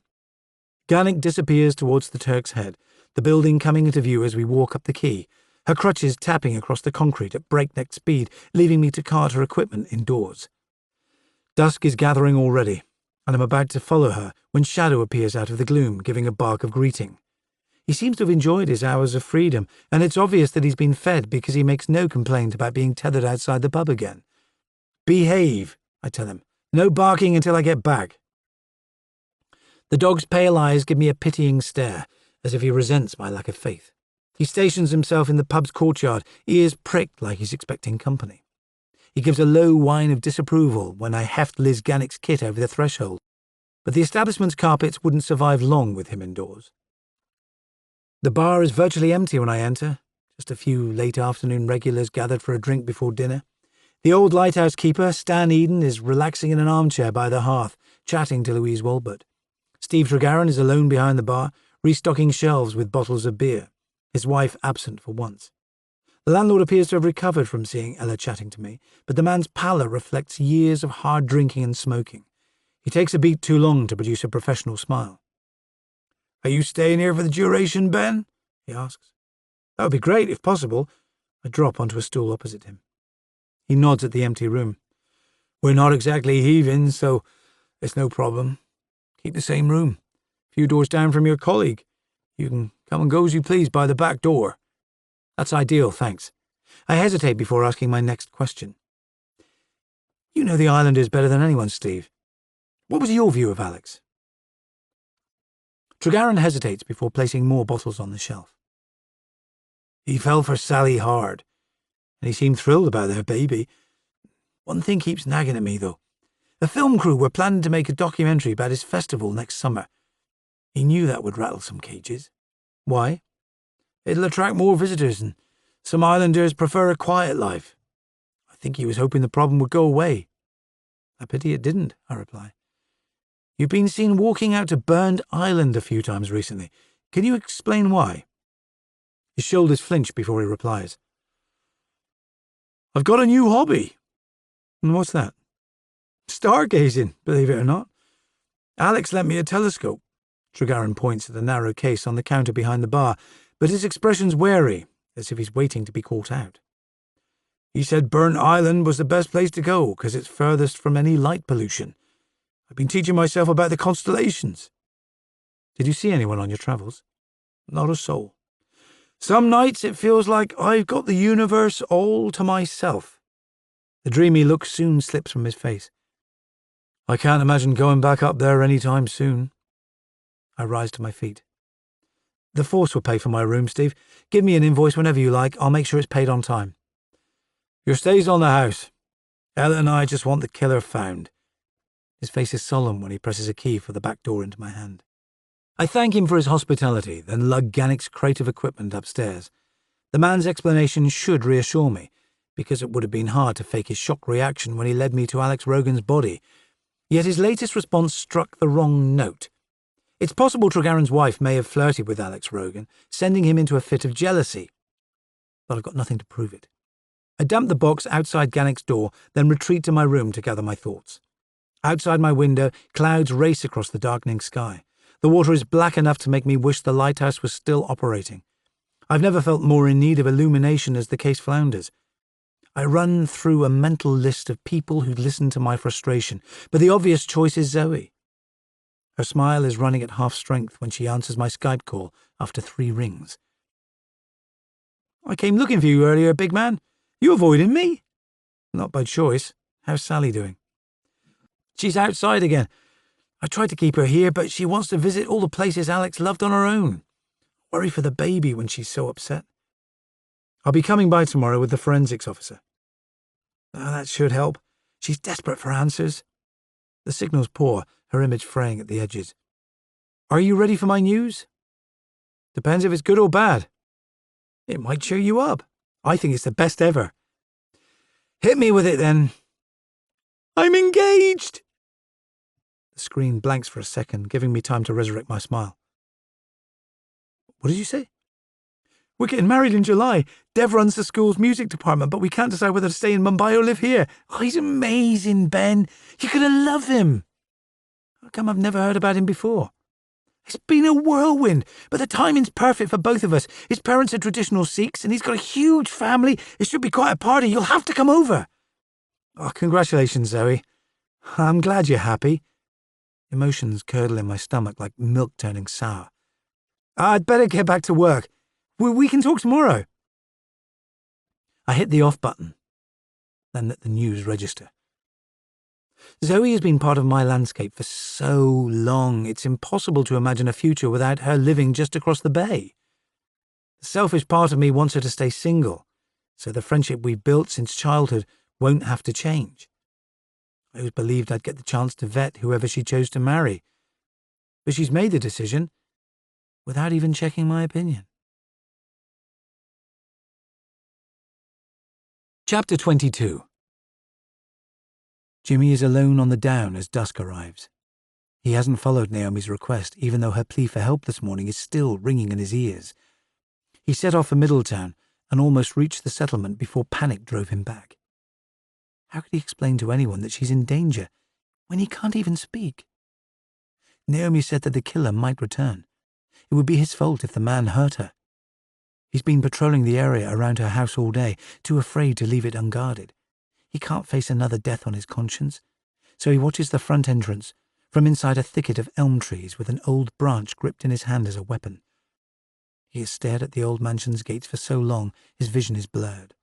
Gannick disappears towards the Turk's Head, the building coming into view as we walk up the quay, her crutches tapping across the concrete at breakneck speed, leaving me to cart her equipment indoors. Dusk is gathering already, and I'm about to follow her when Shadow appears out of the gloom, giving a bark of greeting. He seems to have enjoyed his hours of freedom, and it's obvious that he's been fed because he makes no complaint about being tethered outside the pub again. "Behave," I tell him. "No barking until I get back." The dog's pale eyes give me a pitying stare, as if he resents my lack of faith. He stations himself in the pub's courtyard, ears pricked like he's expecting company. He gives a low whine of disapproval when I heft Liz Gannick's kit over the threshold, but the establishment's carpets wouldn't survive long with him indoors. The bar is virtually empty when I enter, just a few late afternoon regulars gathered for a drink before dinner. The old lighthouse keeper, Stan Eden, is relaxing in an armchair by the hearth, chatting to Louise Walbert. Steve Tregarron is alone behind the bar, restocking shelves with bottles of beer, his wife absent for once. The landlord appears to have recovered from seeing Ella chatting to me, but the man's pallor reflects years of hard drinking and smoking. He takes a beat too long to produce a professional smile. "Are you staying here for the duration, Ben?" he asks. "That would be great, if possible." I drop onto a stool opposite him. He nods at the empty room. "We're not exactly heathens, so it's no problem. Keep the same room. A few doors down from your colleague. You can come and go as you please by the back door." "That's ideal, thanks." I hesitate before asking my next question. "You know the islanders better than anyone, Steve. What was your view of Alex?" Tregarron hesitates before placing more bottles on the shelf. "He fell for Sally hard. and he seemed thrilled about their baby. One thing keeps nagging at me, though. The film crew were planning to make a documentary about his festival next summer. He knew that would rattle some cages. Why? It'll attract more visitors, and some islanders prefer a quiet life. I think he was hoping the problem would go away. A pity it didn't, I reply. You've been seen walking out to Burned Island a few times recently. Can you explain why? His shoulders flinch before he replies. I've got a new hobby. And what's that? Stargazing, believe it or not. Alex lent me a telescope. Tregarron points at the narrow case on the counter behind the bar, but his expression's wary, as if he's waiting to be caught out. He said Burnt Island was the best place to go because it's furthest from any light pollution. I've been teaching myself about the constellations. Did you see anyone on your travels? Not a soul. Some nights it feels like I've got the universe all to myself. The dreamy look soon slips from his face. I can't imagine going back up there any time soon. I rise to my feet. The Force will pay for my room, Steve. Give me an invoice whenever you like. I'll make sure it's paid on time. Your stay's on the house. Ella and I just want the killer found. His face is solemn when he presses a key for the back door into my hand. I thank him for his hospitality, then lug Gannick's crate of equipment upstairs. The man's explanation should reassure me, because it would have been hard to fake his shock reaction when he led me to Alex Rogan's body. Yet his latest response struck the wrong note. It's possible Tregarron's wife may have flirted with Alex Rogan, sending him into a fit of jealousy. But I've got nothing to prove it. I dump the box outside Gannick's door, then retreat to my room to gather my thoughts. Outside my window, clouds race across the darkening sky. The water is black enough to make me wish the lighthouse was still operating. I've never felt more in need of illumination as the case flounders. I run through a mental list of people who'd listen to my frustration, but the obvious choice is Zoe. Her smile is running at half strength when she answers my Skype call after 3 rings. I came looking for you earlier, big man. You avoiding me? Not by choice. How's Sally doing? She's outside again. I tried to keep her here, but she wants to visit all the places Alex loved on her own. Worry for the baby when she's so upset. I'll be coming by tomorrow with the forensics officer. That should help. She's desperate for answers. The signal's poor, her image fraying at the edges. Are you ready for my news? Depends if it's good or bad. It might cheer you up. I think it's the best ever. Hit me with it then. I'm engaged! The screen blanks for a second, giving me time to resurrect my smile. What did you say? We're getting married in July. Dev runs the school's music department, but we can't decide whether to stay in Mumbai or live here. Oh, he's amazing, Ben. You're going to love him. How come I've never heard about him before? It's been a whirlwind, but the timing's perfect for both of us. His parents are traditional Sikhs, and he's got a huge family. It should be quite a party. You'll have to come over. Oh, congratulations, Zoe. I'm glad you're happy. Emotions curdle in my stomach like milk turning sour. I'd better get back to work. We can talk tomorrow. I hit the off button, then let the news register. Zoe has been part of my landscape for so long, it's impossible to imagine a future without her living just across the bay. The selfish part of me wants her to stay single, so the friendship we've built since childhood won't have to change. I always believed I'd get the chance to vet whoever she chose to marry, but she's made the decision without even checking my opinion. Chapter 22. Jimmy is alone on the down as dusk arrives. He hasn't followed Naomi's request, even though her plea for help this morning is still ringing in his ears. He set off for Middletown and almost reached the settlement before panic drove him back. How could he explain to anyone that she's in danger when he can't even speak? Naomi said that the killer might return. It would be his fault if the man hurt her. He's been patrolling the area around her house all day, too afraid to leave it unguarded. He can't face another death on his conscience, so he watches the front entrance from inside a thicket of elm trees with an old branch gripped in his hand as a weapon. He has stared at the old mansion's gates for so long his vision is blurred.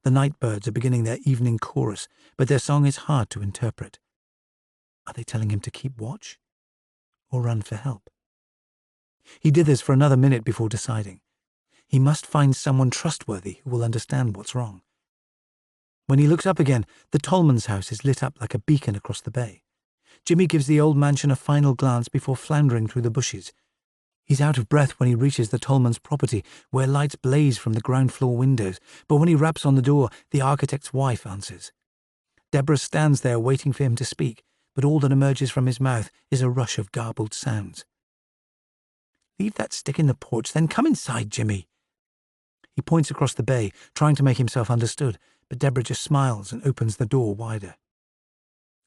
The night birds are beginning their evening chorus, but their song is hard to interpret. Are they telling him to keep watch or run for help? He dithers for another minute before deciding. He must find someone trustworthy who will understand what's wrong. When he looks up again, the Tolman's house is lit up like a beacon across the bay. Jimmy gives the old mansion a final glance before floundering through the bushes. He's out of breath when he reaches the Tolman's property, where lights blaze from the ground floor windows, but when he raps on the door, the architect's wife answers. Deborah stands there waiting for him to speak, but all that emerges from his mouth is a rush of garbled sounds. "Leave that stick in the porch, then come inside, Jimmy." He points across the bay, trying to make himself understood, but Deborah just smiles and opens the door wider.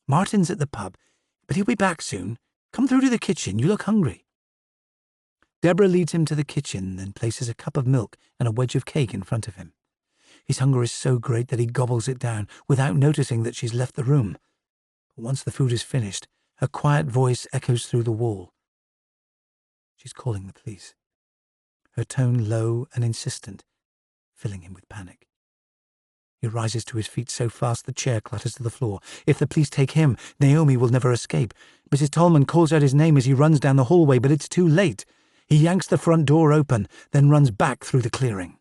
"Martin's at the pub, but he'll be back soon. Come through to the kitchen, you look hungry." Deborah leads him to the kitchen, then places a cup of milk and a wedge of cake in front of him. His hunger is so great that he gobbles it down without noticing that she's left the room. But once the food is finished, her quiet voice echoes through the wall. She's calling the police. Her tone low and insistent, filling him with panic. He rises to his feet so fast the chair clatters to the floor. If the police take him, Naomi will never escape. Mrs. Tolman calls out his name as he runs down the hallway, but it's too late. He yanks the front door open, then runs back through the clearing.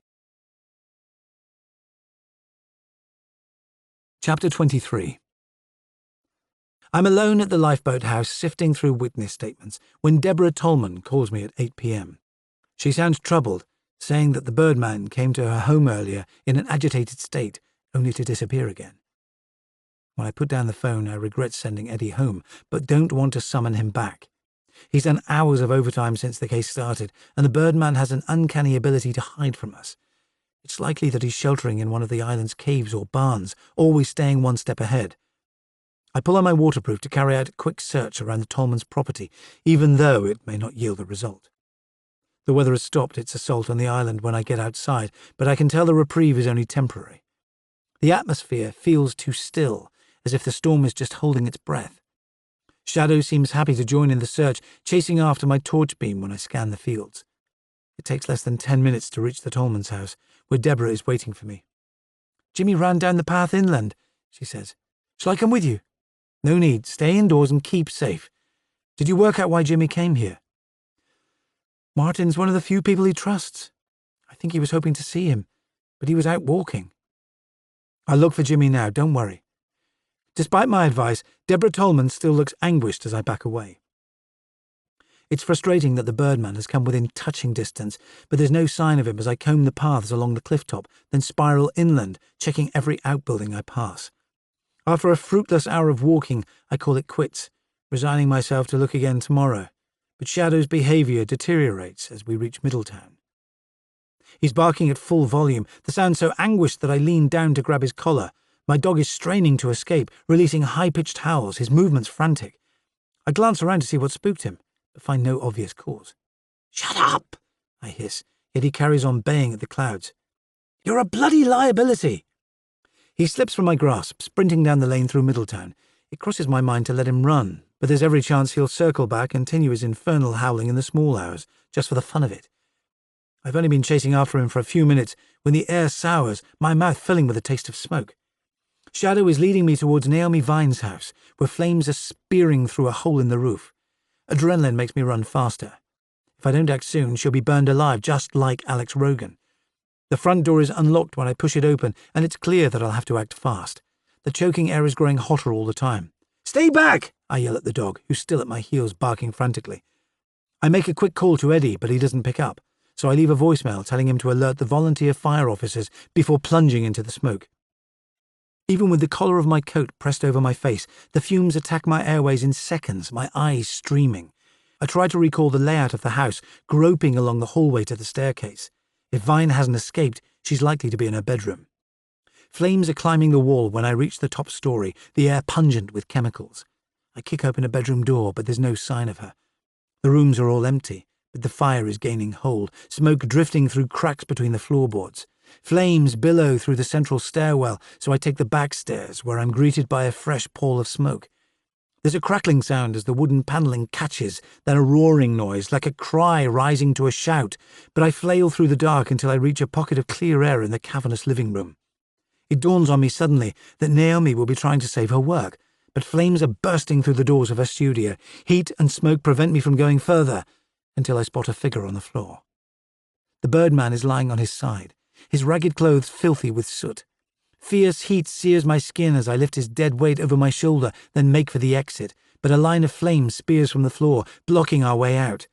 Chapter 23. I'm alone at the lifeboat house sifting through witness statements when Deborah Tolman calls me at 8 p.m. She sounds troubled, saying that the birdman came to her home earlier in an agitated state, only to disappear again. When I put down the phone, I regret sending Eddie home, but don't want to summon him back. He's done hours of overtime since the case started, and the birdman has an uncanny ability to hide from us. It's likely that he's sheltering in one of the island's caves or barns, always staying one step ahead. I pull on my waterproof to carry out a quick search around the Tolman's property, even though it may not yield a result. The weather has stopped its assault on the island when I get outside, but I can tell the reprieve is only temporary. The atmosphere feels too still, as if the storm is just holding its breath. Shadow seems happy to join in the search, chasing after my torch beam when I scan the fields. It takes less than 10 minutes to reach the Tolman's house, where Deborah is waiting for me. "Jimmy ran down the path inland," she says. "Shall I come with you?" "No need. Stay indoors and keep safe. Did you work out why Jimmy came here?" "Martin's one of the few people he trusts. I think he was hoping to see him, but he was out walking." "I'll look for Jimmy now, don't worry." Despite my advice, Deborah Tolman still looks anguished as I back away. It's frustrating that the birdman has come within touching distance, but there's no sign of him as I comb the paths along the cliff top, then spiral inland, checking every outbuilding I pass. After a fruitless hour of walking, I call it quits, resigning myself to look again tomorrow. But Shadow's behaviour deteriorates as we reach Middletown. He's barking at full volume, the sound so anguished that I lean down to grab his collar. My dog is straining to escape, releasing high-pitched howls, his movements frantic. I glance around to see what spooked him, but find no obvious cause. "Shut up!" I hiss, yet he carries on baying at the clouds. "You're a bloody liability!" He slips from my grasp, sprinting down the lane through Middletown. It crosses my mind to let him run, but there's every chance he'll circle back and continue his infernal howling in the small hours, just for the fun of it. I've only been chasing after him for a few minutes when the air sours, my mouth filling with a taste of smoke. Shadow is leading me towards Naomi Vine's house, where flames are spearing through a hole in the roof. Adrenaline makes me run faster. If I don't act soon, she'll be burned alive, just like Alex Rogan. The front door is unlocked when I push it open, and it's clear that I'll have to act fast. The choking air is growing hotter all the time. "Stay back!" I yell at the dog, who's still at my heels barking frantically. I make a quick call to Eddie, but he doesn't pick up, so I leave a voicemail telling him to alert the volunteer fire officers before plunging into the smoke. Even with the collar of my coat pressed over my face, the fumes attack my airways in seconds, my eyes streaming. I try to recall the layout of the house, groping along the hallway to the staircase. If Vine hasn't escaped, she's likely to be in her bedroom. Flames are climbing the wall when I reach the top story, the air pungent with chemicals. I kick open a bedroom door, but there's no sign of her. The rooms are all empty, but the fire is gaining hold, smoke drifting through cracks between the floorboards. Flames billow through the central stairwell, so I take the back stairs, where I'm greeted by a fresh pall of smoke. There's a crackling sound as the wooden panelling catches, then a roaring noise, like a cry rising to a shout, but I flail through the dark until I reach a pocket of clear air in the cavernous living room. It dawns on me suddenly that Naomi will be trying to save her work, but flames are bursting through the doors of her studio. Heat and smoke prevent me from going further, until I spot a figure on the floor. The birdman is lying on his side, his ragged clothes filthy with soot. Fierce heat sears my skin as I lift his dead weight over my shoulder, then make for the exit, but a line of flame spears from the floor, blocking our way out.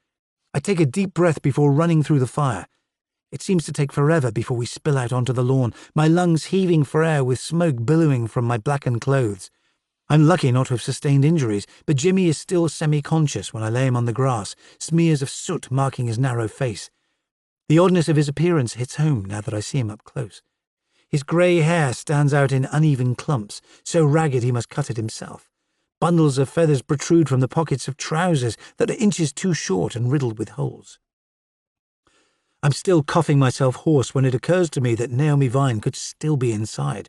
I take a deep breath before running through the fire. It seems to take forever before we spill out onto the lawn, my lungs heaving for air with smoke billowing from my blackened clothes. I'm lucky not to have sustained injuries, but Jimmy is still semi-conscious when I lay him on the grass, smears of soot marking his narrow face. The oddness of his appearance hits home now that I see him up close. His grey hair stands out in uneven clumps, so ragged he must cut it himself. Bundles of feathers protrude from the pockets of trousers that are inches too short and riddled with holes. I'm still coughing myself hoarse when it occurs to me that Naomi Vine could still be inside.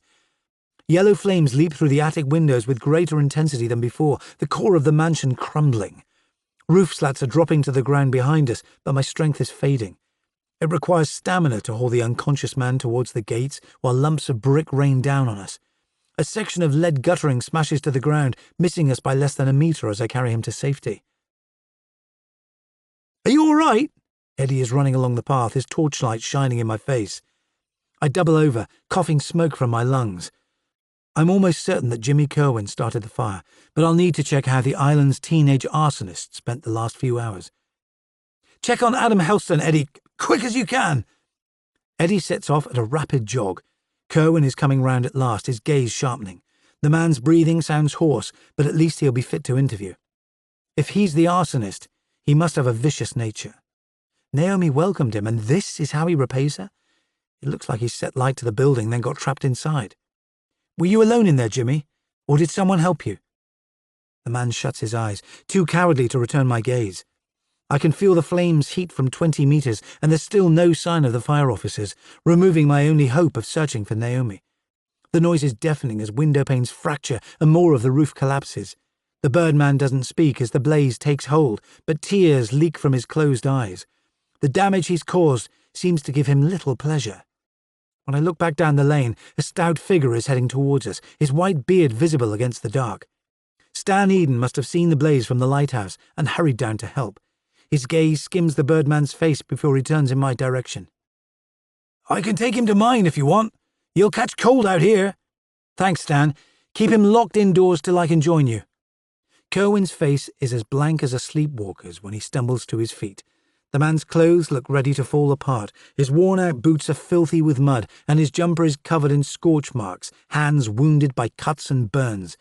Yellow flames leap through the attic windows with greater intensity than before, the core of the mansion crumbling. Roof slats are dropping to the ground behind us, but my strength is fading. It requires stamina to haul the unconscious man towards the gates while lumps of brick rain down on us. A section of lead guttering smashes to the ground, missing us by less than a metre as I carry him to safety. "Are you all right?" Eddie is running along the path, his torchlight shining in my face. I double over, coughing smoke from my lungs. I'm almost certain that Jimmy Kerwin started the fire, but I'll need to check how the island's teenage arsonist spent the last few hours. "Check on Adam Helston, Eddie, quick as you can!" Eddie sets off at a rapid jog. Kerwin is coming round at last, his gaze sharpening. The man's breathing sounds hoarse, but at least he'll be fit to interview. If he's the arsonist, he must have a vicious nature. Naomi welcomed him, and this is how he repays her? It looks like he set light to the building, then got trapped inside. "Were you alone in there, Jimmy? Or did someone help you?" The man shuts his eyes, too cowardly to return my gaze. I can feel the flames heat from 20 metres, and there's still no sign of the fire officers, removing my only hope of searching for Naomi. The noise is deafening as window panes fracture and more of the roof collapses. The birdman doesn't speak as the blaze takes hold, but tears leak from his closed eyes. The damage he's caused seems to give him little pleasure. When I look back down the lane, a stout figure is heading towards us, his white beard visible against the dark. Stan Eden must have seen the blaze from the lighthouse and hurried down to help. His gaze skims the birdman's face before he turns in my direction. "I can take him to mine if you want. You'll catch cold out here." "Thanks, Stan. Keep him locked indoors till I can join you." Kerwin's face is as blank as a sleepwalker's when he stumbles to his feet. The man's clothes look ready to fall apart. His worn-out boots are filthy with mud, and his jumper is covered in scorch marks, hands wounded by cuts and burns.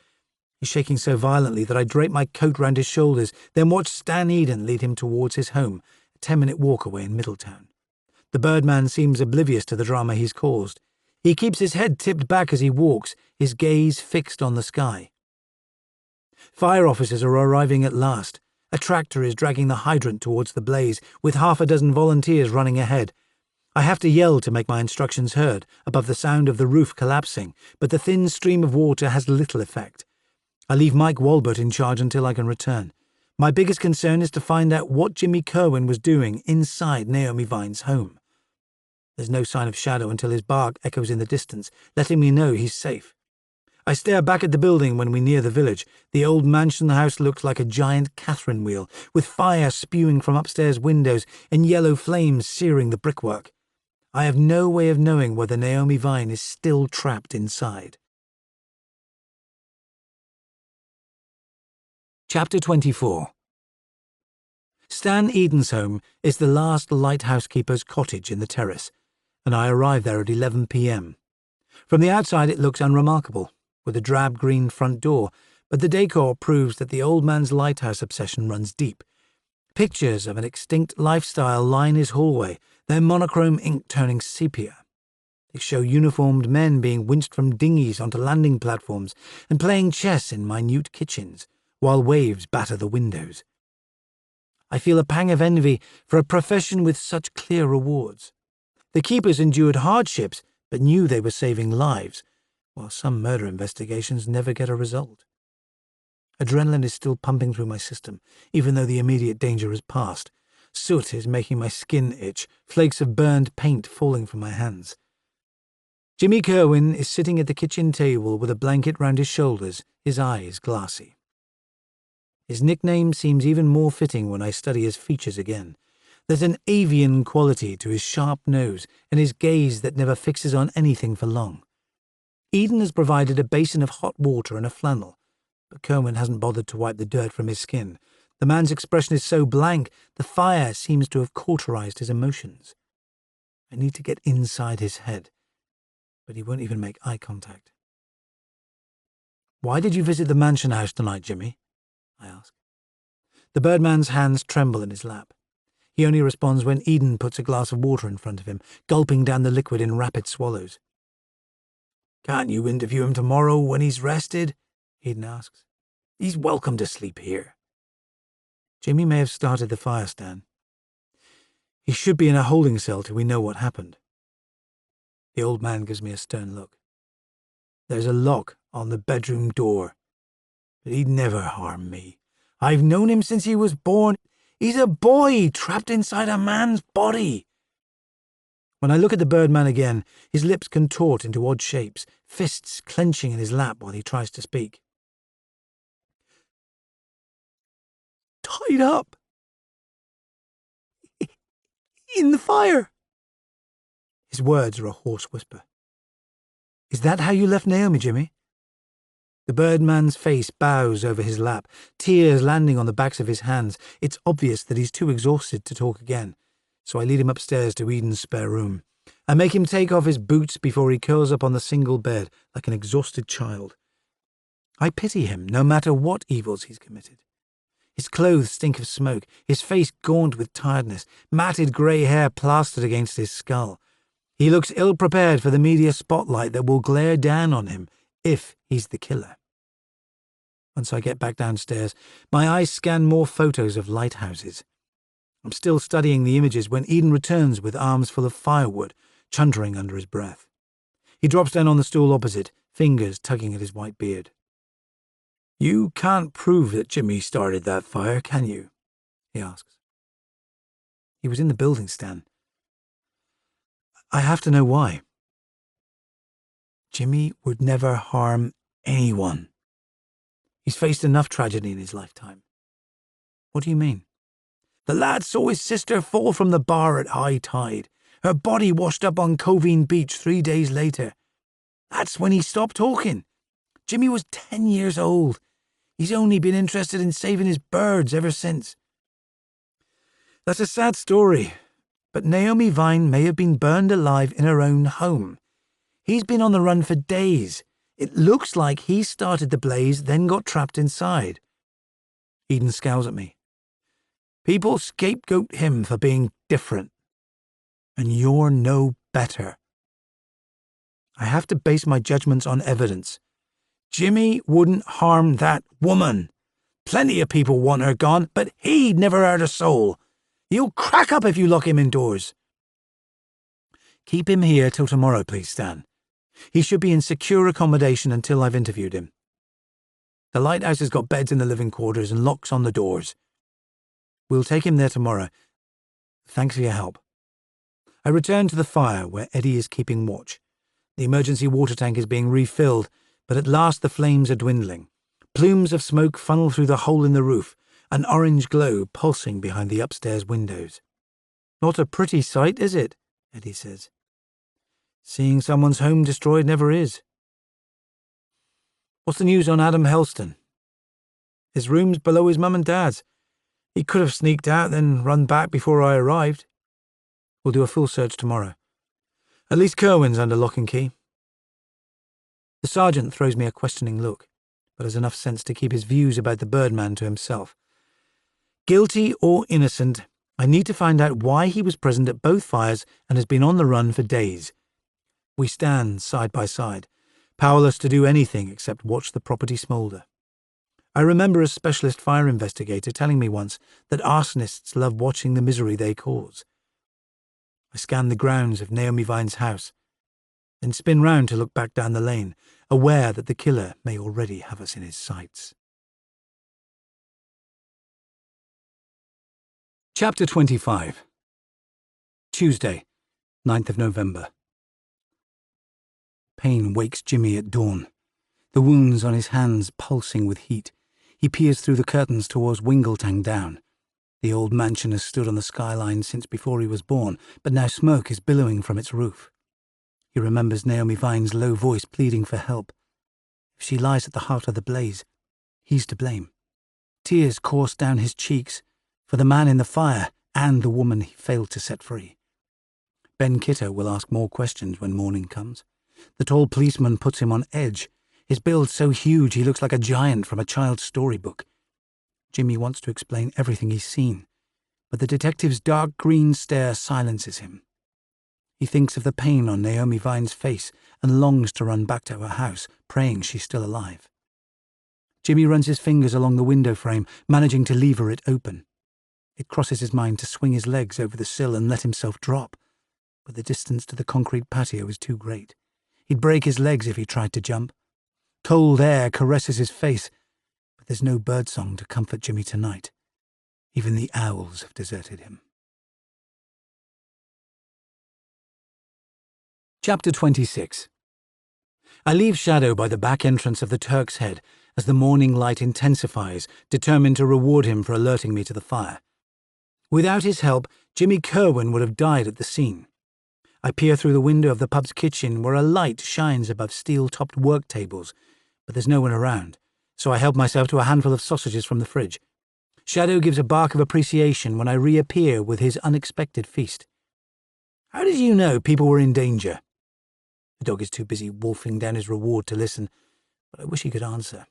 He's shaking so violently that I drape my coat round his shoulders, then watch Stan Eden lead him towards his home, a 10-minute walk away in Middletown. The birdman seems oblivious to the drama he's caused. He keeps his head tipped back as he walks, his gaze fixed on the sky. Fire officers are arriving at last. A tractor is dragging the hydrant towards the blaze, with half a dozen volunteers running ahead. I have to yell to make my instructions heard, above the sound of the roof collapsing, but the thin stream of water has little effect. I leave Mike Walbert in charge until I can return. My biggest concern is to find out what Jimmy Kerwin was doing inside Naomi Vine's home. There's no sign of Shadow until his bark echoes in the distance, letting me know he's safe. I stare back at the building when we near the village. The old mansion house looks like a giant Catherine wheel, with fire spewing from upstairs windows and yellow flames searing the brickwork. I have no way of knowing whether Naomi Vine is still trapped inside. Chapter 24. Stan Eden's home is the last lighthousekeeper's cottage in the terrace, and I arrive there at 11 p.m. From the outside it looks unremarkable, with a drab green front door, but the decor proves that the old man's lighthouse obsession runs deep. Pictures of an extinct lifestyle line his hallway, their monochrome ink turning sepia. They show uniformed men being winched from dinghies onto landing platforms and playing chess in minute kitchens, while waves batter the windows. I feel a pang of envy for a profession with such clear rewards. The keepers endured hardships, but knew they were saving lives, while some murder investigations never get a result. Adrenaline is still pumping through my system, even though the immediate danger has passed. Soot is making my skin itch, flakes of burned paint falling from my hands. Jimmy Kerwin is sitting at the kitchen table with a blanket round his shoulders, his eyes glassy. His nickname seems even more fitting when I study his features again. There's an avian quality to his sharp nose and his gaze that never fixes on anything for long. Eden has provided a basin of hot water and a flannel, but Kerwin hasn't bothered to wipe the dirt from his skin. The man's expression is so blank, the fire seems to have cauterized his emotions. I need to get inside his head, but he won't even make eye contact. "Why did you visit the mansion house tonight, Jimmy?" I ask. The birdman's hands tremble in his lap. He only responds when Eden puts a glass of water in front of him, gulping down the liquid in rapid swallows. "Can't you interview him tomorrow when he's rested?" Eden asks. "He's welcome to sleep here." Jimmy may have started the fire, Stan. He should be in a holding cell till we know what happened. The old man gives me a stern look. "There's a lock on the bedroom door, but he'd never harm me. I've known him since he was born. He's a boy trapped inside a man's body." When I look at the birdman again, his lips contort into odd shapes, fists clenching in his lap while he tries to speak. "Tied up. In the fire." His words are a hoarse whisper. "Is that how you left Naomi, Jimmy?" The birdman's face bows over his lap, tears landing on the backs of his hands. It's obvious that he's too exhausted to talk again, so I lead him upstairs to Eden's spare room. I make him take off his boots before he curls up on the single bed like an exhausted child. I pity him, no matter what evils he's committed. His clothes stink of smoke, his face gaunt with tiredness, matted grey hair plastered against his skull. He looks ill-prepared for the media spotlight that will glare down on him if he's the killer. Once I get back downstairs, my eyes scan more photos of lighthouses. I'm still studying the images when Eden returns with arms full of firewood, chuntering under his breath. He drops down on the stool opposite, fingers tugging at his white beard. "You can't prove that Jimmy started that fire, can you?" he asks. "He was in the building, Stan. I have to know why." "Jimmy would never harm anyone. He's faced enough tragedy in his lifetime." "What do you mean?" "The lad saw his sister fall from the bar at high tide. Her body washed up on Covine Beach 3 days later. That's when he stopped talking. Jimmy was 10 years old. He's only been interested in saving his birds ever since." "That's a sad story, but Naomi Vine may have been burned alive in her own home. He's been on the run for days. It looks like he started the blaze, then got trapped inside." Eden scowls at me. "People scapegoat him for being different, and you're no better." I have to base my judgments on evidence. Jimmy wouldn't harm that woman. Plenty of people want her gone, but he'd never hurt a soul. He'll crack up if you lock him indoors. "Keep him here till tomorrow, please, Stan. He should be in secure accommodation until I've interviewed him. The lighthouse has got beds in the living quarters and locks on the doors. We'll take him there tomorrow. Thanks for your help." I return to the fire where Eddie is keeping watch. The emergency water tank is being refilled, but at last the flames are dwindling. Plumes of smoke funnel through the hole in the roof, an orange glow pulsing behind the upstairs windows. "Not a pretty sight, is it?" Eddie says. "Seeing someone's home destroyed never is." "What's the news on Adam Helston?" "His room's below his mum and dad's. He could have sneaked out, then run back before I arrived. We'll do a full search tomorrow. At least Kerwin's under lock and key." The sergeant throws me a questioning look, but has enough sense to keep his views about the birdman to himself. Guilty or innocent, I need to find out why he was present at both fires and has been on the run for days. We stand side by side, powerless to do anything except watch the property smoulder. I remember a specialist fire investigator telling me once that arsonists love watching the misery they cause. I scan the grounds of Naomi Vine's house, then spin round to look back down the lane, aware that the killer may already have us in his sights. Chapter 25. Tuesday, 9th of November. Pain wakes Jimmy at dawn, the wounds on his hands pulsing with heat. He peers through the curtains towards Wingletang Down. The old mansion has stood on the skyline since before he was born, but now smoke is billowing from its roof. He remembers Naomi Vine's low voice pleading for help. If she lies at the heart of the blaze, he's to blame. Tears coursed down his cheeks for the man in the fire and the woman he failed to set free. Ben Kitto will ask more questions when morning comes. The tall policeman puts him on edge. His build so huge he looks like a giant from a child's storybook. Jimmy wants to explain everything he's seen, but the detective's dark green stare silences him. He thinks of the pain on Naomi Vine's face and longs to run back to her house, praying she's still alive. Jimmy runs his fingers along the window frame, managing to lever it open. It crosses his mind to swing his legs over the sill and let himself drop, but the distance to the concrete patio is too great. He'd break his legs if he tried to jump. Cold air caresses his face, but there's no birdsong to comfort Jimmy tonight. Even the owls have deserted him. Chapter 26. I leave Shadow by the back entrance of the Turk's Head as the morning light intensifies, determined to reward him for alerting me to the fire. Without his help, Jimmy Kerwin would have died at the scene. I peer through the window of the pub's kitchen where a light shines above steel-topped work tables, but there's no one around, so I help myself to a handful of sausages from the fridge. Shadow gives a bark of appreciation when I reappear with his unexpected feast. "How did you know people were in danger?" The dog is too busy wolfing down his reward to listen, but I wish he could answer.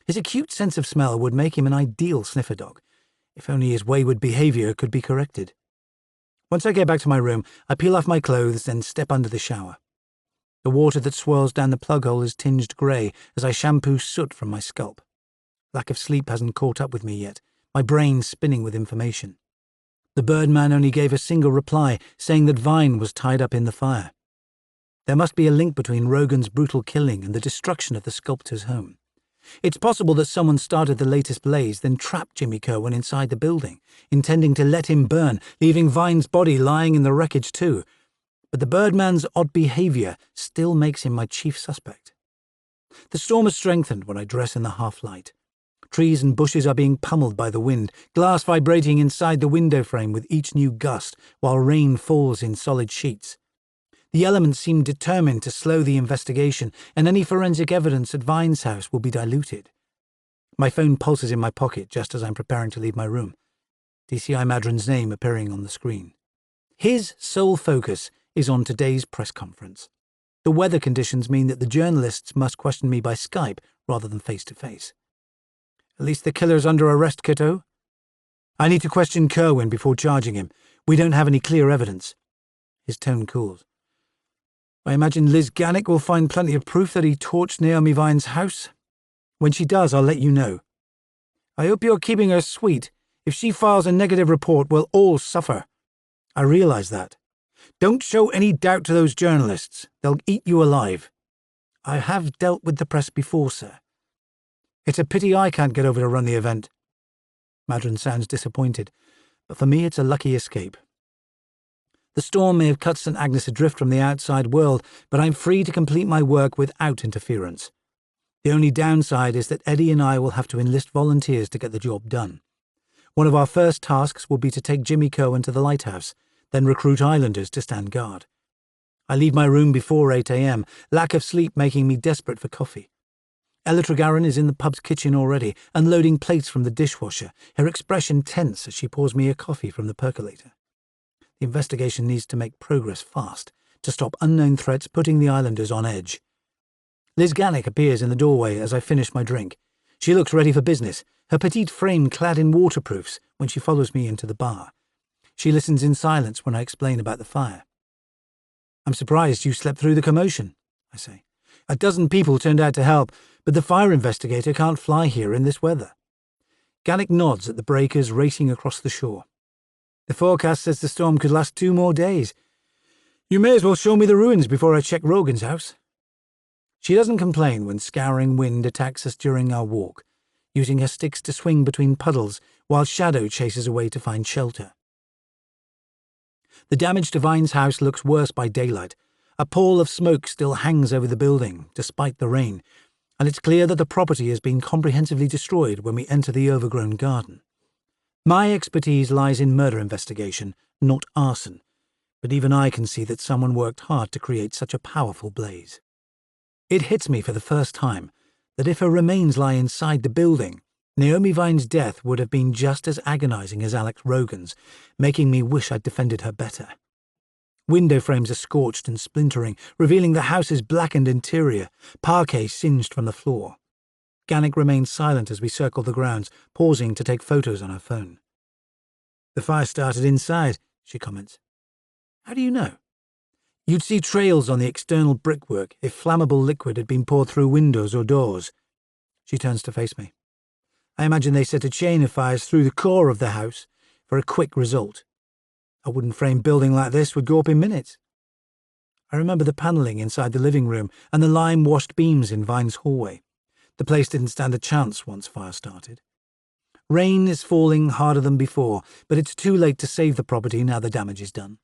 His acute sense of smell would make him an ideal sniffer dog, if only his wayward behaviour could be corrected. Once I get back to my room, I peel off my clothes and step under the shower. The water that swirls down the plug hole is tinged grey as I shampoo soot from my scalp. Lack of sleep hasn't caught up with me yet, my brain spinning with information. The Birdman only gave a single reply, saying that Vine was tied up in the fire. There must be a link between Rogan's brutal killing and the destruction of the sculptor's home. It's possible that someone started the latest blaze, then trapped Jimmy Kerwin inside the building, intending to let him burn, leaving Vine's body lying in the wreckage too. But the Birdman's odd behaviour still makes him my chief suspect. The storm has strengthened when I dress in the half-light. Trees and bushes are being pummeled by the wind, glass vibrating inside the window frame with each new gust, while rain falls in solid sheets. The elements seem determined to slow the investigation, and any forensic evidence at Vine's house will be diluted. My phone pulses in my pocket just as I'm preparing to leave my room. DCI Madron's name appearing on the screen. His sole focus is on today's press conference. The weather conditions mean that the journalists must question me by Skype rather than face-to-face. "At least the killer's under arrest, Kitto. I need to question Kerwin before charging him. We don't have any clear evidence." His tone cools. "I imagine Liz Gannick will find plenty of proof that he torched Naomi Vine's house. When she does, I'll let you know. I hope you're keeping her sweet. If she files a negative report, we'll all suffer. I realize that. Don't show any doubt to those journalists. They'll eat you alive. I have dealt with the press before, sir. It's a pity I can't get over to run the event." Madron sounds disappointed, but for me it's a lucky escape. The storm may have cut St. Agnes adrift from the outside world, but I'm free to complete my work without interference. The only downside is that Eddie and I will have to enlist volunteers to get the job done. One of our first tasks will be to take Jimmy Kerwin to the lighthouse, then recruit islanders to stand guard. I leave my room before 8 a.m., lack of sleep making me desperate for coffee. Ella Tregarren is in the pub's kitchen already, unloading plates from the dishwasher, her expression tense as she pours me a coffee from the percolator. The investigation needs to make progress fast, to stop unknown threats putting the islanders on edge. Liz Gannick appears in the doorway as I finish my drink. She looks ready for business, her petite frame clad in waterproofs when she follows me into the bar. She listens in silence when I explain about the fire. "I'm surprised you slept through the commotion," I say. "A dozen people turned out to help, but the fire investigator can't fly here in this weather." Gannick nods at the breakers racing across the shore. "The forecast says the storm could last 2 more days. You may as well show me the ruins before I check Rogan's house." She doesn't complain when scouring wind attacks us during our walk, using her sticks to swing between puddles while Shadow chases away to find shelter. The damage to Vine's house looks worse by daylight. A pall of smoke still hangs over the building, despite the rain, and it's clear that the property has been comprehensively destroyed when we enter the overgrown garden. My expertise lies in murder investigation, not arson, but even I can see that someone worked hard to create such a powerful blaze. It hits me for the first time that if her remains lie inside the building, Naomi Vine's death would have been just as agonizing as Alex Rogan's, making me wish I'd defended her better. Window frames are scorched and splintering, revealing the house's blackened interior, parquet singed from the floor. Gannick remains silent as we circle the grounds, pausing to take photos on her phone. "The fire started inside," she comments. "How do you know?" "You'd see trails on the external brickwork if flammable liquid had been poured through windows or doors." She turns to face me. "I imagine they set a chain of fires through the core of the house for a quick result. A wooden frame building like this would go up in minutes." I remember the panelling inside the living room and the lime-washed beams in Vine's hallway. The place didn't stand a chance once fire started. Rain is falling harder than before, but it's too late to save the property now the damage is done.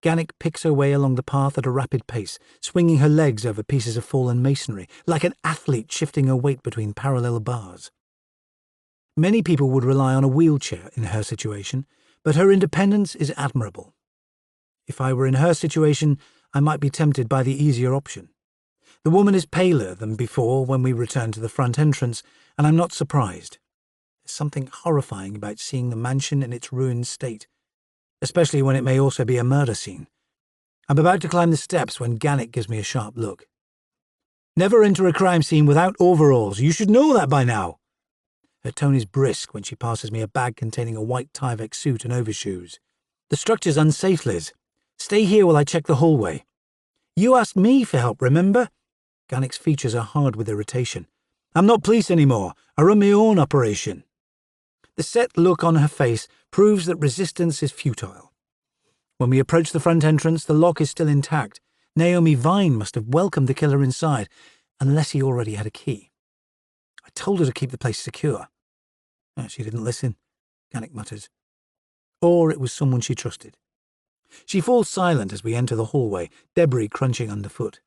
Gannick picks her way along the path at a rapid pace, swinging her legs over pieces of fallen masonry, like an athlete shifting her weight between parallel bars. Many people would rely on a wheelchair in her situation, but her independence is admirable. If I were in her situation, I might be tempted by the easier option. The woman is paler than before when we return to the front entrance, and I'm not surprised. There's something horrifying about seeing the mansion in its ruined state, especially when it may also be a murder scene. I'm about to climb the steps when Gannick gives me a sharp look. "Never enter a crime scene without overalls. You should know that by now." Her tone is brisk when she passes me a bag containing a white Tyvek suit and overshoes. "The structure's unsafe, Liz. Stay here while I check the hallway." "You asked me for help, remember?" Gannick's features are hard with irritation. "I'm not police anymore. I run my own operation." The set look on her face proves that resistance is futile. When we approach the front entrance, the lock is still intact. Naomi Vine must have welcomed the killer inside, unless he already had a key. "I told her to keep the place secure." "She didn't listen," Gannick mutters. Or it was someone she trusted. She falls silent as we enter the hallway, debris crunching underfoot.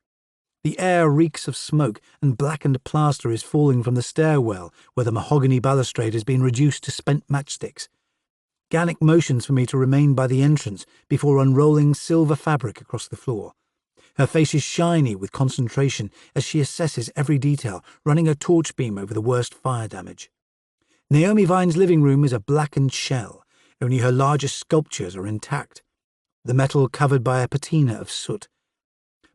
The air reeks of smoke, and blackened plaster is falling from the stairwell, where the mahogany balustrade has been reduced to spent matchsticks. Gannick motions for me to remain by the entrance before unrolling silver fabric across the floor. Her face is shiny with concentration as she assesses every detail, running a torch beam over the worst fire damage. Naomi Vine's living room is a blackened shell. Only her largest sculptures are intact, the metal covered by a patina of soot.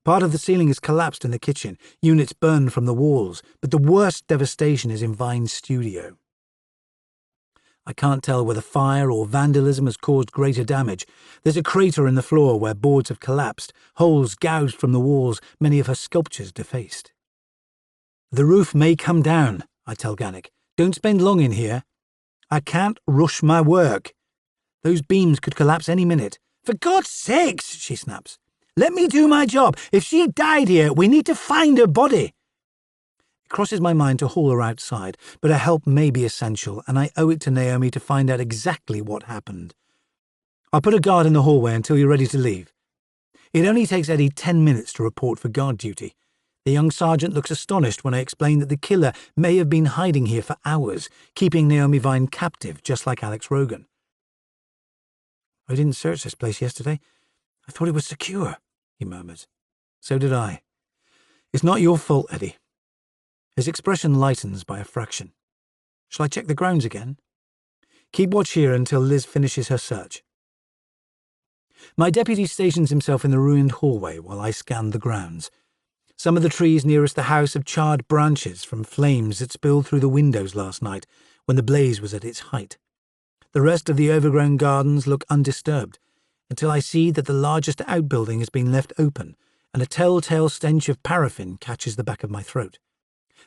Part of the ceiling is collapsed in the kitchen, units burned from the walls, but the worst devastation is in Vine's studio. I can't tell whether fire or vandalism has caused greater damage. There's a crater in the floor where boards have collapsed, holes gouged from the walls, many of her sculptures defaced. "The roof may come down," I tell Gannick. "Don't spend long in here." "I can't rush my work. Those beams could collapse any minute." "For God's sakes," she snaps. "Let me do my job. If she died here, we need to find her body." It crosses my mind to haul her outside, but her help may be essential, and I owe it to Naomi to find out exactly what happened. "I'll put a guard in the hallway until you're ready to leave." It only takes Eddie 10 minutes to report for guard duty. The young sergeant looks astonished when I explain that the killer may have been hiding here for hours, keeping Naomi Vine captive, just like Alex Rogan. "I didn't search this place yesterday. I thought it was secure," he murmurs. "So did I. It's not your fault, Eddie." His expression lightens by a fraction. "Shall I check the grounds again?" "Keep watch here until Liz finishes her search." My deputy stations himself in the ruined hallway while I scan the grounds. Some of the trees nearest the house have charred branches from flames that spilled through the windows last night when the blaze was at its height. The rest of the overgrown gardens look undisturbed, until I see that the largest outbuilding has been left open, and a telltale stench of paraffin catches the back of my throat.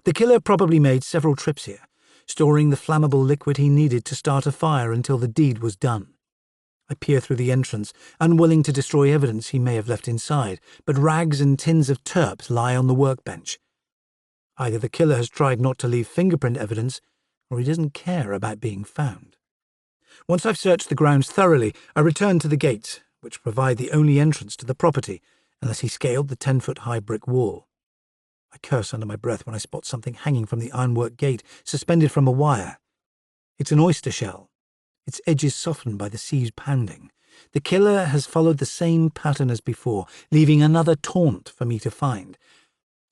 The killer probably made several trips here, storing the flammable liquid he needed to start a fire until the deed was done. I peer through the entrance, unwilling to destroy evidence he may have left inside, but rags and tins of turps lie on the workbench. Either the killer has tried not to leave fingerprint evidence, or he doesn't care about being found. Once I've searched the grounds thoroughly, I return to the gates, which provide the only entrance to the property, unless he scaled the 10-foot-high brick wall. I curse under my breath when I spot something hanging from the ironwork gate, suspended from a wire. It's an oyster shell, its edges softened by the sea's pounding, The killer has followed the same pattern as before, leaving another taunt for me to find.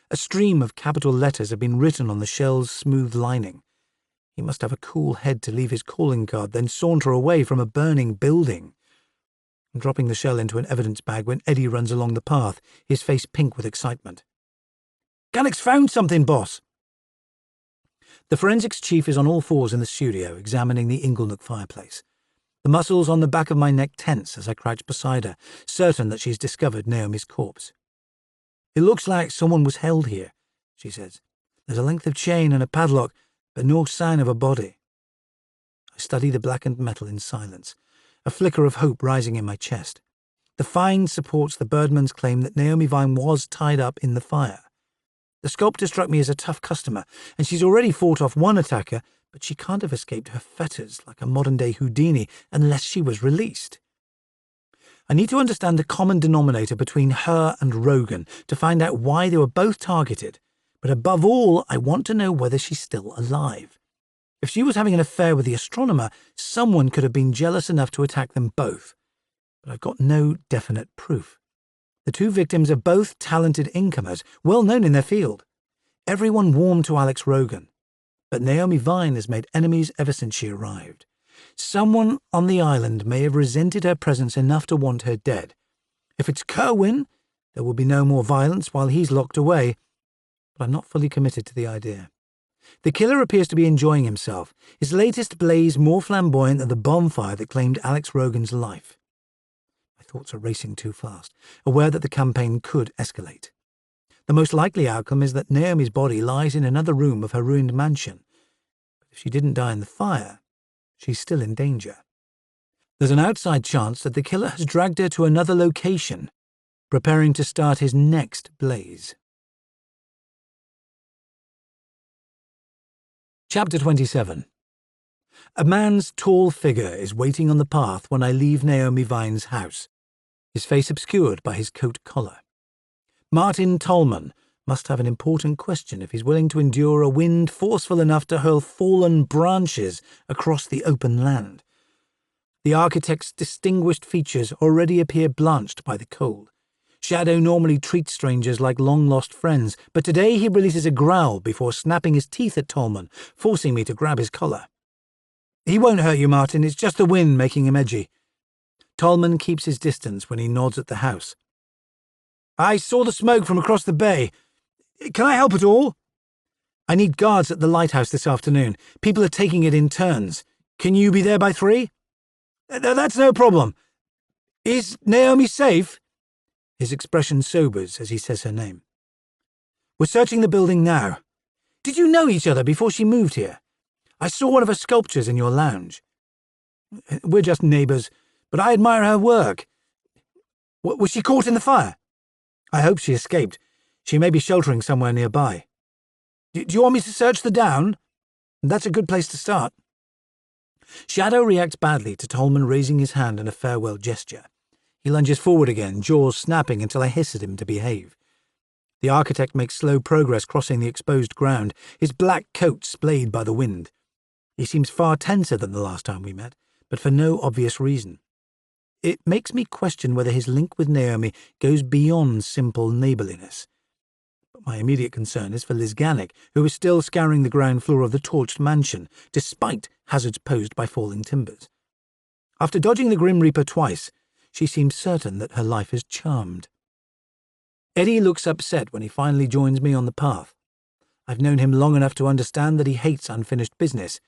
A stream of capital letters have been written on the shell's smooth lining. He must have a cool head to leave his calling card, then saunter away from a burning building. I'm dropping the shell into an evidence bag when Eddie runs along the path, his face pink with excitement. "Gannick's found something, boss!" The forensics chief is on all fours in the studio, examining the Inglenook fireplace. The muscles on the back of my neck tense as I crouch beside her, certain that she's discovered Naomi's corpse. "It looks like someone was held here," she says. "There's a length of chain and a padlock, but no sign of a body." I study the blackened metal in silence, a flicker of hope rising in my chest. The find supports the Birdman's claim that Naomi Vine was tied up in the fire. The sculptor struck me as a tough customer, and she's already fought off one attacker, but she can't have escaped her fetters like a modern-day Houdini unless she was released. I need to understand the common denominator between her and Rogan to find out why they were both targeted, but above all, I want to know whether she's still alive. If she was having an affair with the astronomer, someone could have been jealous enough to attack them both. But I've got no definite proof. The two victims are both talented incomers, well known in their field. Everyone warmed to Alex Rogan, but Naomi Vine has made enemies ever since she arrived. Someone on the island may have resented her presence enough to want her dead. If it's Kerwin, there will be no more violence while he's locked away, but I'm not fully committed to the idea. The killer appears to be enjoying himself, his latest blaze more flamboyant than the bonfire that claimed Alex Rogan's life. My thoughts are racing too fast, aware that the campaign could escalate. The most likely outcome is that Naomi's body lies in another room of her ruined mansion. But if she didn't die in the fire, she's still in danger. There's an outside chance that the killer has dragged her to another location, preparing to start his next blaze. Chapter 27. A man's tall figure is waiting on the path when I leave Naomi Vine's house, his face obscured by his coat collar. Martin Tolman must have an important question if he's willing to endure a wind forceful enough to hurl fallen branches across the open land. The architect's distinguished features already appear blanched by the cold. Shadow normally treats strangers like long-lost friends, but today he releases a growl before snapping his teeth at Tolman, forcing me to grab his collar. "He won't hurt you, Martin. It's just the wind making him edgy." Tolman keeps his distance when he nods at the house. "I saw the smoke from across the bay. Can I help at all?" "I need guards at the lighthouse this afternoon. People are taking it in turns. Can you be there by 3? "That's no problem. Is Naomi safe?" His expression sobers as he says her name. "We're searching the building now. Did you know each other before she moved here? I saw one of her sculptures in your lounge." "We're just neighbours, but I admire her work. Was she caught in the fire?" "I hope she escaped. She may be sheltering somewhere nearby." Do you want me to search the down?" "That's a good place to start." Shadow reacts badly to Tolman raising his hand in a farewell gesture. He lunges forward again, jaws snapping until I hiss at him to behave. The architect makes slow progress crossing the exposed ground, his black coat splayed by the wind. He seems far tenser than the last time we met, but for no obvious reason. It makes me question whether his link with Naomi goes beyond simple neighbourliness. But my immediate concern is for Liz Gannick, who is still scouring the ground floor of the torched mansion, despite hazards posed by falling timbers. After dodging the Grim Reaper twice, she seems certain that her life is charmed. Eddie looks upset when he finally joins me on the path. I've known him long enough to understand that he hates unfinished business.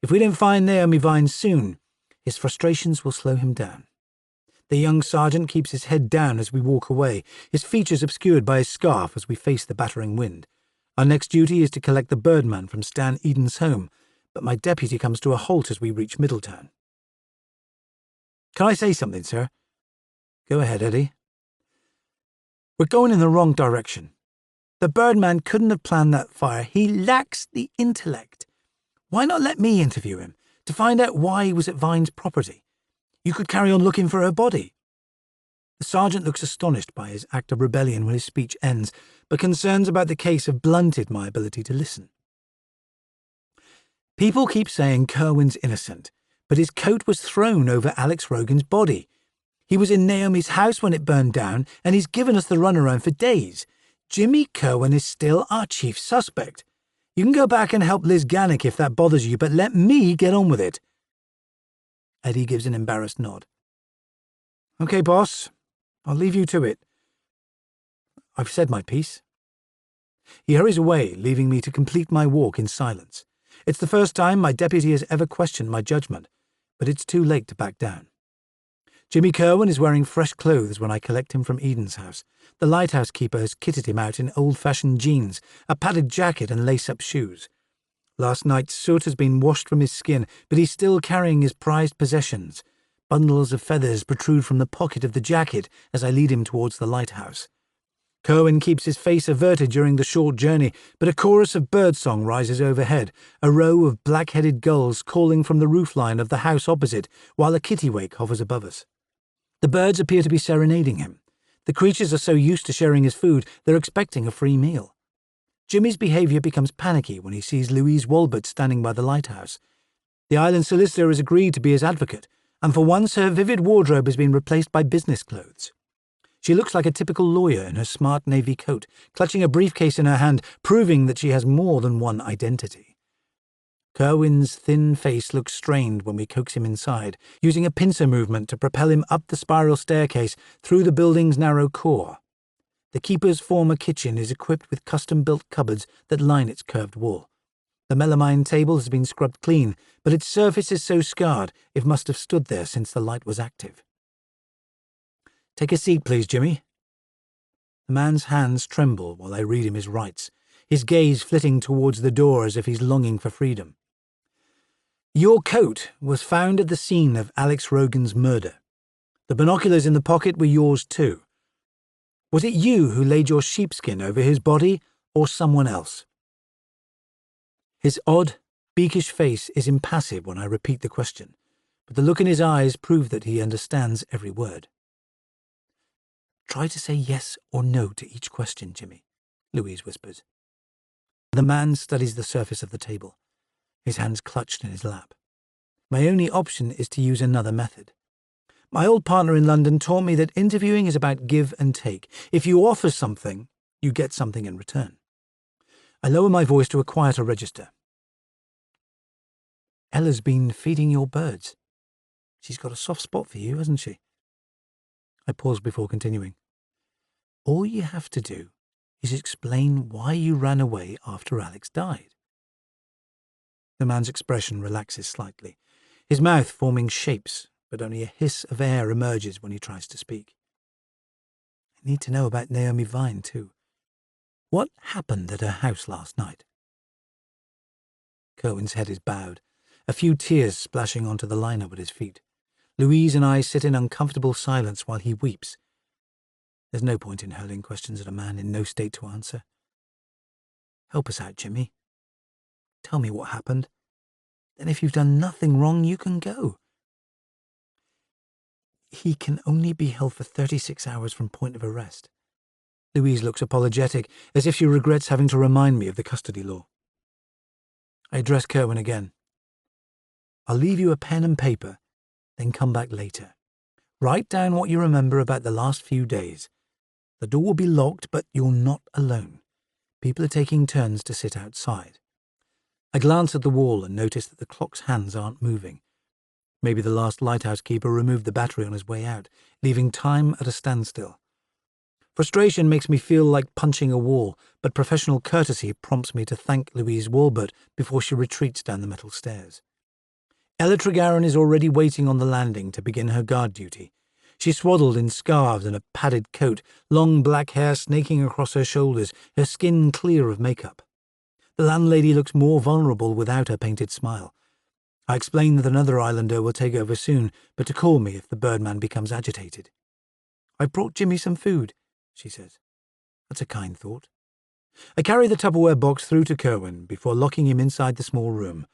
If we don't find Naomi Vine soon, his frustrations will slow him down. The young sergeant keeps his head down as we walk away, his features obscured by his scarf as we face the battering wind. Our next duty is to collect the Birdman from Stan Eden's home, but my deputy comes to a halt as we reach Middletown. "Can I say something, sir?" "Go ahead, Eddie." "We're going in the wrong direction. The Birdman couldn't have planned that fire. He lacks the intellect. Why not let me interview him to find out why he was at Vine's property? You could carry on looking for her body." The sergeant looks astonished by his act of rebellion when his speech ends, but concerns about the case have blunted my ability to listen. "People keep saying Kerwin's innocent, but his coat was thrown over Alex Rogan's body. He was in Naomi's house when it burned down, and he's given us the runaround for days. Jimmy Kerwin is still our chief suspect. You can go back and help Liz Gannick if that bothers you, but let me get on with it." Eddie gives an embarrassed nod. "Okay, boss. I'll leave you to it. I've said my piece." He hurries away, leaving me to complete my walk in silence. It's the first time my deputy has ever questioned my judgment, but it's too late to back down. Jimmy Kerwin is wearing fresh clothes when I collect him from Eden's house. The lighthouse keeper has kitted him out in old-fashioned jeans, a padded jacket and lace-up shoes. Last night's soot has been washed from his skin, but he's still carrying his prized possessions. Bundles of feathers protrude from the pocket of the jacket as I lead him towards the lighthouse. Kerwin keeps his face averted during the short journey, but a chorus of birdsong rises overhead, a row of black-headed gulls calling from the roofline of the house opposite, while a kittiwake hovers above us. The birds appear to be serenading him. The creatures are so used to sharing his food, they're expecting a free meal. Jimmy's behaviour becomes panicky when he sees Louise Walbert standing by the lighthouse. The island solicitor has agreed to be his advocate, and for once her vivid wardrobe has been replaced by business clothes. She looks like a typical lawyer in her smart navy coat, clutching a briefcase in her hand, proving that she has more than one identity. Kerwin's thin face looks strained when we coax him inside, using a pincer movement to propel him up the spiral staircase through the building's narrow core. The keeper's former kitchen is equipped with custom-built cupboards that line its curved wall. The melamine table has been scrubbed clean, but its surface is so scarred it must have stood there since the light was active. "Take a seat, please, Jimmy." The man's hands tremble while I read him his rights, his gaze flitting towards the door as if he's longing for freedom. "Your coat was found at the scene of Alex Rogan's murder. The binoculars in the pocket were yours too. Was it you who laid your sheepskin over his body, or someone else?" His odd, beakish face is impassive when I repeat the question, but the look in his eyes proves that he understands every word. "Try to say yes or no to each question, Jimmy," Louise whispers. The man studies the surface of the table, his hands clutched in his lap. My only option is to use another method. My old partner in London taught me that interviewing is about give and take. If you offer something, you get something in return. I lower my voice to a quieter register. "Ella's been feeding your birds. She's got a soft spot for you, hasn't she?" I pause before continuing. "All you have to do is explain why you ran away after Alex died." The man's expression relaxes slightly, his mouth forming shapes, but only a hiss of air emerges when he tries to speak. "I need to know about Naomi Vine, too. What happened at her house last night?" Kerwin's head is bowed, a few tears splashing onto the liner at his feet. Louise and I sit in uncomfortable silence while he weeps. There's no point in hurling questions at a man in no state to answer. "Help us out, Jimmy. Tell me what happened. Then if you've done nothing wrong, you can go." "He can only be held for 36 hours from point of arrest." Louise looks apologetic, as if she regrets having to remind me of the custody law. I address Kerwin again. "I'll leave you a pen and paper, then come back later. Write down what you remember about the last few days. The door will be locked, but you're not alone. People are taking turns to sit outside." I glance at the wall and notice that the clock's hands aren't moving. Maybe the last lighthouse keeper removed the battery on his way out, leaving time at a standstill. Frustration makes me feel like punching a wall, but professional courtesy prompts me to thank Louise Walbert before she retreats down the metal stairs. Ella Tregarron is already waiting on the landing to begin her guard duty. She's swaddled in scarves and a padded coat, long black hair snaking across her shoulders, her skin clear of makeup. The landlady looks more vulnerable without her painted smile. I explain that another islander will take over soon, but to call me if the birdman becomes agitated. "I've brought Jimmy some food," she says. That's a kind thought. I carry the Tupperware box through to Kerwin before locking him inside the small room.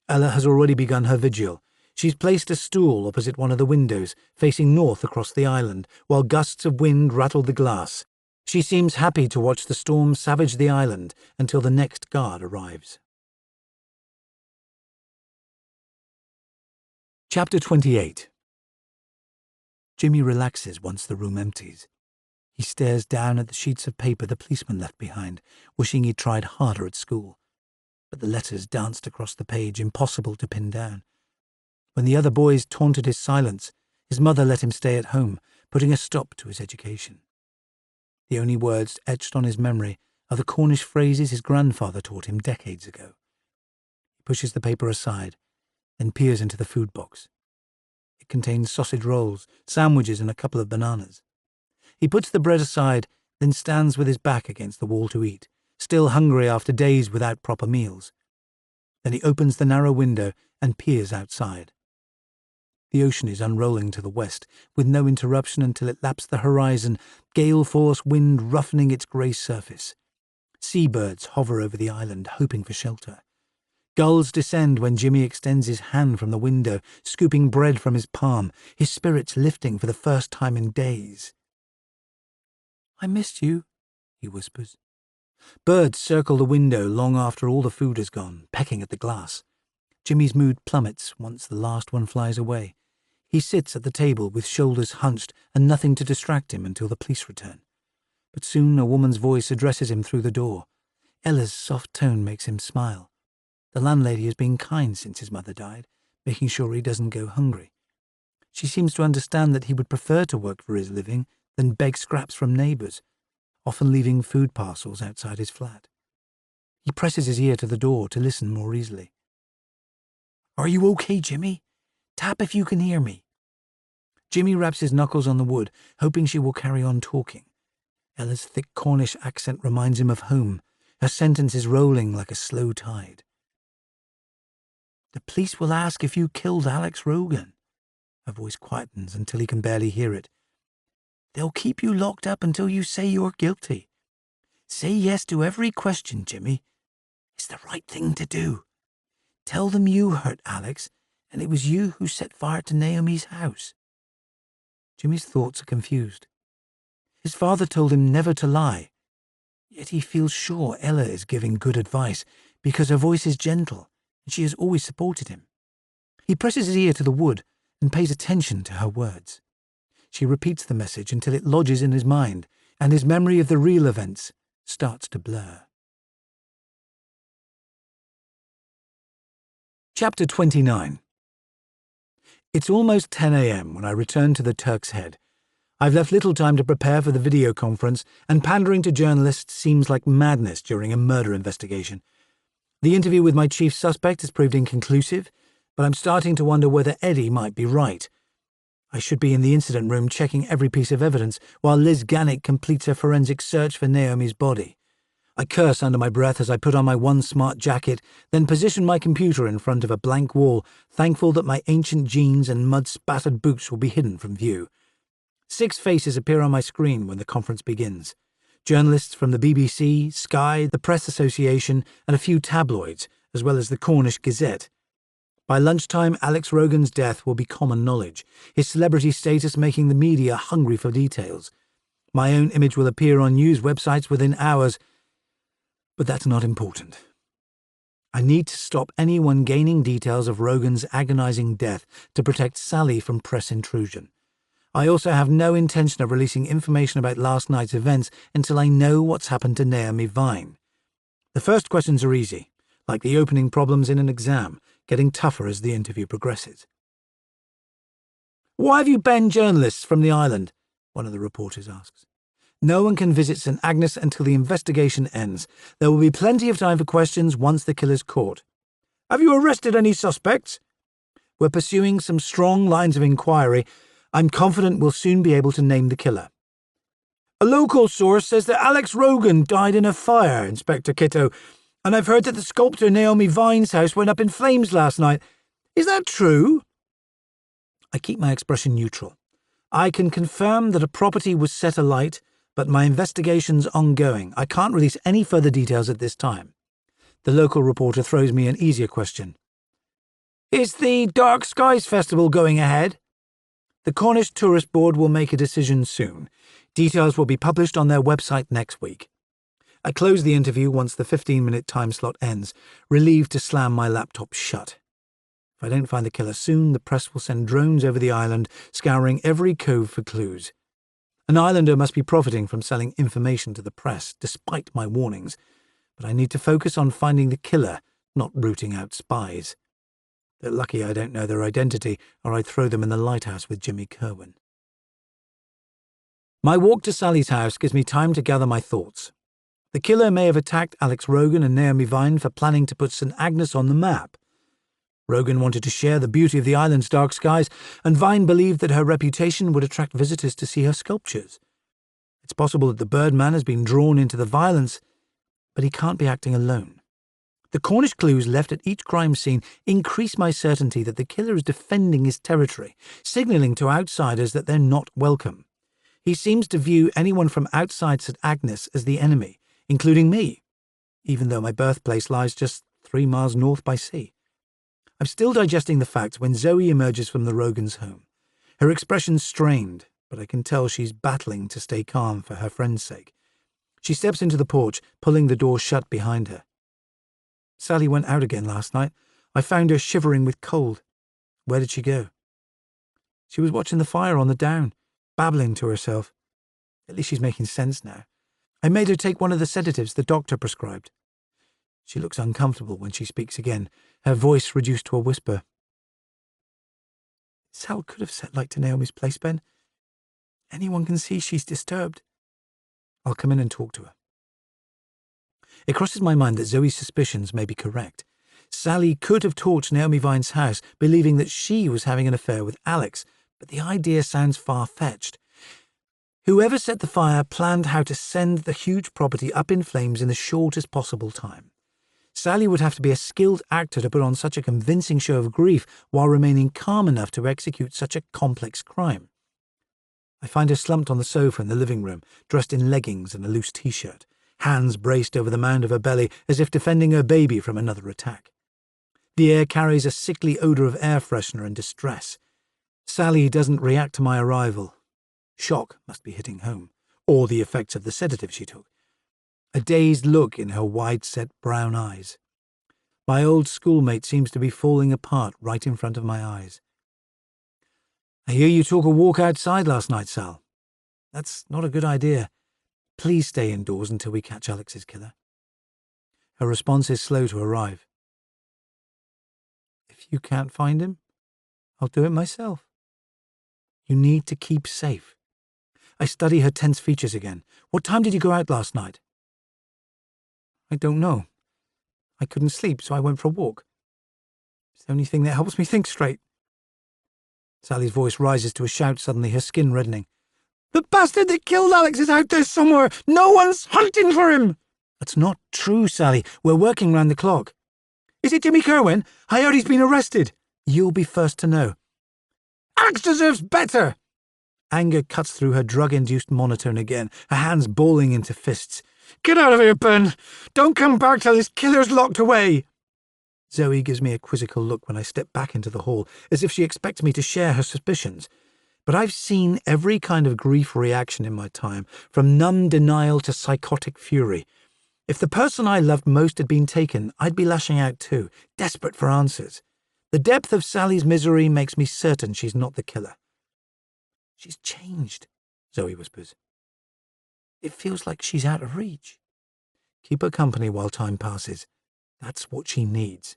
Ella has already begun her vigil. She's placed a stool opposite one of the windows, facing north across the island, while gusts of wind rattle the glass. She seems happy to watch the storm savage the island until the next guard arrives. Chapter 28. Jimmy relaxes once the room empties. He stares down at the sheets of paper the policeman left behind, wishing he'd tried harder at school. But the letters danced across the page, impossible to pin down. When the other boys taunted his silence, his mother let him stay at home, putting a stop to his education. The only words etched on his memory are the Cornish phrases his grandfather taught him decades ago. He pushes the paper aside, then peers into the food box. It contains sausage rolls, sandwiches, and a couple of bananas. He puts the bread aside, then stands with his back against the wall to eat, still hungry after days without proper meals. Then he opens the narrow window and peers outside. The ocean is unrolling to the west, with no interruption until it laps the horizon, gale-force wind roughening its grey surface. Seabirds hover over the island, hoping for shelter. Gulls descend when Jimmy extends his hand from the window, scooping bread from his palm, his spirits lifting for the first time in days. "I missed you," he whispers. Birds circle the window long after all the food is gone, pecking at the glass. Jimmy's mood plummets once the last one flies away. He sits at the table with shoulders hunched and nothing to distract him until the police return. But soon a woman's voice addresses him through the door. Ella's soft tone makes him smile. The landlady has been kind since his mother died, making sure he doesn't go hungry. She seems to understand that he would prefer to work for his living than beg scraps from neighbours, often leaving food parcels outside his flat. He presses his ear to the door to listen more easily. "Are you okay, Jimmy? Tap if you can hear me." Jimmy raps his knuckles on the wood, hoping she will carry on talking. Ella's thick Cornish accent reminds him of home, her sentences rolling like a slow tide. "The police will ask if you killed Alex Rogan." Her voice quietens until he can barely hear it. "They'll keep you locked up until you say you're guilty. Say yes to every question, Jimmy. It's the right thing to do. Tell them you hurt Alex, and it was you who set fire to Naomi's house." Jimmy's thoughts are confused. His father told him never to lie, yet he feels sure Ella is giving good advice because her voice is gentle and she has always supported him. He presses his ear to the wood and pays attention to her words. She repeats the message until it lodges in his mind, and his memory of the real events starts to blur. Chapter 29. It's almost 10 a.m. when I return to the Turk's Head. I've left little time to prepare for the video conference, and pandering to journalists seems like madness during a murder investigation. The interview with my chief suspect has proved inconclusive, but I'm starting to wonder whether Eddie might be right. I should be in the incident room checking every piece of evidence while Liz Gannick completes her forensic search for Naomi's body. I curse under my breath as I put on my one smart jacket, then position my computer in front of a blank wall, thankful that my ancient jeans and mud-spattered boots will be hidden from view. 6 faces appear on my screen when the conference begins. Journalists from the BBC, Sky, the Press Association, and a few tabloids, as well as the Cornish Gazette. By lunchtime, Alex Rogan's death will be common knowledge, his celebrity status making the media hungry for details. My own image will appear on news websites within hours, but that's not important. I need to stop anyone gaining details of Rogan's agonizing death to protect Sally from press intrusion. I also have no intention of releasing information about last night's events until I know what's happened to Naomi Vine. The first questions are easy, like the opening problems in an exam, getting tougher as the interview progresses. "Why have you banned journalists from the island?" one of the reporters asks. "No one can visit St. Agnes until the investigation ends. There will be plenty of time for questions once the killer's caught." "Have you arrested any suspects?" "We're pursuing some strong lines of inquiry. I'm confident we'll soon be able to name the killer." "A local source says that Alex Rogan died in a fire, Inspector Kitto, and I've heard that the sculptor Naomi Vine's house went up in flames last night. Is that true?" I keep my expression neutral. I can confirm that a property was set alight, but my investigation's ongoing. I can't release any further details at this time. The local reporter throws me an easier question. "Is the Dark Skies Festival going ahead?" "The Cornish Tourist Board will make a decision soon. Details will be published on their website next week." I close the interview once the 15-minute time slot ends, relieved to slam my laptop shut. If I don't find the killer soon, the press will send drones over the island, scouring every cove for clues. An islander must be profiting from selling information to the press, despite my warnings. But I need to focus on finding the killer, not rooting out spies. They're lucky I don't know their identity, or I'd throw them in the lighthouse with Jimmy Kerwin. My walk to Sally's house gives me time to gather my thoughts. The killer may have attacked Alex Rogan and Naomi Vine for planning to put St. Agnes on the map. Rogan wanted to share the beauty of the island's dark skies, and Vine believed that her reputation would attract visitors to see her sculptures. It's possible that the Birdman has been drawn into the violence, but he can't be acting alone. The Cornish clues left at each crime scene increase my certainty that the killer is defending his territory, signalling to outsiders that they're not welcome. He seems to view anyone from outside St. Agnes as the enemy, including me, even though my birthplace lies just 3 miles north by sea. I'm still digesting the facts when Zoe emerges from the Rogans' home. Her expression's strained, but I can tell she's battling to stay calm for her friend's sake. She steps into the porch, pulling the door shut behind her. Sally went out again last night. I found her shivering with cold. Where did she go? She was watching the fire on the down, babbling to herself. At least she's making sense now. I made her take one of the sedatives the doctor prescribed. She looks uncomfortable when she speaks again, her voice reduced to a whisper. Sal could have set light to Naomi's place, Ben. Anyone can see she's disturbed. I'll come in and talk to her. It crosses my mind that Zoe's suspicions may be correct. Sally could have torched Naomi Vine's house, believing that she was having an affair with Alex, but the idea sounds far-fetched. Whoever set the fire planned how to send the huge property up in flames in the shortest possible time. Sally would have to be a skilled actor to put on such a convincing show of grief while remaining calm enough to execute such a complex crime. I find her slumped on the sofa in the living room, dressed in leggings and a loose t-shirt, hands braced over the mound of her belly as if defending her baby from another attack. The air carries a sickly odour of air freshener and distress. Sally doesn't react to my arrival. Shock must be hitting home, or the effects of the sedative she took. A dazed look in her wide-set brown eyes. My old schoolmate seems to be falling apart right in front of my eyes. I hear you took a walk outside last night, Sal. That's not a good idea. Please stay indoors until we catch Alex's killer. Her response is slow to arrive. If you can't find him, I'll do it myself. You need to keep safe. I study her tense features again. What time did you go out last night? I don't know. I couldn't sleep, so I went for a walk. It's the only thing that helps me think straight. Sally's voice rises to a shout suddenly, her skin reddening. The bastard that killed Alex is out there somewhere. No one's hunting for him. That's not true, Sally. We're working round the clock. Is it Jimmy Kerwin? I heard he's been arrested. You'll be first to know. Alex deserves better. Anger cuts through her drug-induced monotone again, her hands balling into fists. Get out of here, Ben. Don't come back till this killer's locked away. Zoe gives me a quizzical look when I step back into the hall, as if she expects me to share her suspicions. But I've seen every kind of grief reaction in my time, from numb denial to psychotic fury. If the person I loved most had been taken, I'd be lashing out too, desperate for answers. The depth of Sally's misery makes me certain she's not the killer. She's changed, Zoe whispers. It feels like she's out of reach. Keep her company while time passes. That's what she needs.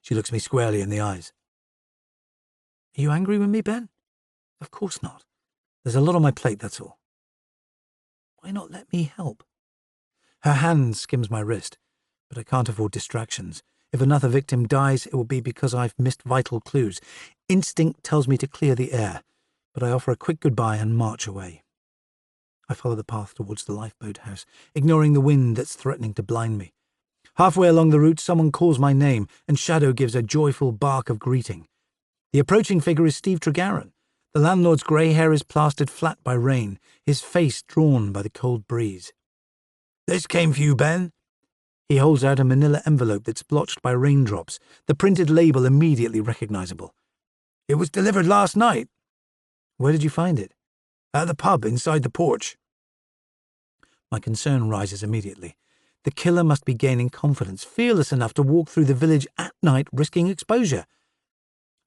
She looks me squarely in the eyes. Are you angry with me, Ben? Of course not. There's a lot on my plate, that's all. Why not let me help? Her hand skims my wrist, but I can't afford distractions. If another victim dies, it will be because I've missed vital clues. Instinct tells me to clear the air, but I offer a quick goodbye and march away. I follow the path towards the lifeboat house, ignoring the wind that's threatening to blind me. Halfway along the route, someone calls my name, and Shadow gives a joyful bark of greeting. The approaching figure is Steve Tregarron. The landlord's grey hair is plastered flat by rain, his face drawn by the cold breeze. This came for you, Ben. He holds out a manila envelope that's blotched by raindrops, the printed label immediately recognizable. It was delivered last night. Where did you find it? At the pub inside the porch. My concern rises immediately. The killer must be gaining confidence, fearless enough to walk through the village at night risking exposure.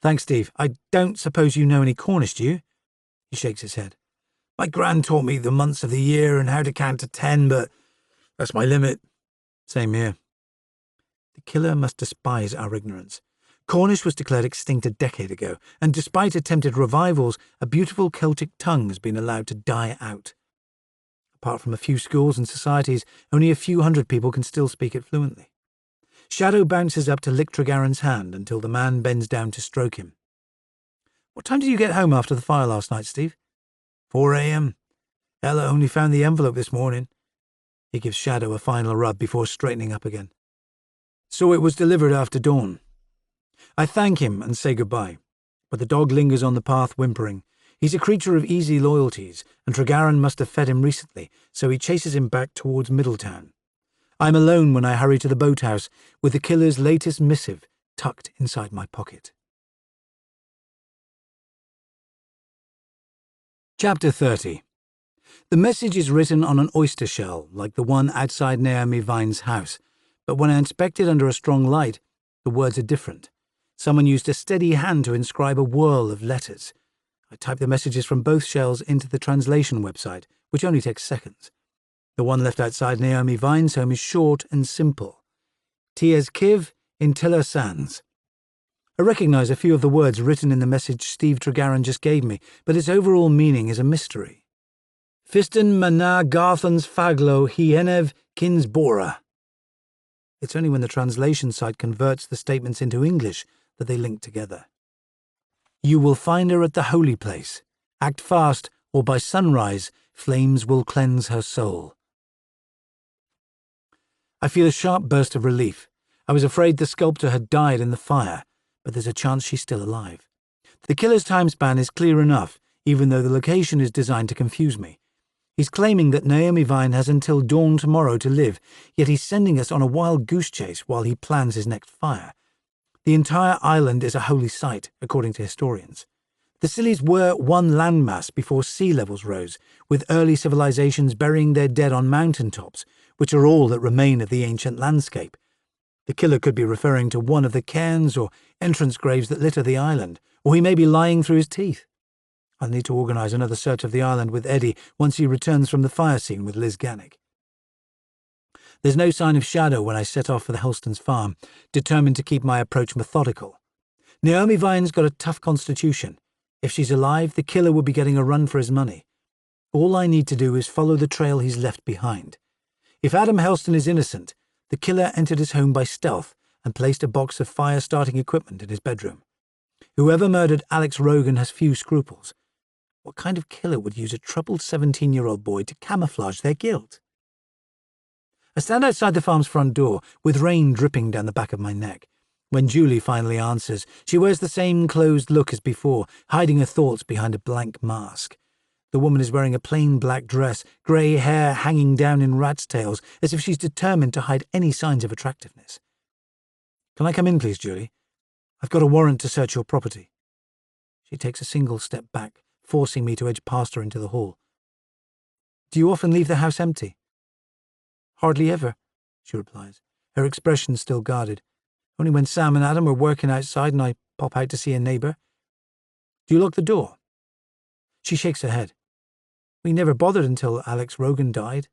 Thanks, Steve. I don't suppose you know any Cornish, do you? He shakes his head. My gran taught me the months of the year and how to count to 10, but that's my limit. Same here. The killer must despise our ignorance. Cornish was declared extinct a decade ago, and despite attempted revivals, a beautiful Celtic tongue has been allowed to die out. Apart from a few schools and societies, only a few hundred people can still speak it fluently. Shadow bounces up to lick Tregarran's hand until the man bends down to stroke him. What time did you get home after the fire last night, Steve? 4 a.m. Ella only found the envelope this morning. He gives Shadow a final rub before straightening up again. So it was delivered after dawn. I thank him and say goodbye, but the dog lingers on the path whimpering. He's a creature of easy loyalties, and Tregarran must have fed him recently, so he chases him back towards Middletown. I'm alone when I hurry to the boathouse, with the killer's latest missive tucked inside my pocket. Chapter 30. The message is written on an oyster shell, like the one outside Naomi Vine's house, but when I inspect it under a strong light, the words are different. Someone used a steady hand to inscribe a whirl of letters. I type the messages from both shells into the translation website, which only takes seconds. The one left outside Naomi Vine's home is short and simple. Ties Kiv in Tiller Sands. I recognise a few of the words written in the message Steve Tregarran just gave me, but its overall meaning is a mystery. Fiston Mana Garthans Faglo Hienev Kinsbora. It's only when the translation site converts the statements into English that they link together. You will find her at the holy place. Act fast, or by sunrise, flames will cleanse her soul. I feel a sharp burst of relief. I was afraid the sculptor had died in the fire, but there's a chance she's still alive. The killer's time span is clear enough, even though the location is designed to confuse me. He's claiming that Naomi Vine has until dawn tomorrow to live, yet he's sending us on a wild goose chase while he plans his next fire. The entire island is a holy site, according to historians. The Scillies were one landmass before sea levels rose, with early civilizations burying their dead on mountain tops, which are all that remain of the ancient landscape. The killer could be referring to one of the cairns or entrance graves that litter the island, or he may be lying through his teeth. I'll need to organise another search of the island with Eddie once he returns from the fire scene with Liz Gannick. There's no sign of Shadow when I set off for the Helston's farm, determined to keep my approach methodical. Naomi Vine's got a tough constitution. If she's alive, the killer will be getting a run for his money. All I need to do is follow the trail he's left behind. If Adam Helston is innocent, the killer entered his home by stealth and placed a box of fire-starting equipment in his bedroom. Whoever murdered Alex Rogan has few scruples. What kind of killer would use a troubled 17-year-old boy to camouflage their guilt? I stand outside the farm's front door, with rain dripping down the back of my neck. When Julie finally answers, she wears the same closed look as before, hiding her thoughts behind a blank mask. The woman is wearing a plain black dress, grey hair hanging down in rat's tails, as if she's determined to hide any signs of attractiveness. Can I come in, please, Julie? I've got a warrant to search your property. She takes a single step back, forcing me to edge past her into the hall. Do you often leave the house empty? Hardly ever, she replies, her expression still guarded. Only when Sam and Adam are working outside and I pop out to see a neighbour. Do you lock the door? She shakes her head. We never bothered until Alex Rogan died.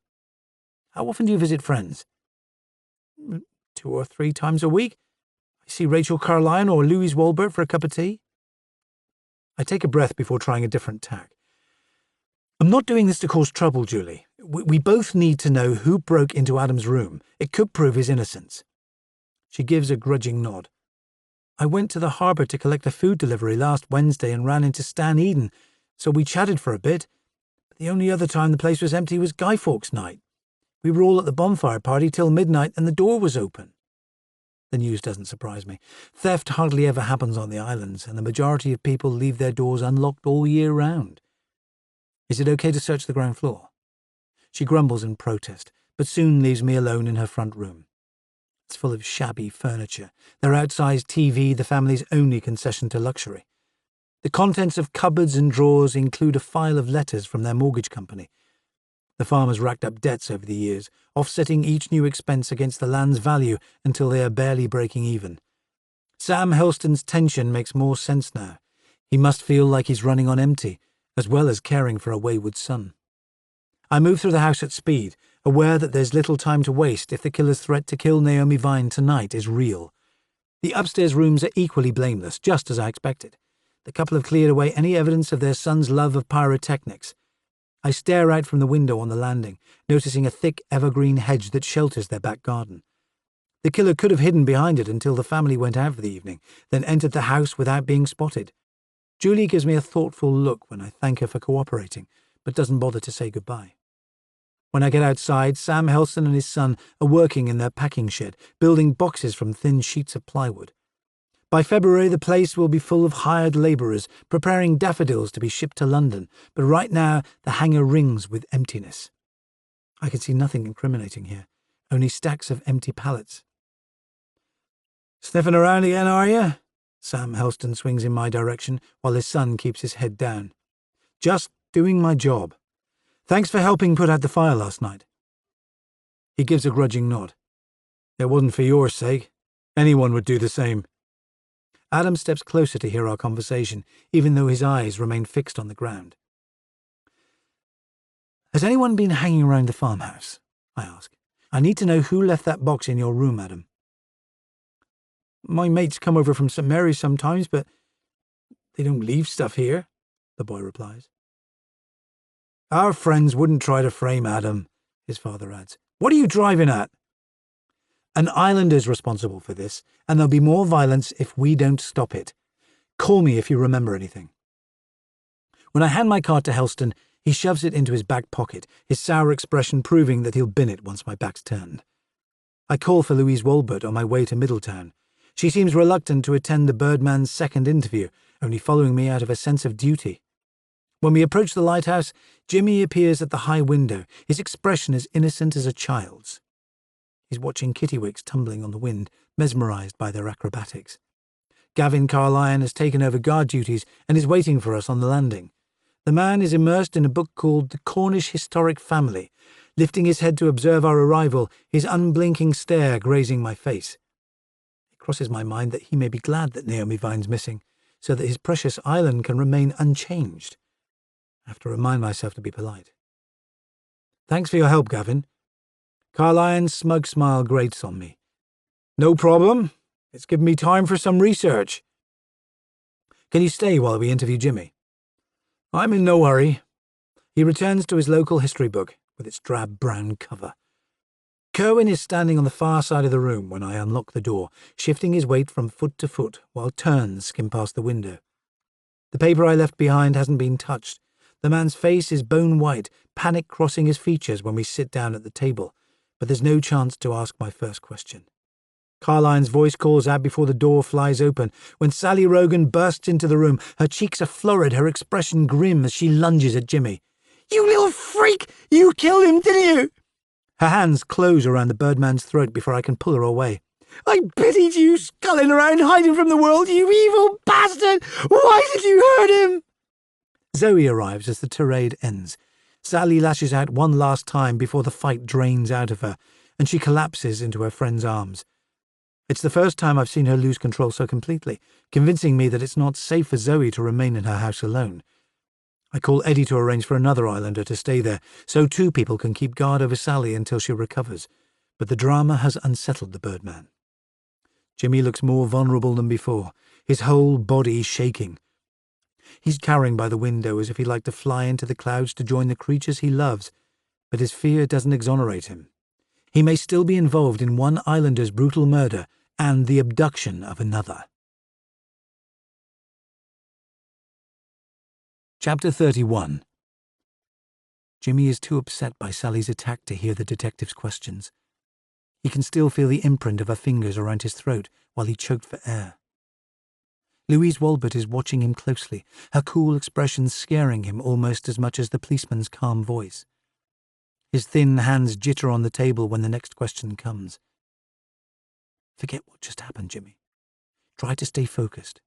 How often do you visit friends? 2 or 3 times a week. I see Rachel Carlyon or Louise Walbert for a cup of tea. I take a breath before trying a different tack. I'm not doing this to cause trouble, Julie. We both need to know who broke into Adam's room. It could prove his innocence. She gives a grudging nod. I went to the harbour to collect a food delivery last Wednesday and ran into Stan Eden, so we chatted for a bit. But the only other time the place was empty was Guy Fawkes night. We were all at the bonfire party till midnight and the door was open. The news doesn't surprise me. Theft hardly ever happens on the islands, and the majority of people leave their doors unlocked all year round. Is it okay to search the ground floor? She grumbles in protest, but soon leaves me alone in her front room. It's full of shabby furniture, their outsized TV the family's only concession to luxury. The contents of cupboards and drawers include a file of letters from their mortgage company. The farm has racked up debts over the years, offsetting each new expense against the land's value until they are barely breaking even. Sam Helston's tension makes more sense now. He must feel like he's running on empty, as well as caring for a wayward son. I move through the house at speed, aware that there's little time to waste if the killer's threat to kill Naomi Vine tonight is real. The upstairs rooms are equally blameless, just as I expected. The couple have cleared away any evidence of their son's love of pyrotechnics. I stare out from the window on the landing, noticing a thick evergreen hedge that shelters their back garden. The killer could have hidden behind it until the family went out for the evening, then entered the house without being spotted. Julie gives me a thoughtful look when I thank her for cooperating, but doesn't bother to say goodbye. When I get outside, Sam Helston and his son are working in their packing shed, building boxes from thin sheets of plywood. By February, the place will be full of hired labourers, preparing daffodils to be shipped to London, but right now the hangar rings with emptiness. I can see nothing incriminating here, only stacks of empty pallets. "Sniffing around again, are you?" Sam Helston swings in my direction, while his son keeps his head down. "Just doing my job. Thanks for helping put out the fire last night." He gives a grudging nod. "It wasn't for your sake. Anyone would do the same." Adam steps closer to hear our conversation, even though his eyes remain fixed on the ground. "Has anyone been hanging around the farmhouse?" I ask. "I need to know who left that box in your room, Adam." "My mates come over from St. Mary's sometimes, but they don't leave stuff here," the boy replies. "Our friends wouldn't try to frame Adam," his father adds. "What are you driving at?" "An islander's responsible for this, and there'll be more violence if we don't stop it. Call me if you remember anything." When I hand my card to Helston, he shoves it into his back pocket, his sour expression proving that he'll bin it once my back's turned. I call for Louise Walbert on my way to Middletown. She seems reluctant to attend the Birdman's second interview, only following me out of a sense of duty. When we approach the lighthouse, Jimmy appears at the high window, his expression as innocent as a child's. He's watching kittiwakes tumbling on the wind, mesmerised by their acrobatics. Gavin Carlyon has taken over guard duties and is waiting for us on the landing. The man is immersed in a book called The Cornish Historic Family, lifting his head to observe our arrival, his unblinking stare grazing my face. It crosses my mind that he may be glad that Naomi Vine's missing, so that his precious island can remain unchanged. I have to remind myself to be polite. "Thanks for your help, Gavin." Carlyon's smug smile grates on me. "No problem. It's given me time for some research." "Can you stay while we interview Jimmy?" "I'm in no hurry." He returns to his local history book with its drab brown cover. Kerwin is standing on the far side of the room when I unlock the door, shifting his weight from foot to foot while terns skim past the window. The paper I left behind hasn't been touched. The man's face is bone white, panic crossing his features when we sit down at the table, but there's no chance to ask my first question. Carlyon's voice calls out before the door flies open. When Sally Rogan bursts into the room, her cheeks are florid, her expression grim as she lunges at Jimmy. "You little freak! You killed him, didn't you?" Her hands close around the Birdman's throat before I can pull her away. "I pitied you, sculling around hiding from the world, you evil bastard! Why did you hurt him?" Zoe arrives as the tirade ends. Sally lashes out one last time before the fight drains out of her, and she collapses into her friend's arms. It's the first time I've seen her lose control so completely, convincing me that it's not safe for Zoe to remain in her house alone. I call Eddie to arrange for another islander to stay there, so two people can keep guard over Sally until she recovers, but the drama has unsettled the Birdman. Jimmy looks more vulnerable than before, his whole body shaking. He's cowering by the window as if he'd like to fly into the clouds to join the creatures he loves, but his fear doesn't exonerate him. He may still be involved in one islander's brutal murder and the abduction of another. Chapter 31. Jimmy is too upset by Sally's attack to hear the detective's questions. He can still feel the imprint of her fingers around his throat while he choked for air. Louise Walbert is watching him closely, her cool expression scaring him almost as much as the policeman's calm voice. His thin hands jitter on the table when the next question comes. "Forget what just happened, Jimmy. Try to stay focused.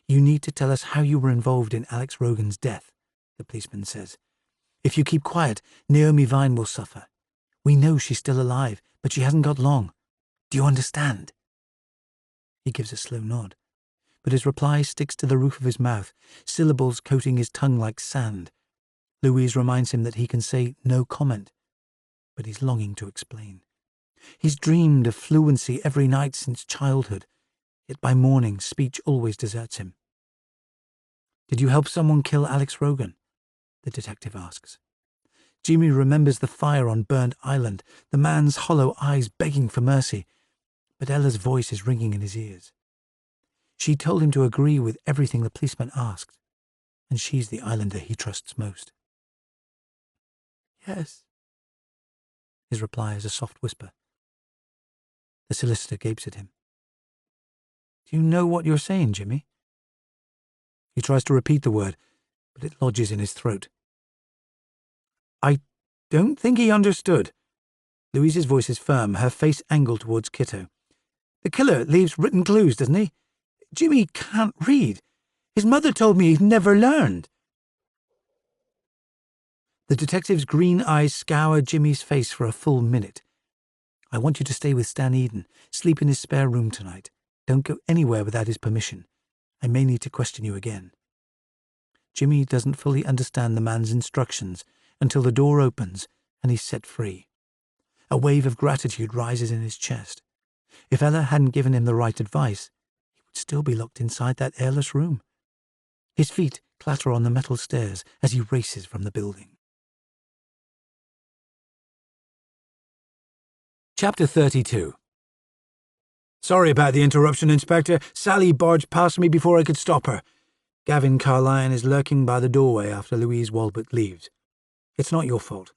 You need to tell us how you were involved in Alex Rogan's death," the policeman says. If you keep quiet, Naomi Vine will suffer. We know she's still alive, but she hasn't got long. Do you understand?" He gives a slow nod, but his reply sticks to the roof of his mouth, syllables coating his tongue like sand. Louise reminds him that he can say no comment, but he's longing to explain. He's dreamed of fluency every night since childhood, yet by morning speech always deserts him. "Did you help someone kill Alex Rogan?" the detective asks. Jimmy remembers the fire on Burnt Island, the man's hollow eyes begging for mercy, but Ella's voice is ringing in his ears. She told him to agree with everything the policeman asked, and she's the islander he trusts most. "Yes." His reply is a soft whisper. The solicitor gapes at him. "Do you know what you're saying, Jimmy?" He tries to repeat the word, but it lodges in his throat. "I don't think he understood." Louise's voice is firm, her face angled towards Kitto. "The killer leaves written clues, doesn't he? Jimmy can't read. His mother told me he'd never learned." The detective's green eyes scour Jimmy's face for a full minute. "I want you to stay with Stan Eden. Sleep in his spare room tonight. Don't go anywhere without his permission. I may need to question you again." Jimmy doesn't fully understand the man's instructions until the door opens and he's set free. A wave of gratitude rises in his chest. If Ella hadn't given him the right advice, he would still be locked inside that airless room. His feet clatter on the metal stairs as he races from the building. Chapter 32. "Sorry about the interruption, Inspector. Sally barged past me before I could stop her." Gavin Carlyon is lurking by the doorway after Louise Walbert leaves. "It's not your fault.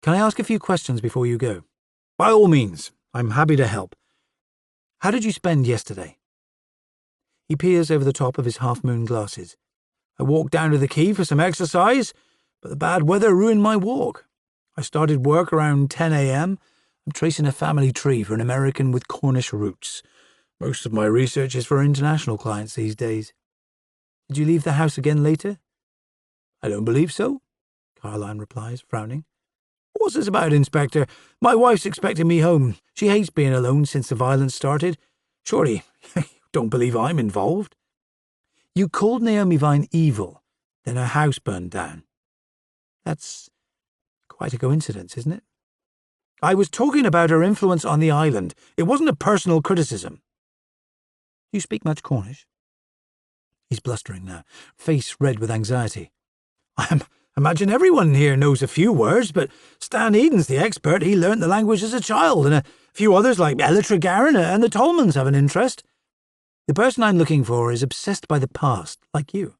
Can I ask a few questions before you go?" "By all means. I'm happy to help." "How did you spend yesterday?" He peers over the top of his half-moon glasses. "I walked down to the quay for some exercise, but the bad weather ruined my walk. I started work around 10 a.m. I'm tracing a family tree for an American with Cornish roots. Most of my research is for international clients these days." "Did you leave the house again later?" "I don't believe so," Carline replies, frowning. "What's this about, Inspector? My wife's expecting me home. She hates being alone since the violence started. Surely you don't believe I'm involved?" "You called Naomi Vine evil, then her house burned down. That's quite a coincidence, isn't it?" "I was talking about her influence on the island. It wasn't a personal criticism." "Do you speak much Cornish?" He's blustering now, face red with anxiety. "I imagine everyone here knows a few words, but Stan Eden's the expert. He learnt the language as a child, and a few others like Ella Tregarren and the Tolmans have an interest. The person I'm looking for is obsessed by the past, like you.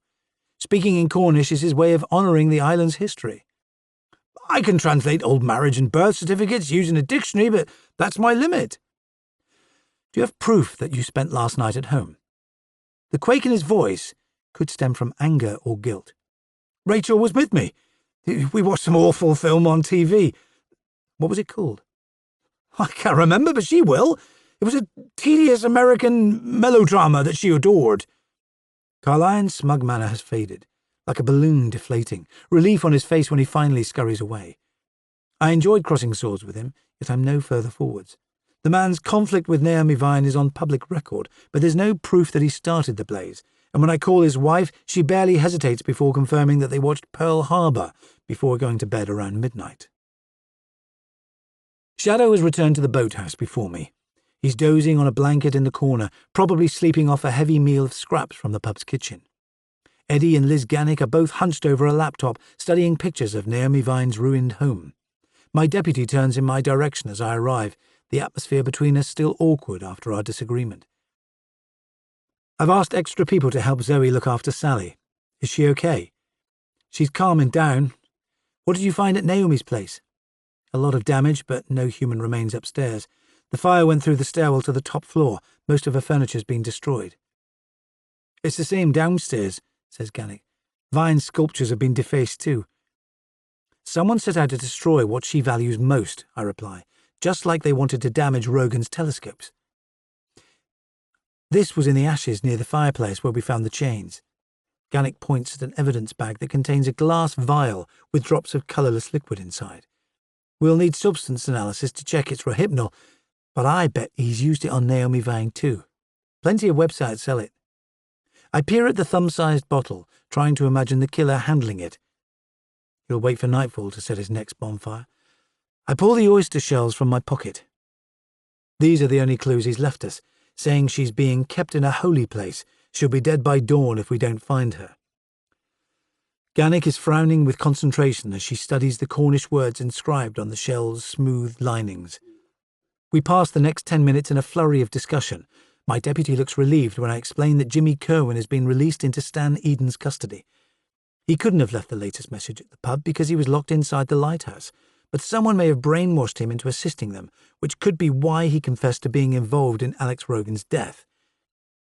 Speaking in Cornish is his way of honouring the island's history. I can translate old marriage and birth certificates using a dictionary, but that's my limit." "Do you have proof that you spent last night at home?" The quake in his voice could stem from anger or guilt. "Rachel was with me. We watched some awful film on TV. What was it called?" "I can't remember, but she will. It was a tedious American melodrama that she adored." Carlyon's smug manner has faded, like a balloon deflating, relief on his face when he finally scurries away. I enjoyed crossing swords with him, yet I'm no further forwards. The man's conflict with Naomi Vine is on public record, but there's no proof that he started the blaze, and when I call his wife, she barely hesitates before confirming that they watched Pearl Harbor before going to bed around midnight. Shadow has returned to the boathouse before me. He's dozing on a blanket in the corner, probably sleeping off a heavy meal of scraps from the pub's kitchen. Eddie and Liz Gannick are both hunched over a laptop, studying pictures of Naomi Vine's ruined home. My deputy turns in my direction as I arrive, the atmosphere between us still awkward after our disagreement. "I've asked extra people to help Zoe look after Sally. Is she okay?" "She's calming down. What did you find at Naomi's place?" "A lot of damage, but no human remains upstairs. The fire went through the stairwell to the top floor. Most of her furniture's been destroyed." "It's the same downstairs," says Gannick. "Vine's sculptures have been defaced too." "Someone set out to destroy what she values most," I reply, "just like they wanted to damage Rogan's telescopes. This was in the ashes near the fireplace where we found the chains." Gannick points at an evidence bag that contains a glass vial with drops of colourless liquid inside. We'll need substance analysis to check it's rohypnol, but I bet he's used it on Naomi Vine too. Plenty of websites sell it. I peer at the thumb-sized bottle, trying to imagine the killer handling it. He'll wait for nightfall to set his next bonfire. I pull the oyster shells from my pocket. These are the only clues he's left us, saying she's being kept in a holy place. She'll be dead by dawn if we don't find her. Gannick is frowning with concentration as she studies the Cornish words inscribed on the shell's smooth linings. We pass the next 10 minutes in a flurry of discussion. My deputy looks relieved when I explain that Jimmy Kerwin has been released into Stan Eden's custody. He couldn't have left the latest message at the pub because he was locked inside the lighthouse, but someone may have brainwashed him into assisting them, which could be why he confessed to being involved in Alex Rogan's death.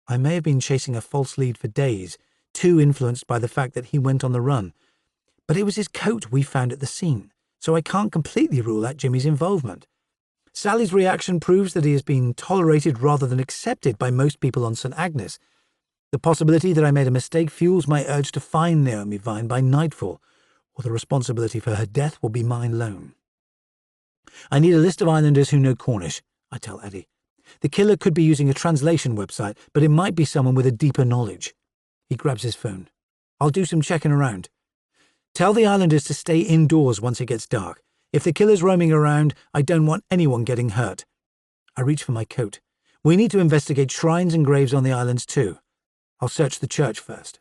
I may have been chasing a false lead for days, too influenced by the fact that he went on the run, but it was his coat we found at the scene, so I can't completely rule out Jimmy's involvement. Sally's reaction proves that he has been tolerated rather than accepted by most people on St. Agnes. The possibility that I made a mistake fuels my urge to find Naomi Vine by nightfall, or the responsibility for her death will be mine alone. I need a list of islanders who know Cornish, I tell Eddie. The killer could be using a translation website, but it might be someone with a deeper knowledge. He grabs his phone. I'll do some checking around. Tell the islanders to stay indoors once it gets dark. If the killer's roaming around, I don't want anyone getting hurt. I reach for my coat. We need to investigate shrines and graves on the islands too. I'll search the church first.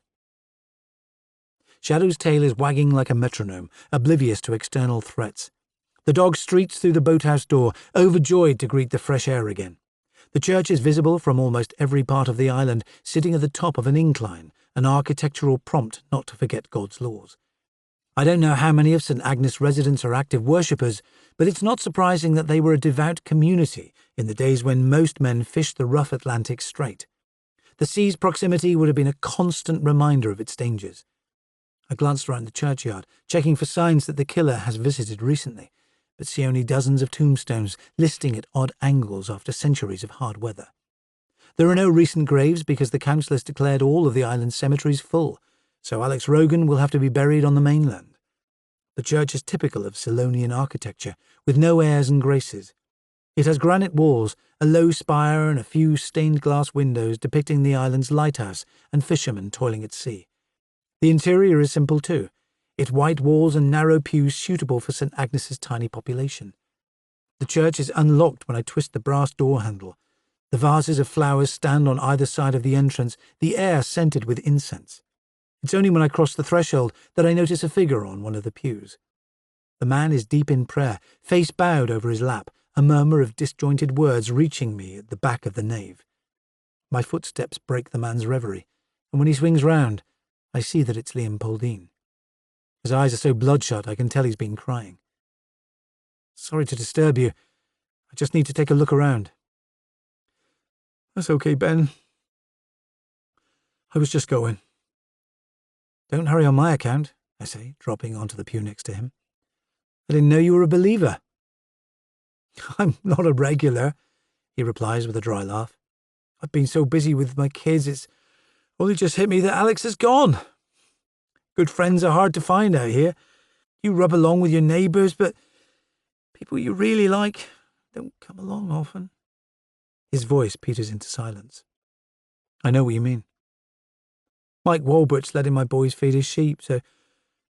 Shadow's tail is wagging like a metronome, oblivious to external threats. The dog streaks through the boathouse door, overjoyed to greet the fresh air again. The church is visible from almost every part of the island, sitting at the top of an incline, an architectural prompt not to forget God's laws. I don't know how many of St. Agnes residents are active worshippers, but it's not surprising that they were a devout community in the days when most men fished the rough Atlantic Strait. The sea's proximity would have been a constant reminder of its dangers. I glanced around the churchyard, checking for signs that the killer has visited recently, but see only dozens of tombstones listing at odd angles after centuries of hard weather. There are no recent graves because the council has declared all of the island's cemeteries full, so Alex Rogan will have to be buried on the mainland. The church is typical of Cylonian architecture, with no airs and graces. It has granite walls, a low spire and a few stained glass windows depicting the island's lighthouse and fishermen toiling at sea. The interior is simple too, its white walls and narrow pews suitable for St. Agnes's tiny population. The church is unlocked when I twist the brass door handle. The vases of flowers stand on either side of the entrance, the air scented with incense. It's only when I cross the threshold that I notice a figure on one of the pews. The man is deep in prayer, face bowed over his lap, a murmur of disjointed words reaching me at the back of the nave. My footsteps break the man's reverie, and when he swings round, I see that it's Liam Pauldine. His eyes are so bloodshot I can tell he's been crying. Sorry to disturb you. I just need to take a look around. That's okay, Ben. I was just going. Don't hurry on my account, I say, dropping onto the pew next to him. I didn't know you were a believer. I'm not a regular, he replies with a dry laugh. I've been so busy with my kids, it's only just hit me that Alex is gone. Good friends are hard to find out here. You rub along with your neighbours, but people you really like don't come along often. His voice peters into silence. I know what you mean. Mike Walbert's letting my boys feed his sheep, so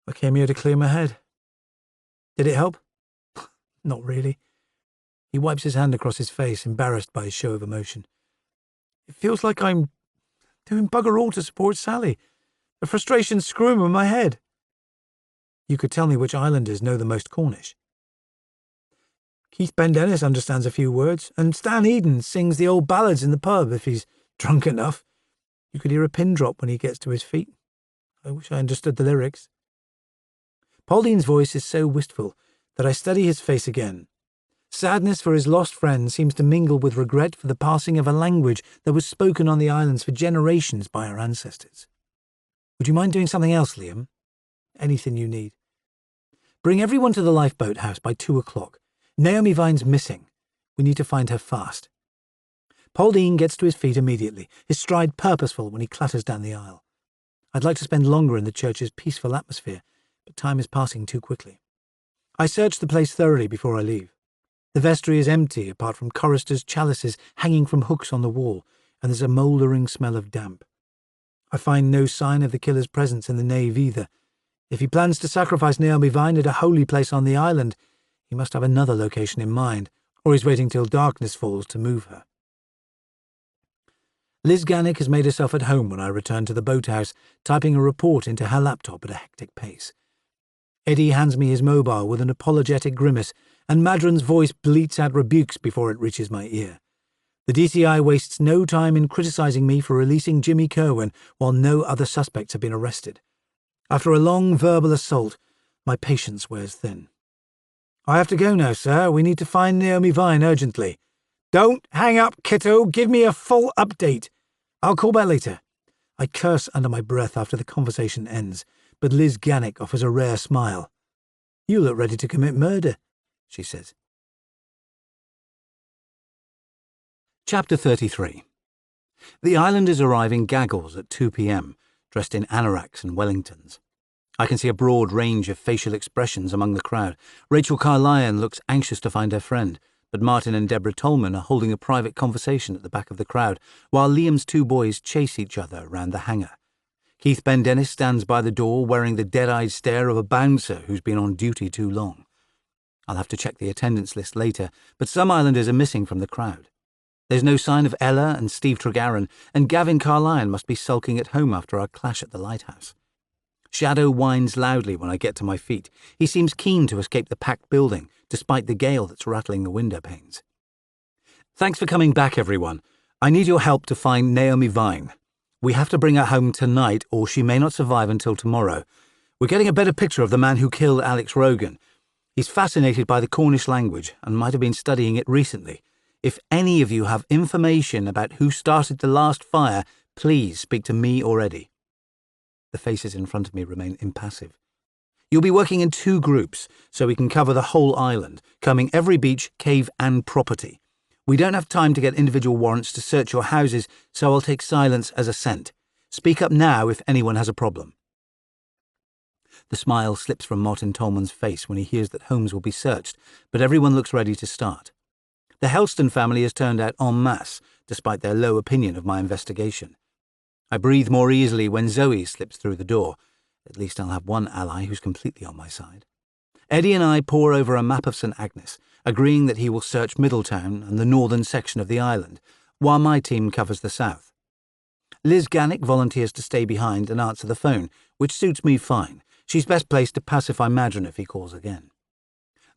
I came here to clear my head. Did it help? Not really. He wipes his hand across his face, embarrassed by his show of emotion. It feels like I'm doing bugger all to support Sally. The frustration's screwing with my head. You could tell me which islanders know the most Cornish. Keith Pendennis understands a few words, and Stan Eden sings the old ballads in the pub if he's drunk enough. You could hear a pin drop when he gets to his feet. I wish I understood the lyrics. Pauline's voice is so wistful that I study his face again. Sadness for his lost friend seems to mingle with regret for the passing of a language that was spoken on the islands for generations by our ancestors. Would you mind doing something else, Liam? Anything you need. Bring everyone to the lifeboat house by 2 o'clock. Naomi Vine's missing. We need to find her fast. Pauline gets to his feet immediately, his stride purposeful when he clatters down the aisle. I'd like to spend longer in the church's peaceful atmosphere, but time is passing too quickly. I search the place thoroughly before I leave. The vestry is empty apart from choristers' chalices hanging from hooks on the wall, and there's a mouldering smell of damp. I find no sign of the killer's presence in the nave either. If he plans to sacrifice Naomi Vine at a holy place on the island, he must have another location in mind, or he's waiting till darkness falls to move her. Liz Gannick has made herself at home when I return to the boathouse, typing a report into her laptop at a hectic pace. Eddie hands me his mobile with an apologetic grimace, and Madron's voice bleats out rebukes before it reaches my ear. The DCI wastes no time in criticising me for releasing Jimmy Kerwin while no other suspects have been arrested. After a long verbal assault, my patience wears thin. "I have to go now, sir. We need to find Naomi Vine urgently." "Don't hang up, Kitto. Give me a full update. I'll call back later." I curse under my breath after the conversation ends, but Liz Gannick offers a rare smile. "You look ready to commit murder," she says. Chapter 33. The islanders arrive in gaggles at 2 p.m, dressed in anoraks and Wellingtons. I can see a broad range of facial expressions among the crowd. Rachel Carlyon looks anxious to find her friend, but Martin and Deborah Tolman are holding a private conversation at the back of the crowd, while Liam's two boys chase each other around the hangar. Keith Pendennis stands by the door wearing the dead-eyed stare of a bouncer who's been on duty too long. I'll have to check the attendance list later, but some islanders are missing from the crowd. There's no sign of Ella and Steve Tregarron, and Gavin Carlyon must be sulking at home after our clash at the lighthouse. Shadow whines loudly when I get to my feet. He seems keen to escape the packed building, despite the gale that's rattling the window panes. "Thanks for coming back, everyone. I need your help to find Naomi Vine. We have to bring her home tonight, or she may not survive until tomorrow. We're getting a better picture of the man who killed Alex Rogan. He's fascinated by the Cornish language and might have been studying it recently. If any of you have information about who started the last fire, please speak to me or Eddie." The faces in front of me remain impassive. "You'll be working in 2 groups, so we can cover the whole island, combing every beach, cave and property. We don't have time to get individual warrants to search your houses, so I'll take silence as assent. Speak up now if anyone has a problem." The smile slips from Martin Tolman's face when he hears that homes will be searched, but everyone looks ready to start. The Helston family has turned out en masse, despite their low opinion of my investigation. I breathe more easily when Zoe slips through the door. At least I'll have one ally who's completely on my side. Eddie and I pore over a map of St. Agnes, agreeing that he will search Middletown and the northern section of the island, while my team covers the south. Liz Gannick volunteers to stay behind and answer the phone, which suits me fine. She's best placed to pacify Madron if he calls again.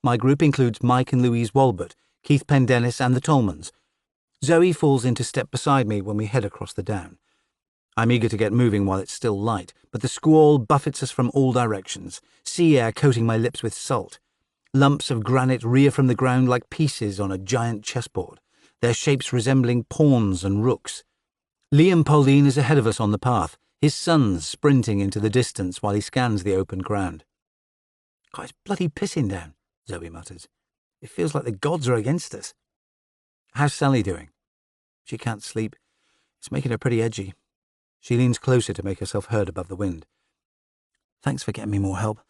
My group includes Mike and Louise Walbert, Keith Pendennis and the Tolmans. Zoe falls into step beside me when we head across the down. I'm eager to get moving while it's still light, but the squall buffets us from all directions, sea air coating my lips with salt. Lumps of granite rear from the ground like pieces on a giant chessboard, their shapes resembling pawns and rooks. Liam Pauline is ahead of us on the path, his sons sprinting into the distance while he scans the open ground. "God, it's bloody pissing down," Zoe mutters. "It feels like the gods are against us." "How's Sally doing?" "She can't sleep. It's making her pretty edgy." She leans closer to make herself heard above the wind. "Thanks for getting me more help.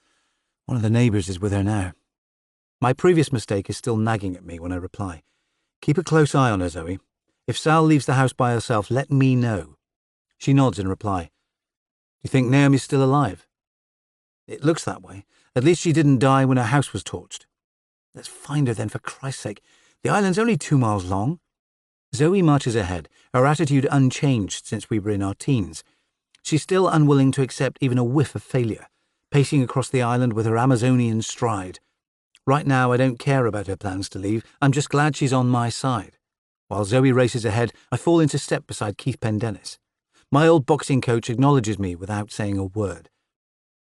One of the neighbours is with her now." My previous mistake is still nagging at me when I reply. "Keep a close eye on her, Zoe. If Sal leaves the house by herself, let me know." She nods in reply. "Do you think Naomi's still alive?" "It looks that way. At least she didn't die when her house was torched." "Let's find her then, for Christ's sake. The island's only 2 miles long." Zoe marches ahead, her attitude unchanged since we were in our teens. She's still unwilling to accept even a whiff of failure, pacing across the island with her Amazonian stride. Right now, I don't care about her plans to leave. I'm just glad she's on my side. While Zoe races ahead, I fall into step beside Keith Pendennis. My old boxing coach acknowledges me without saying a word.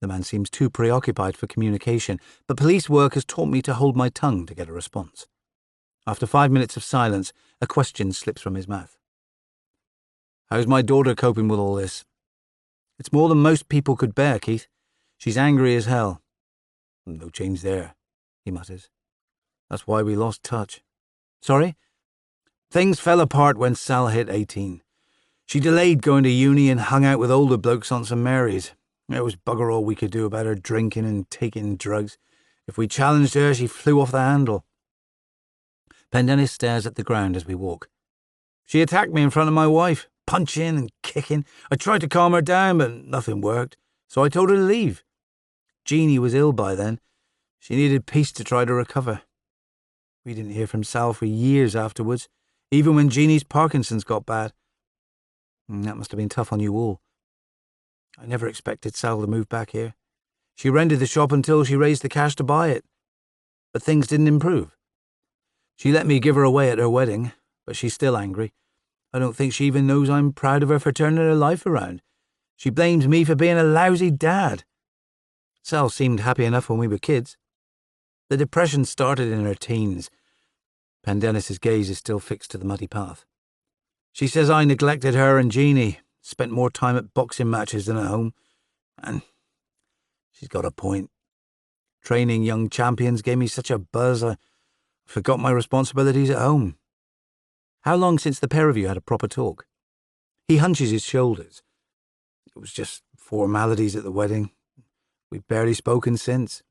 The man seems too preoccupied for communication, but police work has taught me to hold my tongue to get a response. After 5 minutes of silence, a question slips from his mouth. "How's my daughter coping with all this?" "It's more than most people could bear, Keith. She's angry as hell." "No change there," he mutters. "That's why we lost touch." "Sorry?" "Things fell apart when Sal hit 18. She delayed going to uni and hung out with older blokes on St. Mary's. There was bugger all we could do about her drinking and taking drugs. If we challenged her, she flew off the handle. Pendennis stares at the ground as we walk. She attacked me in front of my wife, punching and kicking. I tried to calm her down, but nothing worked, so I told her to leave. Jeannie was ill by then. She needed peace to try to recover. We didn't hear from Sal for years afterwards, even when Jeannie's Parkinson's got bad. That must have been tough on you all. I never expected Sal to move back here. She rented the shop until she raised the cash to buy it. But things didn't improve. She let me give her away at her wedding, but she's still angry. I don't think she even knows I'm proud of her for turning her life around. She blames me for being a lousy dad. Sal seemed happy enough when we were kids. The depression started in her teens. Pendennis's gaze is still fixed to the muddy path. She says I neglected her and Jeannie, spent more time at boxing matches than at home. And she's got a point. Training young champions gave me such a buzz, I forgot my responsibilities at home. How long since the pair of you had a proper talk? He hunches his shoulders. It was just formalities at the wedding. We've barely spoken since.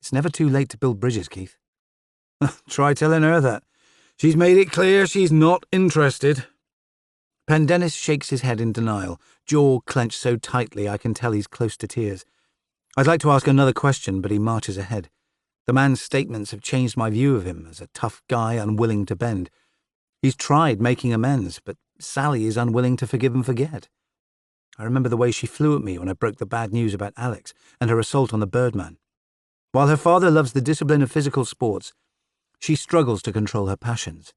It's never too late to build bridges, Keith. Try telling her that. She's made it clear she's not interested. Pendennis shakes his head in denial, jaw clenched so tightly I can tell he's close to tears. I'd like to ask another question, but he marches ahead. The man's statements have changed my view of him as a tough guy unwilling to bend. He's tried making amends, but Sally is unwilling to forgive and forget. I remember the way she flew at me when I broke the bad news about Alex and her assault on the Birdman. While her father loves the discipline of physical sports, she struggles to control her passions.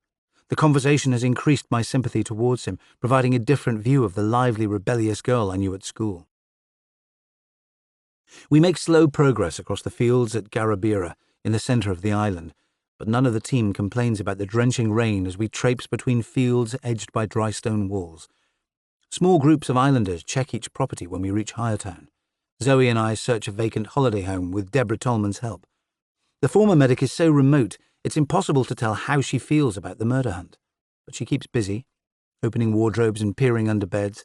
The conversation has increased my sympathy towards him, providing a different view of the lively, rebellious girl I knew at school. We make slow progress across the fields at Garabira, in the centre of the island, but none of the team complains about the drenching rain as we traipse between fields edged by dry stone walls. Small groups of islanders check each property when we reach Highertown. Zoe and I search a vacant holiday home with Deborah Tolman's help. The former medic is so remote, it's impossible to tell how she feels about the murder hunt. But she keeps busy, opening wardrobes and peering under beds.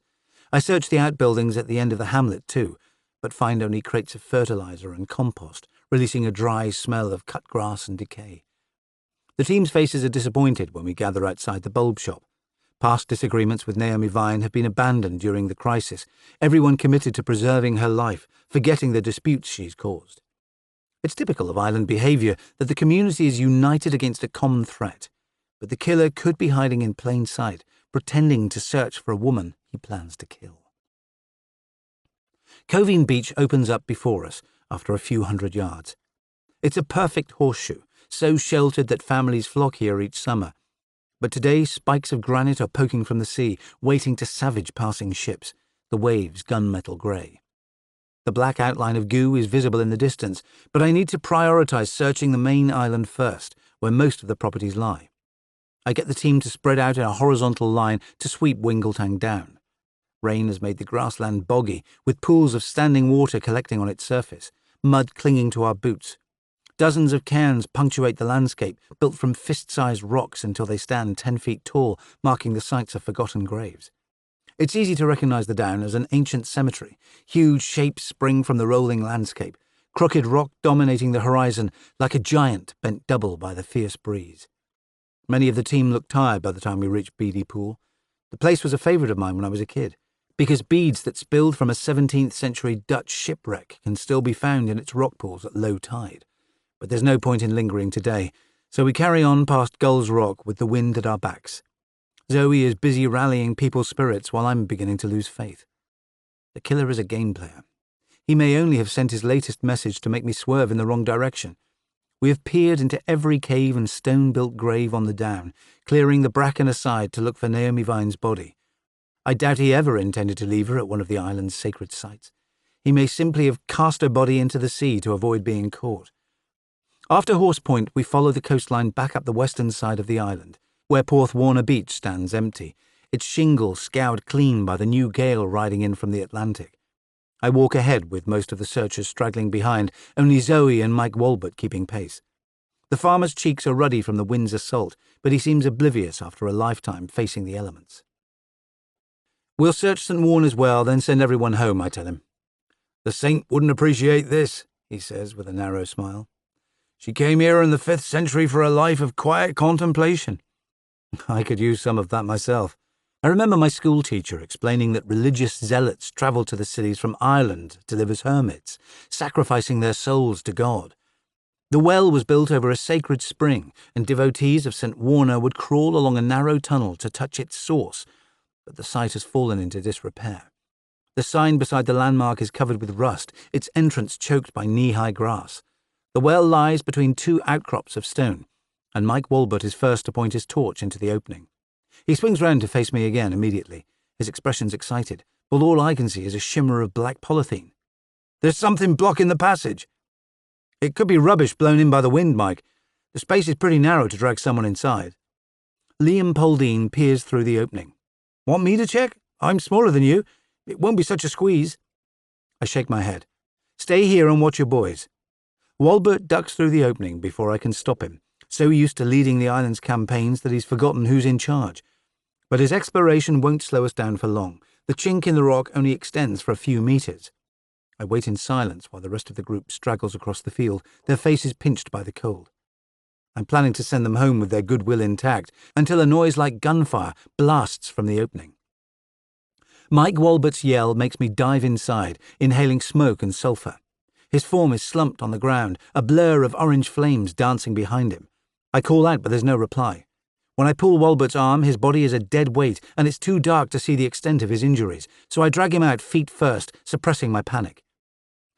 I search the outbuildings at the end of the hamlet too, but find only crates of fertilizer and compost, releasing a dry smell of cut grass and decay. The team's faces are disappointed when we gather outside the bulb shop. Past disagreements with Naomi Vine have been abandoned during the crisis, everyone committed to preserving her life, forgetting the disputes she's caused. It's typical of island behaviour that the community is united against a common threat, but the killer could be hiding in plain sight, pretending to search for a woman he plans to kill. Covine Beach opens up before us after a few hundred yards. It's a perfect horseshoe, so sheltered that families flock here each summer. But today spikes of granite are poking from the sea, waiting to savage passing ships, the waves gunmetal grey. The black outline of goo is visible in the distance, but I need to prioritise searching the main island first, where most of the properties lie. I get the team to spread out in a horizontal line to sweep Wingletang down. Rain has made the grassland boggy, with pools of standing water collecting on its surface, mud clinging to our boots. Dozens of cairns punctuate the landscape, built from fist-sized rocks until they stand 10 feet tall, marking the sites of forgotten graves. It's easy to recognise the down as an ancient cemetery. Huge shapes spring from the rolling landscape, crooked rock dominating the horizon like a giant bent double by the fierce breeze. Many of the team look tired by the time we reach Beady Pool. The place was a favourite of mine when I was a kid, because beads that spilled from a 17th century Dutch shipwreck can still be found in its rock pools at low tide. But there's no point in lingering today, so we carry on past Gull's Rock with the wind at our backs. Zoe is busy rallying people's spirits while I'm beginning to lose faith. The killer is a game player. He may only have sent his latest message to make me swerve in the wrong direction. We have peered into every cave and stone-built grave on the down, clearing the bracken aside to look for Naomi Vine's body. I doubt he ever intended to leave her at one of the island's sacred sites. He may simply have cast her body into the sea to avoid being caught. After Horse Point, we follow the coastline back up the western side of the island, where Porthwarner Beach stands empty, its shingle scoured clean by the new gale riding in from the Atlantic. I walk ahead with most of the searchers straggling behind, only Zoe and Mike Walbert keeping pace. The farmer's cheeks are ruddy from the wind's assault, but he seems oblivious after a lifetime facing the elements. We'll search St. Warner's well, then send everyone home, I tell him. The saint wouldn't appreciate this, he says with a narrow smile. She came here in the 5th century for a life of quiet contemplation. I could use some of that myself. I remember my school teacher explaining that religious zealots travelled to the cities from Ireland to live as hermits, sacrificing their souls to God. The well was built over a sacred spring, and devotees of St. Warner would crawl along a narrow tunnel to touch its source, but the site has fallen into disrepair. The sign beside the landmark is covered with rust, its entrance choked by knee-high grass. The well lies between 2 outcrops of stone, and Mike Walbert is first to point his torch into the opening. He swings round to face me again immediately, his expression's excited, but all I can see is a shimmer of black polythene. There's something blocking the passage. It could be rubbish blown in by the wind, Mike. The space is pretty narrow to drag someone inside. Liam Poldean peers through the opening. Want me to check? I'm smaller than you. It won't be such a squeeze. I shake my head. Stay here and watch your boys. Walbert ducks through the opening before I can stop him, so used to leading the island's campaigns that he's forgotten who's in charge. But his exploration won't slow us down for long. The chink in the rock only extends for a few meters. I wait in silence while the rest of the group straggles across the field, their faces pinched by the cold. I'm planning to send them home with their goodwill intact until a noise like gunfire blasts from the opening. Mike Walbert's yell makes me dive inside, inhaling smoke and sulphur. His form is slumped on the ground, a blur of orange flames dancing behind him. I call out, but there's no reply. When I pull Walbert's arm, his body is a dead weight, and it's too dark to see the extent of his injuries, so I drag him out feet first, suppressing my panic.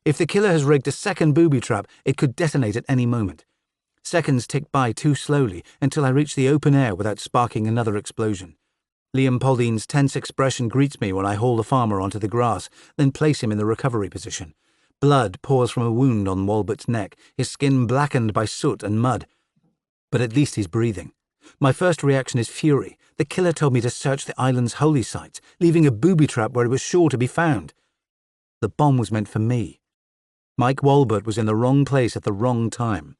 If the killer has rigged a second booby trap, it could detonate at any moment. Seconds tick by too slowly until I reach the open air without sparking another explosion. Liam Poldean's tense expression greets me when I haul the farmer onto the grass, then place him in the recovery position. Blood pours from a wound on Walbert's neck, his skin blackened by soot and mud. But at least he's breathing. My first reaction is fury. The killer told me to search the island's holy sites, leaving a booby trap where it was sure to be found. The bomb was meant for me. Mike Walbert was in the wrong place at the wrong time.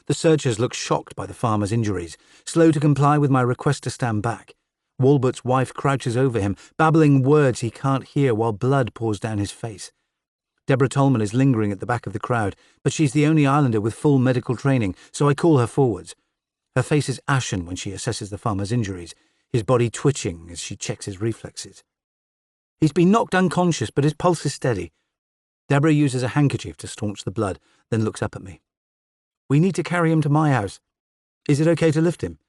The searchers look shocked by the farmer's injuries, slow to comply with my request to stand back. Walbert's wife crouches over him, babbling words he can't hear while blood pours down his face. Deborah Tolman is lingering at the back of the crowd, but she's the only islander with full medical training, so I call her forwards. Her face is ashen when she assesses the farmer's injuries, his body twitching as she checks his reflexes. He's been knocked unconscious, but his pulse is steady. Deborah uses a handkerchief to staunch the blood, then looks up at me. We need to carry him to my house. Is it okay to lift him?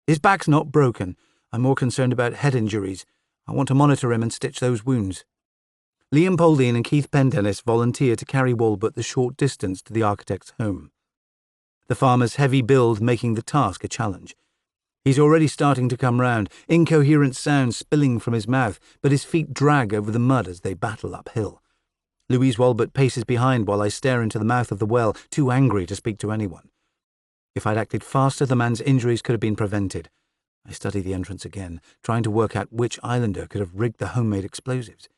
His back's not broken. I'm more concerned about head injuries. I want to monitor him and stitch those wounds. Liam Poldean and Keith Pendennis volunteer to carry Walbert the short distance to the architect's home. The farmer's heavy build making the task a challenge. He's already starting to come round, incoherent sounds spilling from his mouth, but his feet drag over the mud as they battle uphill. Louise Walbert paces behind while I stare into the mouth of the well, too angry to speak to anyone. If I'd acted faster, the man's injuries could have been prevented. I study the entrance again, trying to work out which islander could have rigged the homemade explosives.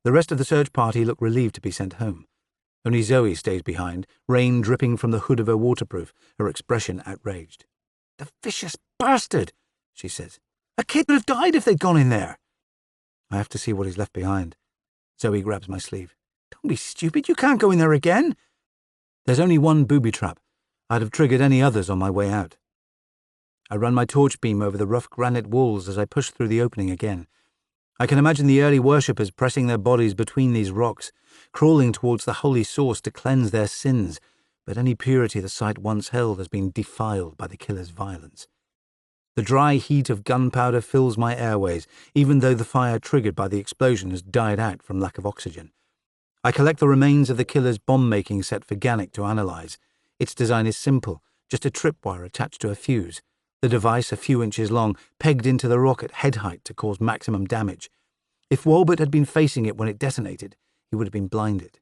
The rest of the search party look relieved to be sent home. Only Zoe stays behind, rain dripping from the hood of her waterproof, her expression outraged. The vicious bastard, she says. A kid would have died if they'd gone in there. I have to see what he's left behind. Zoe grabs my sleeve. Don't be stupid, you can't go in there again. There's only one booby trap. I'd have triggered any others on my way out. I run my torch beam over the rough granite walls as I push through the opening again. I can imagine the early worshippers pressing their bodies between these rocks, crawling towards the holy source to cleanse their sins, but any purity the site once held has been defiled by the killer's violence. The dry heat of gunpowder fills my airways, even though the fire triggered by the explosion has died out from lack of oxygen. I collect the remains of the killer's bomb-making set for Gannick to analyse. Its design is simple, just a tripwire attached to a fuse. The device, a few inches long, pegged into the rock at head height to cause maximum damage. If Walbert had been facing it when it detonated, he would have been blinded.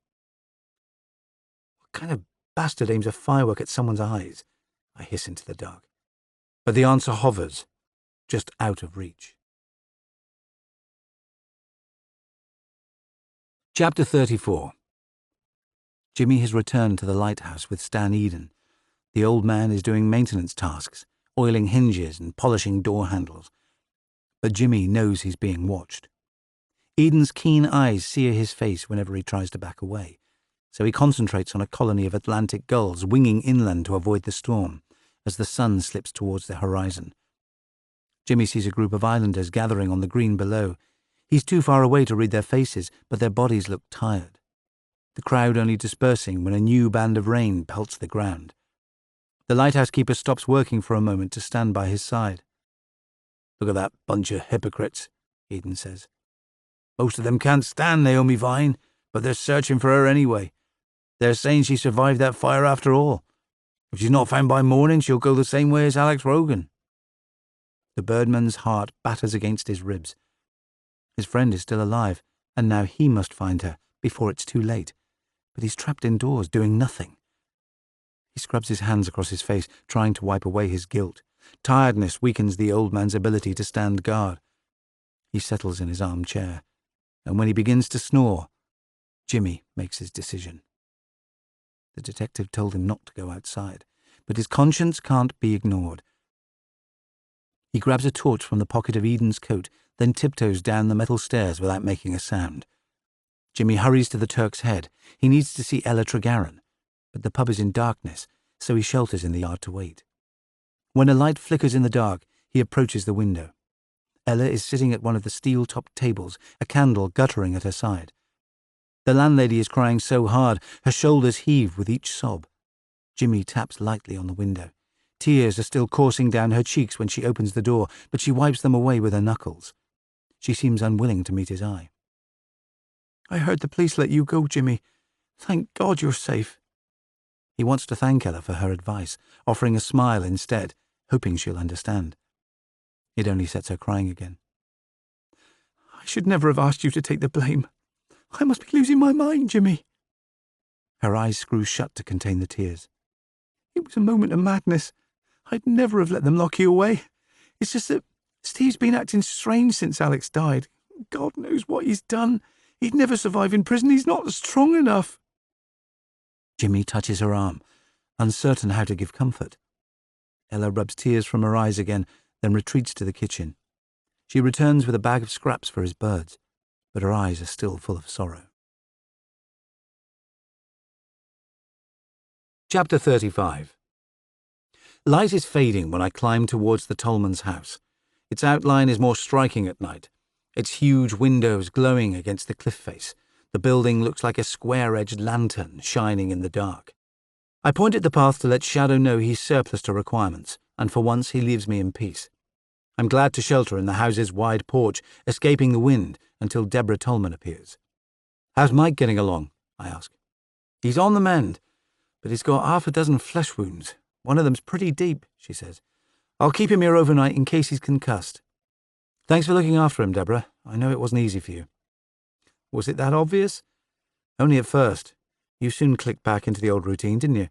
What kind of bastard aims a firework at someone's eyes? I hiss into the dark. But the answer hovers, just out of reach. Chapter 34. Jimmy has returned to the lighthouse with Stan Eden. The old man is doing maintenance tasks, oiling hinges and polishing door handles. But Jimmy knows he's being watched. Eden's keen eyes sear his face whenever he tries to back away, so he concentrates on a colony of Atlantic gulls winging inland to avoid the storm as the sun slips towards the horizon. Jimmy sees a group of islanders gathering on the green below. He's too far away to read their faces, but their bodies look tired. The crowd only dispersing when a new band of rain pelts the ground. The lighthouse keeper stops working for a moment to stand by his side. "Look at that bunch of hypocrites," Eden says. "Most of them can't stand Naomi Vine, but they're searching for her anyway. They're saying she survived that fire after all. If she's not found by morning, she'll go the same way as Alex Rogan." The birdman's heart batters against his ribs. His friend is still alive, and now he must find her before it's too late. But he's trapped indoors, doing nothing. He scrubs his hands across his face, trying to wipe away his guilt. Tiredness weakens the old man's ability to stand guard. He settles in his armchair, and when he begins to snore, Jimmy makes his decision. The detective told him not to go outside, but his conscience can't be ignored. He grabs a torch from the pocket of Eden's coat, then tiptoes down the metal stairs without making a sound. Jimmy hurries to the Turk's Head. He needs to see Ella Tregarron, but the pub is in darkness, so he shelters in the yard to wait. When a light flickers in the dark, he approaches the window. Ella is sitting at one of the steel-topped tables, a candle guttering at her side. The landlady is crying so hard, her shoulders heave with each sob. Jimmy taps lightly on the window. Tears are still coursing down her cheeks when she opens the door, but she wipes them away with her knuckles. She seems unwilling to meet his eye. "I heard the police let you go, Jimmy. Thank God you're safe." He wants to thank Ella for her advice, offering a smile instead, hoping she'll understand. It only sets her crying again. "I should never have asked you to take the blame. I must be losing my mind, Jimmy." Her eyes screw shut to contain the tears. "It was a moment of madness. I'd never have let them lock you away. It's just that Steve's been acting strange since Alex died. God knows what he's done. He'd never survive in prison. He's not strong enough." Jimmy touches her arm, uncertain how to give comfort. Ella rubs tears from her eyes again, then retreats to the kitchen. She returns with a bag of scraps for his birds, but her eyes are still full of sorrow. Chapter 35. Light is fading when I climb towards the tollman's house. Its outline is more striking at night, its huge windows glowing against the cliff face. The building looks like a square-edged lantern shining in the dark. I point at the path to let Shadow know he's surplus to requirements, and for once he leaves me in peace. I'm glad to shelter in the house's wide porch, escaping the wind until Deborah Tolman appears. "How's Mike getting along?" I ask. "He's on the mend, but he's got half a dozen flesh wounds. One of them's pretty deep," she says. "I'll keep him here overnight in case he's concussed." "Thanks for looking after him, Deborah. I know it wasn't easy for you." "Was it that obvious?" "Only at first. You soon clicked back into the old routine, didn't you?"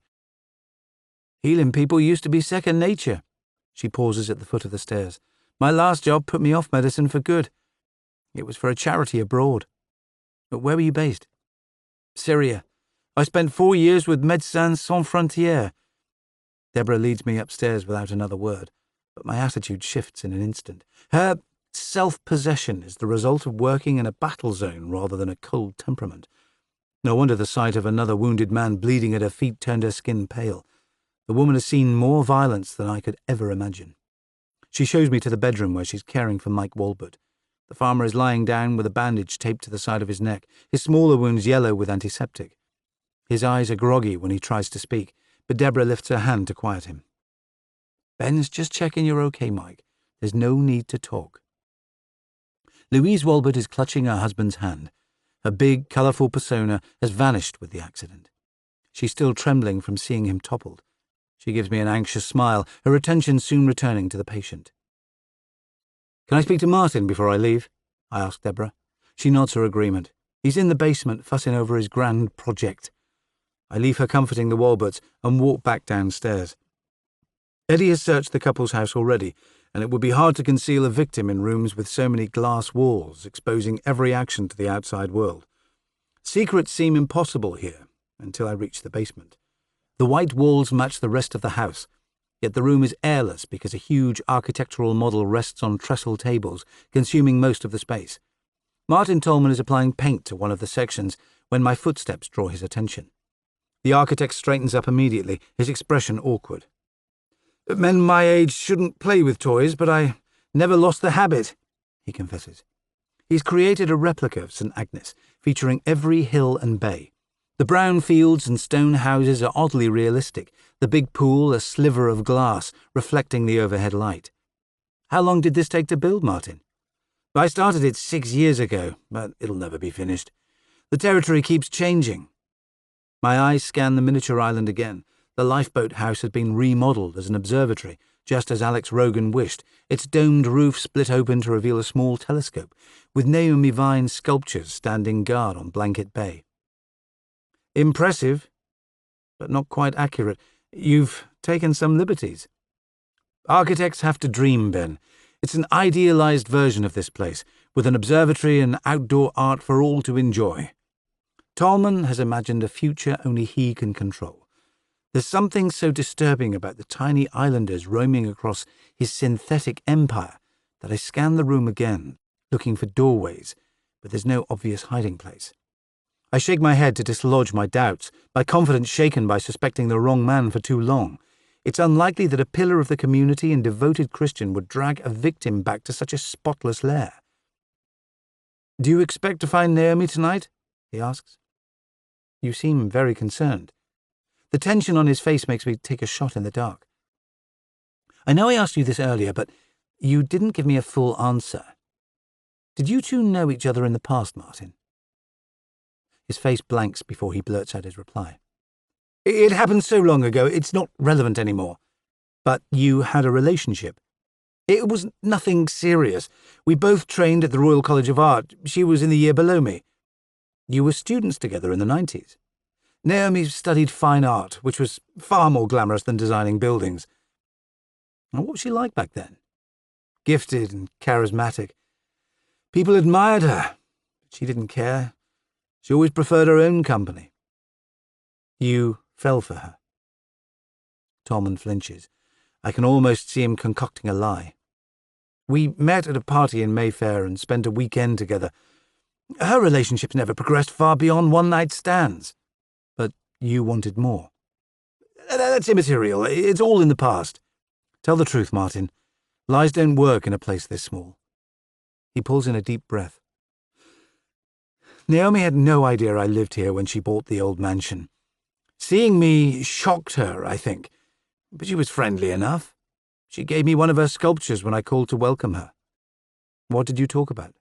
"Healing people used to be second nature." She pauses at the foot of the stairs. "My last job put me off medicine for good. It was for a charity abroad." "But where were you based?" "Syria. I spent 4 years with Médecins Sans Frontières." Deborah leads me upstairs without another word, but my attitude shifts in an instant. Her self-possession is the result of working in a battle zone rather than a cold temperament. No wonder the sight of another wounded man bleeding at her feet turned her skin pale. The woman has seen more violence than I could ever imagine. She shows me to the bedroom where she's caring for Mike Walbert. The farmer is lying down with a bandage taped to the side of his neck, his smaller wounds yellow with antiseptic. His eyes are groggy when he tries to speak, but Deborah lifts her hand to quiet him. "Ben's just checking you're okay, Mike. There's no need to talk." Louise Walbert is clutching her husband's hand. Her big, colourful persona has vanished with the accident. She's still trembling from seeing him toppled. She gives me an anxious smile, her attention soon returning to the patient. "Can I speak to Martin before I leave?" I ask Deborah. She nods her agreement. He's in the basement fussing over his grand project. I leave her comforting the Walberts and walk back downstairs. Eddie has searched the couple's house already, and it would be hard to conceal a victim in rooms with so many glass walls exposing every action to the outside world. Secrets seem impossible here until I reach the basement. The white walls match the rest of the house, yet the room is airless because a huge architectural model rests on trestle tables, consuming most of the space. Martin Tolman is applying paint to one of the sections when my footsteps draw his attention. The architect straightens up immediately, his expression awkward. Men my age shouldn't play with toys, but I never lost the habit, he confesses. He's created a replica of St. Agnes, featuring every hill and bay. The brown fields and stone houses are oddly realistic, the big pool a sliver of glass reflecting the overhead light. How long did this take to build, Martin? I started it 6 years ago, but it'll never be finished. The territory keeps changing. My eyes scan the miniature island again. The lifeboat house has been remodeled as an observatory, just as Alex Rogan wished, its domed roof split open to reveal a small telescope, with Naomi Vine's sculptures standing guard on Blanket Bay. Impressive, but not quite accurate. You've taken some liberties. Architects have to dream, Ben. It's an idealized version of this place, with an observatory and outdoor art for all to enjoy. Tolman has imagined a future only he can control. There's something so disturbing about the tiny islanders roaming across his synthetic empire that I scan the room again, looking for doorways, but there's no obvious hiding place. I shake my head to dislodge my doubts, my confidence shaken by suspecting the wrong man for too long. It's unlikely that a pillar of the community and devoted Christian would drag a victim back to such a spotless lair. "Do you expect to find Naomi tonight?" he asks. "You seem very concerned." The tension on his face makes me take a shot in the dark. "I know I asked you this earlier, but you didn't give me a full answer. Did you two know each other in the past, Martin?" His face blanks before he blurts out his reply. "It happened so long ago, it's not relevant anymore." "But you had a relationship?" "It was nothing serious. We both trained at the Royal College of Art. She was in the year below me." "You were students together in the 90s? Naomi studied fine art, which was far more glamorous than designing buildings." "And what was she like back then?" "Gifted and charismatic. People admired her, but she didn't care. She always preferred her own company." "You fell for her?" Tolman flinches. I can almost see him concocting a lie. "We met at a party in Mayfair and spent a weekend together. Her relationships never progressed far beyond one-night stands." "But you wanted more?" "That's immaterial. It's all in the past." "Tell the truth, Martin. Lies don't work in a place this small." He pulls in a deep breath. "Naomi had no idea I lived here when she bought the old mansion. Seeing me shocked her, I think, but she was friendly enough. She gave me one of her sculptures when I called to welcome her." "What did you talk about?"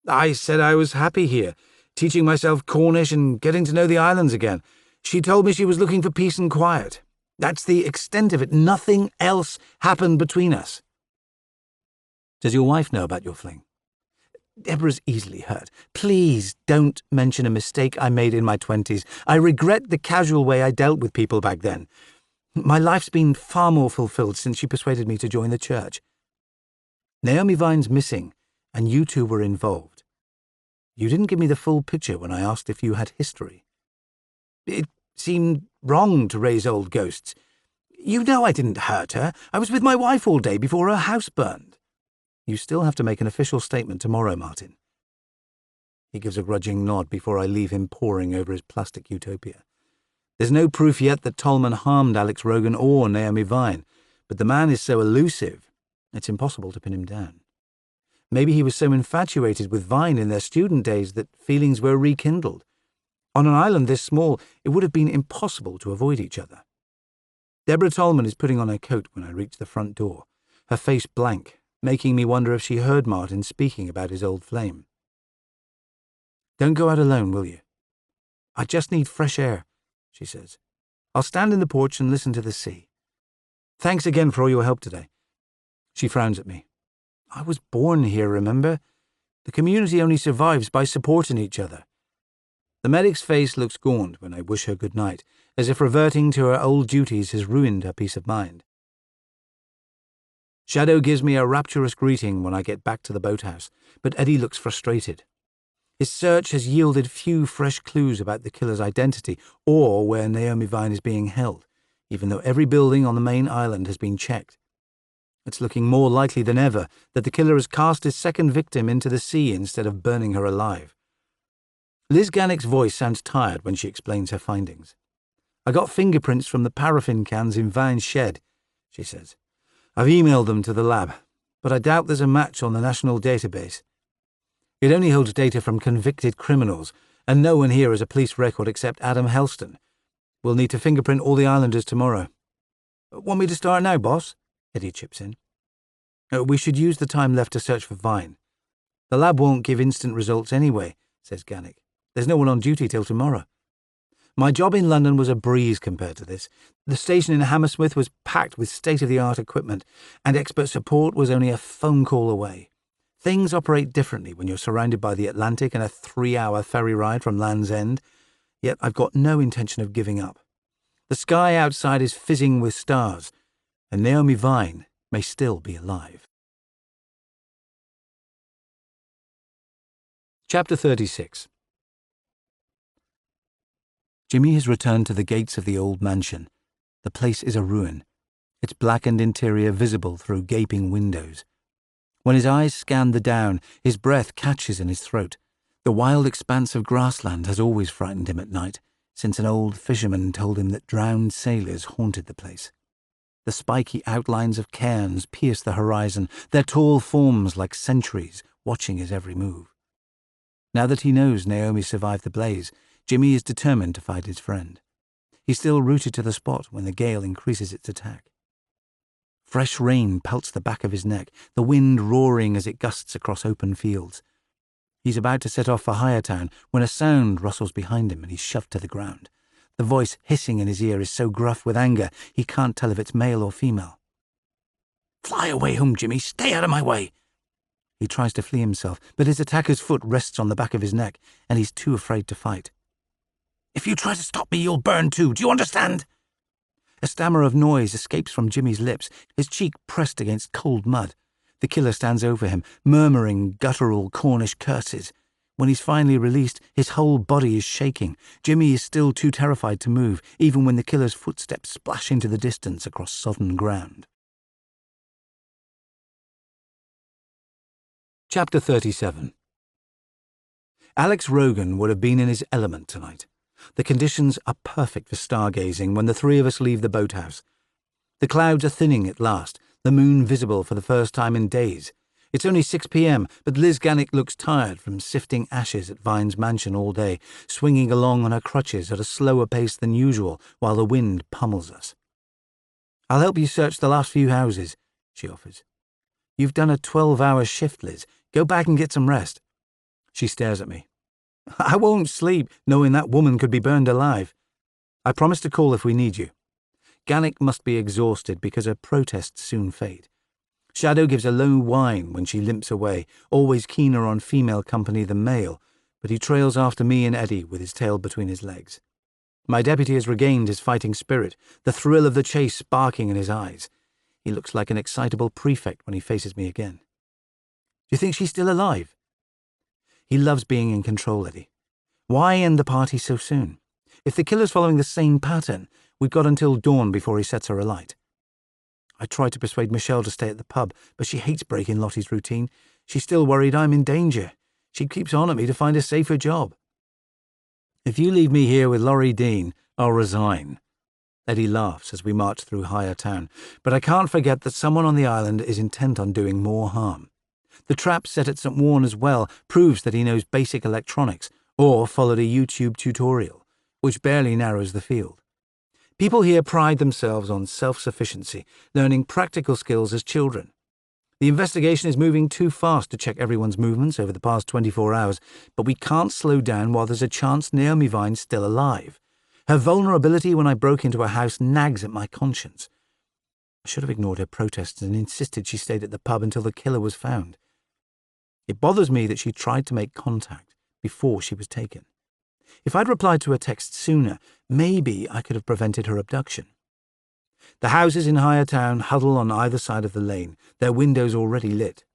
"I said I was happy here, teaching myself Cornish and getting to know the islands again. She told me she was looking for peace and quiet. That's the extent of it. Nothing else happened between us." "Does your wife know about your fling?" "Deborah's easily hurt. Please don't mention a mistake I made in my 20s. I regret the casual way I dealt with people back then. My life's been far more fulfilled since she persuaded me to join the church." "Naomi Vine's missing, and you two were involved. You didn't give me the full picture when I asked if you had history." "It seemed wrong to raise old ghosts. You know I didn't hurt her. I was with my wife all day before her house burned." "You still have to make an official statement tomorrow, Martin." He gives a grudging nod before I leave him poring over his plastic utopia. There's no proof yet that Tolman harmed Alex Rogan or Naomi Vine, but the man is so elusive, it's impossible to pin him down. Maybe he was so infatuated with Vine in their student days that feelings were rekindled. On an island this small, it would have been impossible to avoid each other. Deborah Tolman is putting on her coat when I reach the front door, her face blank, making me wonder if she heard Martin speaking about his old flame. "Don't go out alone, will you?" "I just need fresh air," she says. "I'll stand in the porch and listen to the sea. Thanks again for all your help today." She frowns at me. "I was born here, remember? The community only survives by supporting each other." The medic's face looks gaunt when I wish her good night, as if reverting to her old duties has ruined her peace of mind. Shadow gives me a rapturous greeting when I get back to the boathouse, but Eddie looks frustrated. His search has yielded few fresh clues about the killer's identity or where Naomi Vine is being held, even though every building on the main island has been checked. It's looking more likely than ever that the killer has cast his second victim into the sea instead of burning her alive. Liz Gannick's voice sounds tired when she explains her findings. I got fingerprints from the paraffin cans in Vine's shed, she says. I've emailed them to the lab, but I doubt there's a match on the national database. It only holds data from convicted criminals, and no one here has a police record except Adam Helston. We'll need to fingerprint all the islanders tomorrow. Want me to start now, boss? Eddie chips in. We should use the time left to search for Vine. The lab won't give instant results anyway, says Gannick. There's no one on duty till tomorrow. My job in London was a breeze compared to this. The station in Hammersmith was packed with state-of-the-art equipment, and expert support was only a phone call away. Things operate differently when you're surrounded by the Atlantic and a 3-hour ferry ride from Land's End, yet I've got no intention of giving up. The sky outside is fizzing with stars, and Naomi Vine may still be alive. Chapter 36. Jimmy has returned to the gates of the old mansion. The place is a ruin, its blackened interior visible through gaping windows. When his eyes scan the down, his breath catches in his throat. The wild expanse of grassland has always frightened him at night, since an old fisherman told him that drowned sailors haunted the place. The spiky outlines of cairns pierce the horizon, their tall forms like sentries watching his every move. Now that he knows Naomi survived the blaze, Jimmy is determined to find his friend. He's still rooted to the spot when the gale increases its attack. Fresh rain pelts the back of his neck, the wind roaring as it gusts across open fields. He's about to set off for Higher Town when a sound rustles behind him and he's shoved to the ground. The voice hissing in his ear is so gruff with anger he can't tell if it's male or female. Fly away home, Jimmy. Stay out of my way. He tries to flee himself, but his attacker's foot rests on the back of his neck and he's too afraid to fight. If you try to stop me, you'll burn too. Do you understand? A stammer of noise escapes from Jimmy's lips, his cheek pressed against cold mud. The killer stands over him, murmuring guttural Cornish curses. When he's finally released, his whole body is shaking. Jimmy is still too terrified to move, even when the killer's footsteps splash into the distance across sodden ground. Chapter 37. Alex Rogan would have been in his element tonight. The conditions are perfect for stargazing when the three of us leave the boathouse. The clouds are thinning at last, the moon visible for the first time in days. It's only 6 p.m, but Liz Gannick looks tired from sifting ashes at Vine's mansion all day, swinging along on her crutches at a slower pace than usual while the wind pummels us. I'll help you search the last few houses, she offers. You've done a 12-hour shift, Liz. Go back and get some rest. She stares at me. I won't sleep, knowing that woman could be burned alive. I promise to call if we need you. Gannick must be exhausted because her protests soon fade. Shadow gives a low whine when she limps away, always keener on female company than male, but he trails after me and Eddie with his tail between his legs. My deputy has regained his fighting spirit, the thrill of the chase sparking in his eyes. He looks like an excitable prefect when he faces me again. Do you think she's still alive? He loves being in control, Eddie. Why end the party so soon? If the killer's following the same pattern, we've got until dawn before he sets her alight. I tried to persuade Michelle to stay at the pub, but she hates breaking Lottie's routine. She's still worried I'm in danger. She keeps on at me to find a safer job. If you leave me here with Laurie Dean, I'll resign. Eddie laughs as we march through Higher Town, but I can't forget that someone on the island is intent on doing more harm. The trap set at St. Warner's Well proves that he knows basic electronics, or followed a YouTube tutorial, which barely narrows the field. People here pride themselves on self-sufficiency, learning practical skills as children. The investigation is moving too fast to check everyone's movements over the past 24 hours, but we can't slow down while there's a chance Naomi Vine's still alive. Her vulnerability when I broke into her house nags at my conscience. I should have ignored her protests and insisted she stayed at the pub until the killer was found. It bothers me that she tried to make contact before she was taken. If I'd replied to her text sooner, maybe I could have prevented her abduction. The houses in Higher Town huddle on either side of the lane, their windows already lit.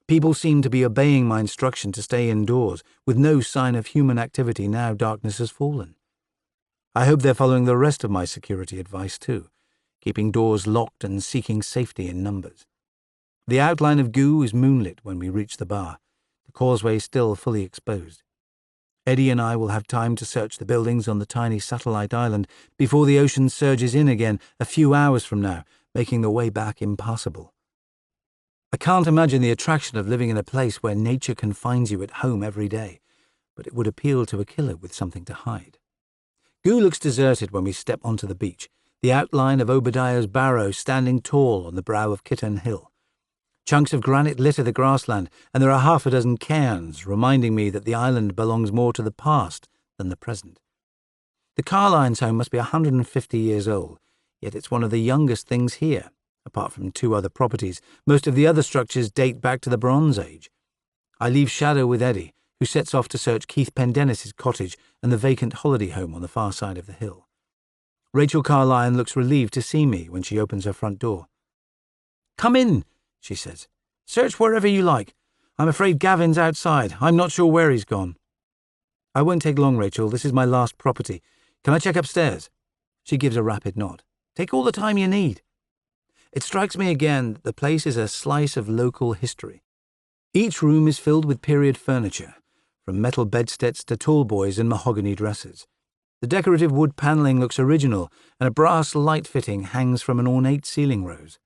People seem to be obeying my instruction to stay indoors, with no sign of human activity now darkness has fallen. I hope they're following the rest of my security advice too, keeping doors locked and seeking safety in numbers. The outline of Goo is moonlit when we reach the bar, the causeway still fully exposed. Eddie and I will have time to search the buildings on the tiny satellite island before the ocean surges in again a few hours from now, making the way back impassable. I can't imagine the attraction of living in a place where nature confines you at home every day, but it would appeal to a killer with something to hide. Goo looks deserted when we step onto the beach, the outline of Obadiah's barrow standing tall on the brow of Kitten Hill. Chunks of granite litter the grassland, and there are half a dozen cairns, reminding me that the island belongs more to the past than the present. The Carlynes' home must be 150 years old, yet it's one of the youngest things here. Apart from 2 other properties, most of the other structures date back to the Bronze Age. I leave Shadow with Eddie, who sets off to search Keith Pendennis's cottage and the vacant holiday home on the far side of the hill. Rachel Carline looks relieved to see me when she opens her front door. "Come in," she says. "Search wherever you like. I'm afraid Gavin's outside. I'm not sure where he's gone." "I won't take long, Rachel. This is my last property. Can I check upstairs?" She gives a rapid nod. "Take all the time you need." It strikes me again that the place is a slice of local history. Each room is filled with period furniture, from metal bedsteads to tallboys in mahogany dresses. The decorative wood panelling looks original, and a brass light fitting hangs from an ornate ceiling rose.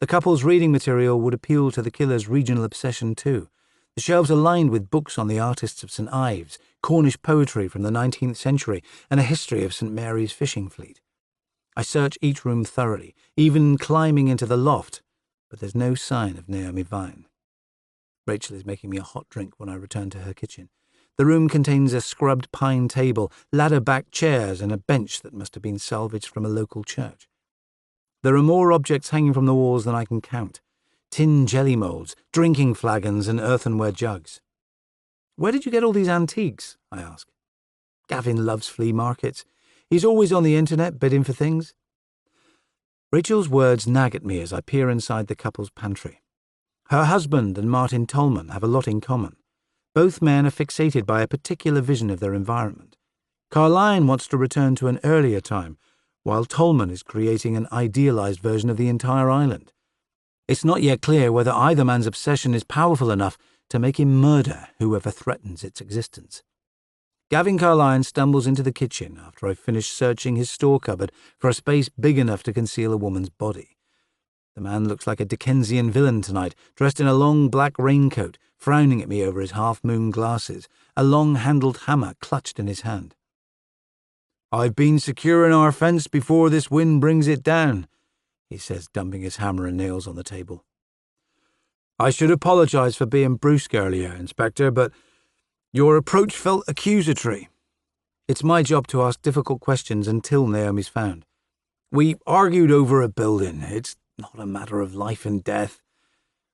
The couple's reading material would appeal to the killer's regional obsession too. The shelves are lined with books on the artists of St. Ives, Cornish poetry from the 19th century, and a history of St. Mary's fishing fleet. I search each room thoroughly, even climbing into the loft, but there's no sign of Naomi Vine. Rachel is making me a hot drink when I return to her kitchen. The room contains a scrubbed pine table, ladder-backed chairs, and a bench that must have been salvaged from a local church. There are more objects hanging from the walls than I can count. Tin jelly moulds, drinking flagons, and earthenware jugs. "Where did you get all these antiques?" I ask. "Gavin loves flea markets. He's always on the internet bidding for things." Rachel's words nag at me as I peer inside the couple's pantry. Her husband and Martin Tolman have a lot in common. Both men are fixated by a particular vision of their environment. Carline wants to return to an earlier time, while Tolman is creating an idealized version of the entire island. It's not yet clear whether either man's obsession is powerful enough to make him murder whoever threatens its existence. Gavin Carline stumbles into the kitchen after I've finished searching his store cupboard for a space big enough to conceal a woman's body. The man looks like a Dickensian villain tonight, dressed in a long black raincoat, frowning at me over his half-moon glasses, a long-handled hammer clutched in his hand. "I've been securing our fence before this wind brings it down," he says, dumping his hammer and nails on the table. "I should apologise for being brusque earlier, Inspector, but your approach felt accusatory. It's my job to ask difficult questions until Naomi's found. We argued over a building. It's not a matter of life and death.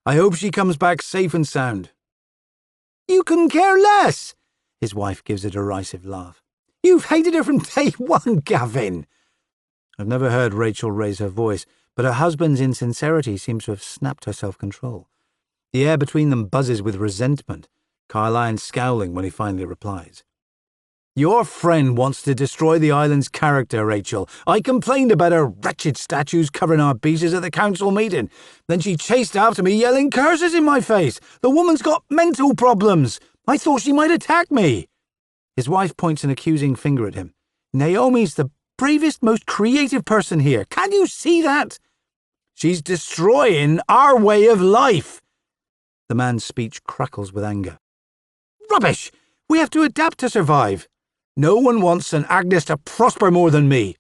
I hope she comes back safe and sound." "You couldn't care less," his wife gives a derisive laugh. "You've hated her from day one, Gavin." I've never heard Rachel raise her voice, but her husband's insincerity seems to have snapped her self-control. The air between them buzzes with resentment, Carline scowling when he finally replies. "Your friend wants to destroy the island's character, Rachel. I complained about her wretched statues covering our beaches at the council meeting. Then she chased after me, yelling curses in my face. The woman's got mental problems. I thought she might attack me." His wife points an accusing finger at him. "Naomi's the bravest, most creative person here. Can you see that? She's destroying our way of life." The man's speech crackles with anger. "Rubbish! We have to adapt to survive. No one wants St. Agnes to prosper more than me.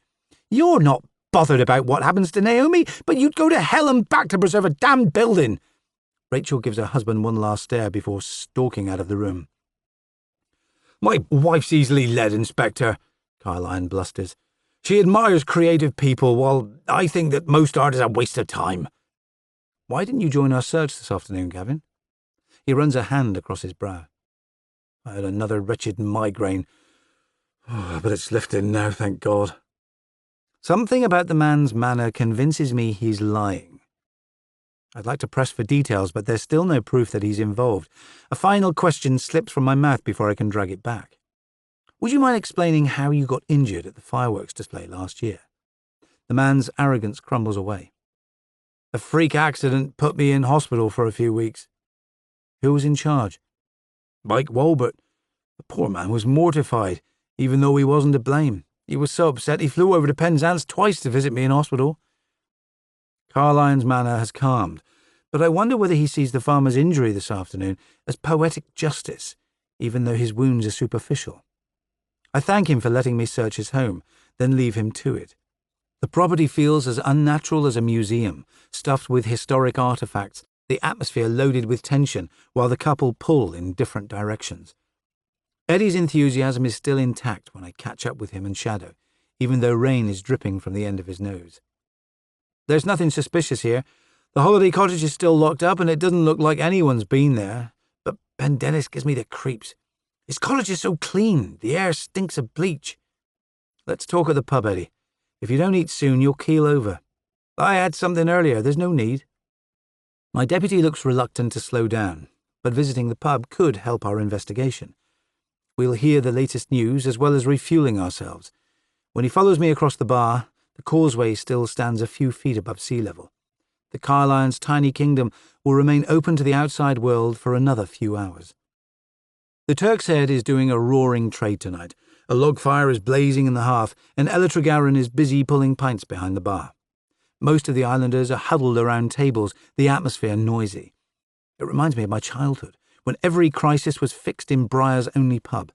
You're not bothered about what happens to Naomi, but you'd go to hell and back to preserve a damned building." Rachel gives her husband one last stare before stalking out of the room. "My wife's easily led, Inspector," Carline blusters. "She admires creative people, while I think that most art is a waste of time." "Why didn't you join our search this afternoon, Gavin?" He runs a hand across his brow. "I had another wretched migraine. But it's lifting now, thank God." Something about the man's manner convinces me he's lying. I'd like to press for details, but there's still no proof that he's involved. A final question slips from my mouth before I can drag it back. "Would you mind explaining how you got injured at the fireworks display last year?" The man's arrogance crumbles away. A freak accident put me in hospital for a few weeks." "Who was in charge?" "Mike Walbert. The poor man was mortified, even though he wasn't to blame. He was so upset he flew over to Penzance twice to visit me in hospital." Carline's manner has calmed, but I wonder whether he sees the farmer's injury this afternoon as poetic justice, even though his wounds are superficial. I thank him for letting me search his home, then leave him to it. The property feels as unnatural as a museum, stuffed with historic artifacts, the atmosphere loaded with tension, while the couple pull in different directions. Eddie's enthusiasm is still intact when I catch up with him and Shadow, even though rain is dripping from the end of his nose. "There's nothing suspicious here. The holiday cottage is still locked up and it doesn't look like anyone's been there. But Ben Dennis gives me the creeps. His cottage is so clean, the air stinks of bleach. Let's talk at the pub, Eddie. If you don't eat soon, you'll keel over. I had something earlier, there's no need." My deputy looks reluctant to slow down, but visiting the pub could help our investigation. We'll hear the latest news as well as refueling ourselves. When he follows me across the bar, the causeway still stands a few feet above sea level. The Carlines' tiny kingdom will remain open to the outside world for another few hours. The Turk's Head is doing a roaring trade tonight. A log fire is blazing in the hearth, and Ella Tregarren is busy pulling pints behind the bar. Most of the islanders are huddled around tables, the atmosphere noisy. It reminds me of my childhood, when every crisis was fixed in Briar's only pub.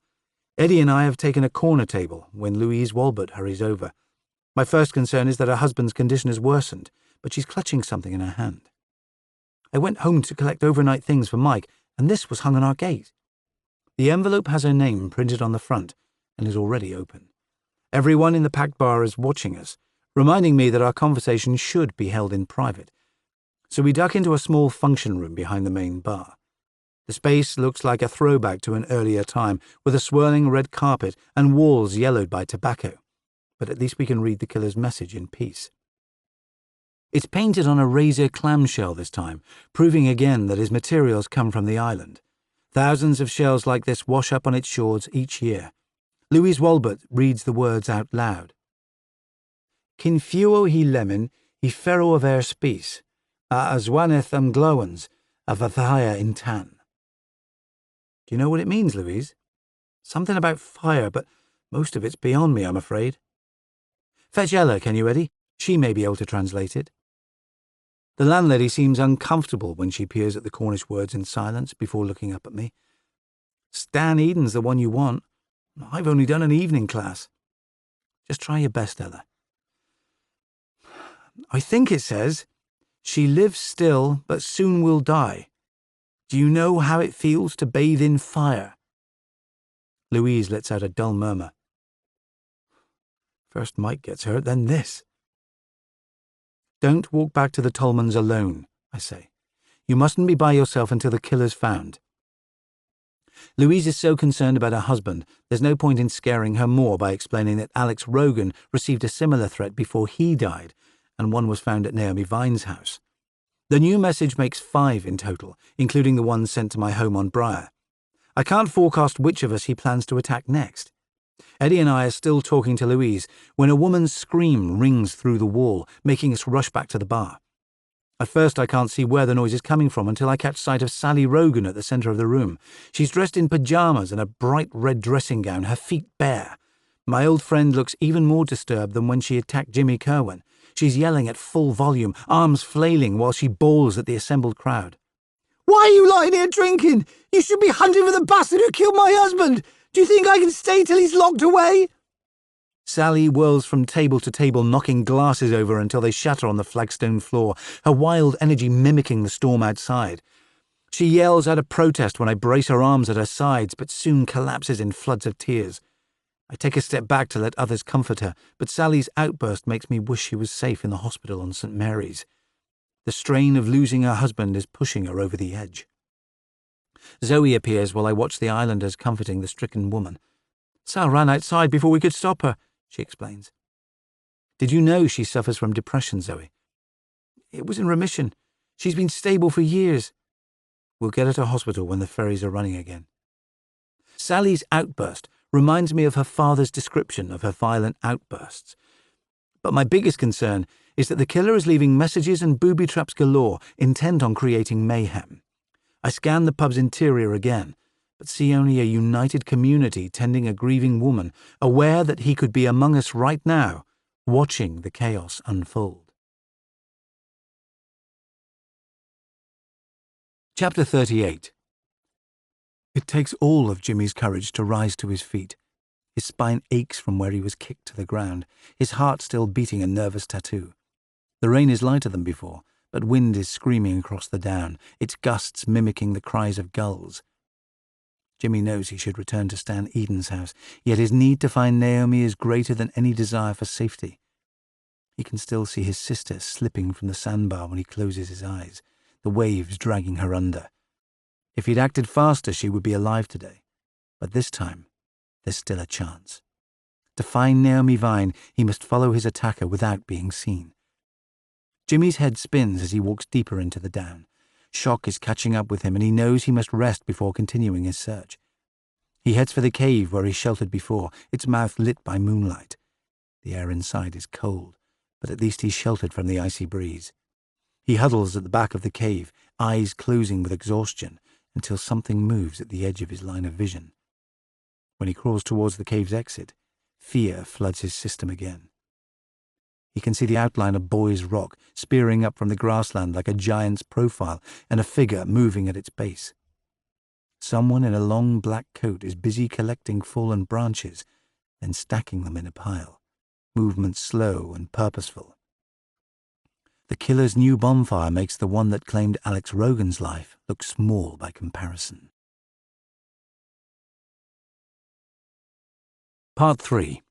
Eddie and I have taken a corner table when Louise Walbert hurries over. My first concern is that her husband's condition has worsened, but she's clutching something in her hand. I went home to collect overnight things for Mike, and this was hung on our gate. The envelope has her name printed on the front and is already open. Everyone in the packed bar is watching us, reminding me that our conversation should be held in private. So we duck into a small function room behind the main bar. The space looks like a throwback to an earlier time, with a swirling red carpet and walls yellowed by tobacco. But at least we can read the killer's message in peace. It's painted on a razor clamshell this time, proving again that his materials come from the island. Thousands of shells like this wash up on its shores each year. Louise Walbert reads the words out loud. "Cyn fuo hi lemon, hi ferro of air spice, a aswaneth glowans, a vathaya in tan." Do you know what it means, Louise? Something about fire, but most of it's beyond me, I'm afraid. Fetch Ella, can you, Eddie? She may be able to translate it. The landlady seems uncomfortable when she peers at the Cornish words in silence before looking up at me. "Stan Eden's the one you want. I've only done an evening class." "Just try your best, Ella." "I think it says, 'She lives still, but soon will die. Do you know how it feels to bathe in fire?'" Louise lets out a dull murmur. First Mike gets hurt, then this. "Don't walk back to the Tolmans alone," I say. "You mustn't be by yourself until the killer's found." Louise is so concerned about her husband, there's no point in scaring her more by explaining that Alex Rogan received a similar threat before he died, and one was found at Naomi Vine's house. The new message makes 5 in total, including the one sent to my home on Briar. I can't forecast which of us he plans to attack next. Eddie and I are still talking to Louise when a woman's scream rings through the wall, making us rush back to the bar. At first I can't see where the noise is coming from until I catch sight of Sally Rogan at the centre of the room. She's dressed in pyjamas and a bright red dressing gown, her feet bare. My old friend looks even more disturbed than when she attacked Jimmy Kerwin. She's yelling at full volume, arms flailing while she bawls at the assembled crowd. "Why are you lying here drinking? You should be hunting for the bastard who killed my husband! Do you think I can stay till he's locked away?" Sally whirls from table to table, knocking glasses over until they shatter on the flagstone floor, her wild energy mimicking the storm outside. She yells out a protest when I brace her arms at her sides, but soon collapses in floods of tears. I take a step back to let others comfort her, but Sally's outburst makes me wish she was safe in the hospital on St. Mary's. The strain of losing her husband is pushing her over the edge. Zoe appears while I watch the islanders comforting the stricken woman. "Sal ran outside before we could stop her," she explains. "Did you know she suffers from depression, Zoe?" "It was in remission. She's been stable for years." "We'll get her to hospital when the ferries are running again." Sally's outburst reminds me of her father's description of her violent outbursts. But my biggest concern is that the killer is leaving messages and booby traps galore, intent on creating mayhem. I scan the pub's interior again, but see only a united community tending a grieving woman, aware that he could be among us right now, watching the chaos unfold. Chapter 38. It takes all of Jimmy's courage to rise to his feet. His spine aches from where he was kicked to the ground, his heart still beating a nervous tattoo. The rain is lighter than before, but wind is screaming across the down, its gusts mimicking the cries of gulls. Jimmy knows he should return to Stan Eden's house, yet his need to find Naomi is greater than any desire for safety. He can still see his sister slipping from the sandbar when he closes his eyes, the waves dragging her under. If he'd acted faster, she would be alive today. But this time, there's still a chance. To find Naomi Vine, he must follow his attacker without being seen. Jimmy's head spins as he walks deeper into the down. Shock is catching up with him, and he knows he must rest before continuing his search. He heads for the cave where he sheltered before, its mouth lit by moonlight. The air inside is cold, but at least he's sheltered from the icy breeze. He huddles at the back of the cave, eyes closing with exhaustion, until something moves at the edge of his line of vision. When he crawls towards the cave's exit, fear floods his system again. He can see the outline of Boy's Rock spearing up from the grassland like a giant's profile, and a figure moving at its base. Someone in a long black coat is busy collecting fallen branches, then stacking them in a pile, movement slow and purposeful. The killer's new bonfire makes the one that claimed Alex Rogan's life look small by comparison. Part 3.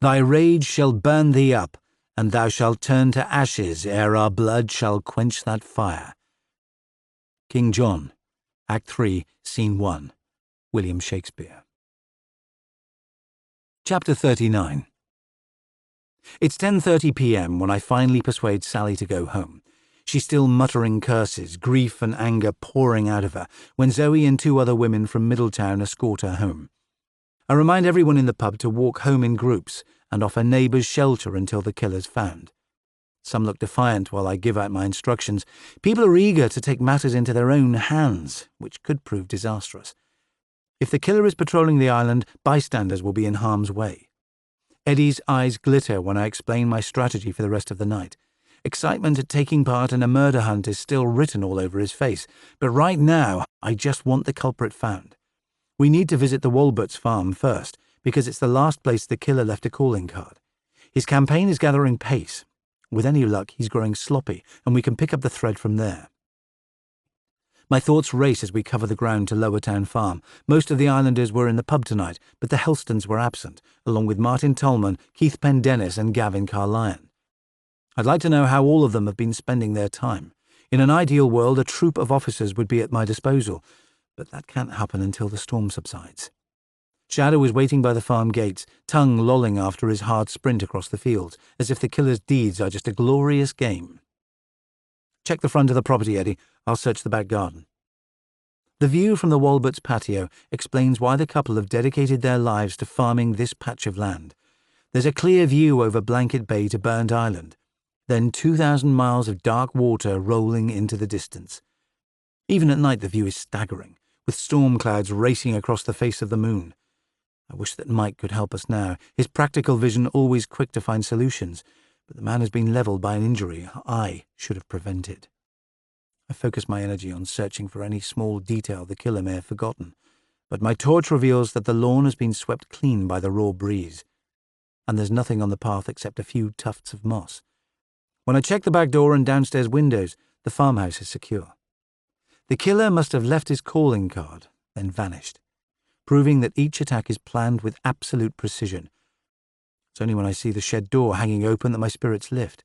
Thy rage shall burn thee up, and thou shalt turn to ashes ere our blood shall quench that fire. King John, Act 3, Scene 1, William Shakespeare. Chapter 39. It's 10:30 p.m. when I finally persuade Sally to go home. She's still muttering curses, grief and anger pouring out of her, when Zoe and 2 other women from Middletown escort her home. I remind everyone in the pub to walk home in groups and offer neighbours shelter until the killer's found. Some look defiant while I give out my instructions. People are eager to take matters into their own hands, which could prove disastrous. If the killer is patrolling the island, bystanders will be in harm's way. Eddie's eyes glitter when I explain my strategy for the rest of the night. Excitement at taking part in a murder hunt is still written all over his face, but right now I just want the culprit found. We need to visit the Walberts farm first, because it's the last place the killer left a calling card. His campaign is gathering pace. With any luck, he's growing sloppy, and we can pick up the thread from there. My thoughts race as we cover the ground to Lowertown Farm. Most of the islanders were in the pub tonight, but the Helstons were absent, along with Martin Tolman, Keith Pendennis, and Gavin Carlyon. I'd like to know how all of them have been spending their time. In an ideal world, a troop of officers would be at my disposal, but that can't happen until the storm subsides. Shadow is waiting by the farm gates, tongue lolling after his hard sprint across the fields, as if the killer's deeds are just a glorious game. Check the front of the property, Eddie. I'll search the back garden. The view from the Walberts patio explains why the couple have dedicated their lives to farming this patch of land. There's a clear view over Blanket Bay to Burnt Island, then 2,000 miles of dark water rolling into the distance. Even at night the view is staggering, with storm clouds racing across the face of the moon. I wish that Mike could help us now, his practical vision always quick to find solutions, but the man has been levelled by an injury I should have prevented. I focus my energy on searching for any small detail the killer may have forgotten, but my torch reveals that the lawn has been swept clean by the raw breeze, and there's nothing on the path except a few tufts of moss. When I check the back door and downstairs windows, the farmhouse is secure. The killer must have left his calling card, then vanished, proving that each attack is planned with absolute precision. It's only when I see the shed door hanging open that my spirits lift.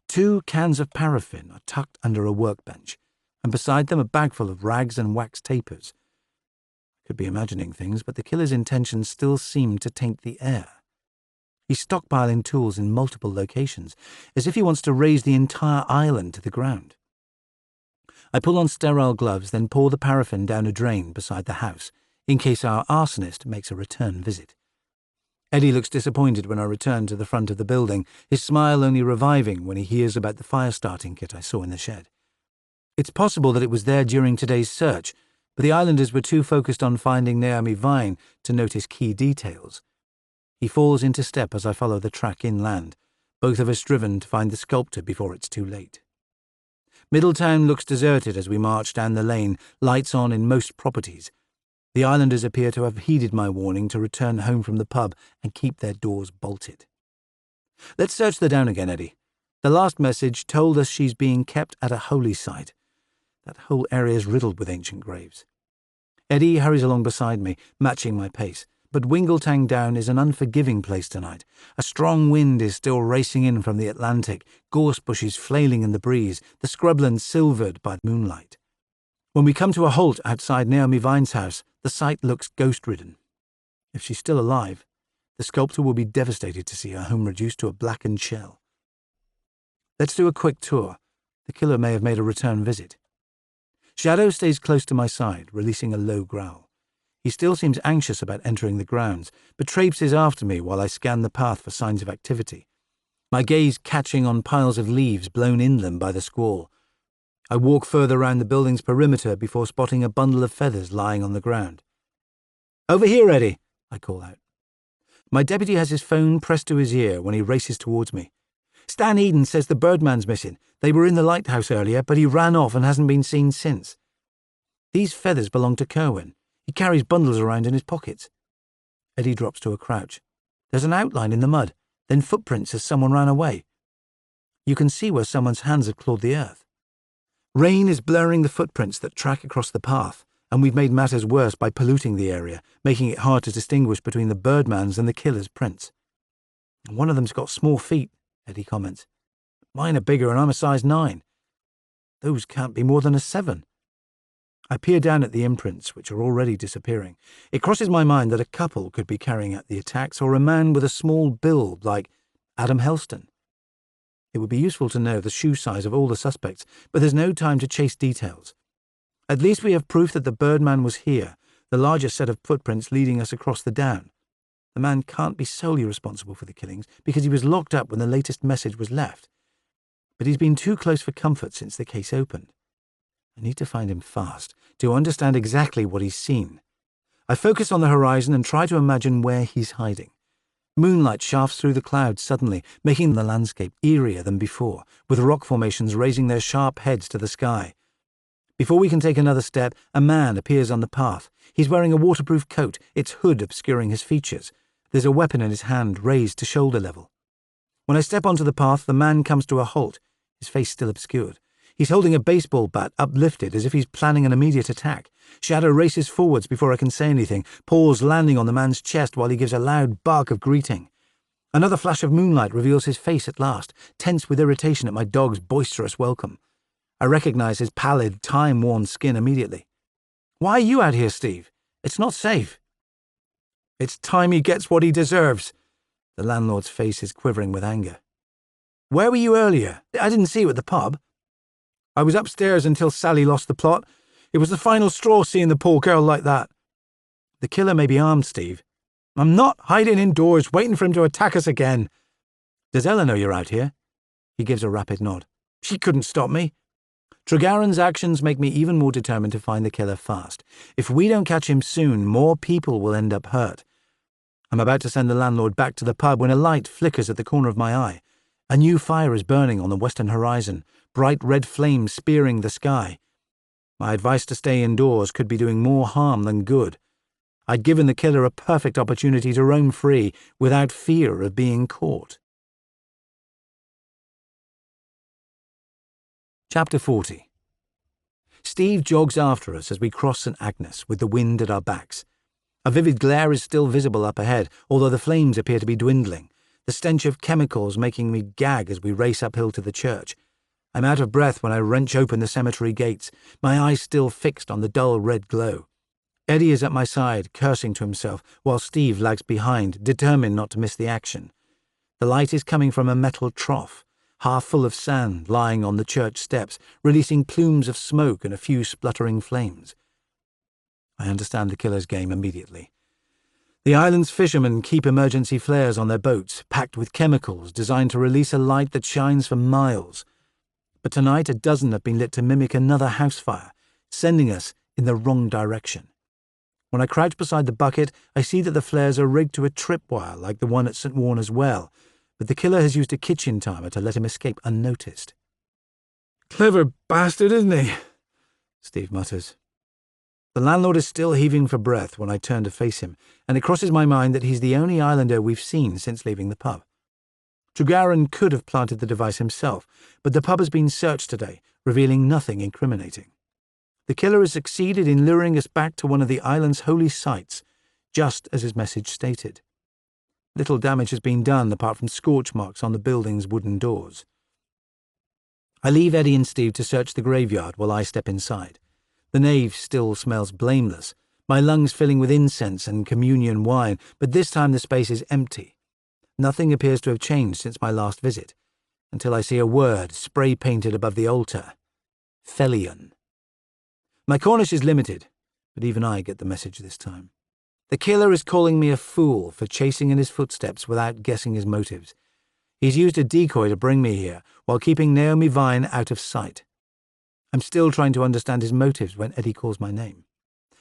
2 cans of paraffin are tucked under a workbench, and beside them a bagful of rags and wax tapers. I could be imagining things, but the killer's intentions still seem to taint the air. He's stockpiling tools in multiple locations, as if he wants to raise the entire island to the ground. I pull on sterile gloves, then pour the paraffin down a drain beside the house, in case our arsonist makes a return visit. Eddie looks disappointed when I return to the front of the building, his smile only reviving when he hears about the fire-starting kit I saw in the shed. It's possible that it was there during today's search, but the islanders were too focused on finding Naomi Vine to notice key details. He falls into step as I follow the track inland, both of us driven to find the sculptor before it's too late. Middletown looks deserted as we march down the lane, lights on in most properties. The islanders appear to have heeded my warning to return home from the pub and keep their doors bolted. Let's search the down again, Eddie. The last message told us she's being kept at a holy site. That whole area is riddled with ancient graves. Eddie hurries along beside me, matching my pace. But Wingletown Down is an unforgiving place tonight. A strong wind is still racing in from the Atlantic, gorse bushes flailing in the breeze, the scrubland silvered by moonlight. When we come to a halt outside Naomi Vine's house, the site looks ghost-ridden. If she's still alive, the sculptor will be devastated to see her home reduced to a blackened shell. Let's do a quick tour. The killer may have made a return visit. Shadow stays close to my side, releasing a low growl. He still seems anxious about entering the grounds, but traipses after me while I scan the path for signs of activity, my gaze catching on piles of leaves blown inland by the squall. I walk further round the building's perimeter before spotting a bundle of feathers lying on the ground. "Over here, Eddie," I call out. My deputy has his phone pressed to his ear when he races towards me. "Stan Eden says the birdman's missing. They were in the lighthouse earlier, but he ran off and hasn't been seen since. These feathers belong to Kerwin. He carries bundles around in his pockets." Eddie drops to a crouch. There's an outline in the mud, then footprints as someone ran away. You can see where someone's hands have clawed the earth. Rain is blurring the footprints that track across the path, and we've made matters worse by polluting the area, making it hard to distinguish between the birdman's and the killer's prints. "One of them's got small feet," Eddie comments. "Mine are bigger and I'm a size 9. Those can't be more than a 7. I peer down at the imprints, which are already disappearing. It crosses my mind that a couple could be carrying out the attacks, or a man with a small build like Adam Helston. It would be useful to know the shoe size of all the suspects, but there's no time to chase details. At least we have proof that the birdman was here, the largest set of footprints leading us across the down. The man can't be solely responsible for the killings, because he was locked up when the latest message was left. But he's been too close for comfort since the case opened. I need to find him fast, to understand exactly what he's seen. I focus on the horizon and try to imagine where he's hiding. Moonlight shafts through the clouds suddenly, making the landscape eerier than before, with rock formations raising their sharp heads to the sky. Before we can take another step, a man appears on the path. He's wearing a waterproof coat, its hood obscuring his features. There's a weapon in his hand, raised to shoulder level. When I step onto the path, the man comes to a halt, his face still obscured. He's holding a baseball bat uplifted as if he's planning an immediate attack. Shadow races forwards before I can say anything, paws landing on the man's chest while he gives a loud bark of greeting. Another flash of moonlight reveals his face at last, tense with irritation at my dog's boisterous welcome. I recognize his pallid, time-worn skin immediately. "Why are you out here, Steve? It's not safe." "It's time he gets what he deserves." The landlord's face is quivering with anger. "Where were you earlier? I didn't see you at the pub." "I was upstairs until Sally lost the plot. It was the final straw seeing the poor girl like that." "The killer may be armed, Steve." "I'm not hiding indoors, waiting for him to attack us again." "Does Ella know you're out here?" He gives a rapid nod. "She couldn't stop me." Tregarran's actions make me even more determined to find the killer fast. If we don't catch him soon, more people will end up hurt. I'm about to send the landlord back to the pub when a light flickers at the corner of my eye. A new fire is burning on the western horizon, bright red flames spearing the sky. My advice to stay indoors could be doing more harm than good. I'd given the killer a perfect opportunity to roam free without fear of being caught. Chapter 40. Steve jogs after us as we cross St. Agnes with the wind at our backs. A vivid glare is still visible up ahead, although the flames appear to be dwindling, the stench of chemicals making me gag as we race uphill to the church. I'm out of breath when I wrench open the cemetery gates, my eyes still fixed on the dull red glow. Eddie is at my side, cursing to himself, while Steve lags behind, determined not to miss the action. The light is coming from a metal trough, half full of sand lying on the church steps, releasing plumes of smoke and a few spluttering flames. I understand the killer's game immediately. The island's fishermen keep emergency flares on their boats, packed with chemicals designed to release a light that shines for miles. But tonight a dozen have been lit to mimic another house fire, sending us in the wrong direction. When I crouch beside the bucket, I see that the flares are rigged to a tripwire like the one at St. Warner's Well, but the killer has used a kitchen timer to let him escape unnoticed. "Clever bastard, isn't he?" Steve mutters. The landlord is still heaving for breath when I turn to face him, and it crosses my mind that he's the only islander we've seen since leaving the pub. Tregarron could have planted the device himself, but the pub has been searched today, revealing nothing incriminating. The killer has succeeded in luring us back to one of the island's holy sites, just as his message stated. Little damage has been done apart from scorch marks on the building's wooden doors. I leave Eddie and Steve to search the graveyard while I step inside. The nave still smells blameless, my lungs filling with incense and communion wine, but this time the space is empty. Nothing appears to have changed since my last visit, until I see a word spray-painted above the altar. Felion. My Cornish is limited, but even I get the message this time. The killer is calling me a fool for chasing in his footsteps without guessing his motives. He's used a decoy to bring me here, while keeping Naomi Vine out of sight. I'm still trying to understand his motives when Eddie calls my name.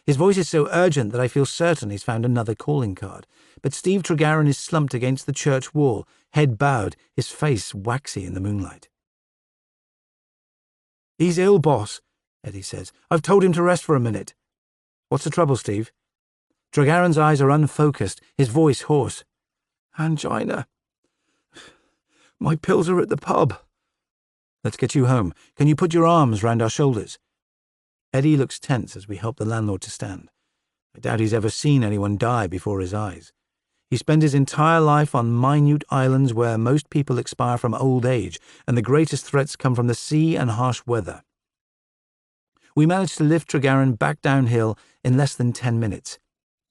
His voice is so urgent that I feel certain he's found another calling card, but Steve Tregarron is slumped against the church wall, head bowed, his face waxy in the moonlight. "He's ill, boss," Eddie says. "I've told him to rest for a minute." "What's the trouble, Steve?" Tregarron's eyes are unfocused, his voice hoarse. "Angina. My pills are at the pub." "Let's get you home. Can you put your arms round our shoulders?" Eddie looks tense as we help the landlord to stand. I doubt he's ever seen anyone die before his eyes. He spent his entire life on minute islands where most people expire from old age, and the greatest threats come from the sea and harsh weather. We manage to lift Tregarron back downhill in less than 10 minutes.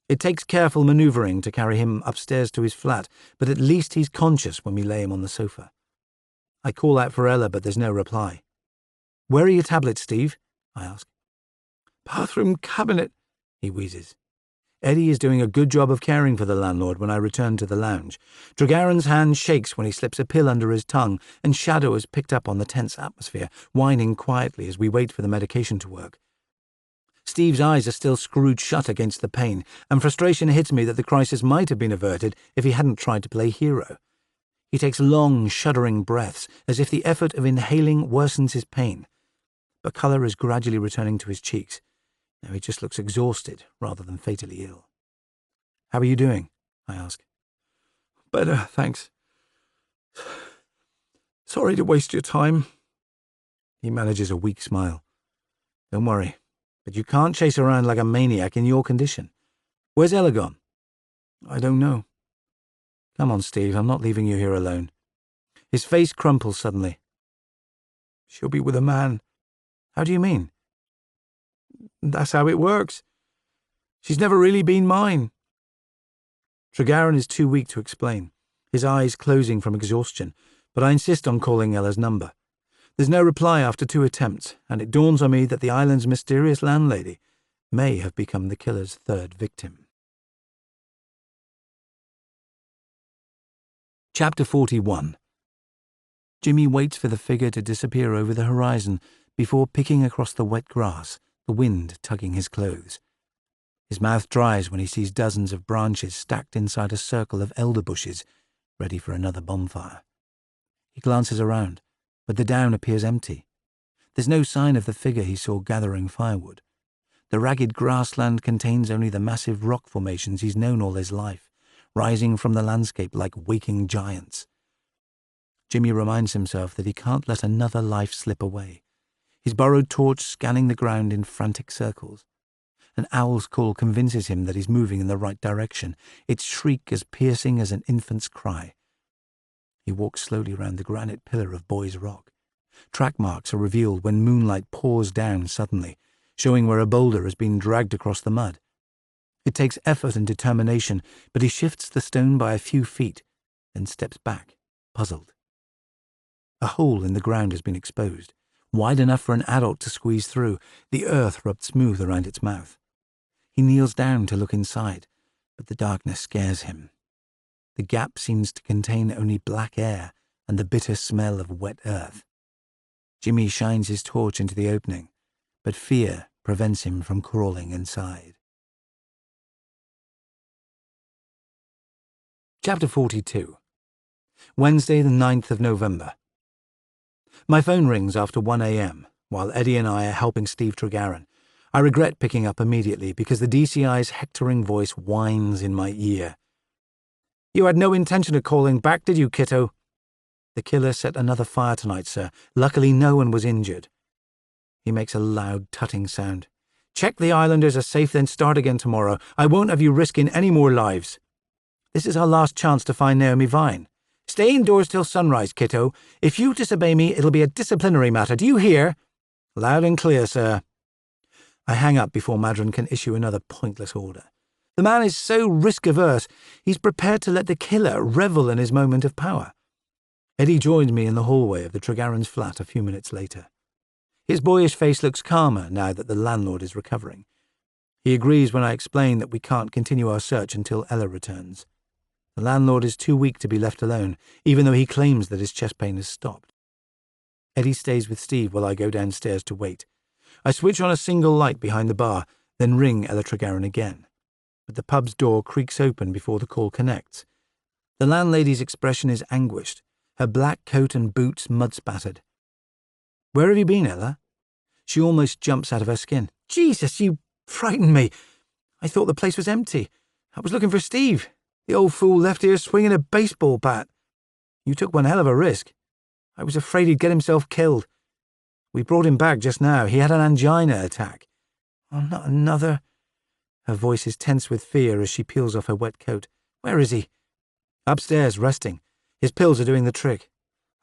It takes careful manoeuvring to carry him upstairs to his flat, but at least he's conscious when we lay him on the sofa. I call out for Ella, but there's no reply. "Where are your tablets, Steve?" I ask. "Bathroom cabinet," he wheezes. Eddie is doing a good job of caring for the landlord when I return to the lounge. Tregarron's hand shakes when he slips a pill under his tongue, and Shadow has picked up on the tense atmosphere, whining quietly as we wait for the medication to work. Steve's eyes are still screwed shut against the pain, and frustration hits me that the crisis might have been averted if he hadn't tried to play hero. He takes long, shuddering breaths, as if the effort of inhaling worsens his pain. But colour is gradually returning to his cheeks. Now he just looks exhausted rather than fatally ill. "How are you doing?" I ask. "Better, thanks. Sorry to waste your time." He manages a weak smile. "Don't worry, but you can't chase around like a maniac in your condition. Where's Ella gone?" "I don't know." "Come on, Steve, I'm not leaving you here alone." His face crumples suddenly. "She'll be with a man." "How do you mean?" "That's how it works. She's never really been mine." Tregarron is too weak to explain, his eyes closing from exhaustion, but I insist on calling Ella's number. There's no reply after 2 attempts, and it dawns on me that the island's mysterious landlady may have become the killer's 3rd victim. Chapter 41. Jimmy waits for the figure to disappear over the horizon before picking across the wet grass, the wind tugging his clothes. His mouth dries when he sees dozens of branches stacked inside a circle of elder bushes, ready for another bonfire. He glances around, but the down appears empty. There's no sign of the figure he saw gathering firewood. The ragged grassland contains only the massive rock formations he's known all his life, rising from the landscape like waking giants. Jimmy reminds himself that he can't let another life slip away, his borrowed torch scanning the ground in frantic circles. An owl's call convinces him that he's moving in the right direction, its shriek as piercing as an infant's cry. He walks slowly round the granite pillar of Boy's Rock. Track marks are revealed when moonlight pours down suddenly, showing where a boulder has been dragged across the mud. It takes effort and determination, but he shifts the stone by a few feet, then steps back, puzzled. A hole in the ground has been exposed, wide enough for an adult to squeeze through, the earth rubbed smooth around its mouth. He kneels down to look inside, but the darkness scares him. The gap seems to contain only black air and the bitter smell of wet earth. Jimmy shines his torch into the opening, but fear prevents him from crawling inside. Chapter 42. Wednesday, the 9th of November. My phone rings after 1 a.m. while Eddie and I are helping Steve Tregarren. I regret picking up immediately because the DCI's hectoring voice whines in my ear. "You had no intention of calling back, did you, Kitto?" "The killer set another fire tonight, sir. Luckily no one was injured." He makes a loud tutting sound. "Check the islanders are safe, then start again tomorrow. I won't have you risking any more lives. This is our last chance to find Naomi Vine. Stay indoors till sunrise, Kitto. If you disobey me, it'll be a disciplinary matter. Do you hear?" "Loud and clear, sir." I hang up before Madron can issue another pointless order. The man is so risk-averse, he's prepared to let the killer revel in his moment of power. Eddie joins me in the hallway of the Tregarrens' flat a few minutes later. His boyish face looks calmer now that the landlord is recovering. He agrees when I explain that we can't continue our search until Ella returns. The landlord is too weak to be left alone, even though he claims that his chest pain has stopped. Eddie stays with Steve while I go downstairs to wait. I switch on a single light behind the bar, then ring Ella Tregarren again. But the pub's door creaks open before the call connects. The landlady's expression is anguished, her black coat and boots mud-spattered. "Where have you been, Ella?" She almost jumps out of her skin. "Jesus, you frightened me. I thought the place was empty. I was looking for Steve. The old fool left here swinging a baseball bat. You took one hell of a risk. I was afraid he'd get himself killed. We brought him back just now. He had an angina attack." "Oh, not another." Her voice is tense with fear as she peels off her wet coat. "Where is he?" "Upstairs, resting. His pills are doing the trick."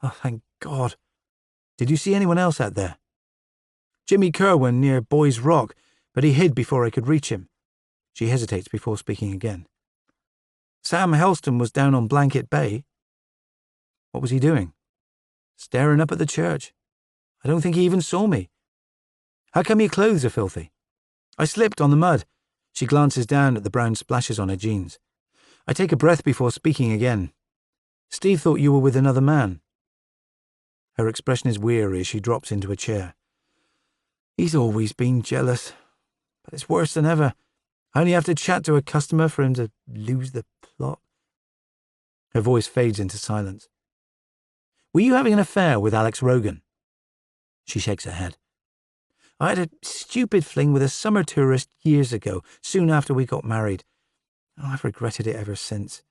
"Oh, thank God. Did you see anyone else out there?" "Jimmy Kerwin near Boys Rock, but he hid before I could reach him." She hesitates before speaking again. "Sam Helston was down on Blanket Bay." "What was he doing?" "Staring up at the church. I don't think he even saw me." "How come your clothes are filthy?" "I slipped on the mud." She glances down at the brown splashes on her jeans. I take a breath before speaking again. "Steve thought you were with another man." Her expression is weary as she drops into a chair. "He's always been jealous, but it's worse than ever. I only have to chat to a customer for him to lose the plot." Her voice fades into silence. "Were you having an affair with Alex Rogan?" She shakes her head. "I had a stupid fling with a summer tourist years ago, soon after we got married. I've regretted it ever since.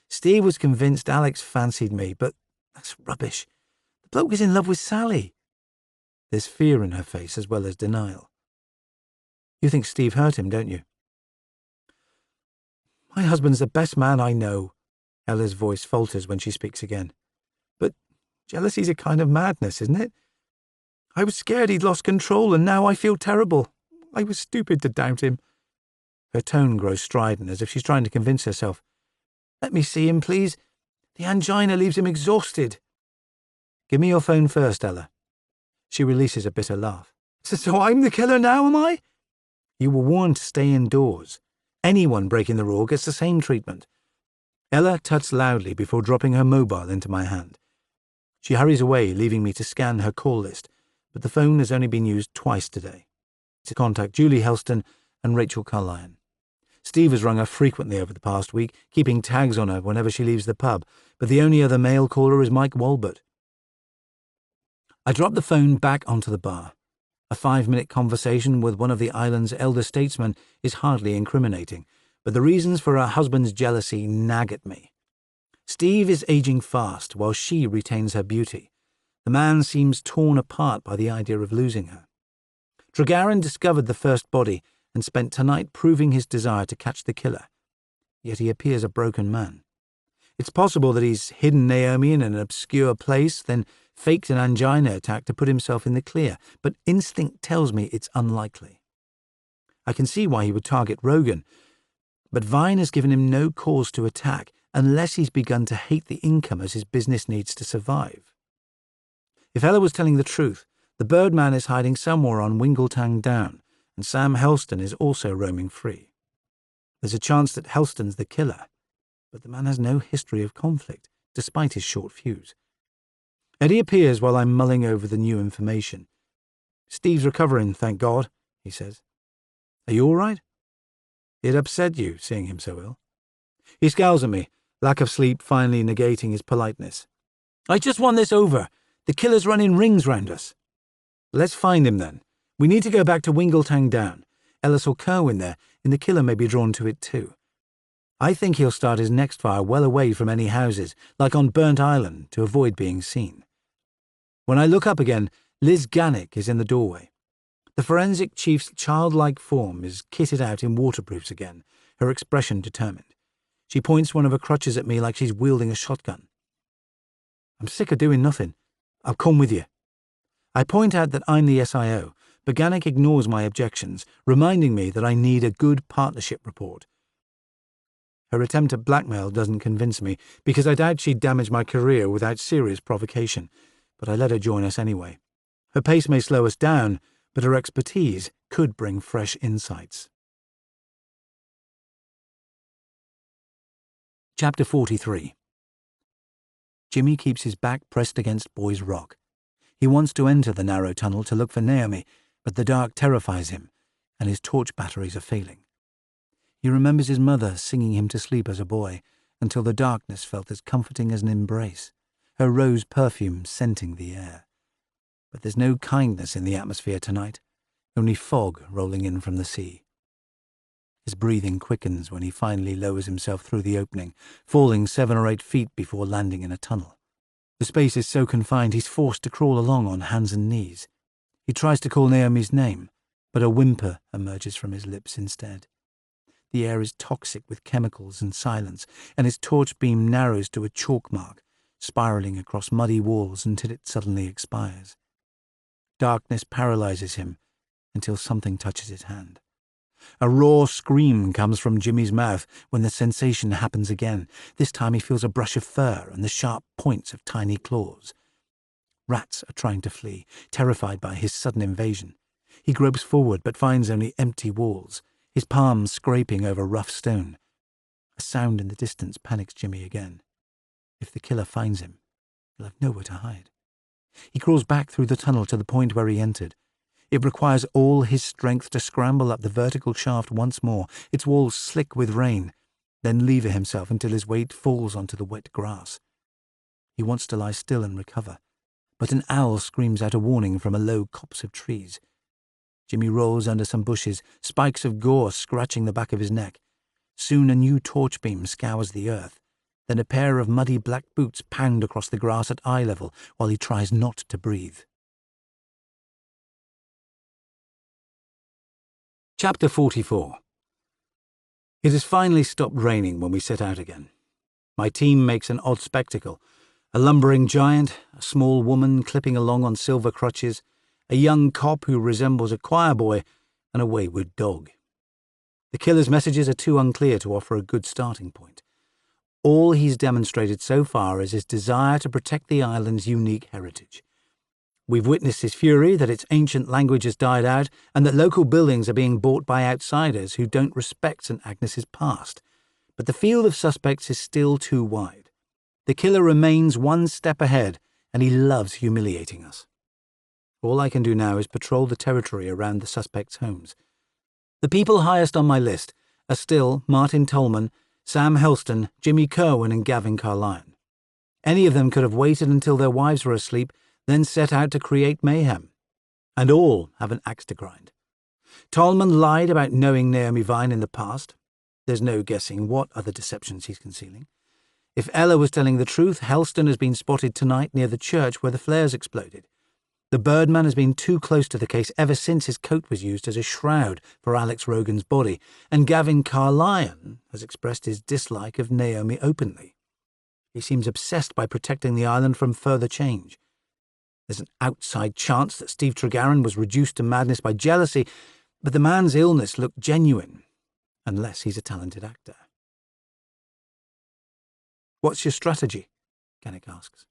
Steve was convinced Alex fancied me, but that's rubbish. The bloke is in love with Sally." There's fear in her face as well as denial. "You think Steve hurt him, don't you?" "My husband's the best man I know." Ella's voice falters when she speaks again. "But jealousy's a kind of madness, isn't it? I was scared he'd lost control, and now I feel terrible. I was stupid to doubt him." Her tone grows strident, as if she's trying to convince herself. "Let me see him, please. The angina leaves him exhausted." "Give me your phone first, Ella." She releases a bitter laugh. So I'm the killer now, am I?" "You were warned to stay indoors. Anyone breaking the rule gets the same treatment." Ella tuts loudly before dropping her mobile into my hand. She hurries away, leaving me to scan her call list, but the phone has only been used twice today. To contact Julie Helston and Rachel Carlyon. Steve has rung her frequently over the past week, keeping tags on her whenever she leaves the pub, but the only other male caller is Mike Walbert. I drop the phone back onto the bar. A 5-minute conversation with one of the island's elder statesmen is hardly incriminating, but the reasons for her husband's jealousy nag at me. Steve is aging fast while she retains her beauty. The man seems torn apart by the idea of losing her. Tregarren discovered the first body and spent tonight proving his desire to catch the killer. Yet he appears a broken man. It's possible that he's hidden Naomi in an obscure place, then faked an angina attack to put himself in the clear, but instinct tells me it's unlikely. I can see why he would target Rogan, but Vine has given him no cause to attack unless he's begun to hate the income as his business needs to survive. If Ella was telling the truth, the Birdman is hiding somewhere on Wingletown Down, and Sam Helston is also roaming free. There's a chance that Helston's the killer, but the man has no history of conflict, despite his short fuse. Eddie appears while I'm mulling over the new information. "Steve's recovering, thank God," he says. "Are you all right?" "It upset you, seeing him so ill." He scowls at me, lack of sleep finally negating his politeness. "I just want this over. The killer's running rings round us." "Let's find him then. We need to go back to Wingletang Down. Ellis or Kerwin there, and the killer may be drawn to it too. I think he'll start his next fire well away from any houses, like on Burnt Island, to avoid being seen." When I look up again, Liz Gannick is in the doorway. The forensic chief's childlike form is kitted out in waterproofs again, her expression determined. She points one of her crutches at me like she's wielding a shotgun. "I'm sick of doing nothing. I'll come with you." I point out that I'm the SIO, but Gannick ignores my objections, reminding me that I need a good partnership report. Her attempt at blackmail doesn't convince me, because I doubt she'd damage my career without serious provocation, but I let her join us anyway. Her pace may slow us down, but her expertise could bring fresh insights. Chapter 43. Jimmy keeps his back pressed against Boy's Rock. He wants to enter the narrow tunnel to look for Naomi, but the dark terrifies him, and his torch batteries are failing. He remembers his mother singing him to sleep as a boy, until the darkness felt as comforting as an embrace, her rose perfume scenting the air. But there's no kindness in the atmosphere tonight, only fog rolling in from the sea. His breathing quickens when he finally lowers himself through the opening, falling 7 or 8 feet before landing in a tunnel. The space is so confined he's forced to crawl along on hands and knees. He tries to call Naomi's name, but a whimper emerges from his lips instead. The air is toxic with chemicals and silence, and his torch beam narrows to a chalk mark, spiraling across muddy walls until it suddenly expires. Darkness paralyzes him until something touches his hand. A raw scream comes from Jimmy's mouth when the sensation happens again. This time he feels a brush of fur and the sharp points of tiny claws. Rats are trying to flee, terrified by his sudden invasion. He gropes forward but finds only empty walls, his palms scraping over rough stone. A sound in the distance panics Jimmy again. If the killer finds him, he'll have nowhere to hide. He crawls back through the tunnel to the point where he entered. It requires all his strength to scramble up the vertical shaft once more, its walls slick with rain, then lever himself until his weight falls onto the wet grass. He wants to lie still and recover, but an owl screams out a warning from a low copse of trees. Jimmy rolls under some bushes, spikes of gorse scratching the back of his neck. Soon a new torch beam scours the earth. Then a pair of muddy black boots pound across the grass at eye level while he tries not to breathe. Chapter 44. It has finally stopped raining when we set out again. My team makes an odd spectacle. A lumbering giant, a small woman clipping along on silver crutches, a young cop who resembles a choir boy, and a wayward dog. The killer's messages are too unclear to offer a good starting point. All he's demonstrated so far is his desire to protect the island's unique heritage. We've witnessed his fury that its ancient language has died out and that local buildings are being bought by outsiders who don't respect St. Agnes's past. But the field of suspects is still too wide. The killer remains one step ahead, and he loves humiliating us. All I can do now is patrol the territory around the suspects' homes. The people highest on my list are still Martin Tolman, Sam Helston, Jimmy Kerwin, and Gavin Carlyon. Any of them could have waited until their wives were asleep, then set out to create mayhem. And all have an axe to grind. Tolman lied about knowing Naomi Vine in the past. There's no guessing what other deceptions he's concealing. If Ella was telling the truth, Helston has been spotted tonight near the church where the flares exploded. The Birdman has been too close to the case ever since his coat was used as a shroud for Alex Rogan's body, and Gavin Carlyon has expressed his dislike of Naomi openly. He seems obsessed by protecting the island from further change. There's an outside chance that Steve Tregarron was reduced to madness by jealousy, but the man's illness looked genuine, unless he's a talented actor. "What's your strategy?" Gannick asks.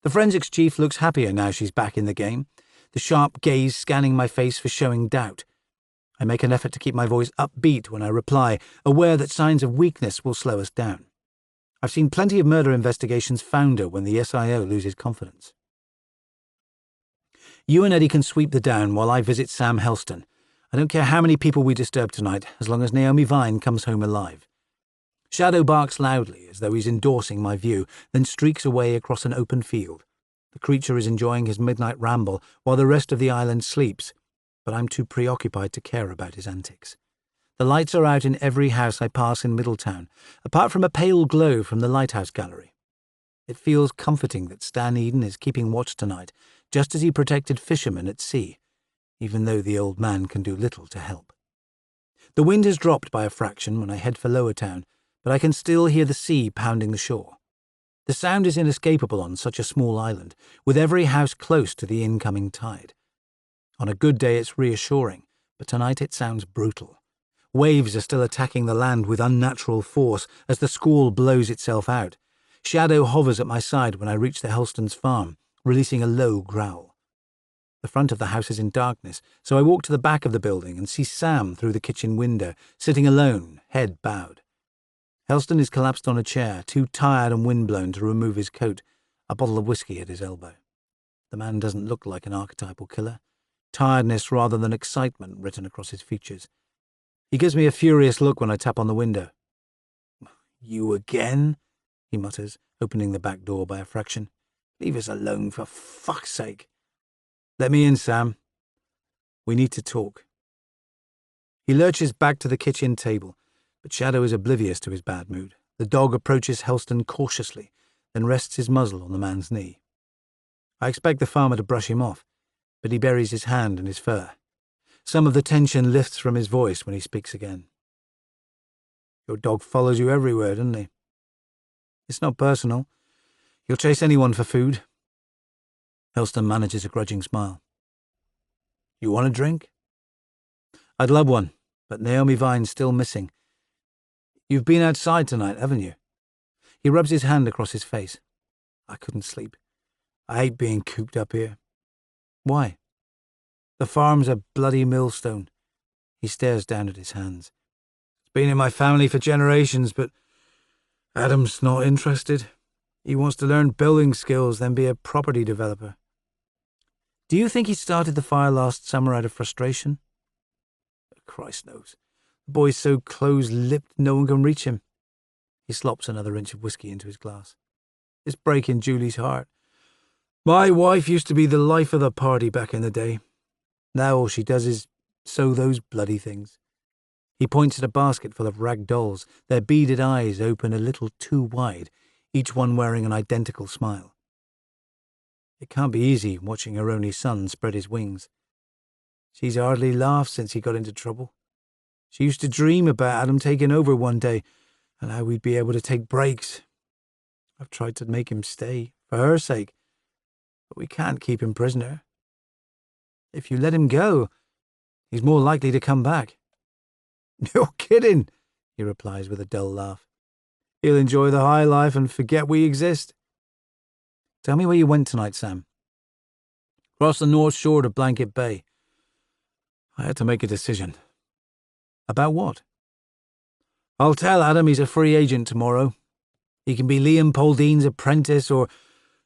The forensics chief looks happier now she's back in the game, the sharp gaze scanning my face for showing doubt. I make an effort to keep my voice upbeat when I reply, aware that signs of weakness will slow us down. I've seen plenty of murder investigations founder when the SIO loses confidence. You and Eddie can sweep the down while I visit Sam Helston. I don't care how many people we disturb tonight, as long as Naomi Vine comes home alive. Shadow barks loudly, as though he's endorsing my view, then streaks away across an open field. The creature is enjoying his midnight ramble while the rest of the island sleeps, but I'm too preoccupied to care about his antics. The lights are out in every house I pass in Middletown, apart from a pale glow from the lighthouse gallery. It feels comforting that Stan Eden is keeping watch tonight, just as he protected fishermen at sea, even though the old man can do little to help. The wind has dropped by a fraction when I head for Lower Town, but I can still hear the sea pounding the shore. The sound is inescapable on such a small island, with every house close to the incoming tide. On a good day it's reassuring, but tonight it sounds brutal. Waves are still attacking the land with unnatural force as the squall blows itself out. Shadow hovers at my side when I reach the Helston's farm, releasing a low growl. The front of the house is in darkness, so I walk to the back of the building and see Sam through the kitchen window, sitting alone, head bowed. Helston is collapsed on a chair, too tired and windblown to remove his coat, a bottle of whiskey at his elbow. The man doesn't look like an archetypal killer. Tiredness rather than excitement written across his features. He gives me a furious look when I tap on the window. "You again?" he mutters, opening the back door by a fraction. "Leave us alone, for fuck's sake." "Let me in, Sam. We need to talk." He lurches back to the kitchen table, but Shadow is oblivious to his bad mood. The dog approaches Helston cautiously, then rests his muzzle on the man's knee. I expect the farmer to brush him off, but he buries his hand in his fur. Some of the tension lifts from his voice when he speaks again. "Your dog follows you everywhere, doesn't he?" "It's not personal. He'll chase anyone for food." Helston manages a grudging smile. "You want a drink?" "I'd love one, but Naomi Vine's still missing. You've been outside tonight, haven't you?" He rubs his hand across his face. "I couldn't sleep. I hate being cooped up here." "Why?" "The farm's a bloody millstone." He stares down at his hands. "It's been in my family for generations, but Adam's not interested. He wants to learn building skills, then be a property developer." "Do you think he started the fire last summer out of frustration?" "Christ knows. The boy's so close-lipped no one can reach him." He slops another inch of whiskey into his glass. "It's breaking Julie's heart. My wife used to be the life of the party back in the day. Now all she does is sew those bloody things." He points at a basket full of rag dolls, their beaded eyes open a little too wide, each one wearing an identical smile. It can't be easy watching her only son spread his wings. She's hardly laughed since he got into trouble. She used to dream about Adam taking over one day and how we'd be able to take breaks. I've tried to make him stay, for her sake, but we can't keep him prisoner. If you let him go, he's more likely to come back." "You're kidding," he replies with a dull laugh. "He'll enjoy the high life and forget we exist." "Tell me where you went tonight, Sam." "Across the north shore to Blanket Bay. I had to make a decision." "About what?" "I'll tell Adam he's a free agent tomorrow. He can be Liam Poldine's apprentice or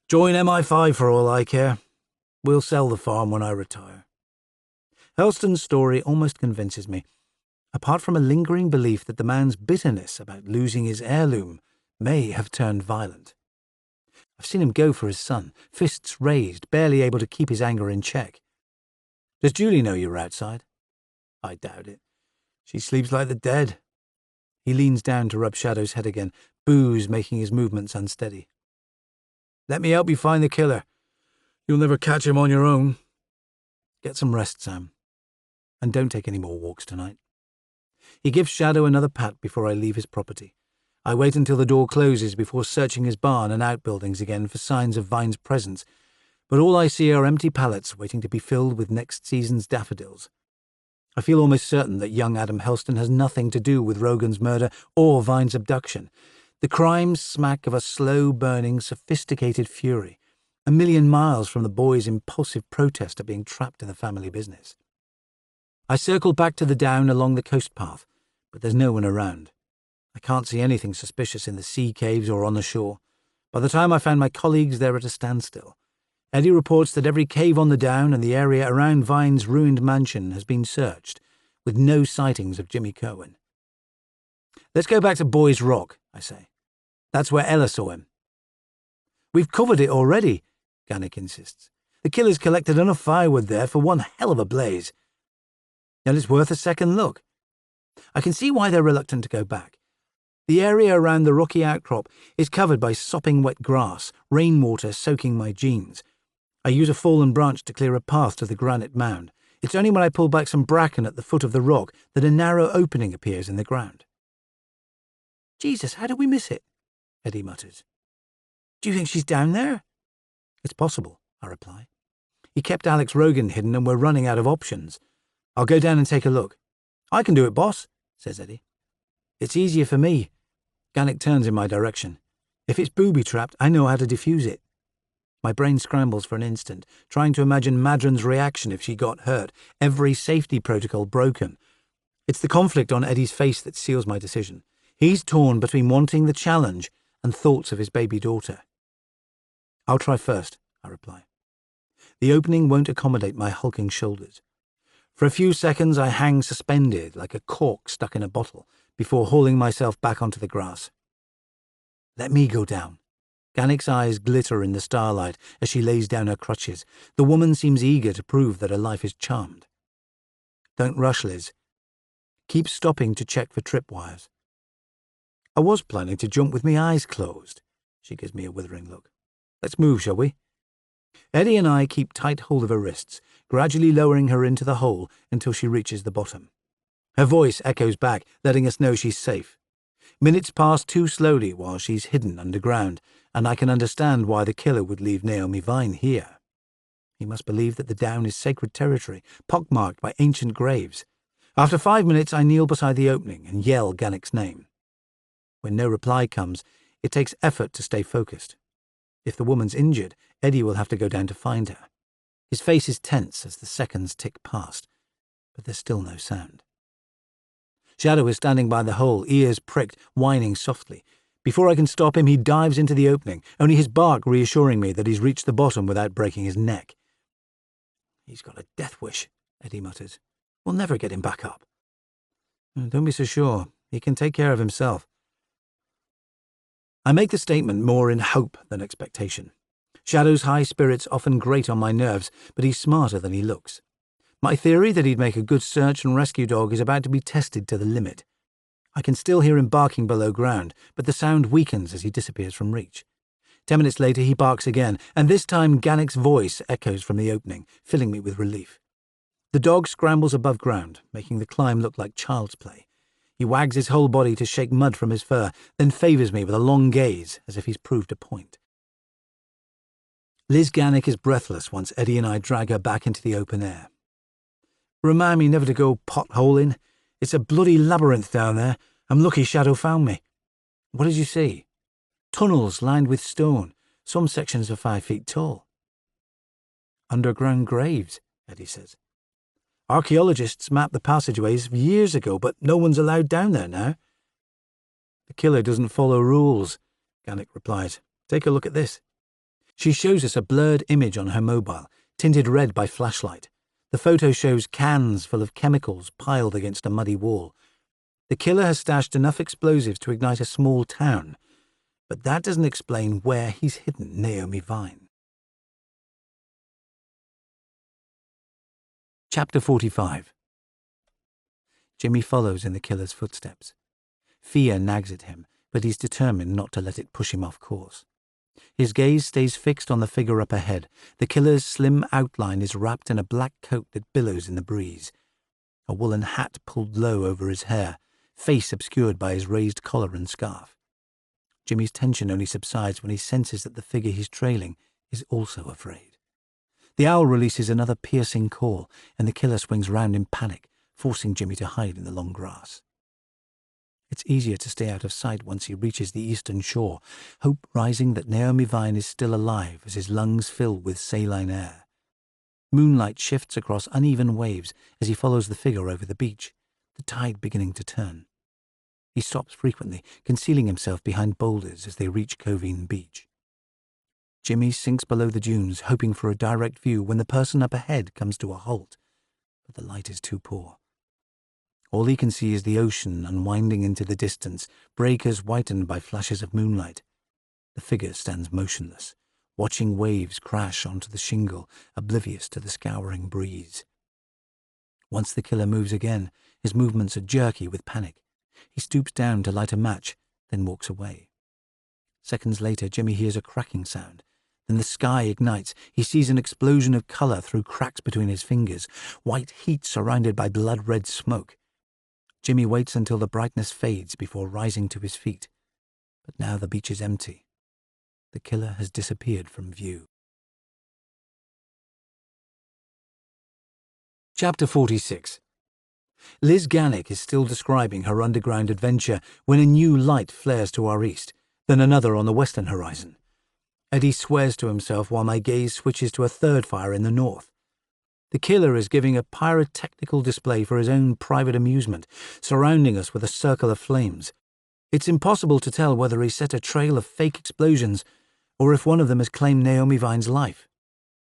join MI5 for all I care. We'll sell the farm when I retire." Helston's story almost convinces me, apart from a lingering belief that the man's bitterness about losing his heirloom may have turned violent. I've seen him go for his son, fists raised, barely able to keep his anger in check. "Does Julie know you were outside?" "I doubt it. She sleeps like the dead." He leans down to rub Shadow's head again, booze making his movements unsteady. "Let me help you find the killer. You'll never catch him on your own." "Get some rest, Sam. And don't take any more walks tonight." He gives Shadow another pat before I leave his property. I wait until the door closes before searching his barn and outbuildings again for signs of Vine's presence, but all I see are empty pallets waiting to be filled with next season's daffodils. I feel almost certain that young Adam Helston has nothing to do with Rogan's murder or Vine's abduction. The crimes smack of a slow-burning, sophisticated fury, a million miles from the boy's impulsive protest at being trapped in the family business. I circle back to the down along the coast path, but there's no one around. I can't see anything suspicious in the sea caves or on the shore. By the time I find my colleagues, they're at a standstill. Eddie reports that every cave on the down and the area around Vine's ruined mansion has been searched, with no sightings of Jimmy Kerwin. Let's go back to Boy's Rock, I say. That's where Ella saw him. We've covered it already, Gannick insists. The killers collected enough firewood there for one hell of a blaze. And it's worth a second look. I can see why they're reluctant to go back. The area around the rocky outcrop is covered by sopping wet grass, rainwater soaking my jeans. I use a fallen branch to clear a path to the granite mound. It's only when I pull back some bracken at the foot of the rock that a narrow opening appears in the ground. Jesus, how did we miss it? Eddie mutters. Do you think she's down there? It's possible, I reply. He kept Alex Rogan hidden and we're running out of options. I'll go down and take a look. I can do it, boss, says Eddie. It's easier for me. Gannick turns in my direction. If it's booby-trapped, I know how to defuse it. My brain scrambles for an instant, trying to imagine Madron's reaction if she got hurt, every safety protocol broken. It's the conflict on Eddie's face that seals my decision. He's torn between wanting the challenge and thoughts of his baby daughter. I'll try first, I reply. The opening won't accommodate my hulking shoulders. For a few seconds I hang suspended like a cork stuck in a bottle before hauling myself back onto the grass. Let me go down. Gannick's eyes glitter in the starlight as she lays down her crutches. The woman seems eager to prove that her life is charmed. Don't rush, Liz. Keep stopping to check for tripwires. I was planning to jump with my eyes closed. She gives me a withering look. Let's move, shall we? Eddie and I keep tight hold of her wrists, gradually lowering her into the hole until she reaches the bottom. Her voice echoes back, letting us know she's safe. Minutes pass too slowly while she's hidden underground, and I can understand why the killer would leave Naomi Vine here. He must believe that the down is sacred territory, pockmarked by ancient graves. After 5 minutes, I kneel beside the opening and yell Gannick's name. When no reply comes, it takes effort to stay focused. If the woman's injured, Eddie will have to go down to find her. His face is tense as the seconds tick past, but there's still no sound. Shadow is standing by the hole, ears pricked, whining softly. Before I can stop him, he dives into the opening, only his bark reassuring me that he's reached the bottom without breaking his neck. He's got a death wish, Eddie mutters. We'll never get him back up. Don't be so sure. He can take care of himself. I make the statement more in hope than expectation. Shadow's high spirits often grate on my nerves, but he's smarter than he looks. My theory that he'd make a good search and rescue dog is about to be tested to the limit. I can still hear him barking below ground, but the sound weakens as he disappears from reach. 10 minutes later, he barks again, and this time Gannick's voice echoes from the opening, filling me with relief. The dog scrambles above ground, making the climb look like child's play. He wags his whole body to shake mud from his fur, then favours me with a long gaze, as if he's proved a point. Liz Gannick is breathless once Eddie and I drag her back into the open air. Remind me never to go potholing. It's a bloody labyrinth down there. I'm lucky Shadow found me. What did you see? Tunnels lined with stone. Some sections are 5 feet tall. Underground graves, Eddie says. Archaeologists mapped the passageways years ago, but no one's allowed down there now. The killer doesn't follow rules, Gannick replies. Take a look at this. She shows us a blurred image on her mobile, tinted red by flashlight. The photo shows cans full of chemicals piled against a muddy wall. The killer has stashed enough explosives to ignite a small town, but that doesn't explain where he's hidden Naomi Vine. Chapter 45. Jimmy follows in the killer's footsteps. Fear nags at him, but he's determined not to let it push him off course. His gaze stays fixed on the figure up ahead. The killer's slim outline is wrapped in a black coat that billows in the breeze. A woolen hat pulled low over his hair, face obscured by his raised collar and scarf. Jimmy's tension only subsides when he senses that the figure he's trailing is also afraid. The owl releases another piercing call, and the killer swings round in panic, forcing Jimmy to hide in the long grass. It's easier to stay out of sight once he reaches the eastern shore, hope rising that Naomi Vine is still alive as his lungs fill with saline air. Moonlight shifts across uneven waves as he follows the figure over the beach, the tide beginning to turn. He stops frequently, concealing himself behind boulders as they reach Covine Beach. Jimmy sinks below the dunes, hoping for a direct view when the person up ahead comes to a halt, but the light is too poor. All he can see is the ocean unwinding into the distance, breakers whitened by flashes of moonlight. The figure stands motionless, watching waves crash onto the shingle, oblivious to the scouring breeze. Once the killer moves again, his movements are jerky with panic. He stoops down to light a match, then walks away. Seconds later, Jimmy hears a cracking sound. Then the sky ignites. He sees an explosion of color through cracks between his fingers, white heat surrounded by blood-red smoke. Jimmy waits until the brightness fades before rising to his feet. But now the beach is empty. The killer has disappeared from view. Chapter 46. Liz Gannick is still describing her underground adventure when a new light flares to our east, then another on the western horizon. Eddie swears to himself while my gaze switches to a third fire in the north. The killer is giving a pyrotechnical display for his own private amusement, surrounding us with a circle of flames. It's impossible to tell whether he set a trail of fake explosions or if one of them has claimed Naomi Vine's life.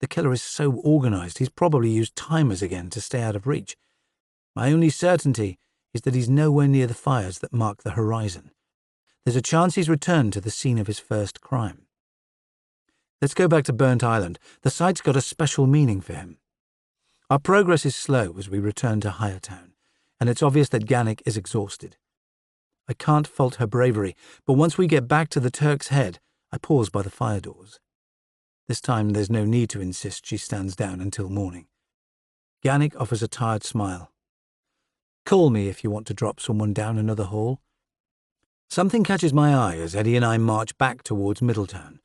The killer is so organized he's probably used timers again to stay out of reach. My only certainty is that he's nowhere near the fires that mark the horizon. There's a chance he's returned to the scene of his first crime. Let's go back to Burnt Island. The site's got a special meaning for him. Our progress is slow as we return to Highertown, and it's obvious that Gannick is exhausted. I can't fault her bravery, but once we get back to the Turk's Head, I pause by the fire doors. This time there's no need to insist she stands down until morning. Gannick offers a tired smile. Call me if you want to drop someone down another hall. Something catches my eye as Eddie and I march back towards Middletown.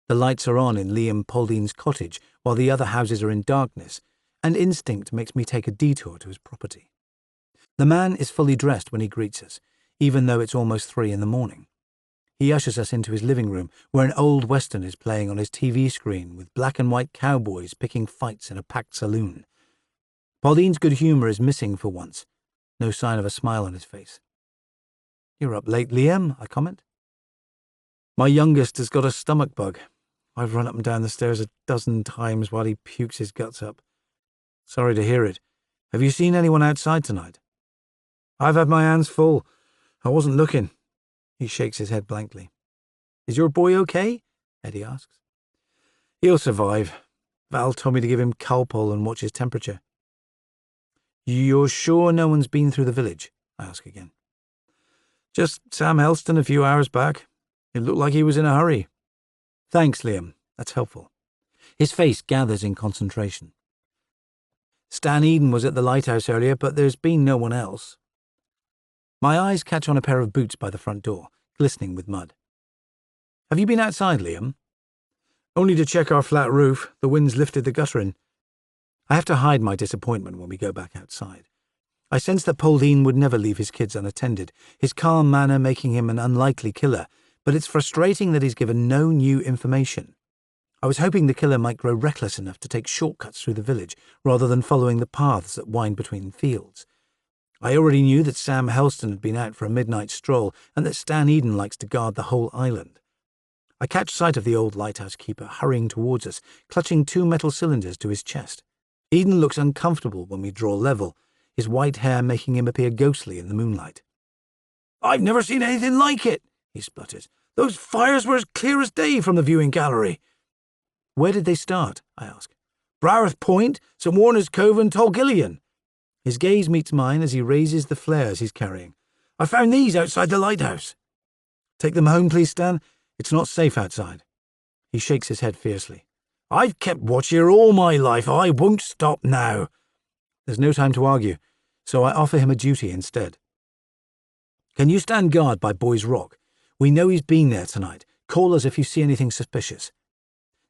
The lights are on in Liam Poldine's cottage, while the other houses are in darkness, and instinct makes me take a detour to his property. The man is fully dressed when he greets us, even though it's almost 3 in the morning. He ushers us into his living room, where an old western is playing on his TV screen with black and white cowboys picking fights in a packed saloon. Pauline's good humour is missing for once. No sign of a smile on his face. You're up late, Liam, I comment. My youngest has got a stomach bug. I've run up and down the stairs a dozen times while he pukes his guts up. Sorry to hear it. Have you seen anyone outside tonight? I've had my hands full. I wasn't looking. He shakes his head blankly. Is your boy okay? Eddie asks. He'll survive. Val told me to give him Calpol and watch his temperature. You're sure no one's been through the village? I ask again. Just Sam Helston a few hours back. It looked like he was in a hurry. Thanks, Liam. That's helpful. His face gathers in concentration. Stan Eden was at the lighthouse earlier, but there's been no one else. My eyes catch on a pair of boots by the front door, glistening with mud. Have you been outside, Liam? Only to check our flat roof. The wind's lifted the guttering. I have to hide my disappointment when we go back outside. I sense that Pauline would never leave his kids unattended, his calm manner making him an unlikely killer, but it's frustrating that he's given no new information. I was hoping the killer might grow reckless enough to take shortcuts through the village, rather than following the paths that wind between fields. I already knew that Sam Helston had been out for a midnight stroll, and that Stan Eden likes to guard the whole island. I catch sight of the old lighthouse keeper hurrying towards us, clutching 2 metal cylinders to his chest. Eden looks uncomfortable when we draw level, his white hair making him appear ghostly in the moonlight. I've never seen anything like it, he splutters. Those fires were as clear as day from the viewing gallery. Where did they start? I ask. Broworth Point, St. Warner's Cove and Tolgillian. His gaze meets mine as he raises the flares he's carrying. I found these outside the lighthouse. Take them home, please, Stan. It's not safe outside. He shakes his head fiercely. I've kept watch here all my life. I won't stop now. There's no time to argue, so I offer him a duty instead. Can you stand guard by Boy's Rock? We know he's been there tonight. Call us if you see anything suspicious.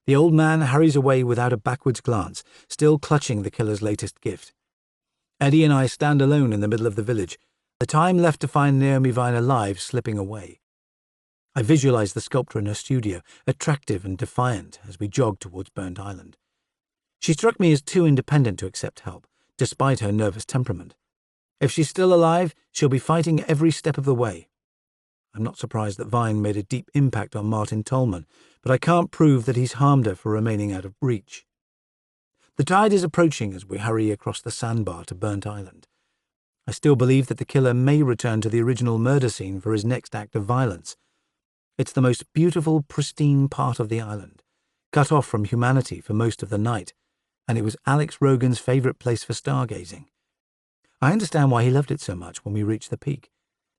The old man hurries away without a backwards glance, still clutching the killer's latest gift. Eddie and I stand alone in the middle of the village, the time left to find Naomi Vine alive slipping away. I visualize the sculptor in her studio, attractive and defiant, as we jog towards Burnt Island. She struck me as too independent to accept help, despite her nervous temperament. If she's still alive, she'll be fighting every step of the way. I'm not surprised that Vine made a deep impact on Martin Tolman, but I can't prove that he's harmed her for remaining out of reach. The tide is approaching as we hurry across the sandbar to Burnt Island. I still believe that the killer may return to the original murder scene for his next act of violence. It's the most beautiful, pristine part of the island, cut off from humanity for most of the night, and it was Alex Rogan's favourite place for stargazing. I understand why he loved it so much when we reached the peak.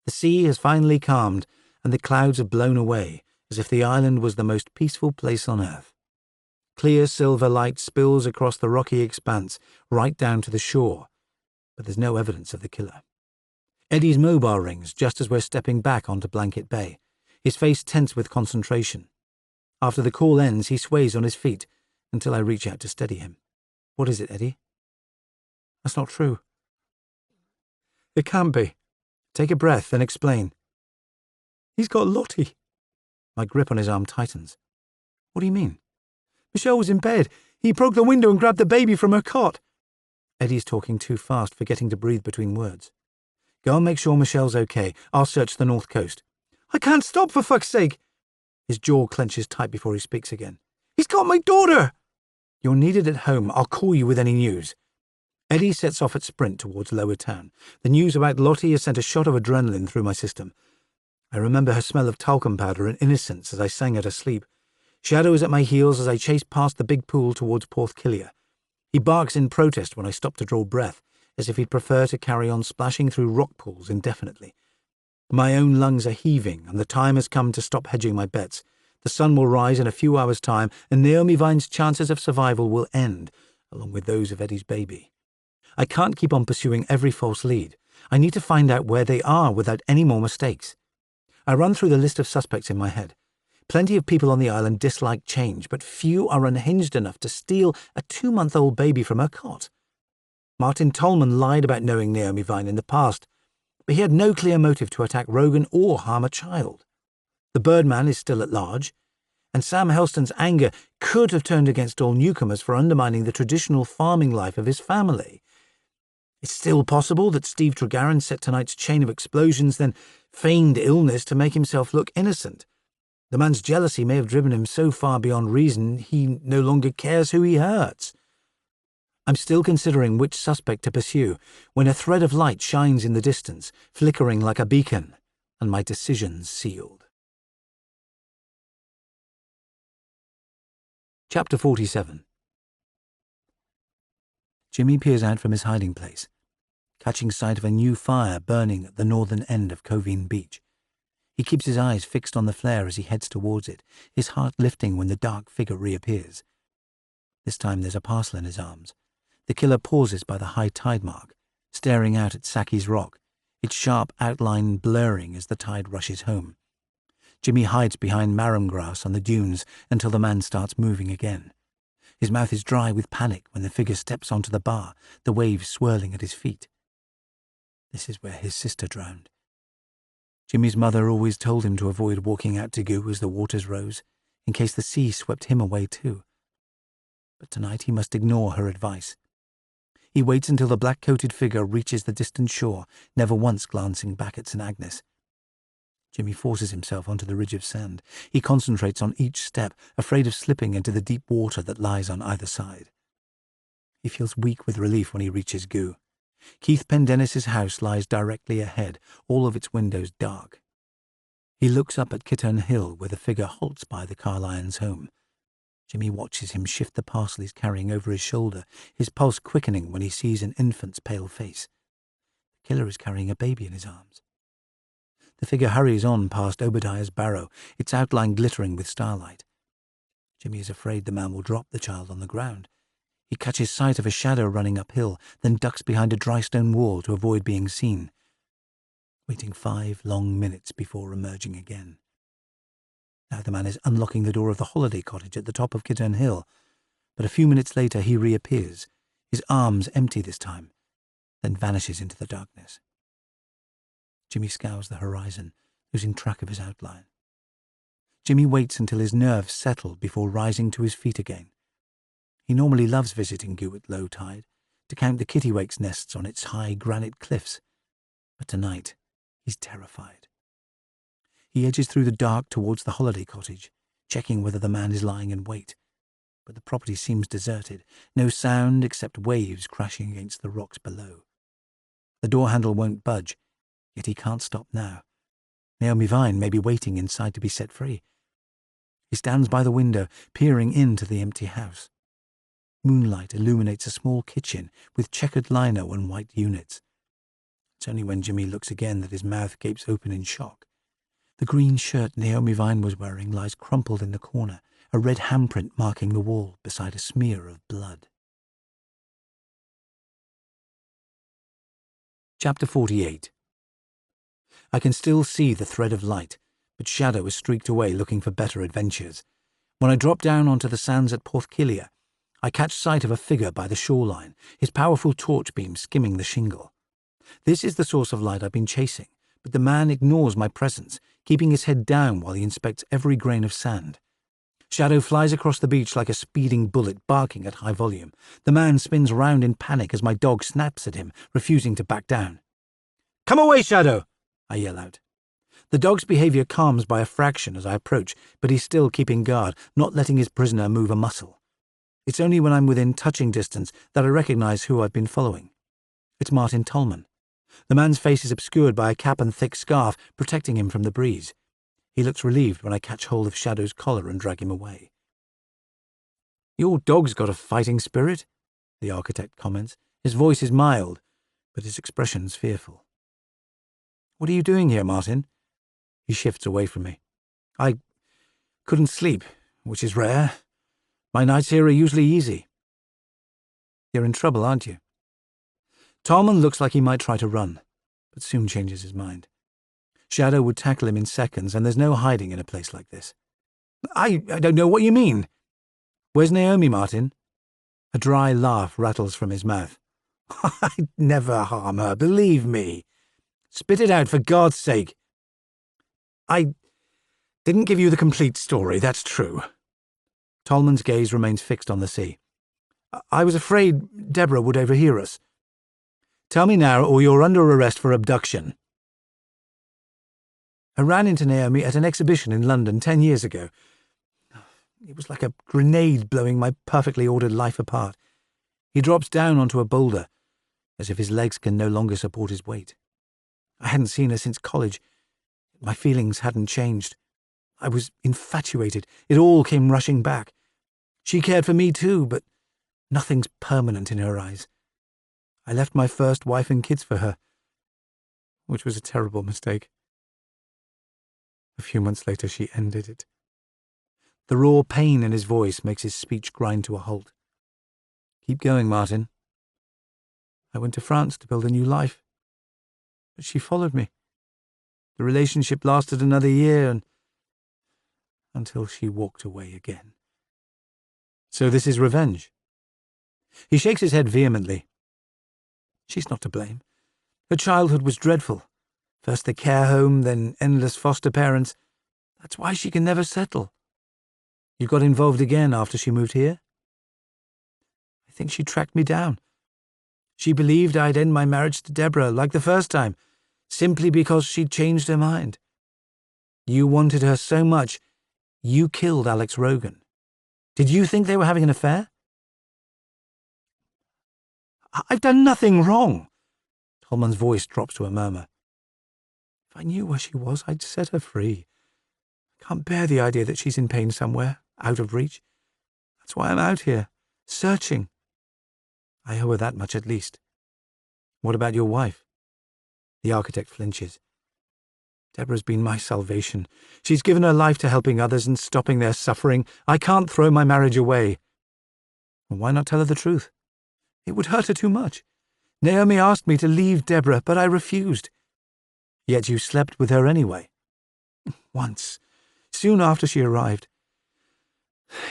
The sea has finally calmed, and the clouds have blown away, as if the island was the most peaceful place on earth. Clear silver light spills across the rocky expanse, right down to the shore, but there's no evidence of the killer. Eddie's mobile rings just as we're stepping back onto Blanket Bay, his face tense with concentration. After the call ends, he sways on his feet until I reach out to steady him. What is it, Eddie? That's not true. It can't be. Take a breath and explain. He's got Lottie. My grip on his arm tightens. What do you mean? Michelle was in bed. He broke the window and grabbed the baby from her cot. Eddie's talking too fast, forgetting to breathe between words. Go and make sure Michelle's okay. I'll search the north coast. I can't stop, for fuck's sake. His jaw clenches tight before he speaks again. He's got my daughter. You're needed at home. I'll call you with any news. Eddie sets off at sprint towards Lower Town. The news about Lottie has sent a shot of adrenaline through my system. I remember her smell of talcum powder and innocence as I sang her to sleep. Shadow is at my heels as I chase past the big pool towards Porthkillia. He barks in protest when I stop to draw breath, as if he'd prefer to carry on splashing through rock pools indefinitely. My own lungs are heaving, and the time has come to stop hedging my bets. The sun will rise in a few hours' time, and Naomi Vine's chances of survival will end, along with those of Eddie's baby. I can't keep on pursuing every false lead. I need to find out where they are without any more mistakes. I run through the list of suspects in my head. Plenty of people on the island dislike change, but few are unhinged enough to steal a 2-month-old baby from her cot. Martin Tolman lied about knowing Naomi Vine in the past, but he had no clear motive to attack Rogan or harm a child. The Birdman is still at large, and Sam Helston's anger could have turned against all newcomers for undermining the traditional farming life of his family. It's still possible that Steve Tregarron set tonight's chain of explosions, then feigned illness to make himself look innocent. The man's jealousy may have driven him so far beyond reason he no longer cares who he hurts. I'm still considering which suspect to pursue when a thread of light shines in the distance, flickering like a beacon, and my decision's sealed. Chapter 47. Jimmy peers out from his hiding place, catching sight of a new fire burning at the northern end of Covine Beach. He keeps his eyes fixed on the flare as he heads towards it, his heart lifting when the dark figure reappears. This time there's a parcel in his arms. The killer pauses by the high tide mark, staring out at Saki's Rock, its sharp outline blurring as the tide rushes home. Jimmy hides behind marram grass on the dunes until the man starts moving again. His mouth is dry with panic when the figure steps onto the bar, the waves swirling at his feet. This is where his sister drowned. Jimmy's mother always told him to avoid walking out to Goo as the waters rose, in case the sea swept him away too. But tonight he must ignore her advice. He waits until the black-coated figure reaches the distant shore, never once glancing back at St. Agnes. Jimmy forces himself onto the ridge of sand. He concentrates on each step, afraid of slipping into the deep water that lies on either side. He feels weak with relief when he reaches Goo. Keith Pendennis's house lies directly ahead, all of its windows dark. He looks up at Kittern Hill, where the figure halts by the Carlyons' home. Jimmy watches him shift the parcel he's carrying over his shoulder, his pulse quickening when he sees an infant's pale face. The killer is carrying a baby in his arms. The figure hurries on past Obadiah's barrow, its outline glittering with starlight. Jimmy is afraid the man will drop the child on the ground. He catches sight of a shadow running uphill, then ducks behind a dry stone wall to avoid being seen, waiting 5 long minutes before emerging again. Now the man is unlocking the door of the holiday cottage at the top of Kittern Hill, but a few minutes later he reappears, his arms empty this time, then vanishes into the darkness. Jimmy scours the horizon, losing track of his outline. Jimmy waits until his nerves settle before rising to his feet again. He normally loves visiting Goo at low tide, to count the kittiwake's nests on its high granite cliffs. But tonight, he's terrified. He edges through the dark towards the holiday cottage, checking whether the man is lying in wait. But the property seems deserted, no sound except waves crashing against the rocks below. The door handle won't budge, yet he can't stop now. Naomi Vine may be waiting inside to be set free. He stands by the window, peering into the empty house. Moonlight illuminates a small kitchen with checkered lino and white units. It's only when Jimmy looks again that his mouth gapes open in shock. The green shirt Naomi Vine was wearing lies crumpled in the corner, a red handprint marking the wall beside a smear of blood. Chapter 48. I can still see the thread of light, but Shadow has streaked away looking for better adventures. When I drop down onto the sands at Porthkillia, I catch sight of a figure by the shoreline, his powerful torch beam skimming the shingle. This is the source of light I've been chasing, but the man ignores my presence, keeping his head down while he inspects every grain of sand. Shadow flies across the beach like a speeding bullet, barking at high volume. The man spins round in panic as my dog snaps at him, refusing to back down. "Come away, Shadow!" I yell out. The dog's behaviour calms by a fraction as I approach, but he's still keeping guard, not letting his prisoner move a muscle. It's only when I'm within touching distance that I recognise who I've been following. It's Martin Tolman. The man's face is obscured by a cap and thick scarf, protecting him from the breeze. He looks relieved when I catch hold of Shadow's collar and drag him away. "Your dog's got a fighting spirit," the architect comments. His voice is mild, but his expression's fearful. "What are you doing here, Martin?" He shifts away from me. "I couldn't sleep, which is rare. My nights here are usually easy." "You're in trouble, aren't you?" Tolman looks like he might try to run, but soon changes his mind. Shadow would tackle him in seconds, and there's no hiding in a place like this. I don't know what you mean." "Where's Naomi, Martin?" A dry laugh rattles from his mouth. "I'd never harm her, believe me. Spit it out, for God's sake." "I didn't give you the complete story, that's true." Tolman's gaze remains fixed on the sea. "I was afraid Deborah would overhear us." "Tell me now, or you're under arrest for abduction." "I ran into Naomi at an exhibition in London 10 years ago. It was like a grenade blowing my perfectly ordered life apart. He drops down onto a boulder, as if his legs can no longer support his weight. I hadn't seen her since college. My feelings hadn't changed. I was infatuated. It all came rushing back. She cared for me too, but nothing's permanent in her eyes. I left my first wife and kids for her, which was a terrible mistake. A few months later, she ended it." The raw pain in his voice makes his speech grind to a halt. "Keep going, Martin." "I went to France to build a new life, but she followed me. The relationship lasted another year, until she walked away again." "So this is revenge?" He shakes his head vehemently. "She's not to blame. Her childhood was dreadful. First the care home, then endless foster parents. That's why she can never settle." "You got involved again after she moved here?" "I think she tracked me down. She believed I'd end my marriage to Deborah like the first time, simply because she'd changed her mind. You wanted her so much, you killed Alex Rogan. Did you think they were having an affair?" "I've done nothing wrong." Tolman's voice drops to a murmur. "If I knew where she was, I'd set her free. I can't bear the idea that she's in pain somewhere, out of reach. That's why I'm out here, searching. I owe her that much at least." "What about your wife?" The architect flinches. "Deborah's been my salvation. She's given her life to helping others and stopping their suffering. I can't throw my marriage away." "Well, why not tell her the truth?" "It would hurt her too much. Naomi asked me to leave Deborah, but I refused." "Yet you slept with her anyway." "Once, soon after she arrived.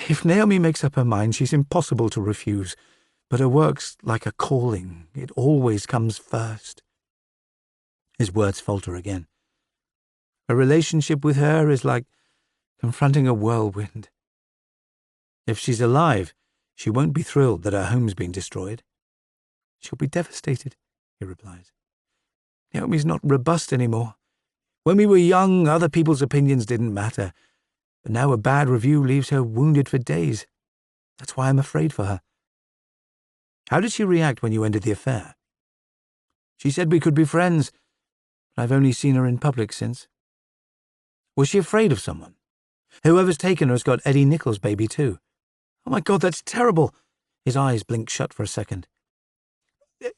If Naomi makes up her mind, she's impossible to refuse, but her work's like a calling. It always comes first." His words falter again. "A relationship with her is like confronting a whirlwind." "If she's alive, She won't be thrilled that her home's been destroyed. She'll be devastated, he replies. Naomi's not robust anymore. When we were young, other people's opinions didn't matter, but now a bad review leaves her wounded for days. That's why I'm afraid for her. How did she react when you ended the affair? She said we could be friends, but I've only seen her in public since. Was she afraid of someone? Whoever's taken her has got Eddie Nichols' baby too. Oh my God, that's terrible. His eyes blink shut for a second.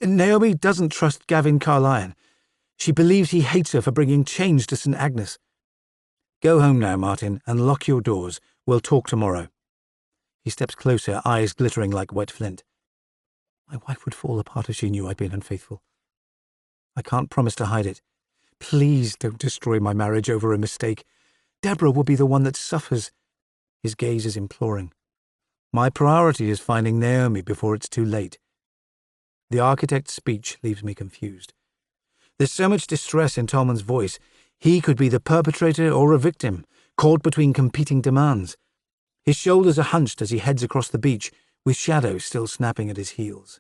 Naomi doesn't trust Gavin Carlyon. She believes he hates her for bringing change to St. Agnes. Go home now, Martin, and lock your doors. We'll talk tomorrow. He steps closer, eyes glittering like wet flint. My wife would fall apart if she knew I'd been unfaithful. I can't promise to hide it. Please don't destroy my marriage over a mistake. Deborah will be the one that suffers. His gaze is imploring. My priority is finding Naomi before it's too late. The architect's speech leaves me confused. There's so much distress in Tolman's voice. He could be the perpetrator or a victim, caught between competing demands. His shoulders are hunched as he heads across the beach, with Shadow still snapping at his heels.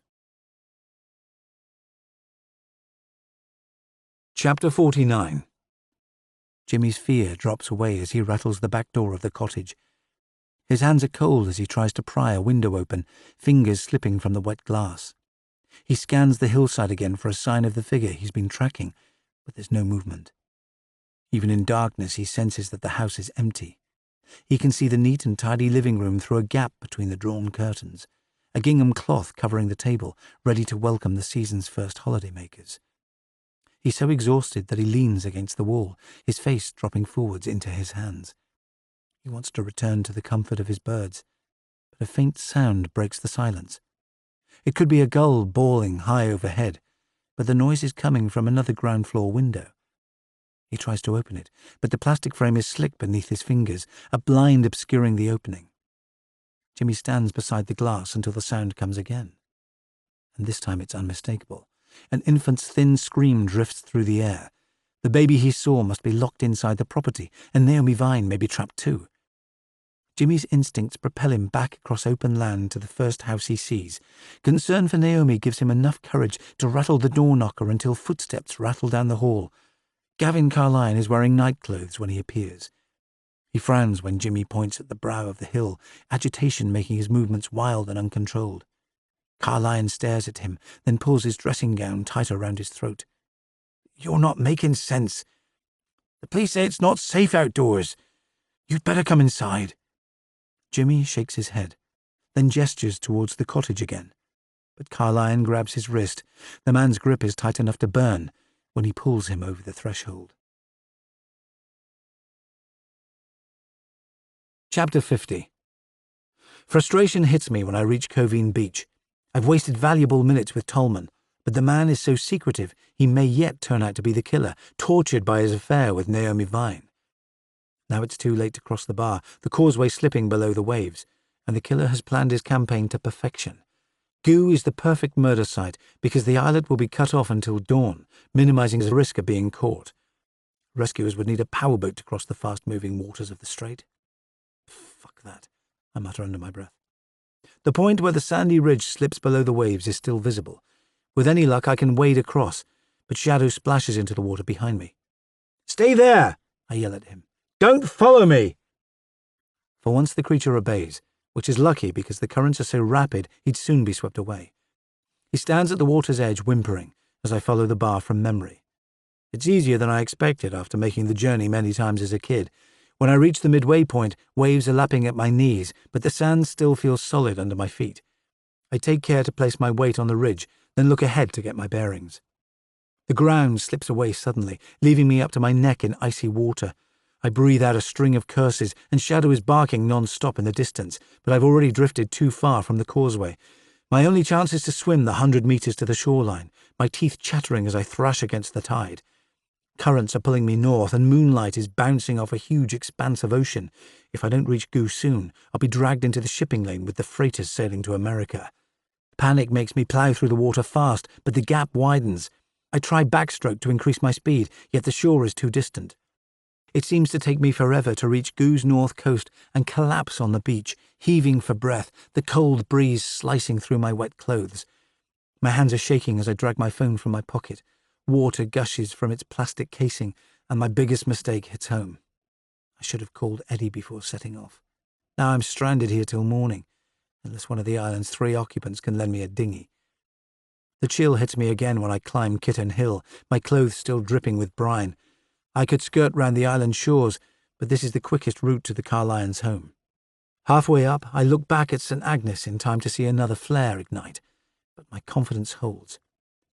Chapter 49. Jimmy's fear drops away as he rattles the back door of the cottage. His hands are cold as he tries to pry a window open, fingers slipping from the wet glass. He scans the hillside again for a sign of the figure he's been tracking, but there's no movement. Even in darkness, he senses that the house is empty. He can see the neat and tidy living room through a gap between the drawn curtains, a gingham cloth covering the table, ready to welcome the season's first holidaymakers. He's so exhausted that he leans against the wall, his face dropping forwards into his hands. He wants to return to the comfort of his birds, but a faint sound breaks the silence. It could be a gull bawling high overhead, but the noise is coming from another ground-floor window. He tries to open it, but the plastic frame is slick beneath his fingers, a blind obscuring the opening. Jimmy stands beside the glass until the sound comes again. And this time it's unmistakable. An infant's thin scream drifts through the air. The baby he saw must be locked inside the property, and Naomi Vine may be trapped too. Jimmy's instincts propel him back across open land to the first house he sees. Concern for Naomi gives him enough courage to rattle the door knocker until footsteps rattle down the hall. Gavin Carlyon is wearing nightclothes when he appears. He frowns when Jimmy points at the brow of the hill, agitation making his movements wild and uncontrolled. Carlyon stares at him, then pulls his dressing gown tighter round his throat. "You're not making sense. The police say it's not safe outdoors. You'd better come inside." Jimmy shakes his head, then gestures towards the cottage again. But Carlyon grabs his wrist. The man's grip is tight enough to burn when he pulls him over the threshold. Chapter 50. Frustration hits me when I reach Covine Beach. I've wasted valuable minutes with Tolman, but the man is so secretive he may yet turn out to be the killer, tortured by his affair with Naomi Vine. Now it's too late to cross the bar, the causeway slipping below the waves, and the killer has planned his campaign to perfection. Goo is the perfect murder site because the islet will be cut off until dawn, minimizing the risk of being caught. Rescuers would need a powerboat to cross the fast-moving waters of the strait. Fuck that, I mutter under my breath. The point where the sandy ridge slips below the waves is still visible. With any luck, I can wade across, but Shadow splashes into the water behind me. "Stay there!" I yell at him. "Don't follow me!" For once the creature obeys, which is lucky because the currents are so rapid he'd soon be swept away. He stands at the water's edge whimpering as I follow the bar from memory. It's easier than I expected after making the journey many times as a kid. When I reach the midway point, waves are lapping at my knees, but the sand still feels solid under my feet. I take care to place my weight on the ridge, then look ahead to get my bearings. The ground slips away suddenly, leaving me up to my neck in icy water. I breathe out a string of curses, and Shadow is barking non-stop in the distance, but I've already drifted too far from the causeway. My only chance is to swim the 100 meters to the shoreline, my teeth chattering as I thrash against the tide. Currents are pulling me north, and moonlight is bouncing off a huge expanse of ocean. If I don't reach Goo soon, I'll be dragged into the shipping lane with the freighters sailing to America. Panic makes me plough through the water fast, but the gap widens. I try backstroke to increase my speed, yet the shore is too distant. It seems to take me forever to reach Goo's north coast and collapse on the beach, heaving for breath, the cold breeze slicing through my wet clothes. My hands are shaking as I drag my phone from my pocket. Water gushes from its plastic casing, and my biggest mistake hits home. I should have called Eddie before setting off. Now I'm stranded here till morning, unless one of the island's 3 occupants can lend me a dinghy. The chill hits me again when I climb Kitten Hill, my clothes still dripping with brine. I could skirt round the island shores, but this is the quickest route to the Carlyons' home. Halfway up, I look back at St. Agnes in time to see another flare ignite, but my confidence holds.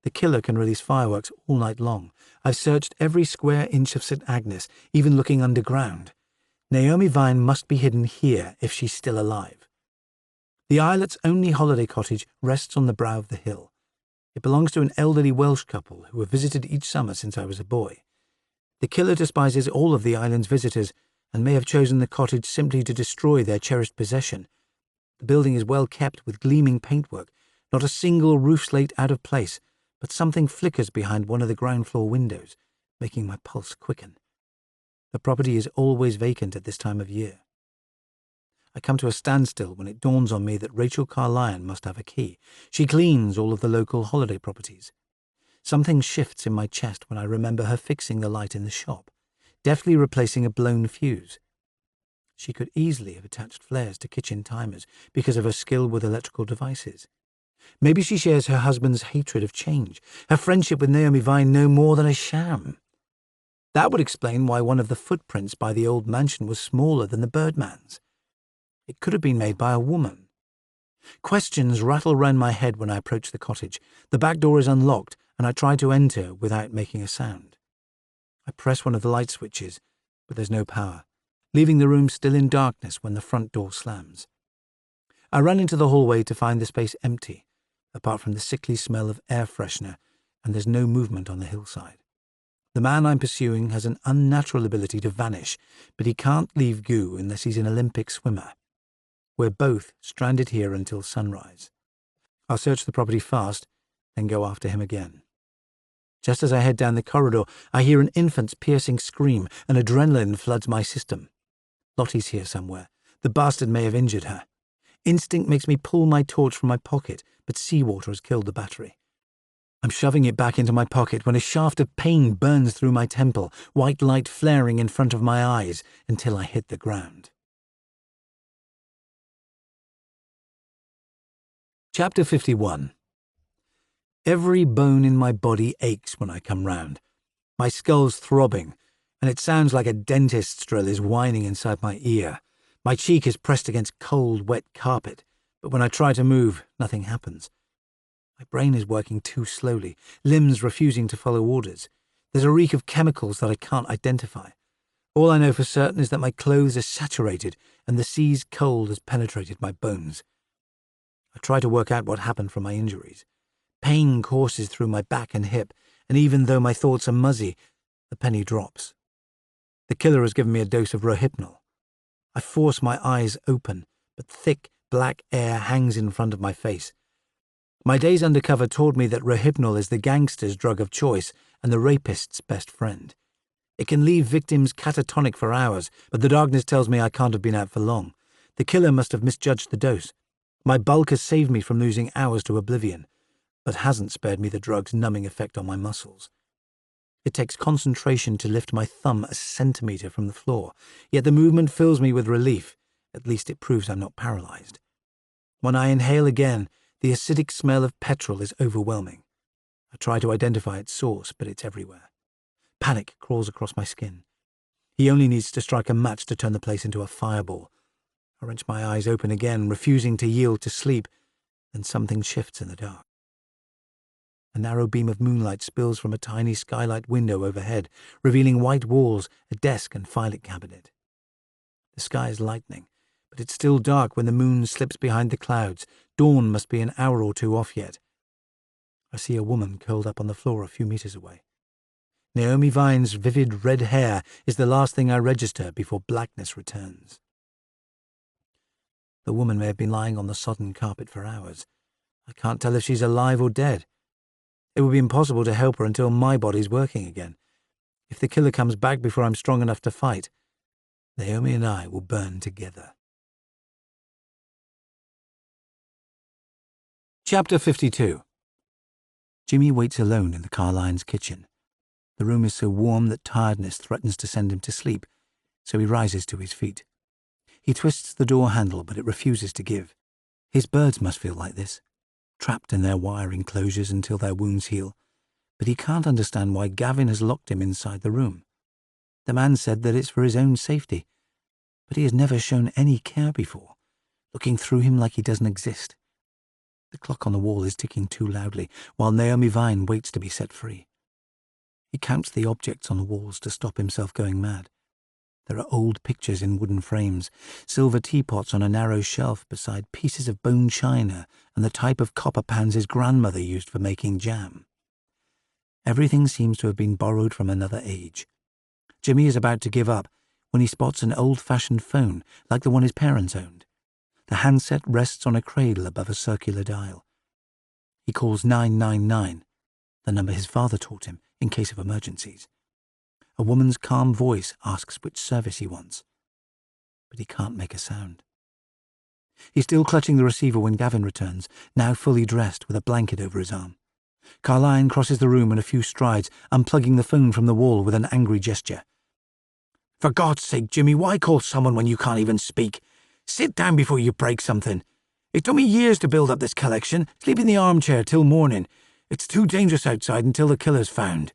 The killer can release fireworks all night long. I've searched every square inch of St. Agnes, even looking underground. Naomi Vine must be hidden here if she's still alive. The islet's only holiday cottage rests on the brow of the hill. It belongs to an elderly Welsh couple who have visited each summer since I was a boy. The killer despises all of the island's visitors and may have chosen the cottage simply to destroy their cherished possession. The building is well kept with gleaming paintwork, not a single roof slate out of place, but something flickers behind one of the ground floor windows, making my pulse quicken. The property is always vacant at this time of year. I come to a standstill when it dawns on me that Rachel Carlyon must have a key. She cleans all of the local holiday properties. Something shifts in my chest when I remember her fixing the light in the shop, deftly replacing a blown fuse. She could easily have attached flares to kitchen timers because of her skill with electrical devices. Maybe she shares her husband's hatred of change, her friendship with Naomi Vine no more than a sham. That would explain why one of the footprints by the old mansion was smaller than the Birdman's. It could have been made by a woman. Questions rattle round my head when I approach the cottage. The back door is unlocked, and I try to enter without making a sound. I press one of the light switches, but there's no power, leaving the room still in darkness when the front door slams. I run into the hallway to find the space empty, apart from the sickly smell of air freshener, and there's no movement on the hillside. The man I'm pursuing has an unnatural ability to vanish, but he can't leave Goo unless he's an Olympic swimmer. We're both stranded here until sunrise. I'll search the property fast, then go after him again. Just as I head down the corridor, I hear an infant's piercing scream, and adrenaline floods my system. Lottie's here somewhere. The bastard may have injured her. Instinct makes me pull my torch from my pocket, but seawater has killed the battery. I'm shoving it back into my pocket when a shaft of pain burns through my temple, white light flaring in front of my eyes until I hit the ground. Chapter 51. Every bone in my body aches when I come round. My skull's throbbing, and it sounds like a dentist's drill is whining inside my ear. My cheek is pressed against cold, wet carpet, but when I try to move, nothing happens. My brain is working too slowly, limbs refusing to follow orders. There's a reek of chemicals that I can't identify. All I know for certain is that my clothes are saturated, and the sea's cold has penetrated my bones. I try to work out what happened from my injuries. Pain courses through my back and hip, and even though my thoughts are muzzy, the penny drops. The killer has given me a dose of Rohypnol. I force my eyes open, but thick, black air hangs in front of my face. My days undercover taught me that Rohypnol is the gangster's drug of choice and the rapist's best friend. It can leave victims catatonic for hours, but the darkness tells me I can't have been out for long. The killer must have misjudged the dose. My bulk has saved me from losing hours to oblivion, but hasn't spared me the drug's numbing effect on my muscles. It takes concentration to lift my thumb a centimetre from the floor, yet the movement fills me with relief. At least it proves I'm not paralyzed. When I inhale again, the acidic smell of petrol is overwhelming. I try to identify its source, but it's everywhere. Panic crawls across my skin. He only needs to strike a match to turn the place into a fireball. I wrench my eyes open again, refusing to yield to sleep, then something shifts in the dark. A narrow beam of moonlight spills from a tiny skylight window overhead, revealing white walls, a desk and filing cabinet. The sky is lightening, but it's still dark when the moon slips behind the clouds. Dawn must be an hour or two off yet. I see a woman curled up on the floor a few meters away. Naomi Vine's vivid red hair is the last thing I register before blackness returns. The woman may have been lying on the sodden carpet for hours. I can't tell if she's alive or dead. It would be impossible to help her until my body's working again. If the killer comes back before I'm strong enough to fight, Naomi and I will burn together. Chapter 52. Jimmy waits alone in the Carline's kitchen. The room is so warm that tiredness threatens to send him to sleep, so he rises to his feet. He twists the door handle, but it refuses to give. His birds must feel like this, trapped in their wire enclosures until their wounds heal, but he can't understand why Gavin has locked him inside the room. The man said that it's for his own safety, but he has never shown any care before, looking through him like he doesn't exist. The clock on the wall is ticking too loudly, while Naomi Vine waits to be set free. He counts the objects on the walls to stop himself going mad. There are old pictures in wooden frames, silver teapots on a narrow shelf beside pieces of bone china and the type of copper pans his grandmother used for making jam. Everything seems to have been borrowed from another age. Jimmy is about to give up when he spots an old-fashioned phone like the one his parents owned. The handset rests on a cradle above a circular dial. He calls 999, the number his father taught him in case of emergencies. A woman's calm voice asks which service he wants, but he can't make a sound. He's still clutching the receiver when Gavin returns, now fully dressed with a blanket over his arm. Carline crosses the room in a few strides, unplugging the phone from the wall with an angry gesture. "For God's sake, Jimmy, why call someone when you can't even speak? Sit down before you break something. It took me years to build up this collection. Sleep in the armchair till morning. It's too dangerous outside until the killer's found."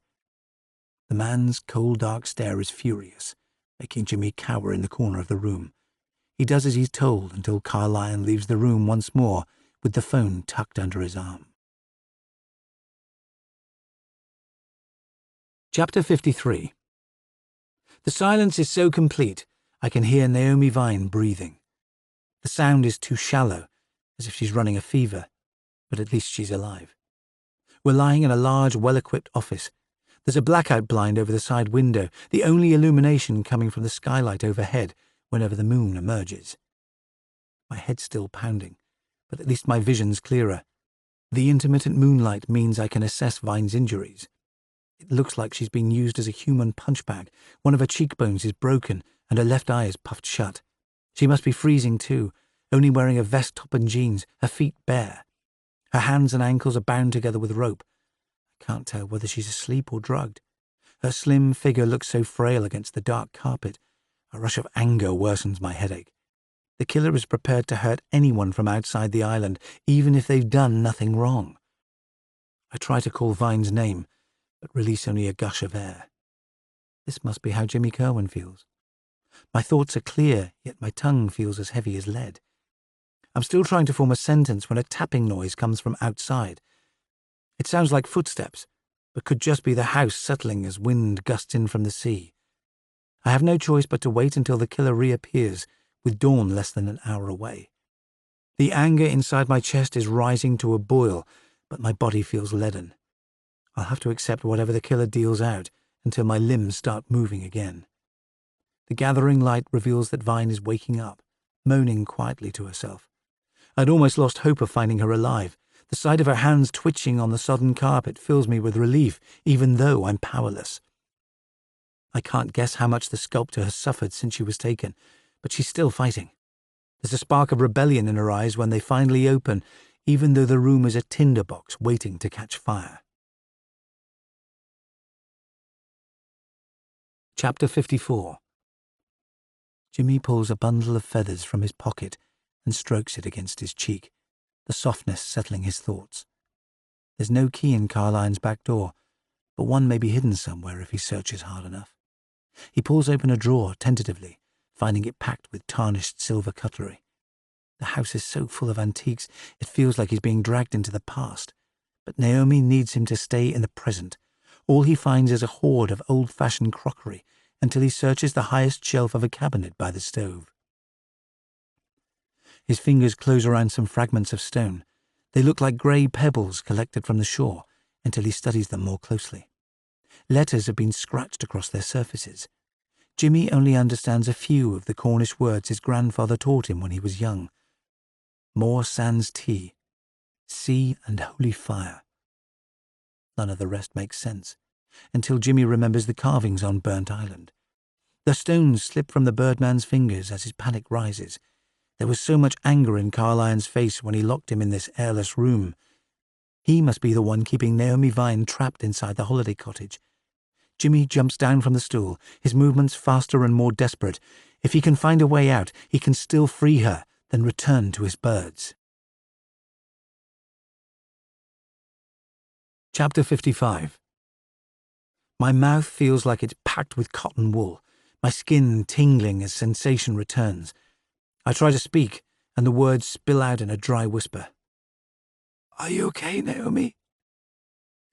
The man's cold, dark stare is furious, making Jimmy cower in the corner of the room. He does as he's told until Carline leaves the room once more with the phone tucked under his arm. Chapter 53. The silence is so complete, I can hear Naomi Vine breathing. The sound is too shallow, as if she's running a fever, but at least she's alive. We're lying in a large, well-equipped office. There's a blackout blind over the side window, the only illumination coming from the skylight overhead whenever the moon emerges. My head's still pounding, but at least my vision's clearer. The intermittent moonlight means I can assess Vine's injuries. It looks like she's been used as a human punch bag. One of her cheekbones is broken, and her left eye is puffed shut. She must be freezing too, only wearing a vest top and jeans, her feet bare. Her hands and ankles are bound together with rope. I can't tell whether she's asleep or drugged. Her slim figure looks so frail against the dark carpet. A rush of anger worsens my headache. The killer is prepared to hurt anyone from outside the island, even if they've done nothing wrong. I try to call Vine's name, but release only a gush of air. This must be how Jimmy Kerwin feels. My thoughts are clear, yet my tongue feels as heavy as lead. I'm still trying to form a sentence when a tapping noise comes from outside. It sounds like footsteps, but could just be the house settling as wind gusts in from the sea. I have no choice but to wait until the killer reappears, with dawn less than an hour away. The anger inside my chest is rising to a boil, but my body feels leaden. I'll have to accept whatever the killer deals out until my limbs start moving again. The gathering light reveals that Vine is waking up, moaning quietly to herself. I'd almost lost hope of finding her alive. The sight of her hands twitching on the sodden carpet fills me with relief, even though I'm powerless. I can't guess how much the sculptor has suffered since she was taken, but she's still fighting. There's a spark of rebellion in her eyes when they finally open, even though the room is a tinderbox waiting to catch fire. Chapter 54. Jimmy pulls a bundle of feathers from his pocket and strokes it against his cheek, the softness settling his thoughts. There's no key in Carline's back door, but one may be hidden somewhere if he searches hard enough. He pulls open a drawer tentatively, finding it packed with tarnished silver cutlery. The house is so full of antiques, it feels like he's being dragged into the past. But Naomi needs him to stay in the present. All he finds is a hoard of old-fashioned crockery until he searches the highest shelf of a cabinet by the stove. His fingers close around some fragments of stone. They look like grey pebbles collected from the shore until he studies them more closely. Letters have been scratched across their surfaces. Jimmy only understands a few of the Cornish words his grandfather taught him when he was young. More sans tea, sea and holy fire. None of the rest makes sense. until Jimmy remembers the carvings on Burnt Island. The stones slip from the birdman's fingers as his panic rises. There was so much anger in Carline's face when he locked him in this airless room. He must be the one keeping Naomi Vine trapped inside the holiday cottage. Jimmy jumps down from the stool, his movements faster and more desperate. If he can find a way out, he can still free her, then return to his birds. Chapter 55. My mouth feels like it's packed with cotton wool, my skin tingling as sensation returns. I try to speak, and the words spill out in a dry whisper. "Are you okay, Naomi?"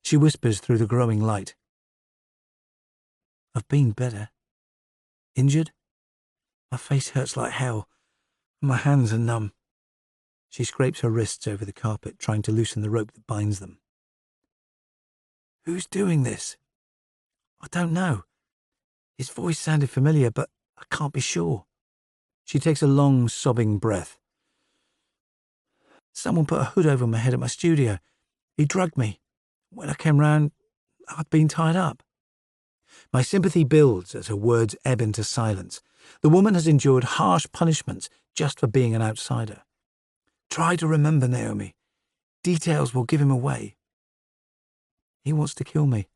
She whispers through the growing light. "I've been better." "Injured?" "My face hurts like hell, and my hands are numb." She scrapes her wrists over the carpet, trying to loosen the rope that binds them. "Who's doing this?" "I don't know. His voice sounded familiar, but I can't be sure." She takes a long, sobbing breath. "Someone put a hood over my head at my studio. He drugged me. When I came round, I'd been tied up." My sympathy builds as her words ebb into silence. The woman has endured harsh punishments just for being an outsider. "Try to remember, Naomi. Details will give him away." "He wants to kill me.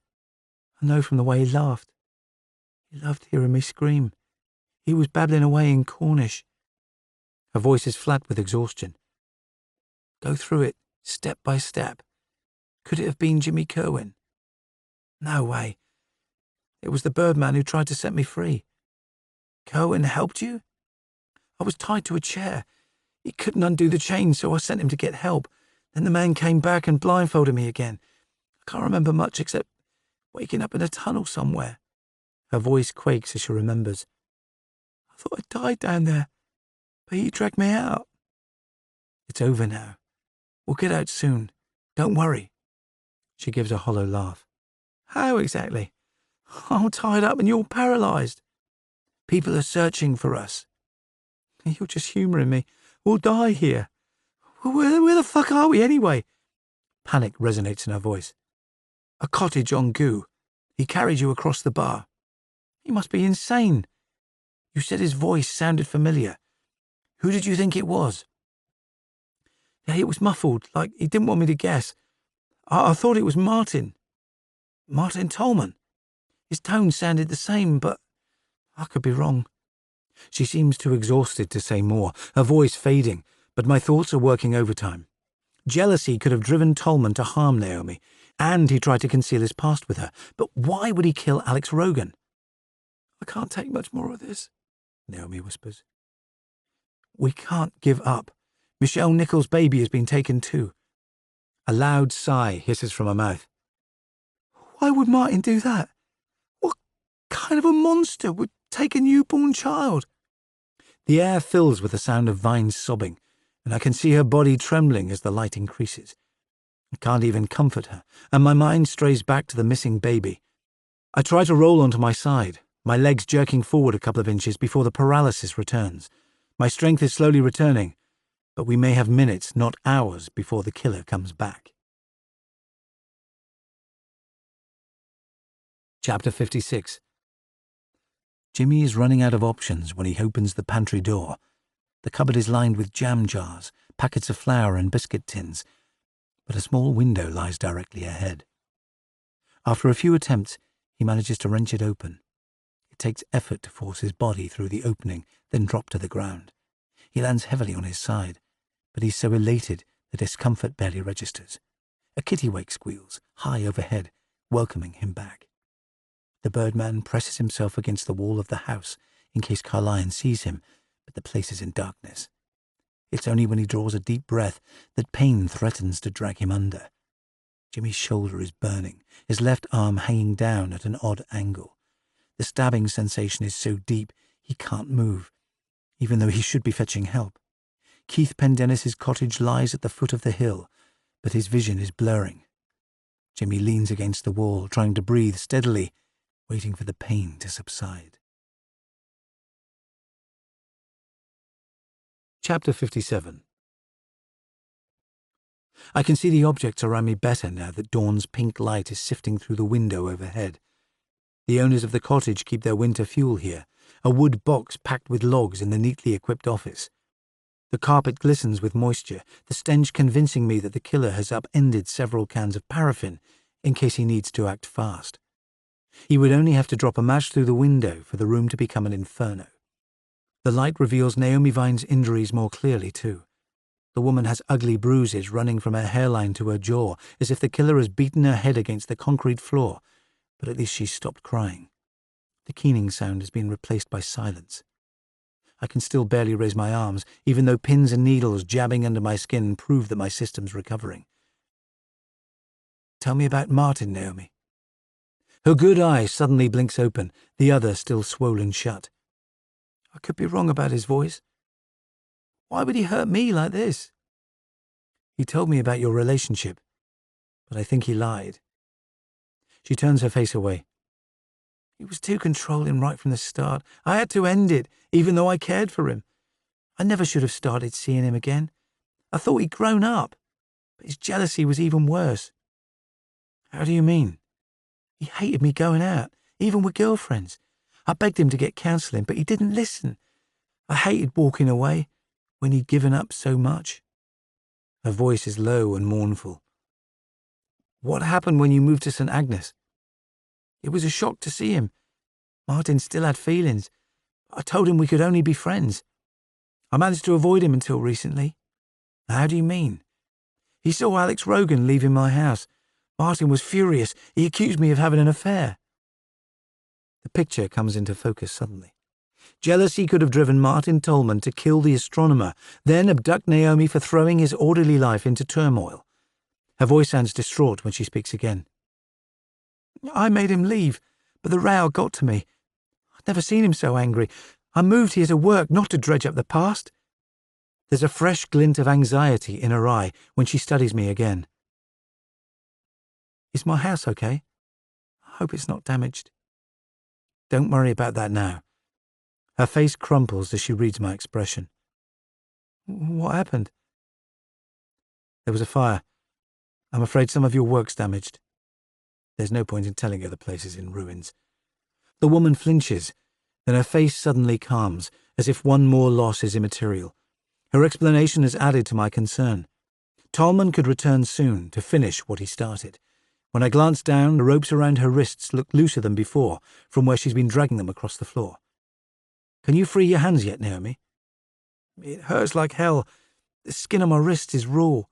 I know from the way he laughed. He loved hearing me scream. He was babbling away in Cornish." Her voice is flat with exhaustion. "Go through it, step by step. Could it have been Jimmy Kerwin?" "No way. It was the birdman who tried to set me free." "Kerwin helped you?" "I was tied to a chair. He couldn't undo the chain, so I sent him to get help. Then the man came back and blindfolded me again. I can't remember much except waking up in a tunnel somewhere." Her voice quakes as she remembers. "I thought I died down there, but he dragged me out." "It's over now. We'll get out soon. Don't worry." She gives a hollow laugh. "How exactly? I'm tied up and you're paralyzed." "People are searching for us." "You're just humoring me. We'll die here. Where the fuck are we anyway?" Panic resonates in her voice. "A cottage on Goo. He carried you across the bar." "He must be insane. You said his voice sounded familiar. Who did you think it was?" "Yeah, it was muffled, like he didn't want me to guess. I thought it was Martin." "Martin Tolman? His tone sounded the same, but I could be wrong." She seems too exhausted to say more, her voice fading, but my thoughts are working overtime. Jealousy could have driven Tolman to harm Naomi, and he tried to conceal his past with her. But why would he kill Alex Rogan? "I can't take much more of this," Naomi whispers. "We can't give up. Michelle Nichols' baby has been taken too." A loud sigh hisses from her mouth. "Why would Martin do that? What kind of a monster would take a newborn child?" The air fills with the sound of Vine's sobbing, and I can see her body trembling as the light increases. I can't even comfort her, and my mind strays back to the missing baby. I try to roll onto my side, my legs jerking forward a couple of inches before the paralysis returns. My strength is slowly returning, but we may have minutes, not hours, before the killer comes back. Chapter 56. Jimmy is running out of options when he opens the pantry door. The cupboard is lined with jam jars, packets of flour and biscuit tins, but a small window lies directly ahead. After a few attempts, he manages to wrench it open. It takes effort to force his body through the opening, then drop to the ground. He lands heavily on his side, but he's so elated the discomfort barely registers. A kittiwake squeals, high overhead, welcoming him back. The birdman presses himself against the wall of the house in case Carline sees him, but the place is in darkness. It's only when he draws a deep breath that pain threatens to drag him under. Jimmy's shoulder is burning, his left arm hanging down at an odd angle. The stabbing sensation is so deep he can't move, even though he should be fetching help. Keith Pendennis's cottage lies at the foot of the hill, but his vision is blurring. Jimmy leans against the wall, trying to breathe steadily, waiting for the pain to subside. Chapter 57. I can see the objects around me better now that dawn's pink light is sifting through the window overhead. The owners of the cottage keep their winter fuel here, a wood box packed with logs in the neatly equipped office. The carpet glistens with moisture, the stench convincing me that the killer has upended several cans of paraffin in case he needs to act fast. He would only have to drop a match through the window for the room to become an inferno. The light reveals Naomi Vine's injuries more clearly, too. The woman has ugly bruises running from her hairline to her jaw, as if the killer has beaten her head against the concrete floor, but at least she's stopped crying. The keening sound has been replaced by silence. I can still barely raise my arms, even though pins and needles jabbing under my skin prove that my system's recovering. Tell me about Martin, Naomi. Her good eye suddenly blinks open, the other still swollen shut. I could be wrong about his voice. Why would he hurt me like this? He told me about your relationship, but I think he lied. She turns her face away. He was too controlling right from the start. I had to end it, even though I cared for him. I never should have started seeing him again. I thought he'd grown up, but his jealousy was even worse. How do you mean? He hated me going out, even with girlfriends. I begged him to get counselling, but he didn't listen. I hated walking away when he'd given up so much. Her voice is low and mournful. What happened when you moved to St. Agnes? It was a shock to see him. Martin still had feelings. I told him we could only be friends. I managed to avoid him until recently. How do you mean? He saw Alex Rogan leaving my house. Martin was furious. He accused me of having an affair. The picture comes into focus suddenly. Jealousy could have driven Martin Tolman to kill the astronomer, then abduct Naomi for throwing his orderly life into turmoil. Her voice sounds distraught when she speaks again. I made him leave, but the row got to me. I'd never seen him so angry. I moved here to work, not to dredge up the past. There's a fresh glint of anxiety in her eye when she studies me again. Is my house okay? I hope it's not damaged. Don't worry about that now. Her face crumples as she reads my expression. What happened? There was a fire. I'm afraid some of your work's damaged. There's no point in telling her the place is in ruins. The woman flinches, then her face suddenly calms, as if one more loss is immaterial. Her explanation has added to my concern. Tolman could return soon to finish what he started. When I glanced down, the ropes around her wrists looked looser than before, from where she's been dragging them across the floor. Can you free your hands yet, Naomi? It hurts like hell. The skin on my wrists is raw.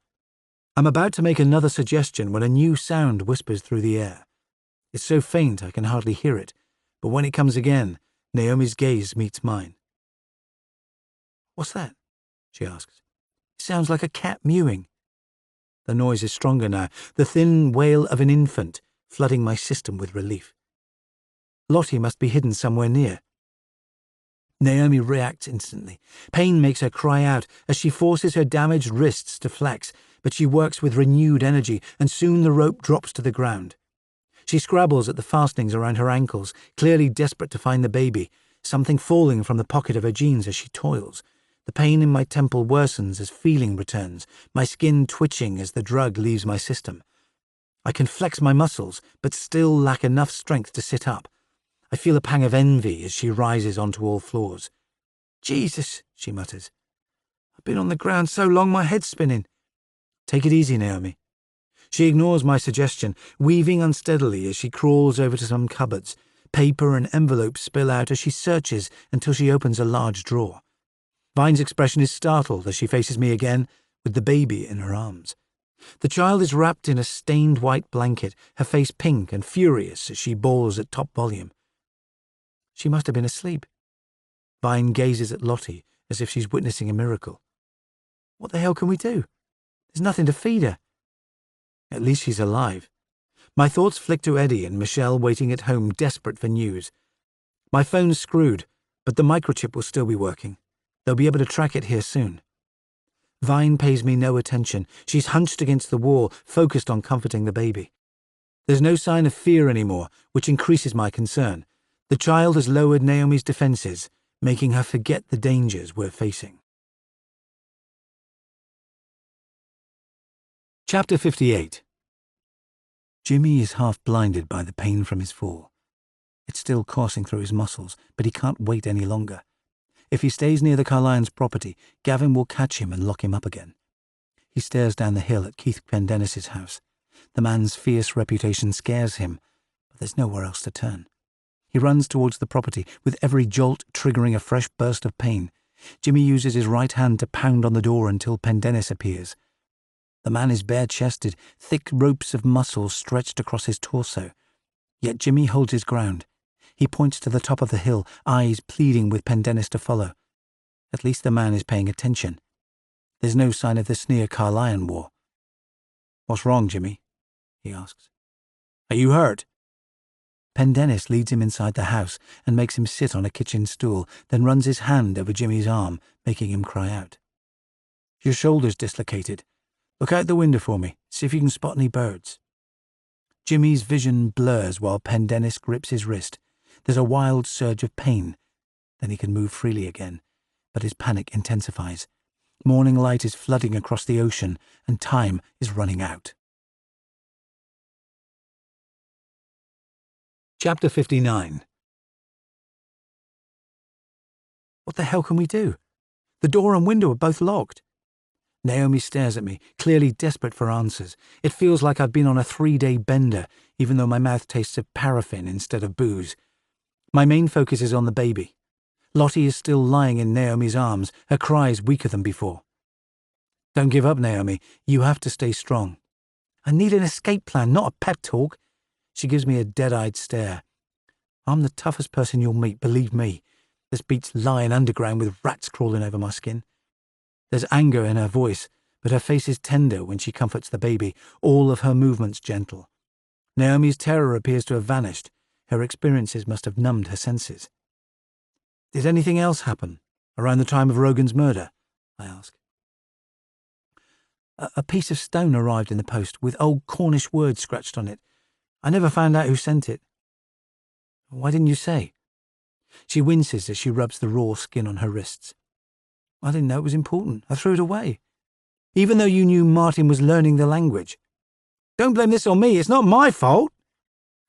I'm about to make another suggestion when a new sound whispers through the air. It's so faint I can hardly hear it, but when it comes again, Naomi's gaze meets mine. What's that? She asks. It sounds like a cat mewing. The noise is stronger now, the thin wail of an infant, flooding my system with relief. Lottie must be hidden somewhere near. Naomi reacts instantly. Pain makes her cry out as she forces her damaged wrists to flex, but she works with renewed energy, and soon the rope drops to the ground. She scrabbles at the fastenings around her ankles, clearly desperate to find the baby, something falling from the pocket of her jeans as she toils. The pain in my temple worsens as feeling returns, my skin twitching as the drug leaves my system. I can flex my muscles, but still lack enough strength to sit up. I feel a pang of envy as she rises onto all floors. Jesus, she mutters. I've been on the ground so long my head's spinning. Take it easy, Naomi. She ignores my suggestion, weaving unsteadily as she crawls over to some cupboards. Paper and envelopes spill out as she searches until she opens a large drawer. Vine's expression is startled as she faces me again, with the baby in her arms. The child is wrapped in a stained white blanket, her face pink and furious as she bawls at top volume. She must have been asleep. Vine gazes at Lottie as if she's witnessing a miracle. What the hell can we do? There's nothing to feed her. At least she's alive. My thoughts flick to Eddie and Michelle waiting at home, desperate for news. My phone's screwed, but the microchip will still be working. They'll be able to track it here soon. Vine pays me no attention. She's hunched against the wall, focused on comforting the baby. There's no sign of fear anymore, which increases my concern. The child has lowered Naomi's defenses, making her forget the dangers we're facing. Chapter 58. Jimmy is half blinded by the pain from his fall. It's still coursing through his muscles, but he can't wait any longer. If he stays near the Carlyons' property, Gavin will catch him and lock him up again. He stares down the hill at Keith Pendennis's house. The man's fierce reputation scares him, but there's nowhere else to turn. He runs towards the property, with every jolt triggering a fresh burst of pain. Jimmy uses his right hand to pound on the door until Pendennis appears. The man is bare-chested, thick ropes of muscle stretched across his torso. Yet Jimmy holds his ground. He points to the top of the hill, eyes pleading with Pendennis to follow. At least the man is paying attention. There's no sign of the Sneer-Carlyon war. "What's wrong, Jimmy?" he asks. "Are you hurt?" Pendennis leads him inside the house and makes him sit on a kitchen stool, then runs his hand over Jimmy's arm, making him cry out. "Your shoulder's dislocated. Look out the window for me. See if you can spot any birds." Jimmy's vision blurs while Pendennis grips his wrist. There's a wild surge of pain. Then he can move freely again, but his panic intensifies. Morning light is flooding across the ocean, and time is running out. Chapter 59. What the hell can we do? The door and window are both locked. Naomi stares at me, clearly desperate for answers. It feels like I've been on a 3-day bender, even though my mouth tastes of paraffin instead of booze. My main focus is on the baby. Lottie is still lying in Naomi's arms, her cries weaker than before. "Don't give up, Naomi. You have to stay strong." "I need an escape plan, not a pep talk." She gives me a dead-eyed stare. "I'm the toughest person you'll meet, believe me. This beats lying underground with rats crawling over my skin." There's anger in her voice, but her face is tender when she comforts the baby, all of her movements gentle. Naomi's terror appears to have vanished. Her experiences must have numbed her senses. "Did anything else happen around the time of Rogan's murder?" I ask. A piece of stone arrived in the post with old Cornish words scratched on it. I never found out who sent it." "Why didn't you say?" She winces as she rubs the raw skin on her wrists. "I didn't know it was important. I threw it away." "Even though you knew Martin was learning the language?" "Don't blame this on me. It's not my fault."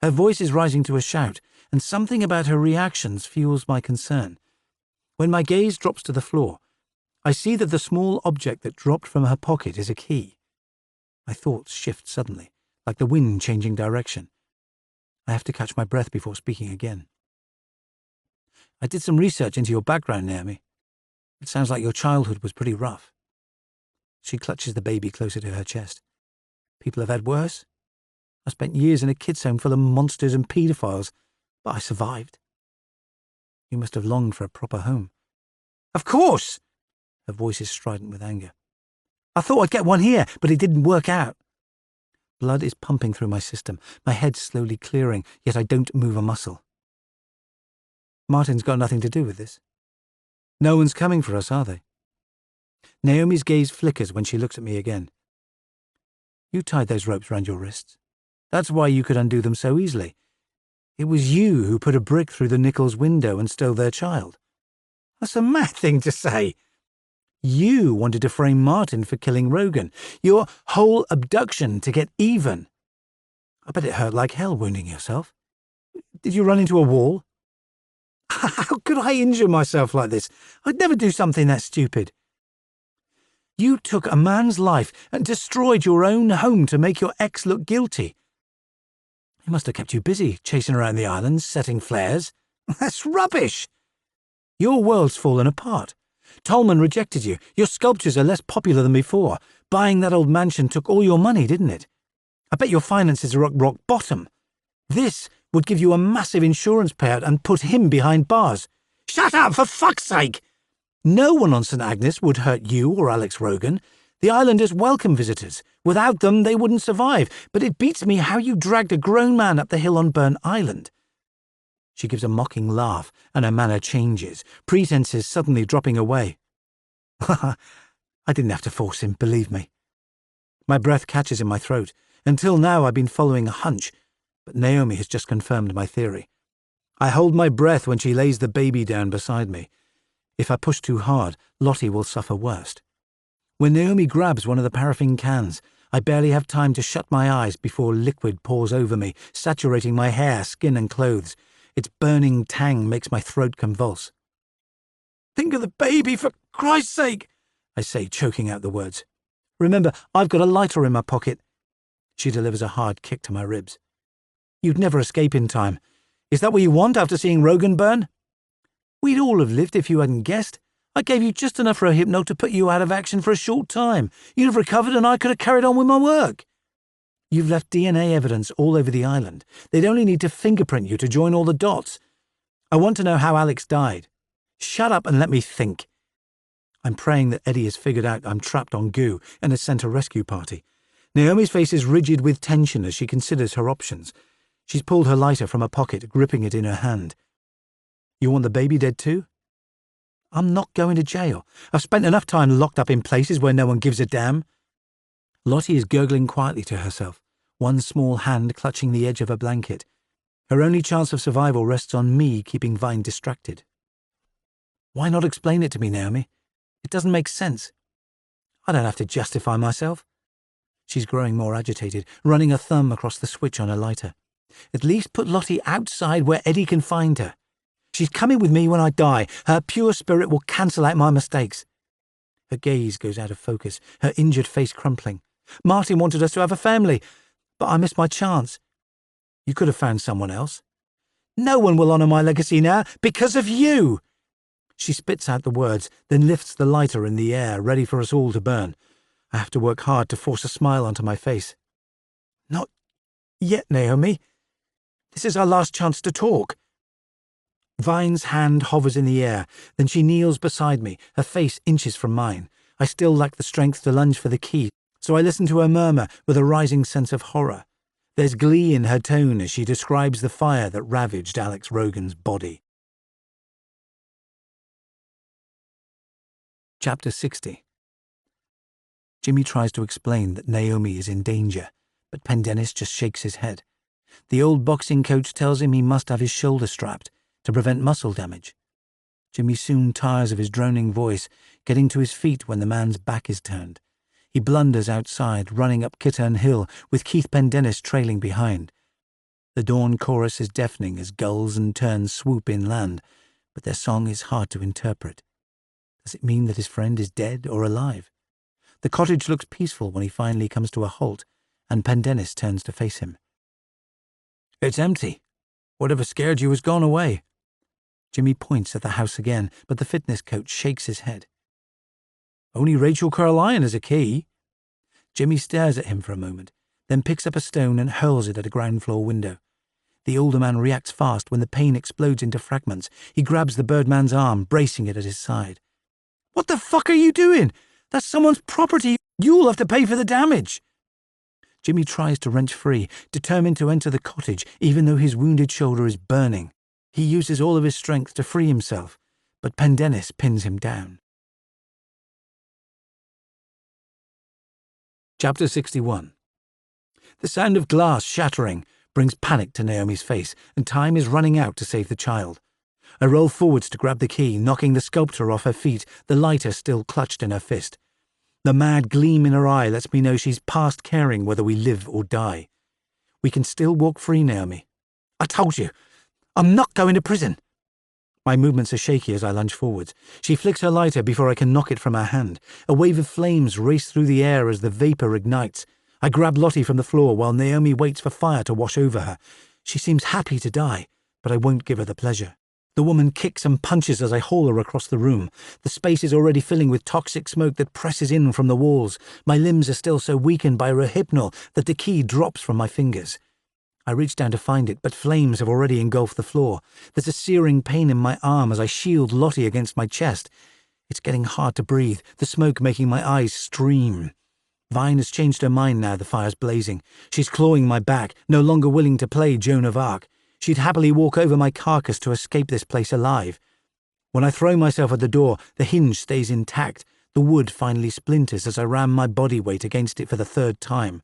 Her voice is rising to a shout, and something about her reactions fuels my concern. When my gaze drops to the floor, I see that the small object that dropped from her pocket is a key. My thoughts shift suddenly, like the wind changing direction. I have to catch my breath before speaking again. "I did some research into your background, Naomi. It sounds like your childhood was pretty rough." She clutches the baby closer to her chest. "People have had worse. I spent years in a kids' home full of monsters and paedophiles, but I survived." "You must have longed for a proper home." "Of course!" Her voice is strident with anger. "I thought I'd get one here, but it didn't work out." Blood is pumping through my system, my head slowly clearing, yet I don't move a muscle. "Martin's got nothing to do with this. No one's coming for us, are they?" Naomi's gaze flickers when she looks at me again. "You tied those ropes round your wrists. That's why you could undo them so easily. It was you who put a brick through the Nichols' window and stole their child." "That's a mad thing to say." "You wanted to frame Martin for killing Rogan. Your whole abduction to get even. I bet it hurt like hell wounding yourself. Did you run into a wall?" "How could I injure myself like this? I'd never do something that stupid." "You took a man's life and destroyed your own home to make your ex look guilty. It must have kept you busy, chasing around the islands, setting flares." "That's rubbish." "Your world's fallen apart. Tolman rejected you. Your sculptures are less popular than before. Buying that old mansion took all your money, didn't it? I bet your finances are at rock bottom. This would give you a massive insurance payout and put him behind bars." "Shut up, for fuck's sake!" "No one on St. Agnes would hurt you or Alex Rogan. The islanders welcome visitors. Without them, they wouldn't survive. But it beats me how you dragged a grown man up the hill on Burn Island." She gives a mocking laugh, and her manner changes, pretenses suddenly dropping away. "I didn't have to force him, believe me." My breath catches in my throat. Until now I've been following a hunch, but Naomi has just confirmed my theory. I hold my breath when she lays the baby down beside me. If I push too hard, Lottie will suffer worst. When Naomi grabs one of the paraffin cans, I barely have time to shut my eyes before liquid pours over me, saturating my hair, skin and clothes. Its burning tang makes my throat convulse. "Think of the baby, for Christ's sake," I say, choking out the words. "Remember, I've got a lighter in my pocket." She delivers a hard kick to my ribs. "You'd never escape in time. Is that what you want after seeing Rogan burn?" "We'd all have lived if you hadn't guessed. I gave you just enough Rohypnol to put you out of action for a short time. You'd have recovered and I could have carried on with my work." "You've left DNA evidence all over the island. They'd only need to fingerprint you to join all the dots. I want to know how Alex died." "Shut up and let me think." I'm praying that Eddie has figured out I'm trapped on goo and has sent a rescue party. Naomi's face is rigid with tension as she considers her options. She's pulled her lighter from her pocket, gripping it in her hand. "You want the baby dead too?" "I'm not going to jail. I've spent enough time locked up in places where no one gives a damn." Lottie is gurgling quietly to herself, one small hand clutching the edge of her blanket. Her only chance of survival rests on me keeping Vine distracted. "Why not explain it to me, Naomi? It doesn't make sense." "I don't have to justify myself." She's growing more agitated, running a thumb across the switch on her lighter. "At least put Lottie outside where Eddie can find her. She's coming with me when I die. Her pure spirit will cancel out my mistakes." Her gaze goes out of focus, her injured face crumpling. "Martin wanted us to have a family, but I missed my chance." "You could have found someone else." "No one will honour my legacy now because of you." She spits out the words, then lifts the lighter in the air, ready for us all to burn. I have to work hard to force a smile onto my face. "Not yet, Naomi. This is our last chance to talk." Vine's hand hovers in the air, then she kneels beside me, her face inches from mine. I still lack the strength to lunge for the key, so I listen to her murmur with a rising sense of horror. There's glee in her tone as she describes the fire that ravaged Alex Rogan's body. Chapter 60. Jimmy tries to explain that Naomi is in danger, but Pendennis just shakes his head. The old boxing coach tells him he must have his shoulder strapped to prevent muscle damage. Jimmy soon tires of his droning voice, getting to his feet when the man's back is turned. He blunders outside, running up Kittern Hill, with Keith Pendennis trailing behind. The dawn chorus is deafening as gulls and terns swoop inland, but their song is hard to interpret. Does it mean that his friend is dead or alive? The cottage looks peaceful when he finally comes to a halt, and Pendennis turns to face him. "It's empty. Whatever scared you has gone away." Jimmy points at the house again, but the fitness coach shakes his head. "Only Rachel Carlyon has a key." Jimmy stares at him for a moment, then picks up a stone and hurls it at a ground-floor window. The older man reacts fast when the pane explodes into fragments. He grabs the birdman's arm, bracing it at his side. "What the fuck are you doing? That's someone's property. You'll have to pay for the damage." Jimmy tries to wrench free, determined to enter the cottage, even though his wounded shoulder is burning. He uses all of his strength to free himself, but Pendennis pins him down. Chapter 61. The sound of glass shattering brings panic to Naomi's face, and time is running out to save the child. I roll forwards to grab the key, knocking the sculptor off her feet, the lighter still clutched in her fist. The mad gleam in her eye lets me know she's past caring whether we live or die. "We can still walk free, Naomi." "I told you, I'm not going to prison." My movements are shaky as I lunge forwards. She flicks her lighter before I can knock it from her hand. A wave of flames race through the air as the vapour ignites. I grab Lottie from the floor while Naomi waits for fire to wash over her. She seems happy to die, but I won't give her the pleasure. The woman kicks and punches as I haul her across the room. The space is already filling with toxic smoke that presses in from the walls. My limbs are still so weakened by Rohypnol that the key drops from my fingers. I reach down to find it, but flames have already engulfed the floor. There's a searing pain in my arm as I shield Lottie against my chest. It's getting hard to breathe, the smoke making my eyes stream. Vine has changed her mind now the fire's blazing. She's clawing my back, no longer willing to play Joan of Arc. She'd happily walk over my carcass to escape this place alive. When I throw myself at the door, the hinge stays intact. The wood finally splinters as I ram my body weight against it for the third time.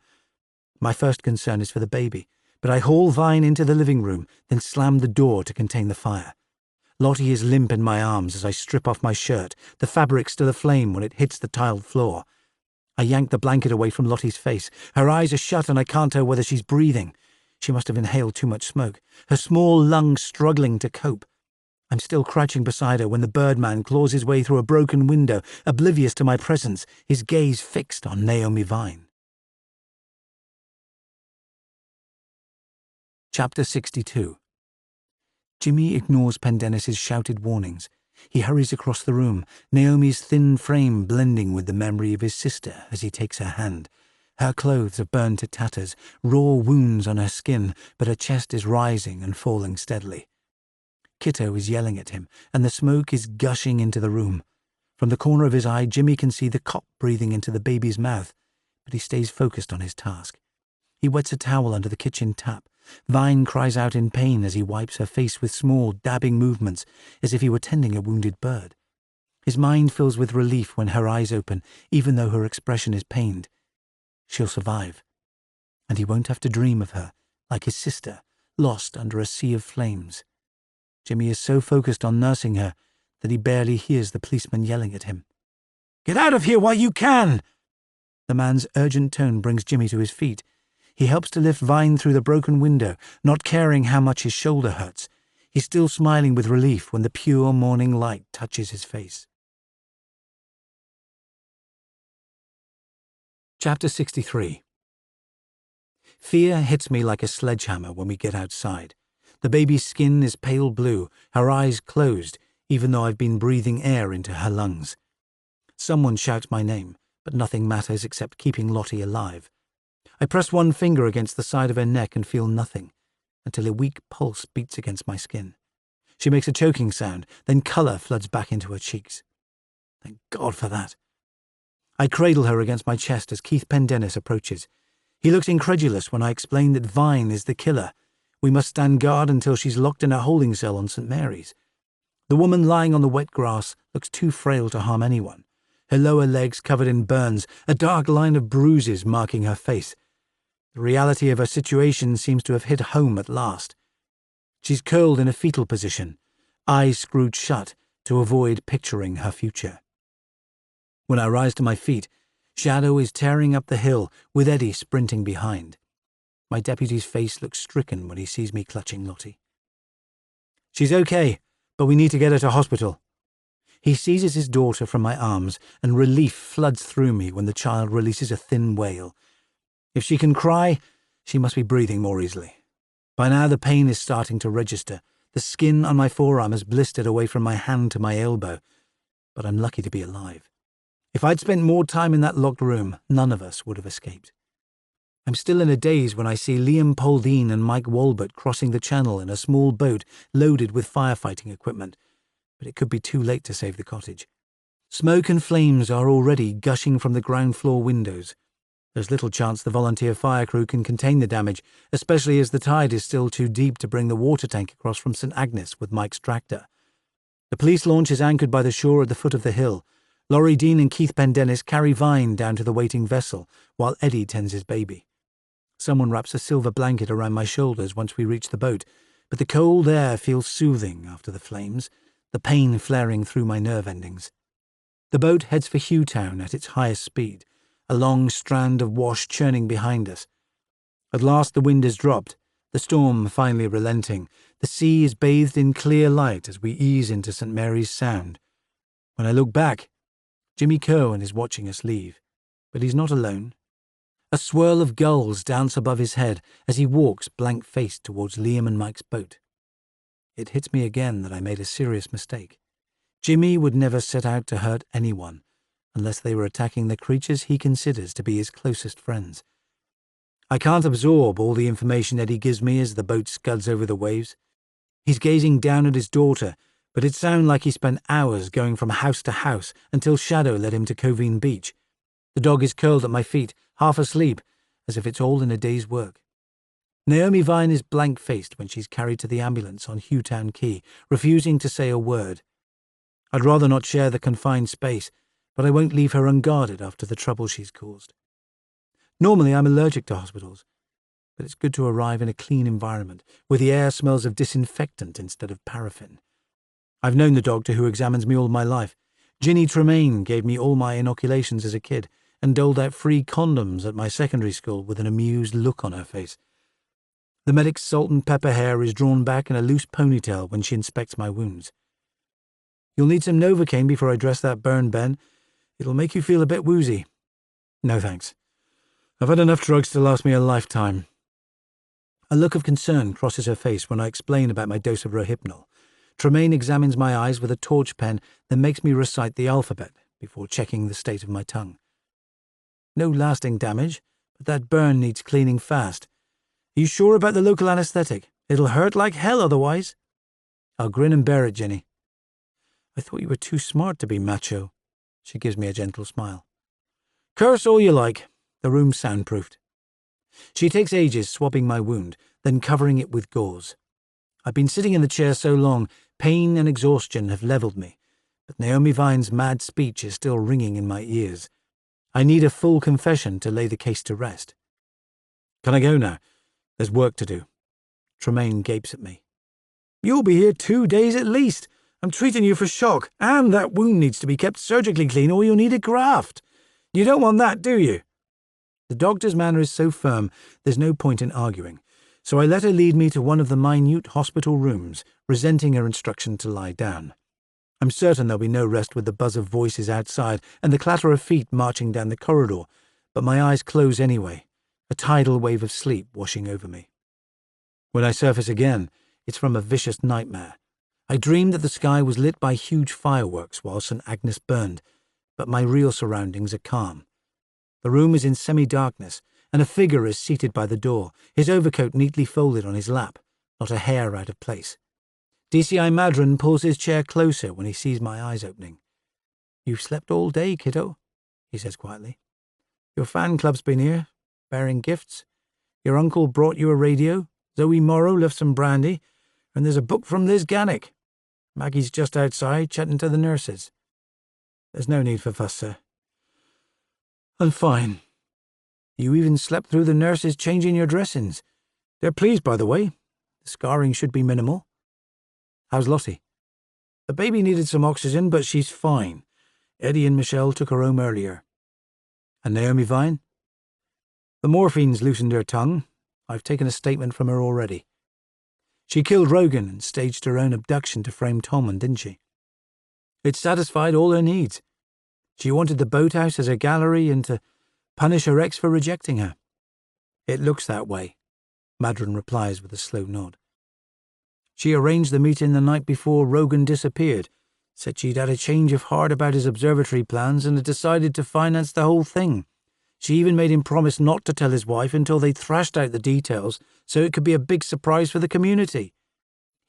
My first concern is for the baby, but I haul Vine into the living room, then slam the door to contain the fire. Lottie is limp in my arms as I strip off my shirt, the fabric still aflame when it hits the tiled floor. I yank the blanket away from Lottie's face. Her eyes are shut and I can't tell whether she's breathing. She must have inhaled too much smoke, her small lungs struggling to cope. I'm still crouching beside her when the Birdman claws his way through a broken window, oblivious to my presence, his gaze fixed on Naomi Vine. Chapter 62. Jimmy ignores Pendennis's shouted warnings. He hurries across the room, Naomi's thin frame blending with the memory of his sister as he takes her hand. Her clothes are burned to tatters, raw wounds on her skin, but her chest is rising and falling steadily. Kitto is yelling at him, and the smoke is gushing into the room. From the corner of his eye, Jimmy can see the cop breathing into the baby's mouth, but he stays focused on his task. He wets a towel under the kitchen tap. Vine cries out in pain as he wipes her face with small, dabbing movements, as if he were tending a wounded bird. His mind fills with relief when her eyes open, even though her expression is pained. She'll survive, and he won't have to dream of her, like his sister, lost under a sea of flames. Jimmy is so focused on nursing her that he barely hears the policeman yelling at him. "Get out of here while you can!" The man's urgent tone brings Jimmy to his feet. He helps to lift Vine through the broken window, not caring how much his shoulder hurts. He's still smiling with relief when the pure morning light touches his face. Chapter 63. Fear hits me like a sledgehammer when we get outside. The baby's skin is pale blue, her eyes closed, even though I've been breathing air into her lungs. Someone shouts my name, but nothing matters except keeping Lottie alive. I press one finger against the side of her neck and feel nothing, until a weak pulse beats against my skin. She makes a choking sound, then colour floods back into her cheeks. Thank God for that. I cradle her against my chest as Keith Pendennis approaches. He looks incredulous when I explain that Vine is the killer. We must stand guard until she's locked in a holding cell on St. Mary's. The woman lying on the wet grass looks too frail to harm anyone. Her lower legs covered in burns, a dark line of bruises marking her face. The reality of her situation seems to have hit home at last. She's curled in a fetal position, eyes screwed shut to avoid picturing her future. When I rise to my feet, Shadow is tearing up the hill, with Eddie sprinting behind. My deputy's face looks stricken when he sees me clutching Lottie. "She's okay, but we need to get her to hospital." He seizes his daughter from my arms, and relief floods through me when the child releases a thin wail. If she can cry, she must be breathing more easily. By now the pain is starting to register. The skin on my forearm has blistered away from my hand to my elbow, but I'm lucky to be alive. If I'd spent more time in that locked room, none of us would have escaped. I'm still in a daze when I see Liam Poldine and Mike Walbert crossing the channel in a small boat loaded with firefighting equipment, but it could be too late to save the cottage. Smoke and flames are already gushing from the ground floor windows. There's little chance the volunteer fire crew can contain the damage, especially as the tide is still too deep to bring the water tank across from St. Agnes with Mike's tractor. The police launch is anchored by the shore at the foot of the hill. Laurie Dean and Keith Pendennis carry Vine down to the waiting vessel, while Eddie tends his baby. Someone wraps a silver blanket around my shoulders once we reach the boat, but the cold air feels soothing after the flames, the pain flaring through my nerve endings. The boat heads for Hughtown at its highest speed, a long strand of wash churning behind us. At last the wind has dropped, the storm finally relenting. The sea is bathed in clear light as we ease into St. Mary's Sound. When I look back, Jimmy Kerwin is watching us leave, but he's not alone. A swirl of gulls dance above his head as he walks blank-faced towards Liam and Mike's boat. It hits me again that I made a serious mistake. Jimmy would never set out to hurt anyone, unless they were attacking the creatures he considers to be his closest friends. I can't absorb all the information Eddie gives me as the boat scuds over the waves. He's gazing down at his daughter, but it sounds like he spent hours going from house to house until Shadow led him to Covine Beach. The dog is curled at my feet, half asleep, as if it's all in a day's work. Naomi Vine is blank-faced when she's carried to the ambulance on Hughtown Quay, refusing to say a word. I'd rather not share the confined space, but I won't leave her unguarded after the trouble she's caused. Normally I'm allergic to hospitals, but it's good to arrive in a clean environment, where the air smells of disinfectant instead of paraffin. I've known the doctor who examines me all my life. Ginny Tremaine gave me all my inoculations as a kid, and doled out free condoms at my secondary school with an amused look on her face. The medic's salt and pepper hair is drawn back in a loose ponytail when she inspects my wounds. "You'll need some Novocaine before I dress that burn, Ben. It'll make you feel a bit woozy." "No, thanks. I've had enough drugs to last me a lifetime." A look of concern crosses her face when I explain about my dose of Rohypnol. Tremaine examines my eyes with a torch pen, then makes me recite the alphabet before checking the state of my tongue. "No lasting damage, but that burn needs cleaning fast. Are you sure about the local anesthetic? It'll hurt like hell otherwise." "I'll grin and bear it, Jenny." "I thought you were too smart to be macho." She gives me a gentle smile. "Curse all you like. The room's soundproofed." She takes ages swabbing my wound, then covering it with gauze. I've been sitting in the chair so long, pain and exhaustion have levelled me, but Naomi Vine's mad speech is still ringing in my ears. I need a full confession to lay the case to rest. "Can I go now? There's work to do." Tremaine gapes at me. "You'll be here 2 days at least. I'm treating you for shock, and that wound needs to be kept surgically clean or you'll need a graft. You don't want that, do you?" The doctor's manner is so firm, there's no point in arguing, so I let her lead me to one of the minute hospital rooms, resenting her instruction to lie down. I'm certain there'll be no rest with the buzz of voices outside and the clatter of feet marching down the corridor, but my eyes close anyway, a tidal wave of sleep washing over me. When I surface again, it's from a vicious nightmare. I dreamed that the sky was lit by huge fireworks while St. Agnes burned, but my real surroundings are calm. The room is in semi-darkness, and a figure is seated by the door, his overcoat neatly folded on his lap, not a hair out of place. DCI Madron pulls his chair closer when he sees my eyes opening. "You've slept all day, kiddo," he says quietly. "Your fan club's been here, bearing gifts. Your uncle brought you a radio, Zoe Morrow left some brandy, and there's a book from Liz Gannick. Maggie's just outside, chatting to the nurses. There's no need for fuss, sir." "I'm fine." "You even slept through the nurses changing your dressings. They're pleased, by the way. The scarring should be minimal." "How's Lottie?" "The baby needed some oxygen, but she's fine. Eddie and Michelle took her home earlier." "And Naomi Vine?" "The morphine's loosened her tongue. I've taken a statement from her already. She killed Rogan and staged her own abduction to frame Tolman, didn't she? It satisfied all her needs. She wanted the boathouse as a gallery and to punish her ex for rejecting her." "It looks that way," Madron replies with a slow nod. "She arranged the meeting the night before Rogan disappeared, said she'd had a change of heart about his observatory plans and had decided to finance the whole thing. She even made him promise not to tell his wife until they thrashed out the details so it could be a big surprise for the community.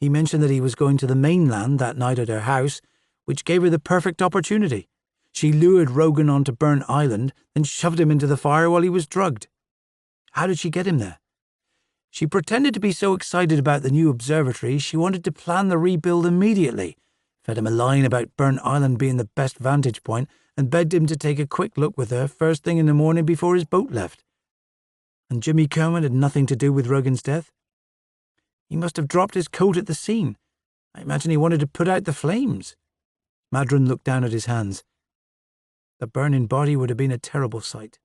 He mentioned that he was going to the mainland that night at her house, which gave her the perfect opportunity. She lured Rogan onto Burnt Island, then shoved him into the fire while he was drugged. How did she get him there? She pretended to be so excited about the new observatory she wanted to plan the rebuild immediately, fed him a line about Burnt Island being the best vantage point, and begged him to take a quick look with her first thing in the morning before his boat left. And Jimmy Kerwin had nothing to do with Rogan's death? He must have dropped his coat at the scene. I imagine he wanted to put out the flames." Madron looked down at his hands. "The burning body would have been a terrible sight."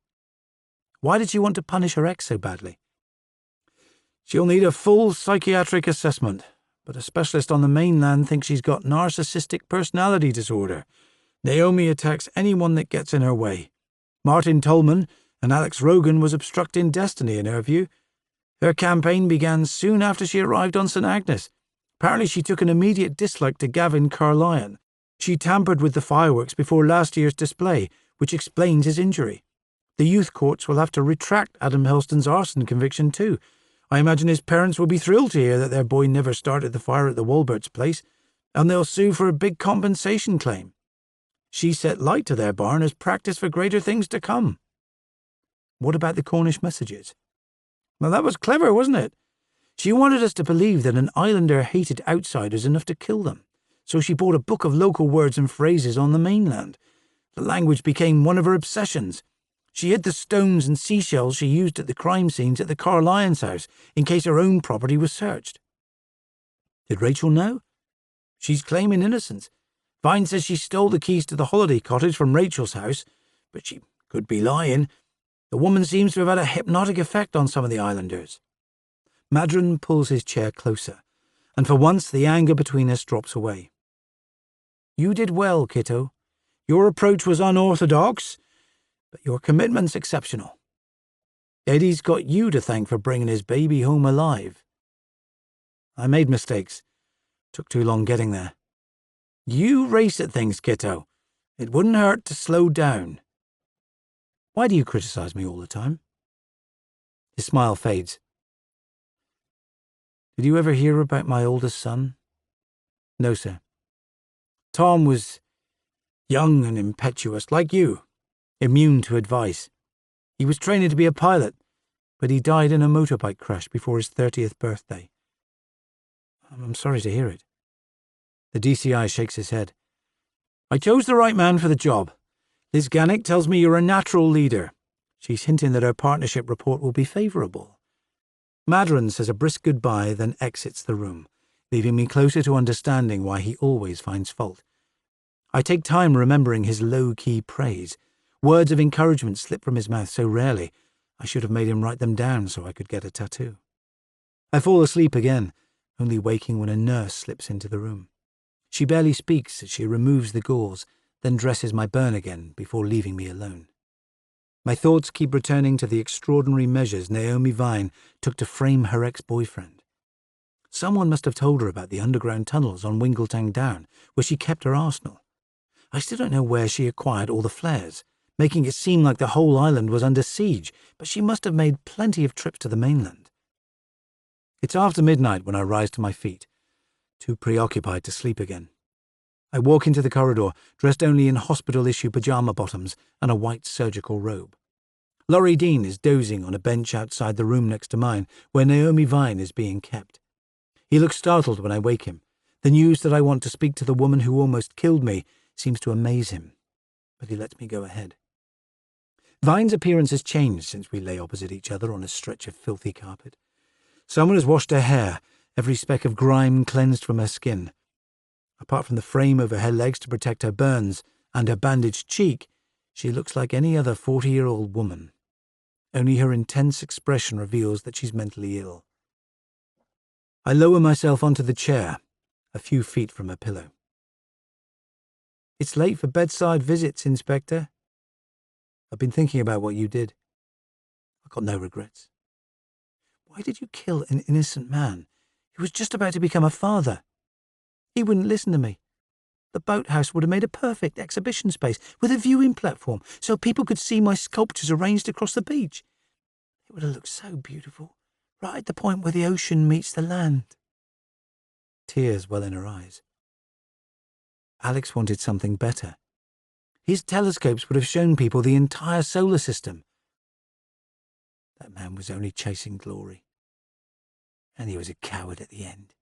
"Why did she want to punish her ex so badly?" "She'll need a full psychiatric assessment, but a specialist on the mainland thinks she's got narcissistic personality disorder. Naomi attacks anyone that gets in her way. Martin Tolman and Alex Rogan was obstructing destiny in her view. Her campaign began soon after she arrived on St. Agnes. Apparently she took an immediate dislike to Gavin Carlyon. She tampered with the fireworks before last year's display, which explains his injury. The youth courts will have to retract Adam Helston's arson conviction too. I imagine his parents will be thrilled to hear that their boy never started the fire at the Walberts' place, and they'll sue for a big compensation claim. She set light to their barn as practice for greater things to come." "What about the Cornish messages?" "Well, that was clever, wasn't it? She wanted us to believe that an islander hated outsiders enough to kill them, so she bought a book of local words and phrases on the mainland. The language became one of her obsessions. She hid the stones and seashells she used at the crime scenes at the Carlyons' house in case her own property was searched." "Did Rachel know?" "She's claiming innocence. Vine says she stole the keys to the holiday cottage from Rachel's house, but she Could be lying. The woman seems to have had a hypnotic effect on some of the islanders. Madron pulls his chair closer, and for once the anger between us drops away. You did well, Kitto. Your approach was unorthodox, but your commitment's exceptional. Eddie's got you to thank for bringing his baby home alive. I made mistakes. Took too long getting there. You race at things, Kitto. It wouldn't hurt to slow down. Why do you criticize me all the time? His smile fades. Did you ever hear about my oldest son? No, sir. Tom was young and impetuous, like you, immune to advice. He was training to be a pilot, but he died in a motorbike crash before his 30th birthday. I'm sorry to hear it. The DCI shakes his head. I chose the right man for the job. Liz Gannick tells me you're a natural leader. She's hinting that our partnership report will be favourable. Madron says a brisk goodbye, then exits the room, leaving me closer to understanding why he always finds fault. I take time remembering his low-key praise. Words of encouragement slip from his mouth so rarely, I should have made him write them down so I could get a tattoo. I fall asleep again, only waking when a nurse slips into the room. She barely speaks as she removes the gauze, then dresses my burn again before leaving me alone. My thoughts keep returning to the extraordinary measures Naomi Vine took to frame her ex-boyfriend. Someone must have told her about the underground tunnels on Wingletang Down, where she kept her arsenal. I still don't know where she acquired all the flares, making it seem like the whole island was under siege, but she must have made plenty of trips to the mainland. It's after midnight when I rise to my feet, too preoccupied to sleep again. I walk into the corridor, dressed only in hospital-issue pyjama bottoms and a white surgical robe. Laurie Dean is dozing on a bench outside the room next to mine, where Naomi Vine is being kept. He looks startled when I wake him. The news that I want to speak to the woman who almost killed me seems to amaze him, but he lets me go ahead. Vine's appearance has changed since we lay opposite each other on a stretch of filthy carpet. Someone has washed her hair, every speck of grime cleansed from her skin. Apart from the frame over her legs to protect her burns and her bandaged cheek, she looks like any other 40-year-old woman. Only her intense expression reveals that she's mentally ill. I lower myself onto the chair, a few feet from her pillow. It's late for bedside visits, Inspector. I've been thinking about what you did. I've got no regrets. Why did you kill an innocent man who was just about to become a father? He wouldn't listen to me. The boathouse would have made a perfect exhibition space with a viewing platform so people could see my sculptures arranged across the beach. It would have looked so beautiful, right at the point where the ocean meets the land. Tears well in her eyes. Alex wanted something better. His telescopes would have shown people the entire solar system. That man was only chasing glory. And he was a coward at the end.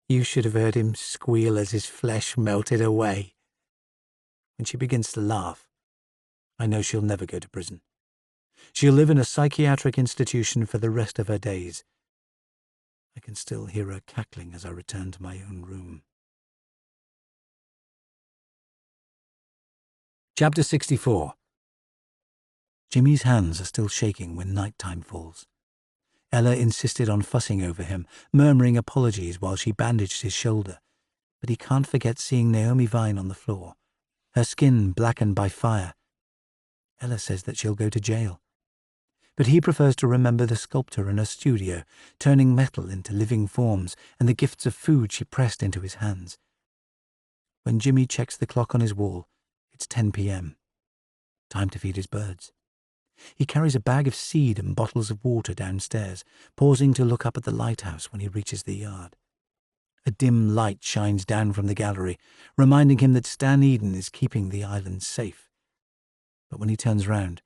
You should have heard him squeal as his flesh melted away. When she begins to laugh, I know she'll never go to prison. She'll live in a psychiatric institution for the rest of her days. I can still hear her cackling as I return to my own room. Chapter 64. Jimmy's hands are still shaking when night-time falls. Ella insisted on fussing over him, murmuring apologies while she bandaged his shoulder, but he can't forget seeing Naomi Vine on the floor, her skin blackened by fire. Ella says that she'll go to jail, but he prefers to remember the sculptor in her studio, turning metal into living forms and the gifts of food she pressed into his hands. When Jimmy checks the clock on his wall, it's 10 p.m. Time to feed his birds. He carries a bag of seed and bottles of water downstairs, pausing to look up at the lighthouse when he reaches the yard. A dim light shines down from the gallery, reminding him that Stan Eden is keeping the island safe. But when he turns round,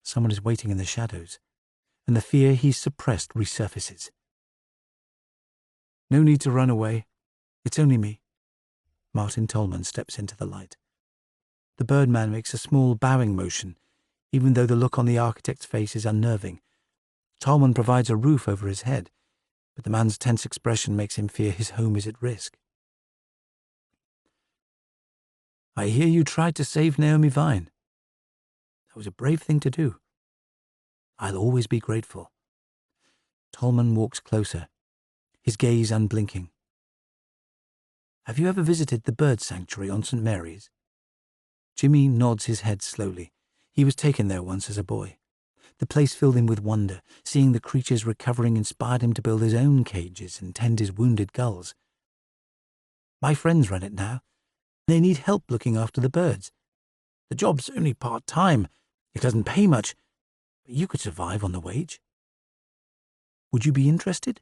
someone is waiting in the shadows, and the fear he's suppressed resurfaces. No need to run away. It's only me. Martin Tolman steps into the light. The birdman makes a small bowing motion, even though the look on the architect's face is unnerving. Tolman provides a roof over his head, but the man's tense expression makes him fear his home is at risk. I hear you tried to save Naomi Vine. That was a brave thing to do. I'll always be grateful. Tolman walks closer, his gaze unblinking. Have you ever visited the bird sanctuary on St. Mary's? Jimmy nods his head slowly. He was taken there once as a boy. The place filled him with wonder. Seeing the creatures recovering inspired him to build his own cages and tend his wounded gulls. My friends run it now. They need help looking after the birds. The job's only part-time. It doesn't pay much, but you could survive on the wage. Would you be interested?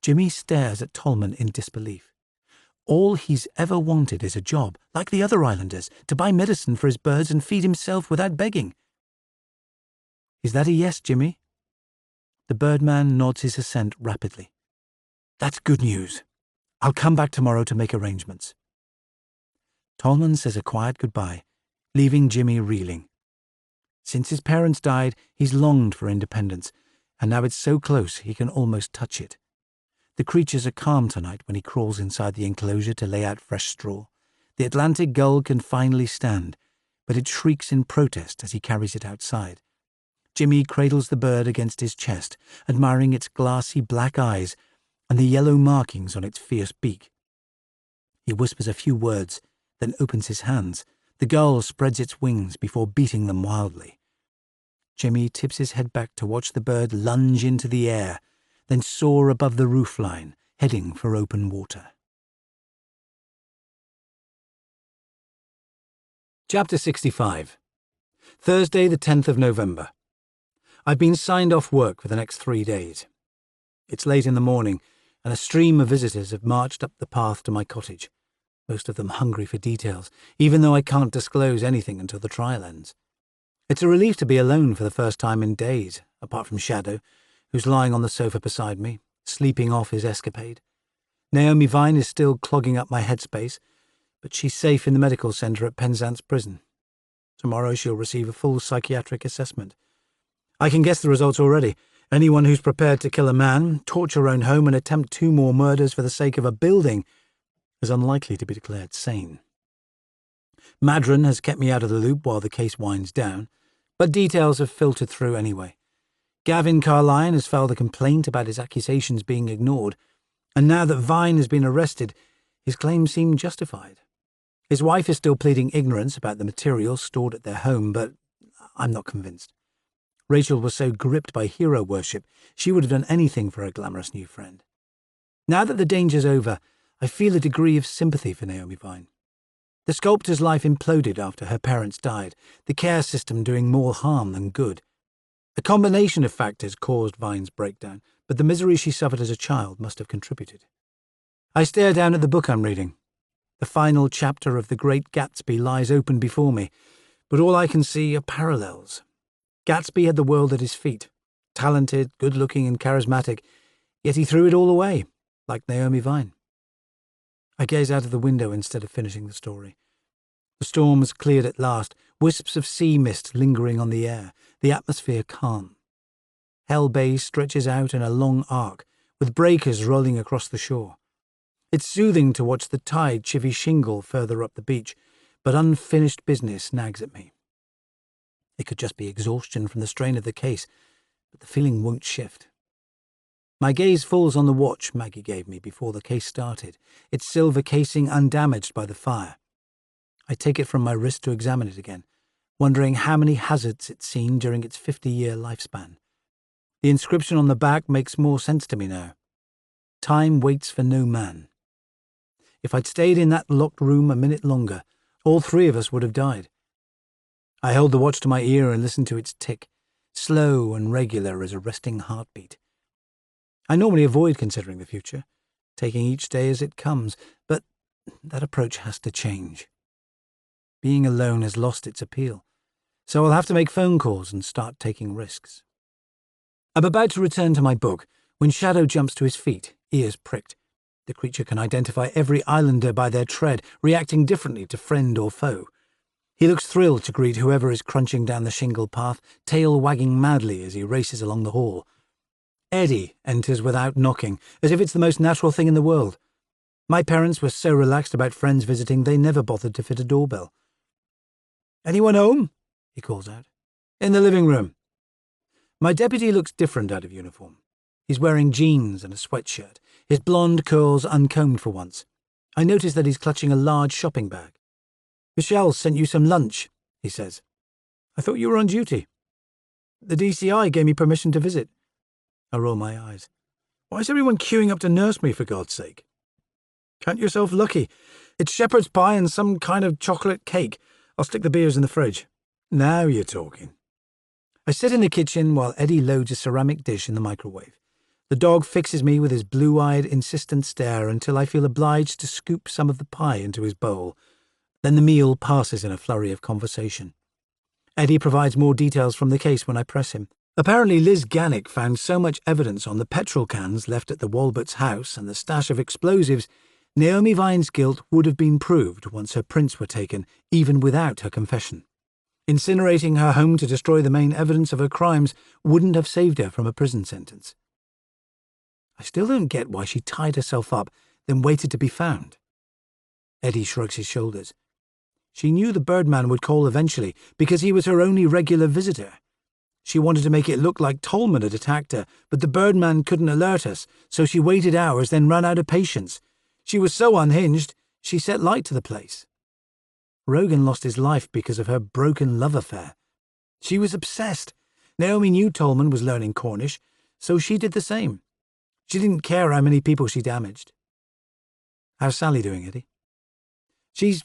Jimmy stares at Tolman in disbelief. All he's ever wanted is a job, like the other islanders, to buy medicine for his birds and feed himself without begging. Is that a yes, Jimmy? The birdman nods his assent rapidly. That's good news. I'll come back tomorrow to make arrangements. Tolman says a quiet goodbye, leaving Jimmy reeling. Since his parents died, he's longed for independence, and now it's so close he can almost touch it. The creatures are calm tonight when he crawls inside the enclosure to lay out fresh straw. The Atlantic gull can finally stand, but it shrieks in protest as he carries it outside. Jimmy cradles the bird against his chest, admiring its glassy black eyes and the yellow markings on its fierce beak. He whispers a few words, then opens his hands. The gull spreads its wings before beating them wildly. Jimmy tips his head back to watch the bird lunge into the air, then soar above the roofline, heading for open water. Chapter 65. Thursday, the 10th of November. I've been signed off work for the next 3 days. It's late in the morning, and a stream of visitors have marched up the path to my cottage, most of them hungry for details, even though I can't disclose anything until the trial ends. It's a relief to be alone for the first time in days, apart from Shadow, who's lying on the sofa beside me, sleeping off his escapade. Naomi Vine is still clogging up my headspace, but she's safe in the medical centre at Penzance Prison. Tomorrow she'll receive a full psychiatric assessment. I can guess the results already. Anyone who's prepared to kill a man, torch her own home, and attempt 2 more murders for the sake of a building is unlikely to be declared sane. Madron has kept me out of the loop while the case winds down, but details have filtered through anyway. Gavin Carline has filed a complaint about his accusations being ignored, and now that Vine has been arrested, his claims seem justified. His wife is still pleading ignorance about the material stored at their home, but I'm not convinced. Rachel was so gripped by hero worship, she would have done anything for her glamorous new friend. Now that the danger's over, I feel a degree of sympathy for Naomi Vine. The sculptor's life imploded after her parents died, the care system doing more harm than good. A combination of factors caused Vine's breakdown, but the misery she suffered as a child must have contributed. I stare down at the book I'm reading. The final chapter of The Great Gatsby lies open before me, but all I can see are parallels. Gatsby had the world at his feet, talented, good-looking and charismatic, yet he threw it all away, like Naomi Vine. I gaze out of the window instead of finishing the story. The storm has cleared at last, wisps of sea mist lingering on the air, the atmosphere calm. Hell Bay stretches out in a long arc, with breakers rolling across the shore. It's soothing to watch the tide chivvy shingle further up the beach, but unfinished business nags at me. It could just be exhaustion from the strain of the case, but the feeling won't shift. My gaze falls on the watch Maggie gave me before the case started, its silver casing undamaged by the fire. I take it from my wrist to examine it again, wondering how many hazards it's seen during its 50-year lifespan. The inscription on the back makes more sense to me now. Time waits for no man. If I'd stayed in that locked room a minute longer, all 3 of us would have died. I hold the watch to my ear and listen to its tick, slow and regular as a resting heartbeat. I normally avoid considering the future, taking each day as it comes, but that approach has to change. Being alone has lost its appeal, so I'll have to make phone calls and start taking risks. I'm about to return to my book when Shadow jumps to his feet, ears pricked. The creature can identify every islander by their tread, reacting differently to friend or foe. He looks thrilled to greet whoever is crunching down the shingle path, tail wagging madly as he races along the hall. Eddie enters without knocking, as if it's the most natural thing in the world. My parents were so relaxed about friends visiting they never bothered to fit a doorbell. "Anyone home?" he calls out. In the living room. My deputy looks different out of uniform. He's wearing jeans and a sweatshirt, his blonde curls uncombed for once. I notice that he's clutching a large shopping bag. Michelle sent you some lunch, he says. I thought you were on duty. The DCI gave me permission to visit. I roll my eyes. Why is everyone queuing up to nurse me, for God's sake? Count yourself lucky. It's shepherd's pie and some kind of chocolate cake. I'll stick the beers in the fridge. Now you're talking. I sit in the kitchen while Eddie loads a ceramic dish in the microwave. The dog fixes me with his blue-eyed, insistent stare until I feel obliged to scoop some of the pie into his bowl. Then the meal passes in a flurry of conversation. Eddie provides more details from the case when I press him. Apparently Liz Gannick found so much evidence on the petrol cans left at the Walbert's house and the stash of explosives, Naomi Vine's guilt would have been proved once her prints were taken, even without her confession. Incinerating her home to destroy the main evidence of her crimes wouldn't have saved her from a prison sentence. I still don't get why she tied herself up, then waited to be found. Eddie shrugs his shoulders. She knew the Birdman would call eventually, because he was her only regular visitor. She wanted to make it look like Tolman had attacked her, but the Birdman couldn't alert us, so she waited hours, then ran out of patience. She was so unhinged, she set light to the place. Rogan lost his life because of her broken love affair. She was obsessed. Naomi knew Tolman was learning Cornish, so she did the same. She didn't care how many people she damaged. How's Sally doing, Eddie? She's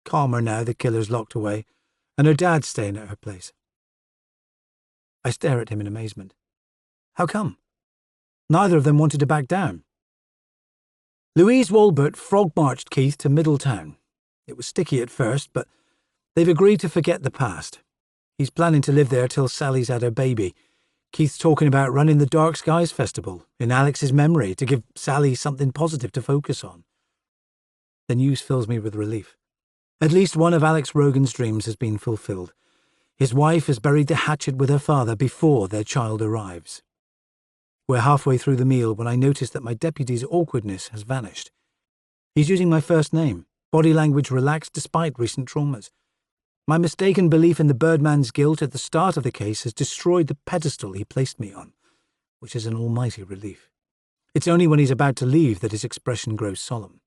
calmer now the killer's locked away, and her dad's staying at her place. I stare at him in amazement. How come? Neither of them wanted to back down. Louise Walbert frog-marched Keith to Middletown. It was sticky at first, but they've agreed to forget the past. He's planning to live there till Sally's had her baby. Keith's talking about running the Dark Skies Festival in Alex's memory to give Sally something positive to focus on. The news fills me with relief. At least one of Alex Rogan's dreams has been fulfilled. His wife has buried the hatchet with her father before their child arrives. We're halfway through the meal when I notice that my deputy's awkwardness has vanished. He's using my first name, body language relaxed despite recent traumas. My mistaken belief in the Birdman's guilt at the start of the case has destroyed the pedestal he placed me on, which is an almighty relief. It's only when he's about to leave that his expression grows solemn.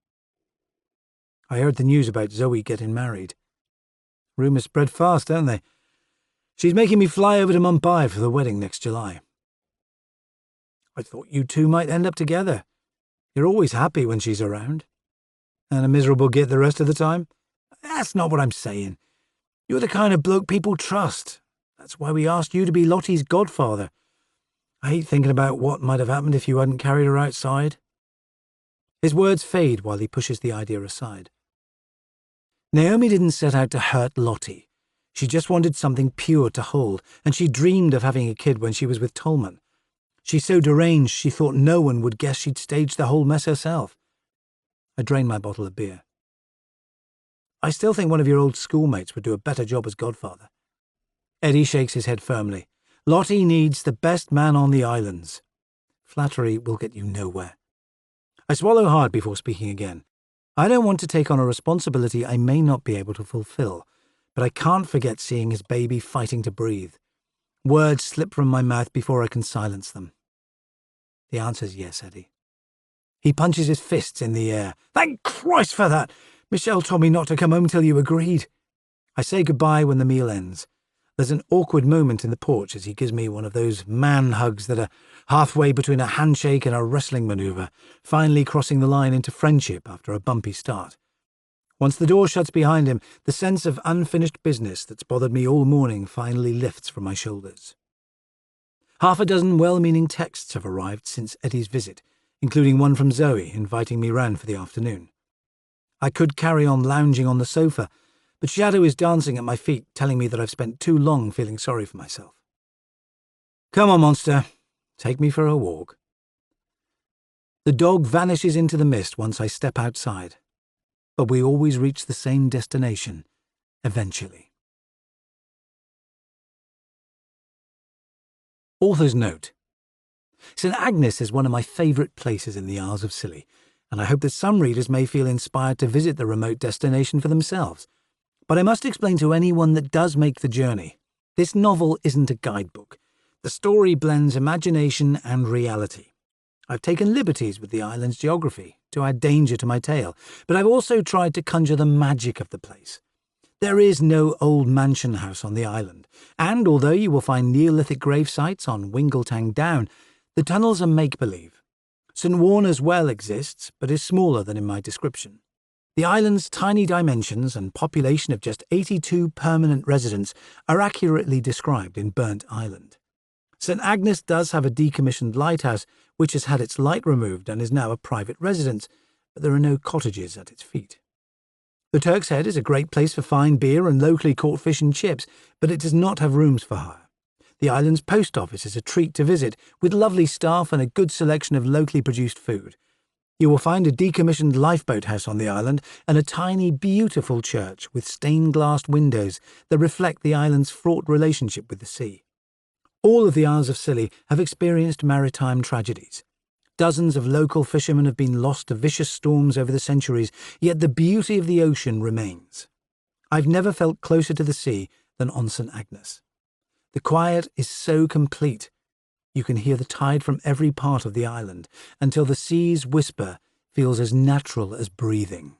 I heard the news about Zoe getting married. Rumours spread fast, don't they? She's making me fly over to Mumbai for the wedding next July. I thought you two might end up together. You're always happy when she's around. And a miserable git the rest of the time? That's not what I'm saying. You're the kind of bloke people trust. That's why we asked you to be Lottie's godfather. I hate thinking about what might have happened if you hadn't carried her outside. His words fade while he pushes the idea aside. Naomi didn't set out to hurt Lottie. She just wanted something pure to hold, and she dreamed of having a kid when she was with Tolman. She's so deranged she thought no one would guess she'd staged the whole mess herself. I drained my bottle of beer. I still think one of your old schoolmates would do a better job as godfather. Eddie shakes his head firmly. Lottie needs the best man on the islands. Flattery will get you nowhere. I swallow hard before speaking again. I don't want to take on a responsibility I may not be able to fulfill, but I can't forget seeing his baby fighting to breathe. Words slip from my mouth before I can silence them. The answer's yes, Eddie. He punches his fists in the air. Thank Christ for that! Michelle told me not to come home till you agreed. I say goodbye when the meal ends. There's an awkward moment in the porch as he gives me one of those man hugs that are halfway between a handshake and a wrestling maneuver, finally crossing the line into friendship after a bumpy start. Once the door shuts behind him, the sense of unfinished business that's bothered me all morning finally lifts from my shoulders. Half a dozen well-meaning texts have arrived since Eddie's visit, including one from Zoe inviting me round for the afternoon. I could carry on lounging on the sofa, but Shadow is dancing at my feet, telling me that I've spent too long feeling sorry for myself. Come on, monster. Take me for a walk. The dog vanishes into the mist once I step outside, but we always reach the same destination, eventually. Author's note. St Agnes is one of my favourite places in the Isles of Scilly, and I hope that some readers may feel inspired to visit the remote destination for themselves. But I must explain to anyone that does make the journey This novel isn't a guidebook. The story blends imagination and reality. I've taken liberties with the island's geography to add danger to my tale, but I've also tried to conjure the magic of the place. There is no old mansion house on the island, and although you will find Neolithic grave sites on Wingletang Down, the tunnels are make-believe. St. Warner's Well exists, but is smaller than in my description. The island's tiny dimensions and population of just 82 permanent residents are accurately described in Burnt Island. St. Agnes does have a decommissioned lighthouse, which has had its light removed and is now a private residence, but there are no cottages at its feet. The Turk's Head is a great place for fine beer and locally caught fish and chips, but it does not have rooms for hire. The island's post office is a treat to visit, with lovely staff and a good selection of locally produced food. You will find a decommissioned lifeboat house on the island and a tiny, beautiful church with stained-glass windows that reflect the island's fraught relationship with the sea. All of the Isles of Scilly have experienced maritime tragedies. Dozens of local fishermen have been lost to vicious storms over the centuries, yet the beauty of the ocean remains. I've never felt closer to the sea than on St. Agnes. The quiet is so complete. You can hear the tide from every part of the island, until the sea's whisper feels as natural as breathing.